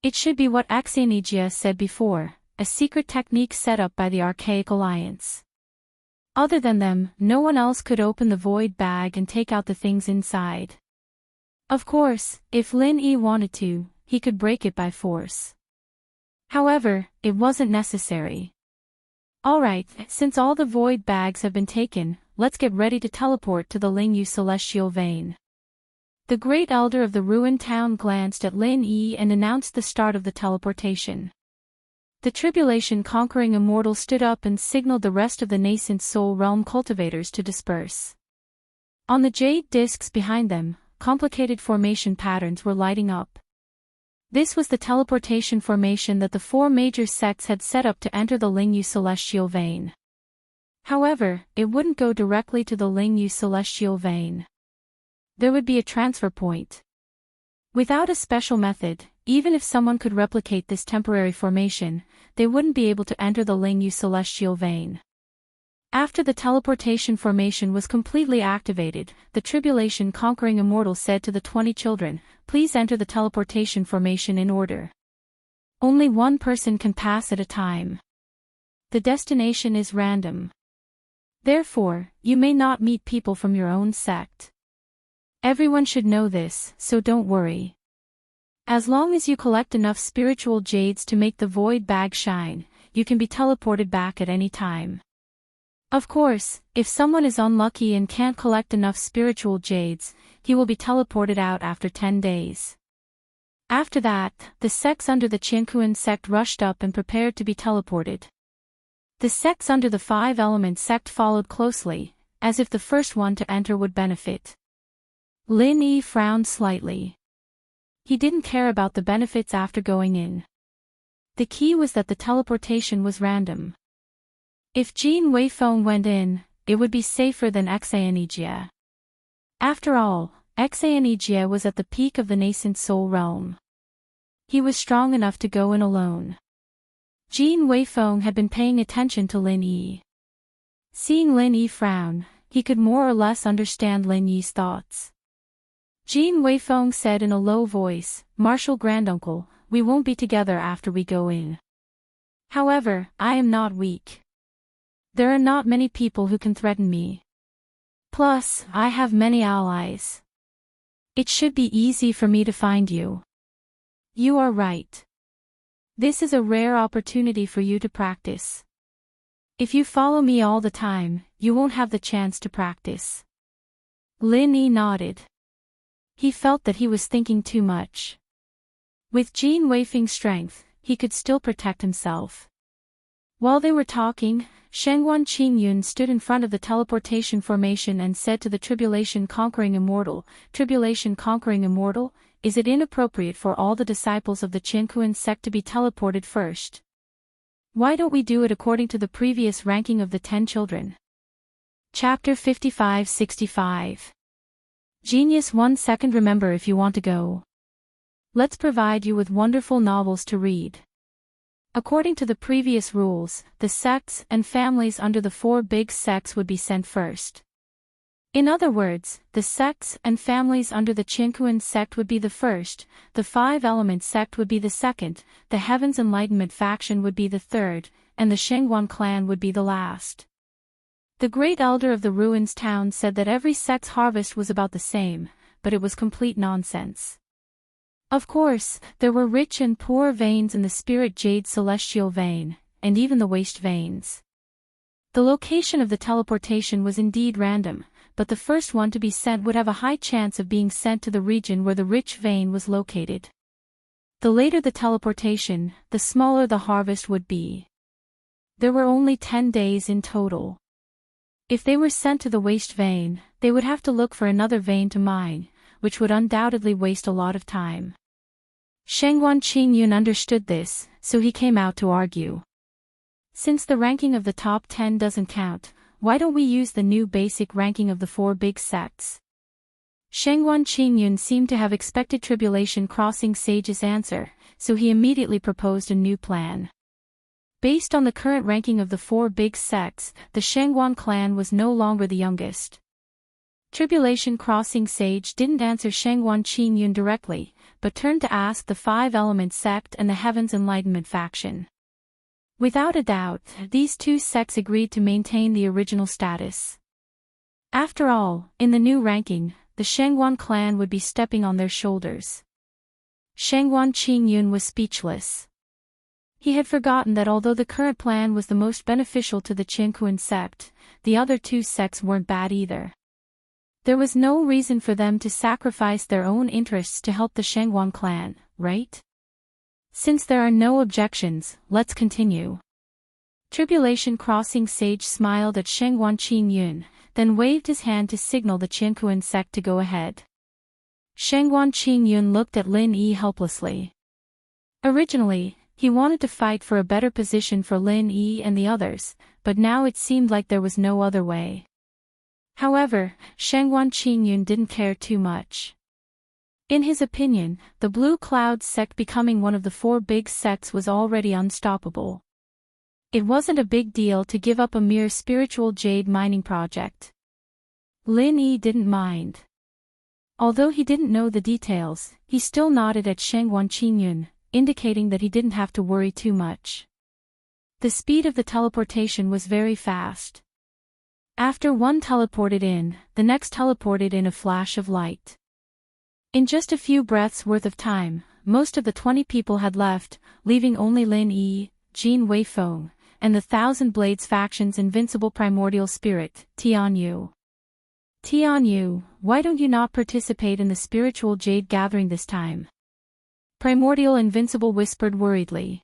It should be what Exanejia said before, a secret technique set up by the Archaic Alliance. Other than them, no one else could open the void bag and take out the things inside. Of course, if Lin Yi wanted to, he could break it by force. However, it wasn't necessary. Alright, since all the void bags have been taken, let's get ready to teleport to the Lingyu celestial vein. The great elder of the ruined town glanced at Lin Yi and announced the start of the teleportation. The tribulation-conquering immortal stood up and signaled the rest of the nascent soul realm cultivators to disperse. On the jade discs behind them, complicated formation patterns were lighting up. This was the teleportation formation that the four major sects had set up to enter the Lingyu celestial vein. However, it wouldn't go directly to the Lingyu celestial vein. There would be a transfer point. Without a special method, even if someone could replicate this temporary formation, they wouldn't be able to enter the Lingyu celestial vein. After the teleportation formation was completely activated, the tribulation-conquering immortal said to the 20 children, "Please enter the teleportation formation in order. Only one person can pass at a time. The destination is random. Therefore, you may not meet people from your own sect. Everyone should know this, so don't worry. As long as you collect enough spiritual jades to make the void bag shine, you can be teleported back at any time. Of course, if someone is unlucky and can't collect enough spiritual jades, he will be teleported out after 10 days. After that, the sects under the Qianquan sect rushed up and prepared to be teleported. The sects under the Five Elements sect followed closely, as if the first one to enter would benefit. Lin Yi frowned slightly. He didn't care about the benefits after going in. The key was that the teleportation was random. If Jean Weifeng went in, it would be safer than Exanejia. After all, Exanejia was at the peak of the nascent soul realm. He was strong enough to go in alone. Jean Weifeng had been paying attention to Lin Yi. Seeing Lin Yi frown, he could more or less understand Lin Yi's thoughts. Jean Weifeng said in a low voice, "Marshal Granduncle, we won't be together after we go in. However, I am not weak. There are not many people who can threaten me. Plus, I have many allies. It should be easy for me to find you." "You are right. This is a rare opportunity for you to practice. If you follow me all the time, you won't have the chance to practice." Lin Yi nodded. He felt that he was thinking too much. With Jean Weifeng's strength, he could still protect himself. While they were talking, Shengguan Qingyun stood in front of the teleportation formation and said to the tribulation-conquering immortal, "Tribulation-conquering immortal, is it inappropriate for all the disciples of the Qianquan sect to be teleported first? Why don't we do it according to the previous ranking of the 10 children?" Chapter 55-65. Genius 1 second. Remember, if you want to go, let's provide you with wonderful novels to read. According to the previous rules, the sects and families under the 4 big sects would be sent first. In other words, the sects and families under the Qianquan sect would be the first, the Five Elements sect would be the second, the Heaven's Enlightenment faction would be the third, and the Shengguan clan would be the last. The great elder of the ruins town said that every sect's harvest was about the same, but it was complete nonsense. Of course, there were rich and poor veins in the spirit jade celestial vein, and even the waste veins. The location of the teleportation was indeed random, but the first one to be sent would have a high chance of being sent to the region where the rich vein was located. The later the teleportation, the smaller the harvest would be. There were only 10 days in total. If they were sent to the waste vein, they would have to look for another vein to mine, which would undoubtedly waste a lot of time. Shangguan Qingyun understood this, so he came out to argue. Since the ranking of the top 10 doesn't count, why don't we use the new basic ranking of the 4 big sects? Shangguan Qingyun seemed to have expected Tribulation Crossing Sage's answer, so he immediately proposed a new plan. Based on the current ranking of the 4 big sects, the Shangguan clan was no longer the youngest. Tribulation Crossing Sage didn't answer Shangguan Qingyun directly, but turned to ask the 5 Element sect and the Heaven's Enlightenment faction. Without a doubt, these 2 sects agreed to maintain the original status. After all, in the new ranking, the Shangguan clan would be stepping on their shoulders. Shangguan Qingyun was speechless. He had forgotten that although the current plan was the most beneficial to the Qinkuan sect, the other 2 sects weren't bad either. There was no reason for them to sacrifice their own interests to help the Shangguan clan, right? Since there are no objections, let's continue. Tribulation Crossing Sage smiled at Shangguan Qingyun, then waved his hand to signal the Qinkuan sect to go ahead. Shangguan Qingyun looked at Lin Yi helplessly. Originally, he wanted to fight for a better position for Lin Yi and the others, but now it seemed like there was no other way. However, Shangguan Qingyun didn't care too much. In his opinion, the Blue Cloud sect becoming one of the 4 big sects was already unstoppable. It wasn't a big deal to give up a mere spiritual jade mining project. Lin Yi didn't mind. Although he didn't know the details, he still nodded at Shangguan Qingyun, indicating that he didn't have to worry too much. The speed of the teleportation was very fast. After one teleported in, the next teleported in a flash of light. In just a few breaths worth of time, most of the 20 people had left, leaving only Lin Yi, Jin Weifeng, and the Thousand Blades faction's invincible primordial spirit, Tianyu. Tianyu, why don't you not participate in the spiritual jade gathering this time? Primordial Invincible whispered worriedly.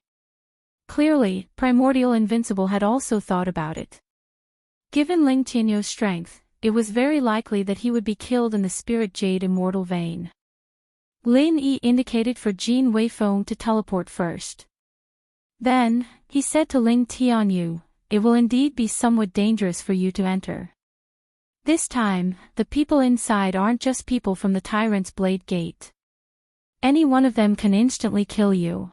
Clearly, Primordial Invincible had also thought about it. Given Ling Tianyu's strength, it was very likely that he would be killed in the Spirit Jade Immortal vein. Lin Yi indicated for Jin Weifeng to teleport first. Then, he said to Ling Tianyu, it will indeed be somewhat dangerous for you to enter. This time, the people inside aren't just people from the Tyrant's Blade Gate. Any one of them can instantly kill you.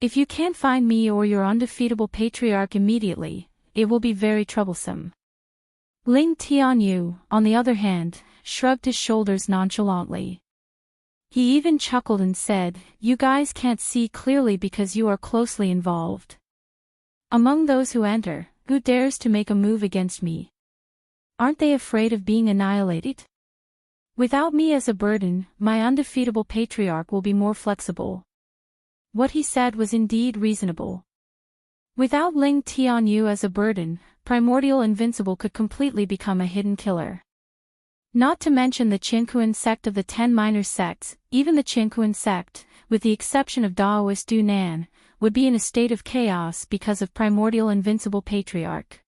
If you can't find me or your undefeatable patriarch immediately, it will be very troublesome. Ling Tianyu, on the other hand, shrugged his shoulders nonchalantly. He even chuckled and said, you guys can't see clearly because you are closely involved. Among those who enter, who dares to make a move against me? Aren't they afraid of being annihilated? Without me as a burden, my undefeatable patriarch will be more flexible. What he said was indeed reasonable. Without Ling Tianyu as a burden, Primordial Invincible could completely become a hidden killer. Not to mention the Qinkuan sect of the 10 minor sects, even the Qinkuan sect, with the exception of Daoist Dunan, would be in a state of chaos because of Primordial Invincible Patriarch.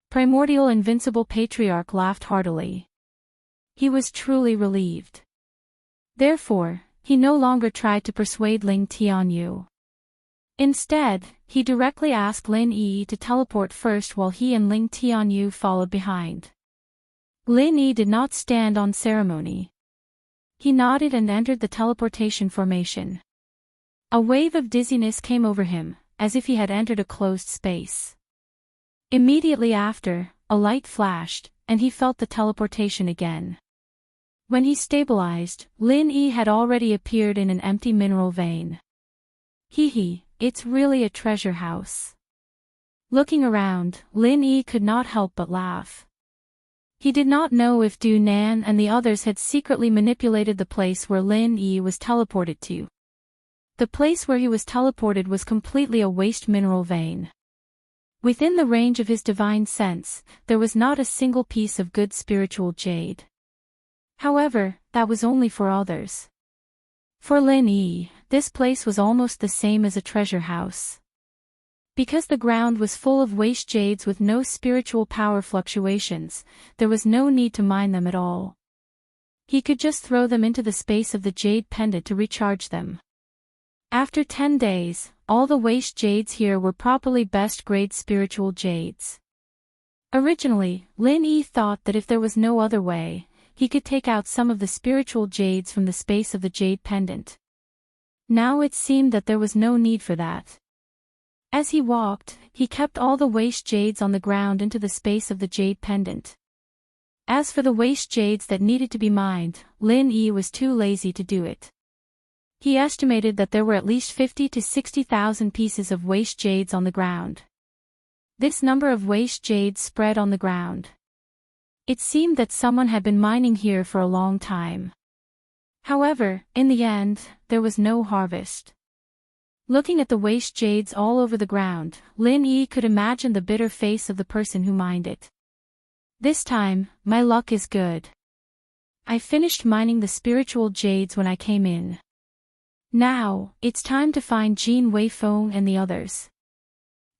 Primordial Invincible Patriarch laughed heartily. He was truly relieved. Therefore, he no longer tried to persuade Ling Tianyu. Instead, he directly asked Lin Yi to teleport first while he and Ling Tianyu followed behind. Lin Yi did not stand on ceremony. He nodded and entered the teleportation formation. A wave of dizziness came over him, as if he had entered a closed space. Immediately after, a light flashed, and he felt the teleportation again. When he stabilized, Lin Yi had already appeared in an empty mineral vein. Hee, it's really a treasure house. Looking around, Lin Yi could not help but laugh. He did not know if Du Nan and the others had secretly manipulated the place where Lin Yi was teleported to. The place where he was teleported was completely a waste mineral vein. Within the range of his divine sense, there was not a single piece of good spiritual jade. However, that was only for others. For Lin Yi, this place was almost the same as a treasure house. Because the ground was full of waste jades with no spiritual power fluctuations, there was no need to mine them at all. He could just throw them into the space of the jade pendant to recharge them. After 10 days, all the waste jades here were properly best-grade spiritual jades. Originally, Lin Yi thought that if there was no other way, he could take out some of the spiritual jades from the space of the jade pendant. Now it seemed that there was no need for that. As he walked, he kept all the waste jades on the ground into the space of the jade pendant. As for the waste jades that needed to be mined, Lin Yi was too lazy to do it. He estimated that there were at least 50 to 60,000 pieces of waste jades on the ground. This number of waste jades spread on the ground. It seemed that someone had been mining here for a long time. However, in the end, there was no harvest. Looking at the waste jades all over the ground, Lin Yi could imagine the bitter face of the person who mined it. This time, my luck is good. I finished mining the spiritual jades when I came in. Now, it's time to find Jin Weifeng and the others.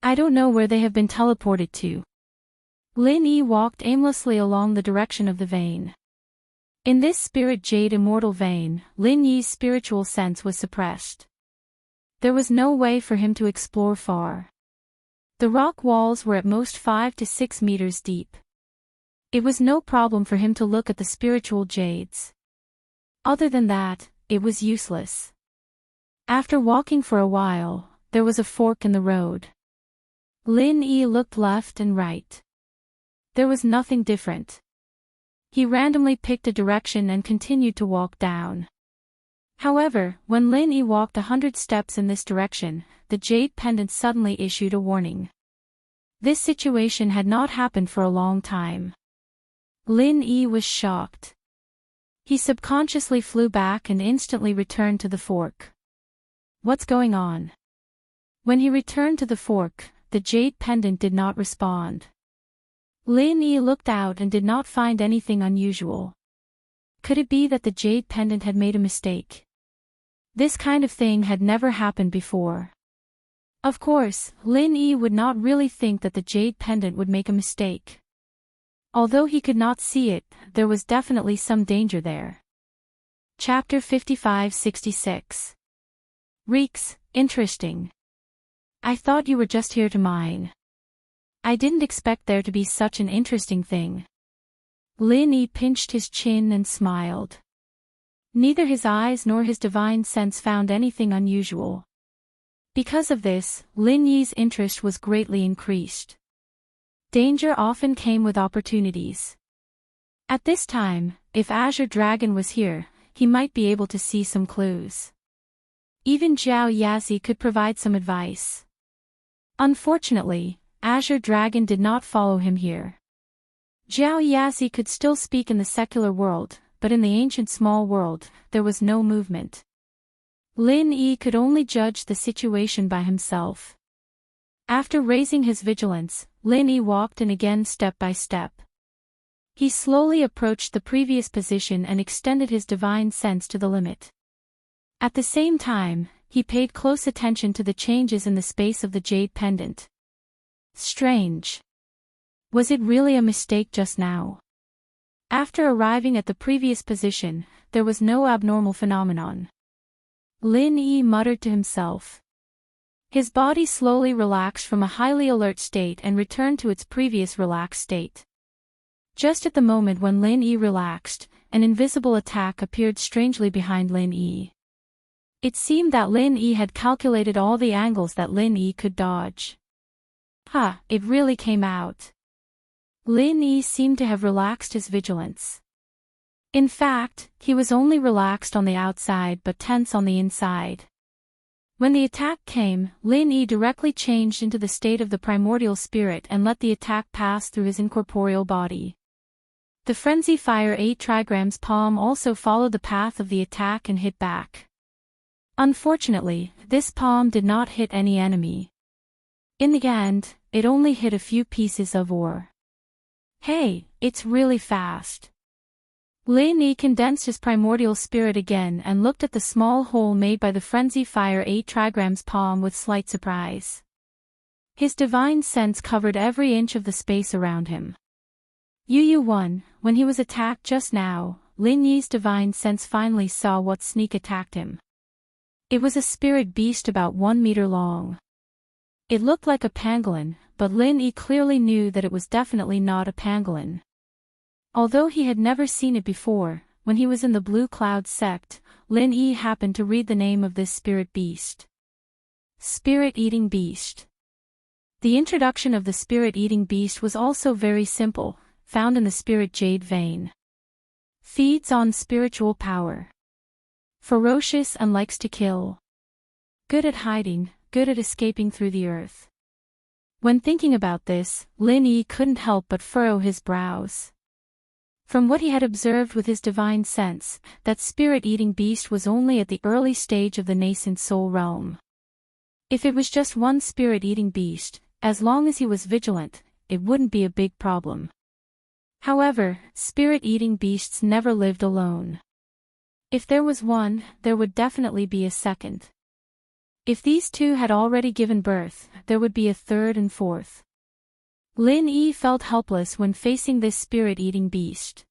I don't know where they have been teleported to. Lin Yi walked aimlessly along the direction of the vein. In this spirit jade immortal vein, Lin Yi's spiritual sense was suppressed. There was no way for him to explore far. The rock walls were at most 5 to 6 meters deep. It was no problem for him to look at the spiritual jades. Other than that, it was useless. After walking for a while, there was a fork in the road. Lin Yi looked left and right. There was nothing different. He randomly picked a direction and continued to walk down. However, when Lin Yi walked 100 steps in this direction, the jade pendant suddenly issued a warning. This situation had not happened for a long time. Lin Yi was shocked. He subconsciously flew back and instantly returned to the fork. What's going on? When he returned to the fork, the jade pendant did not respond. Lin Yi looked out and did not find anything unusual. Could it be that the jade pendant had made a mistake? This kind of thing had never happened before. Of course, Lin Yi would not really think that the jade pendant would make a mistake. Although he could not see it, there was definitely some danger there. Chapter 55-66. Reeks, interesting. I thought you were just here to mine. I didn't expect there to be such an interesting thing. Lin Yi pinched his chin and smiled. Neither his eyes nor his divine sense found anything unusual. Because of this, Lin Yi's interest was greatly increased. Danger often came with opportunities. At this time, if Azure Dragon was here, he might be able to see some clues. Even Zhao Yazi could provide some advice. Unfortunately, Azure Dragon did not follow him here. Zhao Yazi could still speak in the secular world, but in the ancient small world, there was no movement. Lin Yi could only judge the situation by himself. After raising his vigilance, Lin Yi walked in again step by step. He slowly approached the previous position and extended his divine sense to the limit. At the same time, he paid close attention to the changes in the space of the jade pendant. Strange. Was it really a mistake just now? After arriving at the previous position, there was no abnormal phenomenon. Lin Yi muttered to himself. His body slowly relaxed from a highly alert state and returned to its previous relaxed state. Just at the moment when Lin Yi relaxed, an invisible attack appeared strangely behind Lin Yi. It seemed that Lin Yi had calculated all the angles that Lin Yi could dodge. It really came out. Lin Yi seemed to have relaxed his vigilance. In fact, he was only relaxed on the outside but tense on the inside. When the attack came, Lin Yi directly changed into the state of the primordial spirit and let the attack pass through his incorporeal body. The frenzy fire 8 trigrams palm also followed the path of the attack and hit back. Unfortunately, this palm did not hit any enemy. In the end, it only hit a few pieces of ore. Hey, it's really fast. Lin Yi condensed his primordial spirit again and looked at the small hole made by the frenzy fire 8 trigrams palm with slight surprise. His divine sense covered every inch of the space around him. Yu-Yu-1, when he was attacked just now, Lin Yi's divine sense finally saw what sneak attacked him. It was a spirit beast about 1 meter long. It looked like a pangolin, but Lin Yi clearly knew that it was definitely not a pangolin. Although he had never seen it before, when he was in the Blue Cloud sect, Lin Yi happened to read the name of this spirit beast. Spirit-eating beast. The introduction of the spirit-eating beast was also very simple, found in the spirit jade vein. Feeds on spiritual power. Ferocious and likes to kill. Good at hiding, good at escaping through the earth. When thinking about this, Lin Yi couldn't help but furrow his brows. From what he had observed with his divine sense, that spirit-eating beast was only at the early stage of the nascent soul realm. If it was just one spirit-eating beast, as long as he was vigilant, it wouldn't be a big problem. However, spirit-eating beasts never lived alone. If there was one, there would definitely be a second. If these two had already given birth, there would be a third and fourth. Lin Yi felt helpless when facing this spirit-eating beast.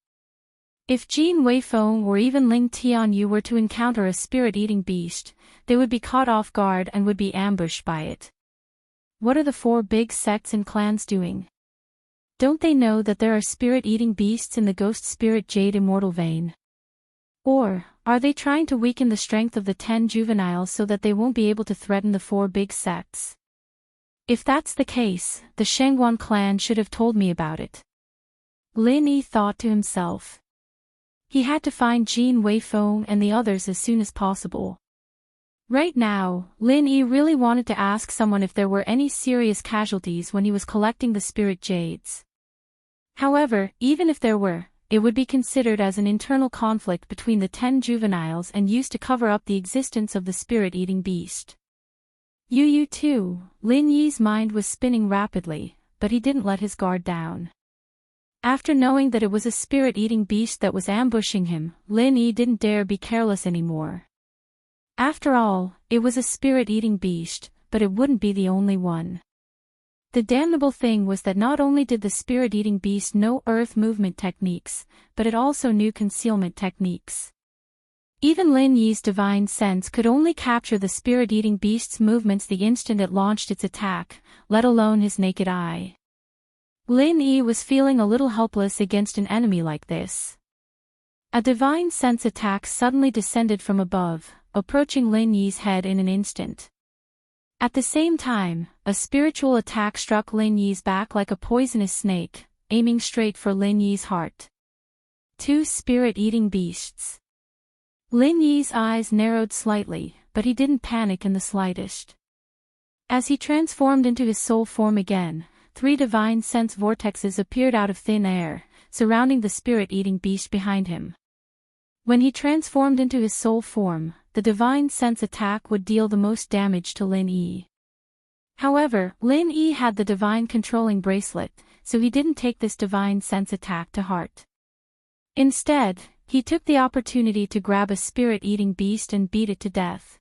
If Jin Weifeng or even Ling Tianyu were to encounter a spirit-eating beast, they would be caught off guard and would be ambushed by it. What are the 4 big sects and clans doing? Don't they know that there are spirit-eating beasts in the ghost spirit jade immortal vein? Or, are they trying to weaken the strength of the 10 juveniles so that they won't be able to threaten the 4 big sects? If that's the case, the Shengguan clan should have told me about it. Lin Yi thought to himself. He had to find Jin Weifeng and the others as soon as possible. Right now, Lin Yi really wanted to ask someone if there were any serious casualties when he was collecting the spirit jades. However, even if there were, it would be considered as an internal conflict between the 10 juveniles and used to cover up the existence of the spirit-eating beast. Yu too, Lin Yi's mind was spinning rapidly, but he didn't let his guard down. After knowing that it was a spirit-eating beast that was ambushing him, Lin Yi didn't dare be careless anymore. After all, it was a spirit-eating beast, but it wouldn't be the only one. The damnable thing was that not only did the spirit-eating beast know earth movement techniques, but it also knew concealment techniques. Even Lin Yi's divine sense could only capture the spirit-eating beast's movements the instant it launched its attack, let alone his naked eye. Lin Yi was feeling a little helpless against an enemy like this. A divine sense attack suddenly descended from above, approaching Lin Yi's head in an instant. At the same time, a spiritual attack struck Lin Yi's back like a poisonous snake, aiming straight for Lin Yi's heart. 2 spirit-eating beasts. Lin Yi's eyes narrowed slightly, but he didn't panic in the slightest. As he transformed into his soul form again, 3 divine sense vortexes appeared out of thin air, surrounding the spirit-eating beast behind him. When he transformed into his soul form, the divine sense attack would deal the most damage to Lin Yi. However, Lin Yi had the divine controlling bracelet, so he didn't take this divine sense attack to heart. Instead, he took the opportunity to grab a spirit-eating beast and beat it to death.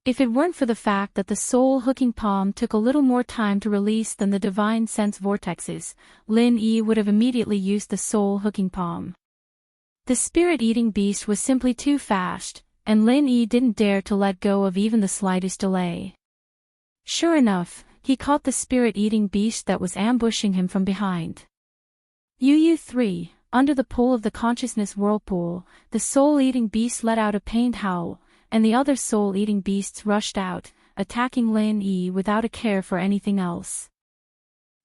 If it weren't for the fact that the soul-hooking palm took a little more time to release than the divine sense vortexes, Lin Yi would have immediately used the soul-hooking palm. The spirit-eating beast was simply too fast, and Lin Yi didn't dare to let go of even the slightest delay. Sure enough, he caught the spirit-eating beast that was ambushing him from behind. Yu 3, under the pull of the consciousness whirlpool, the soul-eating beast let out a pained howl, and the other soul-eating beasts rushed out, attacking Lin Yi without a care for anything else.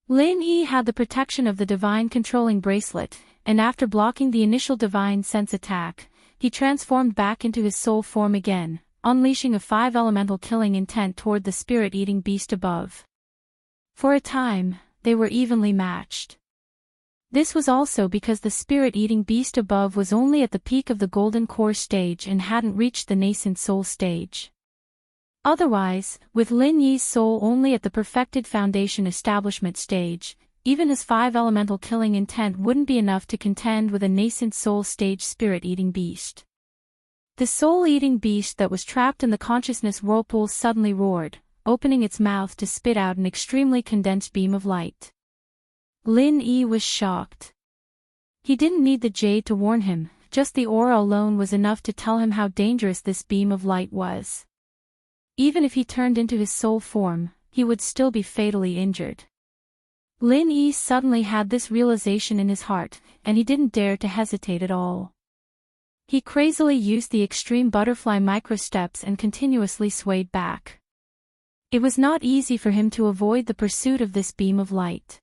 Lin Yi had the protection of the divine controlling bracelet, and after blocking the initial divine sense attack, he transformed back into his soul form again, unleashing a 5-elemental killing intent toward the spirit-eating beast above. For a time, they were evenly matched. This was also because the spirit-eating beast above was only at the peak of the golden core stage and hadn't reached the nascent soul stage. Otherwise, with Lin Yi's soul only at the perfected foundation establishment stage, even his 5-elemental killing intent wouldn't be enough to contend with a nascent soul stage spirit-eating beast. The soul-eating beast that was trapped in the consciousness whirlpool suddenly roared, opening its mouth to spit out an extremely condensed beam of light. Lin Yi was shocked. He didn't need the jade to warn him, just the aura alone was enough to tell him how dangerous this beam of light was. Even if he turned into his soul form, he would still be fatally injured. Lin Yi suddenly had this realization in his heart, and he didn't dare to hesitate at all. He crazily used the extreme butterfly microsteps and continuously swayed back. It was not easy for him to avoid the pursuit of this beam of light.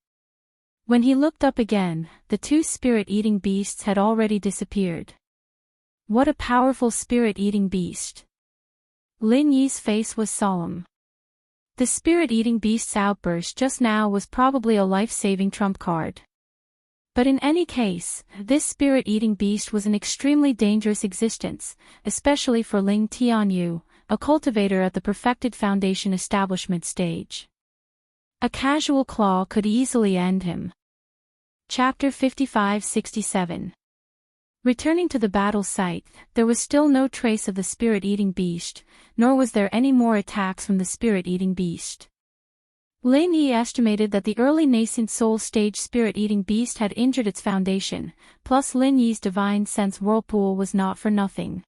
When he looked up again, the two spirit-eating beasts had already disappeared. What a powerful spirit-eating beast! Lin Yi's face was solemn. The spirit-eating beast's outburst just now was probably a life-saving trump card. But in any case, this spirit-eating beast was an extremely dangerous existence, especially for Ling Tianyu, a cultivator at the perfected foundation establishment stage. A casual claw could easily end him. Chapter 55-67. Returning to the battle site, there was still no trace of the spirit-eating beast, nor was there any more attacks from the spirit-eating beast. Lin Yi estimated that the early nascent soul stage spirit-eating beast had injured its foundation, plus Lin Yi's divine sense whirlpool was not for nothing.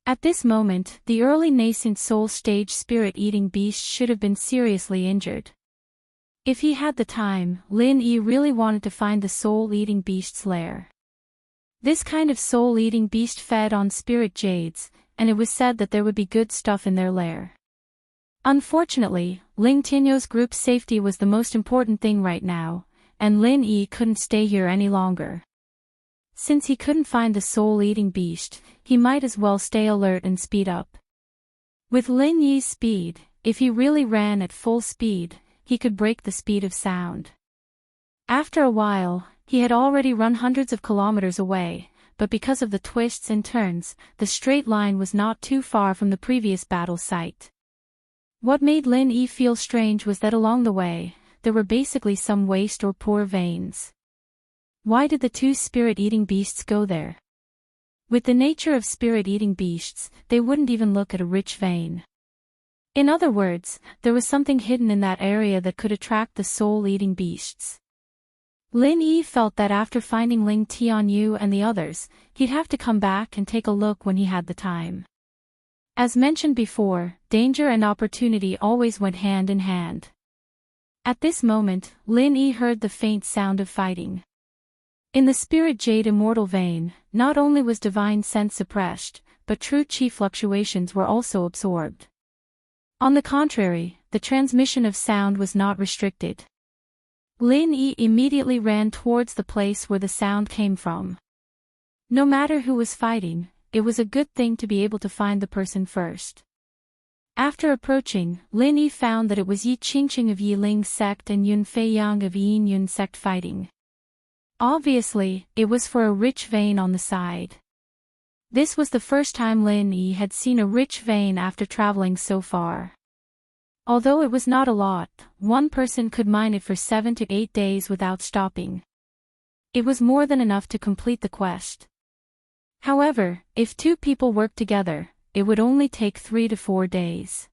At this moment, the early nascent soul stage spirit-eating beast should have been seriously injured. If he had the time, Lin Yi really wanted to find the soul-eating beast's lair. This kind of soul-eating beast fed on spirit jades, and it was said that there would be good stuff in their lair. Unfortunately, Ling Tianyu's group's safety was the most important thing right now, and Lin Yi couldn't stay here any longer. Since he couldn't find the soul-eating beast, he might as well stay alert and speed up. With Lin Yi's speed, if he really ran at full speed, he could break the speed of sound. After a while, he had already run hundreds of kilometers away, but because of the twists and turns, the straight line was not too far from the previous battle site. What made Lin Yi feel strange was that along the way, there were basically some waste or poor veins. Why did the two spirit-eating beasts go there? With the nature of spirit-eating beasts, they wouldn't even look at a rich vein. In other words, there was something hidden in that area that could attract the soul-eating beasts. Lin Yi felt that after finding Ling Tianyu and the others, he'd have to come back and take a look when he had the time. As mentioned before, danger and opportunity always went hand in hand. At this moment, Lin Yi heard the faint sound of fighting. In the spirit jade immortal vein, not only was divine sense suppressed, but true chi fluctuations were also absorbed. On the contrary, the transmission of sound was not restricted. Lin Yi immediately ran towards the place where the sound came from. No matter who was fighting, it was a good thing to be able to find the person first. After approaching, Lin Yi found that it was Yi Qingqing of Yi Ling sect and Yun Fei Yang of Yin Yun sect fighting. Obviously, it was for a rich vein on the side. This was the first time Lin Yi had seen a rich vein after traveling so far. Although it was not a lot, one person could mine it for 7 to 8 days without stopping. It was more than enough to complete the quest. However, if two people worked together, it would only take 3 to 4 days.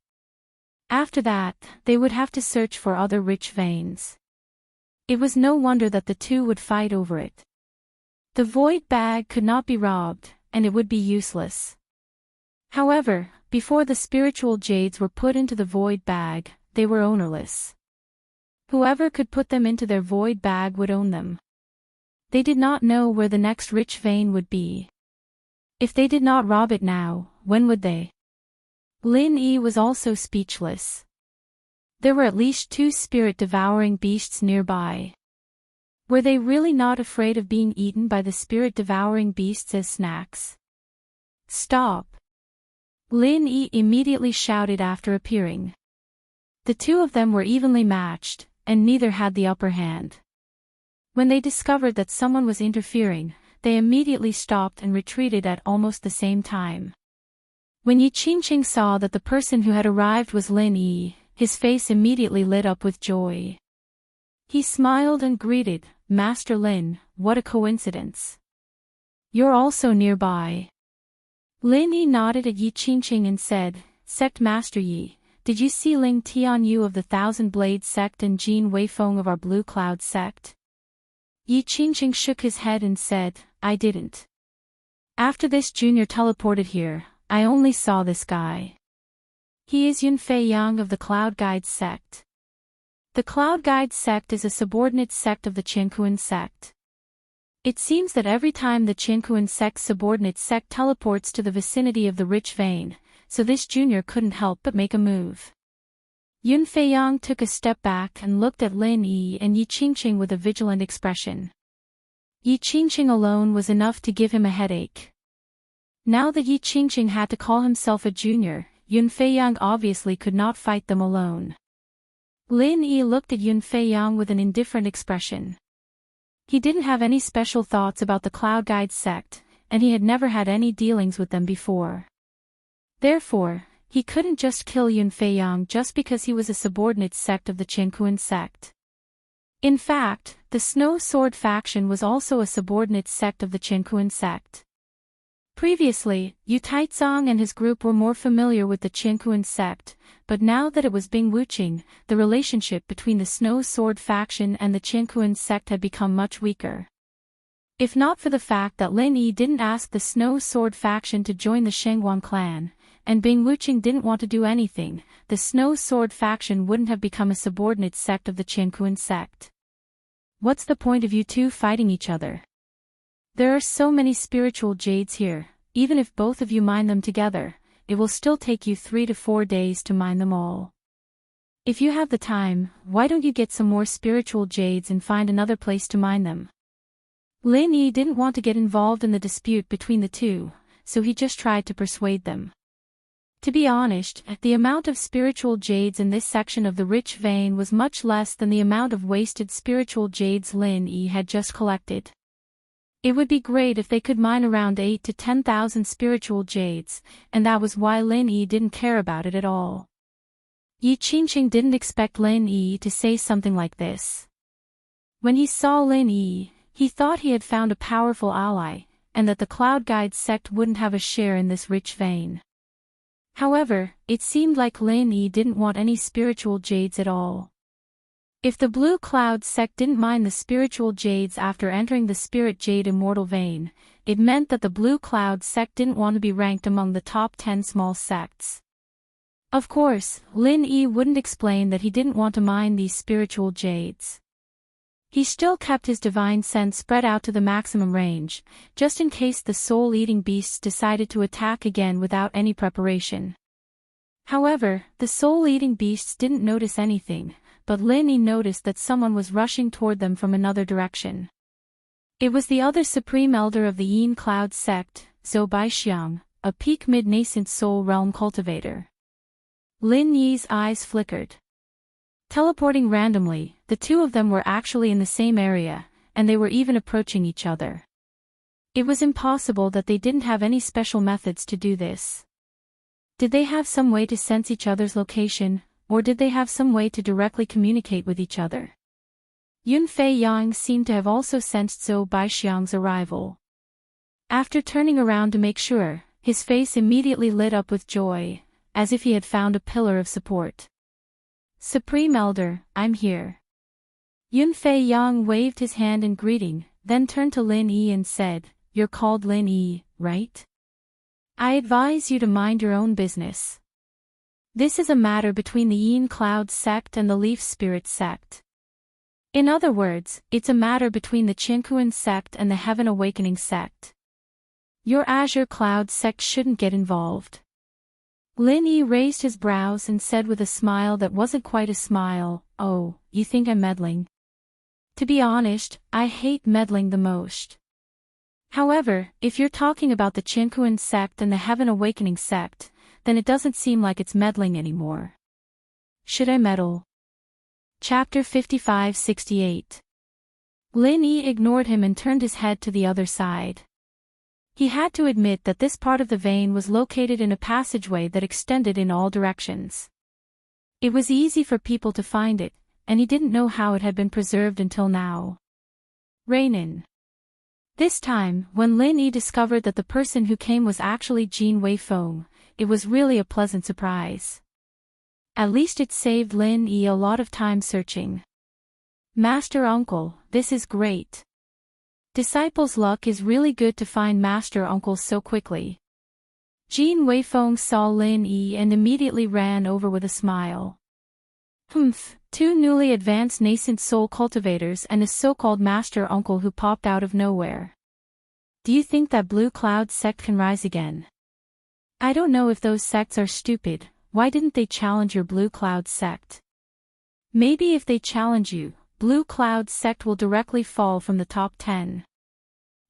After that, they would have to search for other rich veins. It was no wonder that the two would fight over it. The void bag could not be robbed, and it would be useless. However, before the spiritual jades were put into the void bag, they were ownerless. Whoever could put them into their void bag would own them. They did not know where the next rich vein would be. If they did not rob it now, when would they? Lin Yi was also speechless. There were at least 2 spirit-devouring beasts nearby. Were they really not afraid of being eaten by the spirit-devouring beasts as snacks? Stop! Lin Yi immediately shouted after appearing. The two of them were evenly matched, and neither had the upper hand. When they discovered that someone was interfering, they immediately stopped and retreated at almost the same time. When Yi Qingqing saw that the person who had arrived was Lin Yi, his face immediately lit up with joy. He smiled and greeted, "Master Lin, what a coincidence. You're also nearby." Lin Yi nodded at Yi Qingqing and said, "Sect Master Yi, did you see Ling Tianyu of the Thousand Blades sect and Jin Weifeng of our Blue Cloud sect?" Yi Qingqing shook his head and said, "I didn't. After this junior teleported here, I only saw this guy." He is Yunfei Yang of the Cloud Guides sect. The Cloud Guides sect is a subordinate sect of the Qianquan sect. It seems that every time the Qianquan sect's subordinate sect teleports to the vicinity of the rich vein, so this junior couldn't help but make a move. Yunfei Yang took a step back and looked at Lin Yi and Yi Qingqing with a vigilant expression. Yi Qingqing alone was enough to give him a headache. Now that Yi Qingqing had to call himself a junior, Yunfei Yang obviously could not fight them alone. Lin Yi looked at Yunfei Yang with an indifferent expression. He didn't have any special thoughts about the Cloud Guides sect, and he had never had any dealings with them before. Therefore, he couldn't just kill Yunfei Yang just because he was a subordinate sect of the Qianquan sect. In fact, the Snow Sword faction was also a subordinate sect of the Qianquan sect. Previously, Yu Taizong and his group were more familiar with the Qianquan sect, but now that it was Bing Wuqing, the relationship between the Snow Sword faction and the Qianquan sect had become much weaker. If not for the fact that Lin Yi didn't ask the Snow Sword faction to join the Shengguan clan, and Bing Wuqing didn't want to do anything, the Snow Sword faction wouldn't have become a subordinate sect of the Qianquan sect. What's the point of you two fighting each other? There are so many spiritual jades here, even if both of you mine them together, it will still take you 3 to 4 days to mine them all. If you have the time, why don't you get some more spiritual jades and find another place to mine them? Lin Yi didn't want to get involved in the dispute between the two, so he just tried to persuade them. To be honest, the amount of spiritual jades in this section of the rich vein was much less than the amount of wasted spiritual jades Lin Yi had just collected. It would be great if they could mine around 8 to 10,000 spiritual jades, and that was why Lin Yi didn't care about it at all. Yi Qingqing didn't expect Lin Yi to say something like this. When he saw Lin Yi, he thought he had found a powerful ally, and that the Cloud Guides sect wouldn't have a share in this rich vein. However, it seemed like Lin Yi didn't want any spiritual jades at all. If the Blue Cloud sect didn't mine the spiritual jades after entering the Spirit Jade Immortal vein, it meant that the Blue Cloud sect didn't want to be ranked among the top 10 small sects. Of course, Lin Yi wouldn't explain that he didn't want to mine these spiritual jades. He still kept his divine sense spread out to the maximum range, just in case the soul-eating beasts decided to attack again without any preparation. However, the soul-eating beasts didn't notice anything, but Lin Yi noticed that someone was rushing toward them from another direction. It was the other supreme elder of the Yin Cloud sect, Zhou Baixiang, a peak mid-nascent soul realm cultivator. Lin Yi's eyes flickered. Teleporting randomly, the two of them were actually in the same area, and they were even approaching each other. It was impossible that they didn't have any special methods to do this. Did they have some way to sense each other's location, or did they have some way to directly communicate with each other? Yunfei Yang seemed to have also sensed Zhou Baixiang's arrival. After turning around to make sure, his face immediately lit up with joy, as if he had found a pillar of support. Supreme Elder, I'm here. Yunfei Yang waved his hand in greeting, then turned to Lin Yi and said, "You're called Lin Yi, right? I advise you to mind your own business. This is a matter between the Yin Cloud sect and the Leaf Spirit sect. In other words, it's a matter between the Qianquan sect and the Heaven Awakening sect. Your Azure Cloud sect shouldn't get involved." Lin Yi raised his brows and said with a smile that wasn't quite a smile, "Oh, you think I'm meddling? To be honest, I hate meddling the most. However, if you're talking about the Qianquan sect and the Heaven Awakening sect, then it doesn't seem like it's meddling anymore. Should I meddle?" Chapter 55-68. Lin Yi ignored him and turned his head to the other side. He had to admit that this part of the vein was located in a passageway that extended in all directions. It was easy for people to find it, and he didn't know how it had been preserved until now. Rainin. This time, when Lin Yi discovered that the person who came was actually Jin Weifeng, it was really a pleasant surprise. At least it saved Lin Yi a lot of time searching. "Master Uncle, this is great. Disciples' luck is really good to find Master Uncles so quickly." Jin Weifeng saw Lin Yi and immediately ran over with a smile. Humph, two newly advanced nascent soul cultivators and a so-called master uncle who popped out of nowhere. Do you think that Blue Cloud sect can rise again? I don't know if those sects are stupid. Why didn't they challenge your Blue Cloud sect? Maybe if they challenge you, Blue Cloud sect will directly fall from the top 10.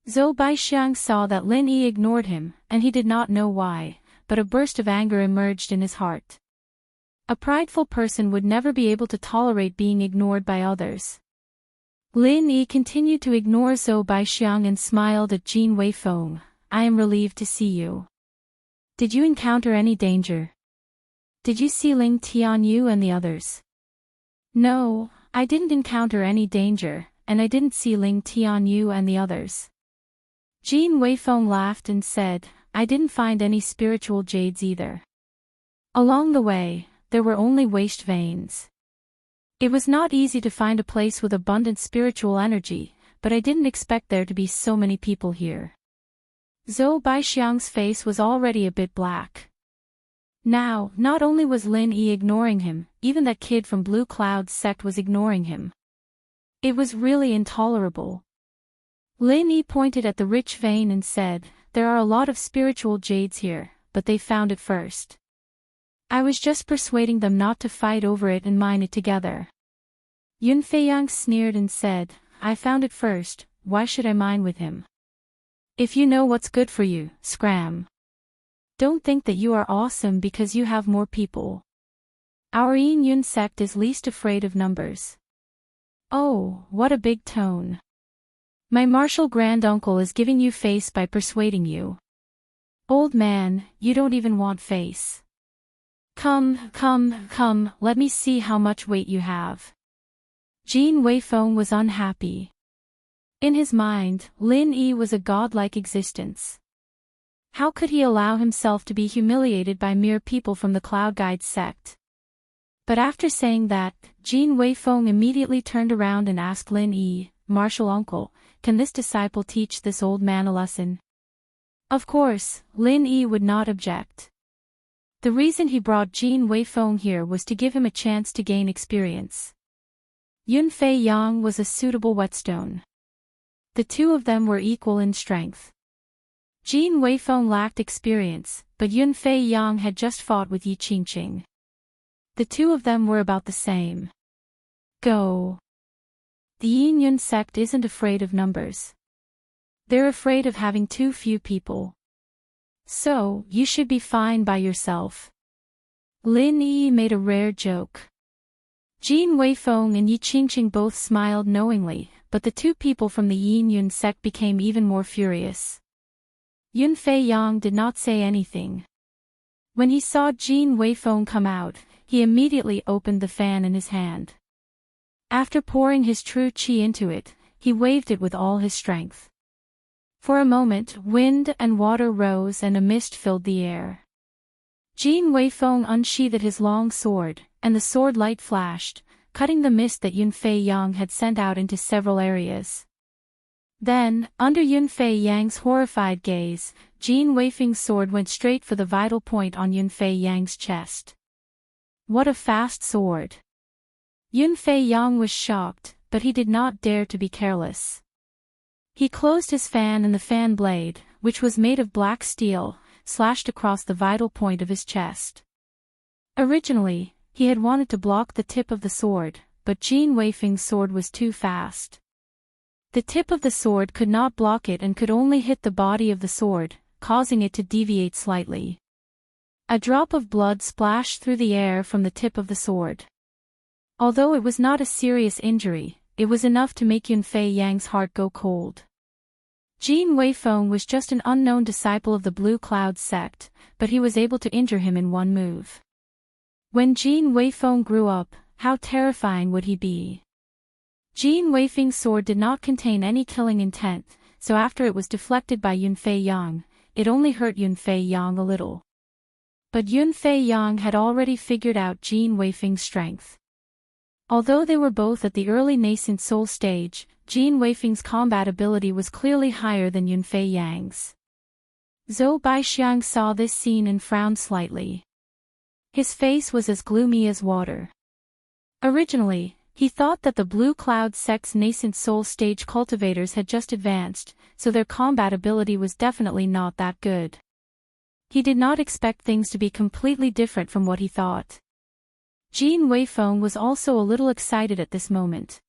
Zhou Baixiang saw that Lin Yi ignored him, and he did not know why, but a burst of anger emerged in his heart. A prideful person would never be able to tolerate being ignored by others. Lin Yi continued to ignore Zhou Baixiang and smiled at Jin Weifeng. I am relieved to see you. Did you encounter any danger? Did you see Ling Tianyu and the others? No, I didn't encounter any danger, and I didn't see Ling Tianyu and the others. Jin Weifeng laughed and said, I didn't find any spiritual jades either. Along the way, there were only waste veins. It was not easy to find a place with abundant spiritual energy, but I didn't expect there to be so many people here. Zhou Baixiang's face was already a bit black. Now, not only was Lin Yi ignoring him, even that kid from Blue Cloud sect was ignoring him. It was really intolerable. Lin Yi pointed at the rich vein and said, there are a lot of spiritual jades here, but they found it first. I was just persuading them not to fight over it and mine it together. Yun Feiyang sneered and said, I found it first, why should I mine with him? If you know what's good for you, scram. Don't think that you are awesome because you have more people. Our Yin Yun sect is least afraid of numbers. Oh, what a big tone. My martial granduncle is giving you face by persuading you. Old man, you don't even want face. Come, let me see how much weight you have. Jin Weifeng was unhappy. In his mind, Lin Yi was a godlike existence. How could he allow himself to be humiliated by mere people from the Cloud Guide sect? But after saying that, Jin Weifeng immediately turned around and asked Lin Yi, Martial uncle, can this disciple teach this old man a lesson? Of course, Lin Yi would not object. The reason he brought Jin Weifeng here was to give him a chance to gain experience. Yun Fei Yang was a suitable whetstone. The two of them were equal in strength. Jin Weifeng lacked experience, but Yun Fei Yang had just fought with Yi Qingqing. The two of them were about the same. Go. The Yin Yun sect isn't afraid of numbers. They're afraid of having too few people. So, you should be fine by yourself. Lin Yi made a rare joke. Jin Weifeng and Yi Qingqing both smiled knowingly, but the two people from the Yin Yun sect became even more furious. Yun Fei Yang did not say anything. When he saw Jin Weifeng come out, he immediately opened the fan in his hand. After pouring his true qi into it, he waved it with all his strength. For a moment, wind and water rose and a mist filled the air. Jin Weifeng unsheathed his long sword, and the sword light flashed, cutting the mist that Yun Fei Yang had sent out into several areas. Then, under Yun Fei Yang's horrified gaze, Jin Weifeng's sword went straight for the vital point on Yun Fei Yang's chest. What a fast sword! Yun Fei Yang was shocked, but he did not dare to be careless. He closed his fan and the fan blade, which was made of black steel, slashed across the vital point of his chest. Originally, he had wanted to block the tip of the sword, but Jin Weifeng's sword was too fast. The tip of the sword could not block it and could only hit the body of the sword, causing it to deviate slightly. A drop of blood splashed through the air from the tip of the sword. Although it was not a serious injury, it was enough to make Yun Fei Yang's heart go cold. Jin Weifeng was just an unknown disciple of the Blue Cloud sect, but he was able to injure him in one move. When Jin Weifeng grew up, how terrifying would he be? Jin Weifeng's sword did not contain any killing intent, so after it was deflected by Yun Fei Yang, it only hurt Yun Fei Yang a little. But Yun Fei Yang had already figured out Jin Weifeng's strength. Although they were both at the early nascent soul stage, Jin Weifeng's combat ability was clearly higher than Yun Fei Yang's. Zhou Baixiang saw this scene and frowned slightly. His face was as gloomy as water. Originally, he thought that the Blue Cloud sect's nascent soul stage cultivators had just advanced, so their combat ability was definitely not that good. He did not expect things to be completely different from what he thought. Jin Weifeng was also a little excited at this moment.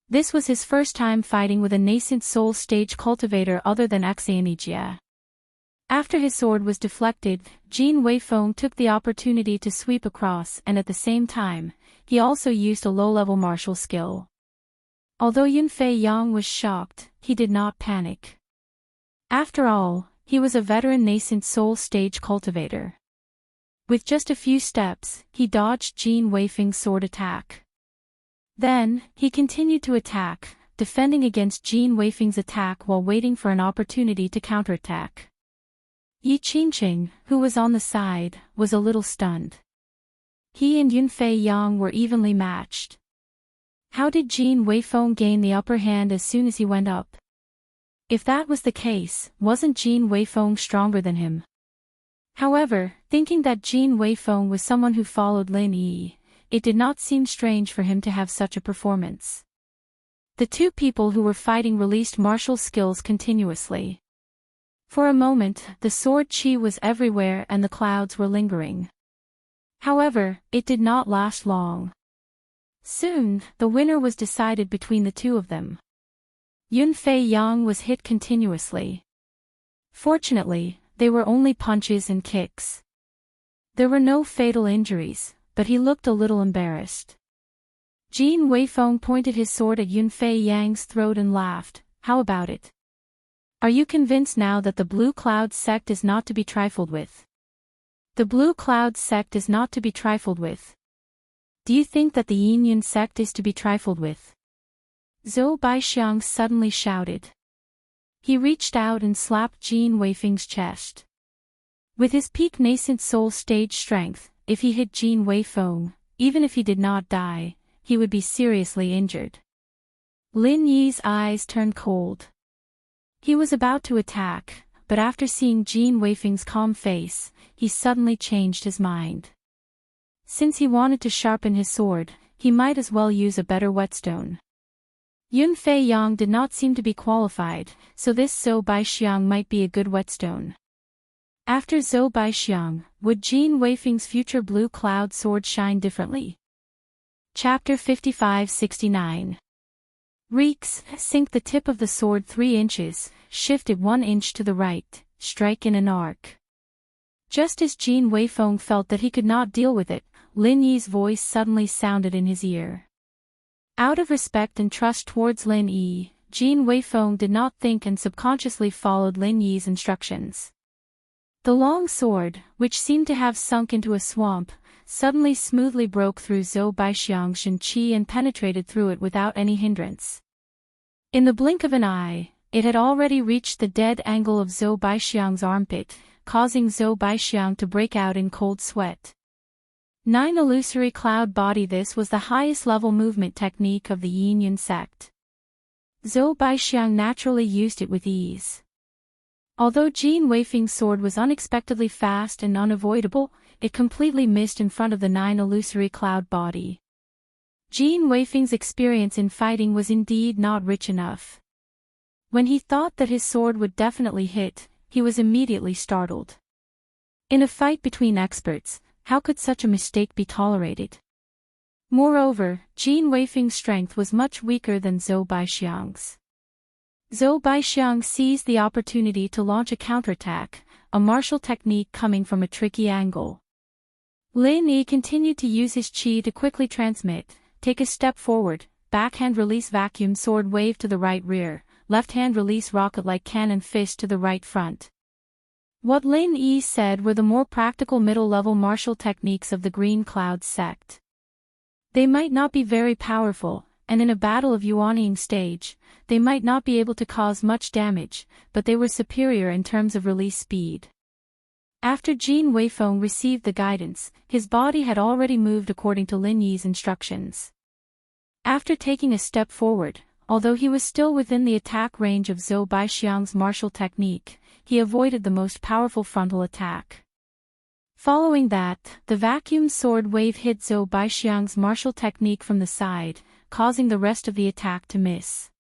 This was his first time fighting with a nascent soul stage cultivator other than Xianijia. After his sword was deflected, Jin Weifeng took the opportunity to sweep across and at the same time, he also used a low-level martial skill. Although Yunfei Yang was shocked, he did not panic. After all, he was a veteran nascent soul stage cultivator. With just a few steps, he dodged Jin Weifeng's sword attack. Then, he continued to attack, defending against Jin Weifeng's attack while waiting for an opportunity to counterattack. Yi Qingqing, who was on the side, was a little stunned. He and Yunfei Yang were evenly matched. How did Jin Weifeng gain the upper hand as soon as he went up? If that was the case, wasn't Jin Weifeng stronger than him? However, thinking that Jin Weifeng was someone who followed Lin Yi, it did not seem strange for him to have such a performance. The two people who were fighting released martial skills continuously. For a moment, the sword chi was everywhere and the clouds were lingering. However, it did not last long. Soon, the winner was decided between the two of them. Yunfei Yang was hit continuously. Fortunately, they were only punches and kicks. There were no fatal injuries, but he looked a little embarrassed. Jin Weifeng pointed his sword at Yunfei Yang's throat and laughed. How about it? Are you convinced now that the Blue Cloud sect is not to be trifled with? The Blue Cloud sect is not to be trifled with. Do you think that the Yinyun sect is to be trifled with? Zhou Baixiang suddenly shouted. He reached out and slapped Jin Weifeng's chest. With his peak nascent soul stage strength, if he hit Jin Weifeng, even if he did not die, he would be seriously injured. Lin Yi's eyes turned cold. He was about to attack, but after seeing Jin Weifeng's calm face, he suddenly changed his mind. Since he wanted to sharpen his sword, he might as well use a better whetstone. Yunfei Yang did not seem to be qualified, so this Zhou Baixiang might be a good whetstone. After Zhou Baixiang, would Jin Weifeng's future Blue Cloud sword shine differently? Chapter 55-69. Reeks, sink the tip of the sword 3 inches, shift it 1 inch to the right, strike in an arc. Just as Jin Weifeng felt that he could not deal with it, Lin Yi's voice suddenly sounded in his ear. Out of respect and trust towards Lin Yi, Jin Weifeng did not think and subconsciously followed Lin Yi's instructions. The long sword, which seemed to have sunk into a swamp, suddenly smoothly broke through Zhou Baixiang's shen qi and penetrated through it without any hindrance. In the blink of an eye, it had already reached the dead angle of Zhou Baixiang's armpit, causing Zhou Baixiang to break out in cold sweat. 9 illusory cloud body. This was the highest level movement technique of the Yinyun sect. Zhou Baixiang naturally used it with ease. Although Jin Weifeng's sword was unexpectedly fast and unavoidable, it completely missed in front of the 9 illusory cloud body. Jin Weifeng's experience in fighting was indeed not rich enough. When he thought that his sword would definitely hit, he was immediately startled. In a fight between experts, how could such a mistake be tolerated? Moreover, Jin Weifeng's strength was much weaker than Zhou Baixiang's. Zhou Baixiang seized the opportunity to launch a counterattack, a martial technique coming from a tricky angle. Lin Yi continued to use his qi to quickly transmit, take a step forward, backhand release vacuum sword wave to the right rear, left hand release rocket-like cannon fist to the right front. What Lin Yi said were the more practical middle-level martial techniques of the Green Cloud sect. They might not be very powerful, and in a battle of Yuanying stage, they might not be able to cause much damage, but they were superior in terms of release speed. After Jin Weifeng received the guidance, his body had already moved according to Lin Yi's instructions. After taking a step forward, although he was still within the attack range of Zhou Baixiang's martial technique, he avoided the most powerful frontal attack. Following that, the vacuum sword wave hit Zhou Baixiang's martial technique from the side, causing the rest of the attack to miss.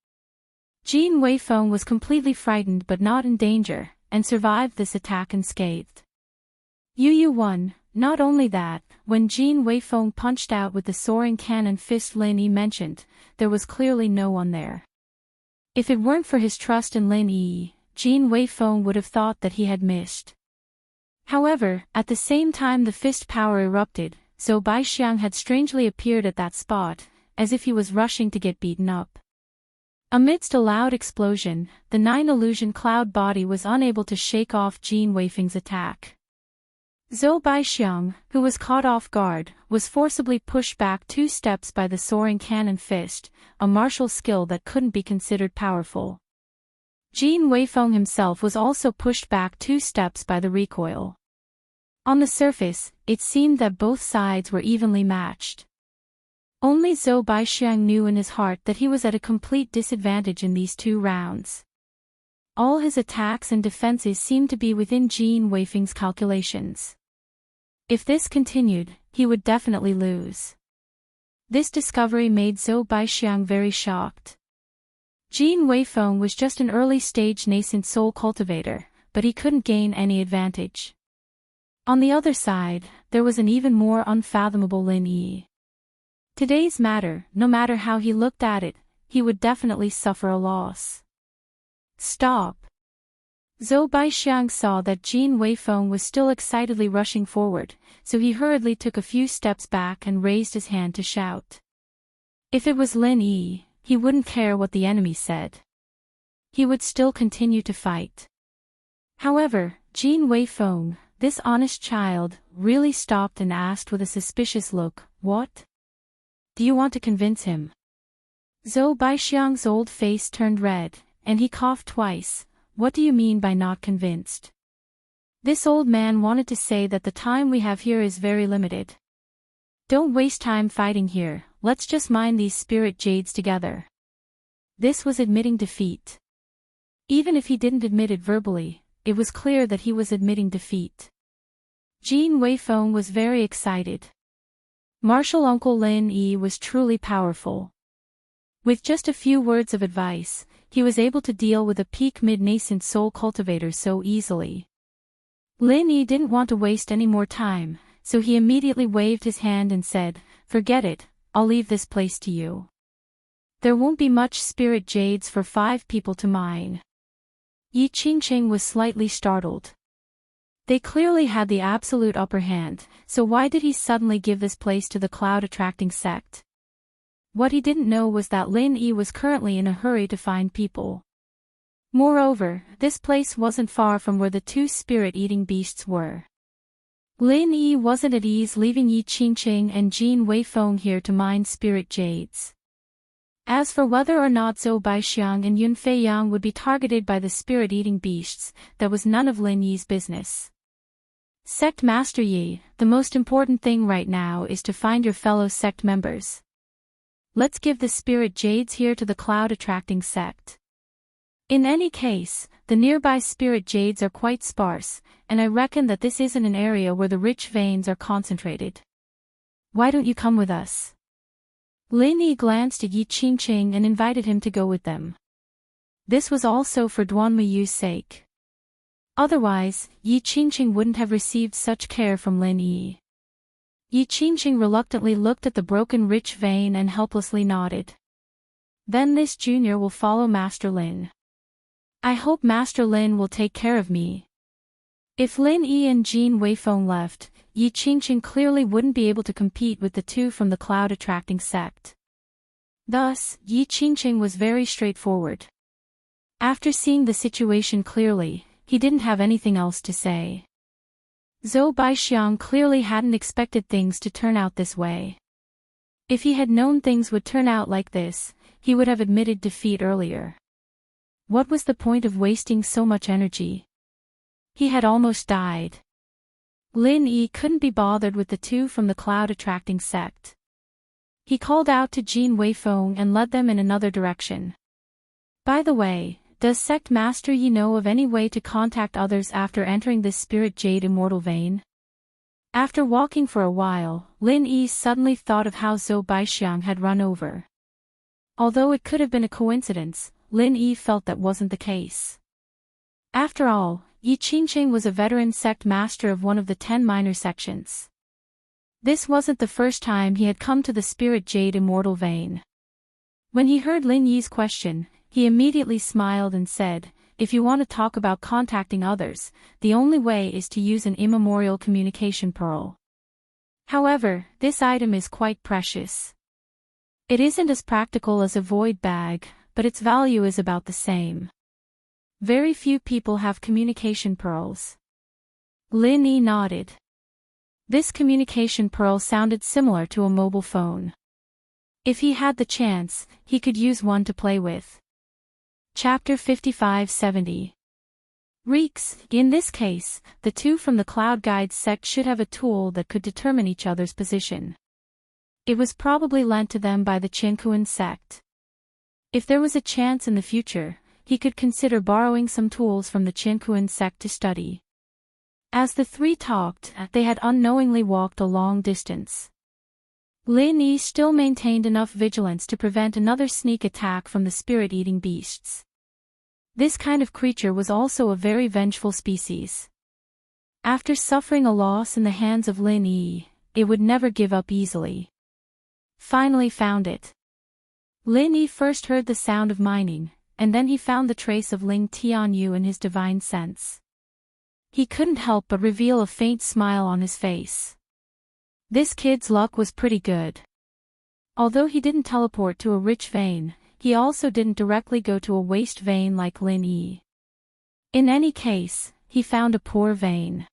Jin Weifeng was completely frightened but not in danger, and survived this attack unscathed. Yu Yu won. Not only that, when Jin Weifeng punched out with the soaring cannon fist Lin Yi mentioned, there was clearly no one there. If it weren't for his trust in Lin Yi, Jin Weifeng would have thought that he had missed. However, at the same time the fist power erupted, Zhou Baixiang had strangely appeared at that spot, as if he was rushing to get beaten up. Amidst a loud explosion, the 9 illusion cloud body was unable to shake off Jin Weifeng's attack. Zhou Baixiang, who was caught off guard, was forcibly pushed back 2 steps by the soaring cannon fist, a martial skill that couldn't be considered powerful. Jin Weifeng himself was also pushed back 2 steps by the recoil. On the surface, it seemed that both sides were evenly matched. Only Zhou Baixiang knew in his heart that he was at a complete disadvantage in these 2 rounds. All his attacks and defenses seemed to be within Jin Weifeng's calculations. If this continued, he would definitely lose. This discovery made Zhou Baixiang very shocked. Jin Weifeng was just an early-stage nascent soul cultivator, but he couldn't gain any advantage. On the other side, there was an even more unfathomable Lin Yi. Today's matter, no matter how he looked at it, he would definitely suffer a loss. Stop! Zhou Baixiang saw that Jin Weifeng was still excitedly rushing forward, so he hurriedly took a few steps back and raised his hand to shout. If it was Lin Yi, he wouldn't care what the enemy said. He would still continue to fight. However, Jin Weifeng, this honest child, really stopped and asked with a suspicious look, "What? Do you want to convince him?" Zhou Baixiang's old face turned red, and he coughed twice. "What do you mean by not convinced?" This old man wanted to say that the time we have here is very limited. Don't waste time fighting here, let's just mine these spirit jades together. This was admitting defeat. Even if he didn't admit it verbally, it was clear that he was admitting defeat. Jin Weifeng was very excited. Martial uncle Lin Yi was truly powerful. With just a few words of advice, he was able to deal with a peak mid-nascent soul cultivator so easily. Lin Yi didn't want to waste any more time, so he immediately waved his hand and said, "Forget it, I'll leave this place to you. There won't be much spirit jades for 5 people to mine." Yi Qingqing was slightly startled. They clearly had the absolute upper hand, so why did he suddenly give this place to the cloud-attracting sect? What he didn't know was that Lin Yi was currently in a hurry to find people. Moreover, this place wasn't far from where the 2 spirit-eating beasts were. Lin Yi wasn't at ease leaving Yi Qingqing and Jin Weifeng here to mine spirit jades. As for whether or not Zhou Baixiang and Yun Feiyang would be targeted by the spirit-eating beasts, that was none of Lin Yi's business. Sect Master Yi, the most important thing right now is to find your fellow sect members. Let's give the spirit jades here to the cloud-attracting sect. In any case, the nearby spirit jades are quite sparse, and I reckon that this isn't an area where the rich veins are concentrated. Why don't you come with us? Lin Yi glanced at Yi Qingqing and invited him to go with them. This was also for Duan Miyu's sake. Otherwise, Yi Qingqing wouldn't have received such care from Lin Yi. Yi Qingqing reluctantly looked at the broken rich vein and helplessly nodded. Then this junior will follow Master Lin. I hope Master Lin will take care of me. If Lin Yi and Jin Weifeng left, Yi Qingqing clearly wouldn't be able to compete with the 2 from the cloud-attracting sect. Thus, Yi Qingqing was very straightforward. After seeing the situation clearly, he didn't have anything else to say. Zhou Baixiang clearly hadn't expected things to turn out this way. If he had known things would turn out like this, he would have admitted defeat earlier. What was the point of wasting so much energy? He had almost died. Lin Yi couldn't be bothered with the 2 from the cloud-attracting sect. He called out to Jin Weifeng and led them in another direction. By the way, does Sect Master Yi know of any way to contact others after entering this Spirit Jade Immortal Vein? After walking for a while, Lin Yi suddenly thought of how Zhou Baixiang had run over. Although it could have been a coincidence, Lin Yi felt that wasn't the case. After all, Yi Qingqing was a veteran sect master of one of the 10 minor sections. This wasn't the first time he had come to the Spirit Jade Immortal Vein. When he heard Lin Yi's question, he immediately smiled and said, "If you want to talk about contacting others, the only way is to use an immemorial communication pearl. However, this item is quite precious. It isn't as practical as a void bag, but its value is about the same. Very few people have communication pearls." Lin Yi nodded. This communication pearl sounded similar to a mobile phone. If he had the chance, he could use one to play with. Chapter 55-70. Reeks. In this case, the two from the Cloud Guides sect should have a tool that could determine each other's position. It was probably lent to them by the Qinkuan sect. If there was a chance in the future, he could consider borrowing some tools from the Qinkuan sect to study. As the three talked, they had unknowingly walked a long distance. Lin Yi still maintained enough vigilance to prevent another sneak attack from the spirit-eating beasts. This kind of creature was also a very vengeful species. After suffering a loss in the hands of Lin Yi, it would never give up easily. Finally found it. Lin Yi first heard the sound of mining, and then he found the trace of Ling Tianyu in his divine sense. He couldn't help but reveal a faint smile on his face. This kid's luck was pretty good. Although he didn't teleport to a rich vein, he also didn't directly go to a waste vein like Lin Yi. In any case, he found a poor vein.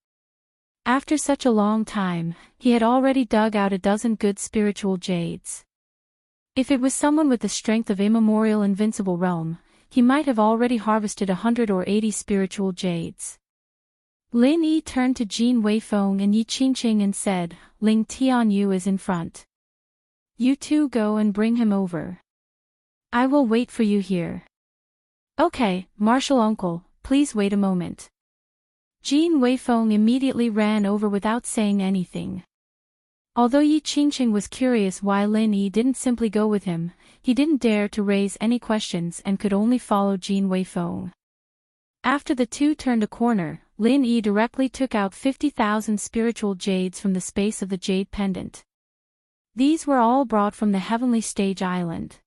After such a long time, he had already dug out a dozen good spiritual jades. If it was someone with the strength of immemorial invincible realm, he might have already harvested 100 or 80 spiritual jades. Lin Yi turned to Jin Weifeng and Yi Qingqing and said, "Ling Tianyu is in front. You two go and bring him over. I will wait for you here." "Okay, Martial Uncle, please wait a moment." Jin Weifeng immediately ran over without saying anything. Although Yi Qingqing was curious why Lin Yi didn't simply go with him, he didn't dare to raise any questions and could only follow Jin Weifeng. After the two turned a corner, Lin Yi directly took out 50,000 spiritual jades from the space of the jade pendant. These were all brought from the Heavenly Stage Island.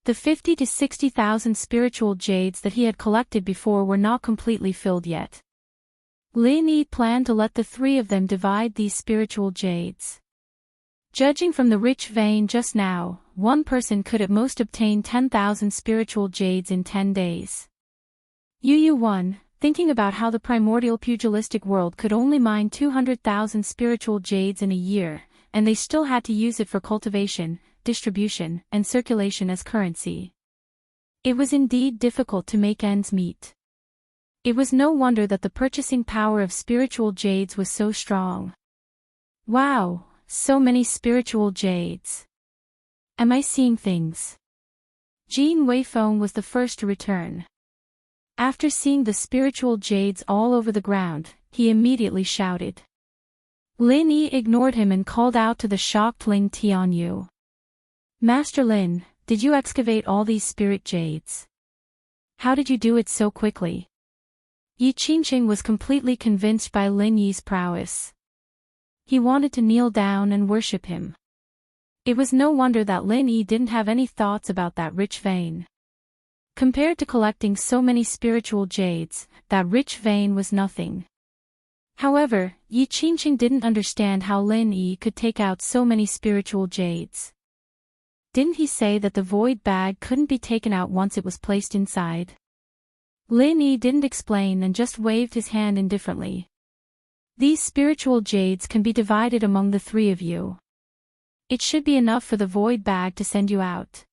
The 50 to 60,000 spiritual jades that he had collected before were not completely filled yet. Lin Yi planned to let the three of them divide these spiritual jades. Judging from the rich vein just now, one person could at most obtain 10,000 spiritual jades in 10 days. Yu 1, thinking about how the primordial pugilistic world could only mine 200,000 spiritual jades in a year, and they still had to use it for cultivation, distribution, and circulation as currency. It was indeed difficult to make ends meet. It was no wonder that the purchasing power of spiritual jades was so strong. Wow, so many spiritual jades. Am I seeing things? Jin Weifeng was the first to return. After seeing the spiritual jades all over the ground, he immediately shouted. Lin Yi ignored him and called out to the shocked Ling Tianyu. "Master Lin, did you excavate all these spirit jades? How did you do it so quickly?" Yi Qingqing was completely convinced by Lin Yi's prowess. He wanted to kneel down and worship him. It was no wonder that Lin Yi didn't have any thoughts about that rich vein. Compared to collecting so many spiritual jades, that rich vein was nothing. However, Yi Qingqing didn't understand how Lin Yi could take out so many spiritual jades. Didn't he say that the void bag couldn't be taken out once it was placed inside? Lin Yi didn't explain and just waved his hand indifferently. "These spiritual jades can be divided among the three of you. It should be enough for the void bag to send you out."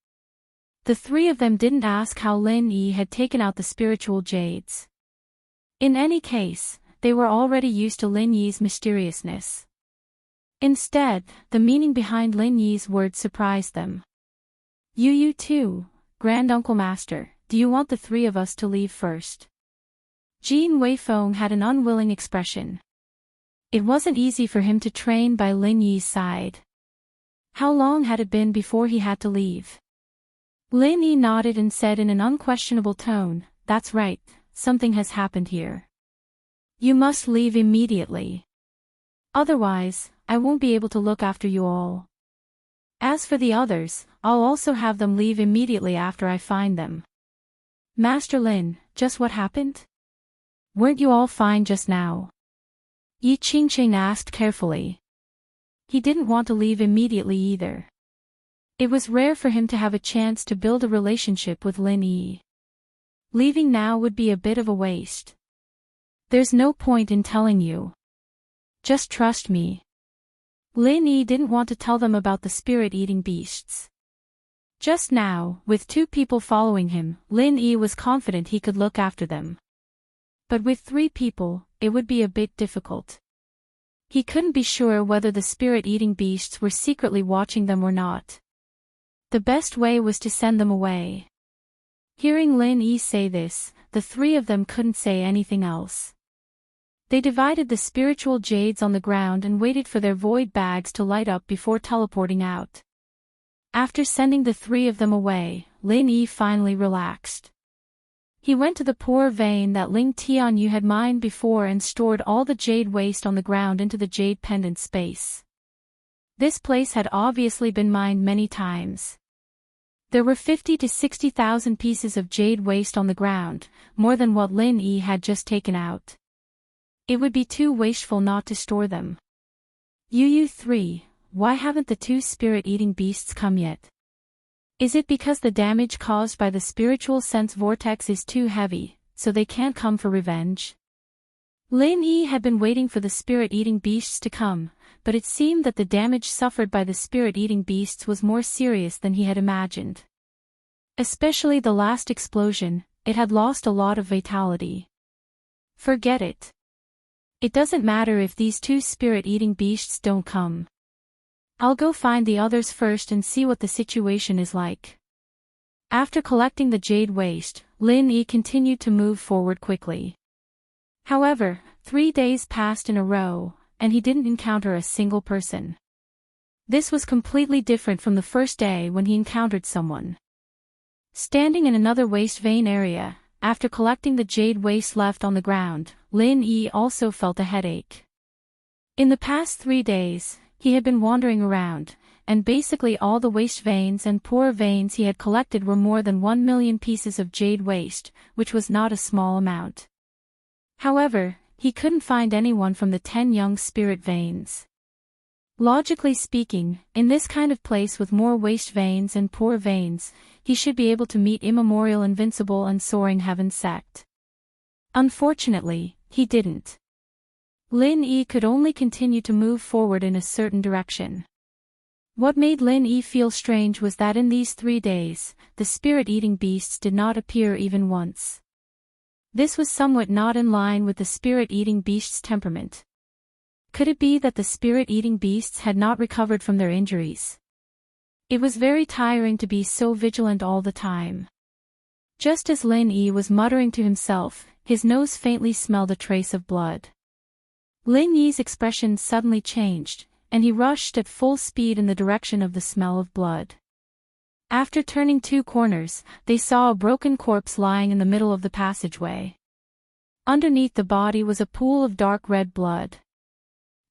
The three of them didn't ask how Lin Yi had taken out the spiritual jades. In any case, they were already used to Lin Yi's mysteriousness. Instead, the meaning behind Lin Yi's words surprised them. You too, Grand Uncle Master, do you want the three of us to leave first? Jin Weifeng had an unwilling expression. It wasn't easy for him to train by Lin Yi's side. How long had it been before he had to leave? Lin Yi nodded and said in an unquestionable tone, "That's right, something has happened here. You must leave immediately. Otherwise, I won't be able to look after you all. As for the others, I'll also have them leave immediately after I find them." Master Lin, just what happened? Weren't you all fine just now? Yi Qingqing asked carefully. He didn't want to leave immediately either. It was rare for him to have a chance to build a relationship with Lin Yi. Leaving now would be a bit of a waste. There's no point in telling you. Just trust me. Lin Yi didn't want to tell them about the spirit-eating beasts. Just now, with two people following him, Lin Yi was confident he could look after them. But with three people, it would be a bit difficult. He couldn't be sure whether the spirit-eating beasts were secretly watching them or not. The best way was to send them away. Hearing Lin Yi say this, the three of them couldn't say anything else. They divided the spiritual jades on the ground and waited for their void bags to light up before teleporting out. After sending the three of them away, Lin Yi finally relaxed. He went to the poor vein that Ling Tianyu had mined before and stored all the jade waste on the ground into the jade pendant space. This place had obviously been mined many times. There were 50 to 60,000 pieces of jade waste on the ground, more than what Lin Yi had just taken out. It would be too wasteful not to store them. You three, why haven't the two spirit-eating beasts come yet? Is it because the damage caused by the spiritual sense vortex is too heavy, so they can't come for revenge? Lin Yi had been waiting for the spirit-eating beasts to come, but it seemed that the damage suffered by the spirit-eating beasts was more serious than he had imagined. Especially the last explosion, it had lost a lot of vitality. Forget it. It doesn't matter if these two spirit-eating beasts don't come. I'll go find the others first and see what the situation is like. After collecting the jade waste, Lin Yi continued to move forward quickly. However, 3 days passed in a row, and he didn't encounter a single person. This was completely different from the first day when he encountered someone. Standing in another waste vein area, after collecting the jade waste left on the ground, Lin Yi also felt a headache. In the past 3 days, he had been wandering around, and basically all the waste veins and poor veins he had collected were more than 1 million pieces of jade waste, which was not a small amount. However, he couldn't find anyone from the 10 young spirit veins. Logically speaking, in this kind of place with more waste veins and poor veins, he should be able to meet Immemorial Invincible and Soaring Heaven sect. Unfortunately, he didn't. Lin Yi could only continue to move forward in a certain direction. What made Lin Yi feel strange was that in these 3 days, the spirit-eating beasts did not appear even once. This was somewhat not in line with the spirit-eating beast's temperament. Could it be that the spirit-eating beasts had not recovered from their injuries? It was very tiring to be so vigilant all the time. Just as Lin Yi was muttering to himself, his nose faintly smelled a trace of blood. Lin Yi's expression suddenly changed, and he rushed at full speed in the direction of the smell of blood. After turning 2 corners, they saw a broken corpse lying in the middle of the passageway. Underneath the body was a pool of dark red blood.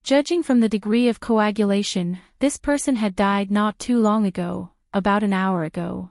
Judging from the degree of coagulation, this person had died not too long ago, about an hour ago.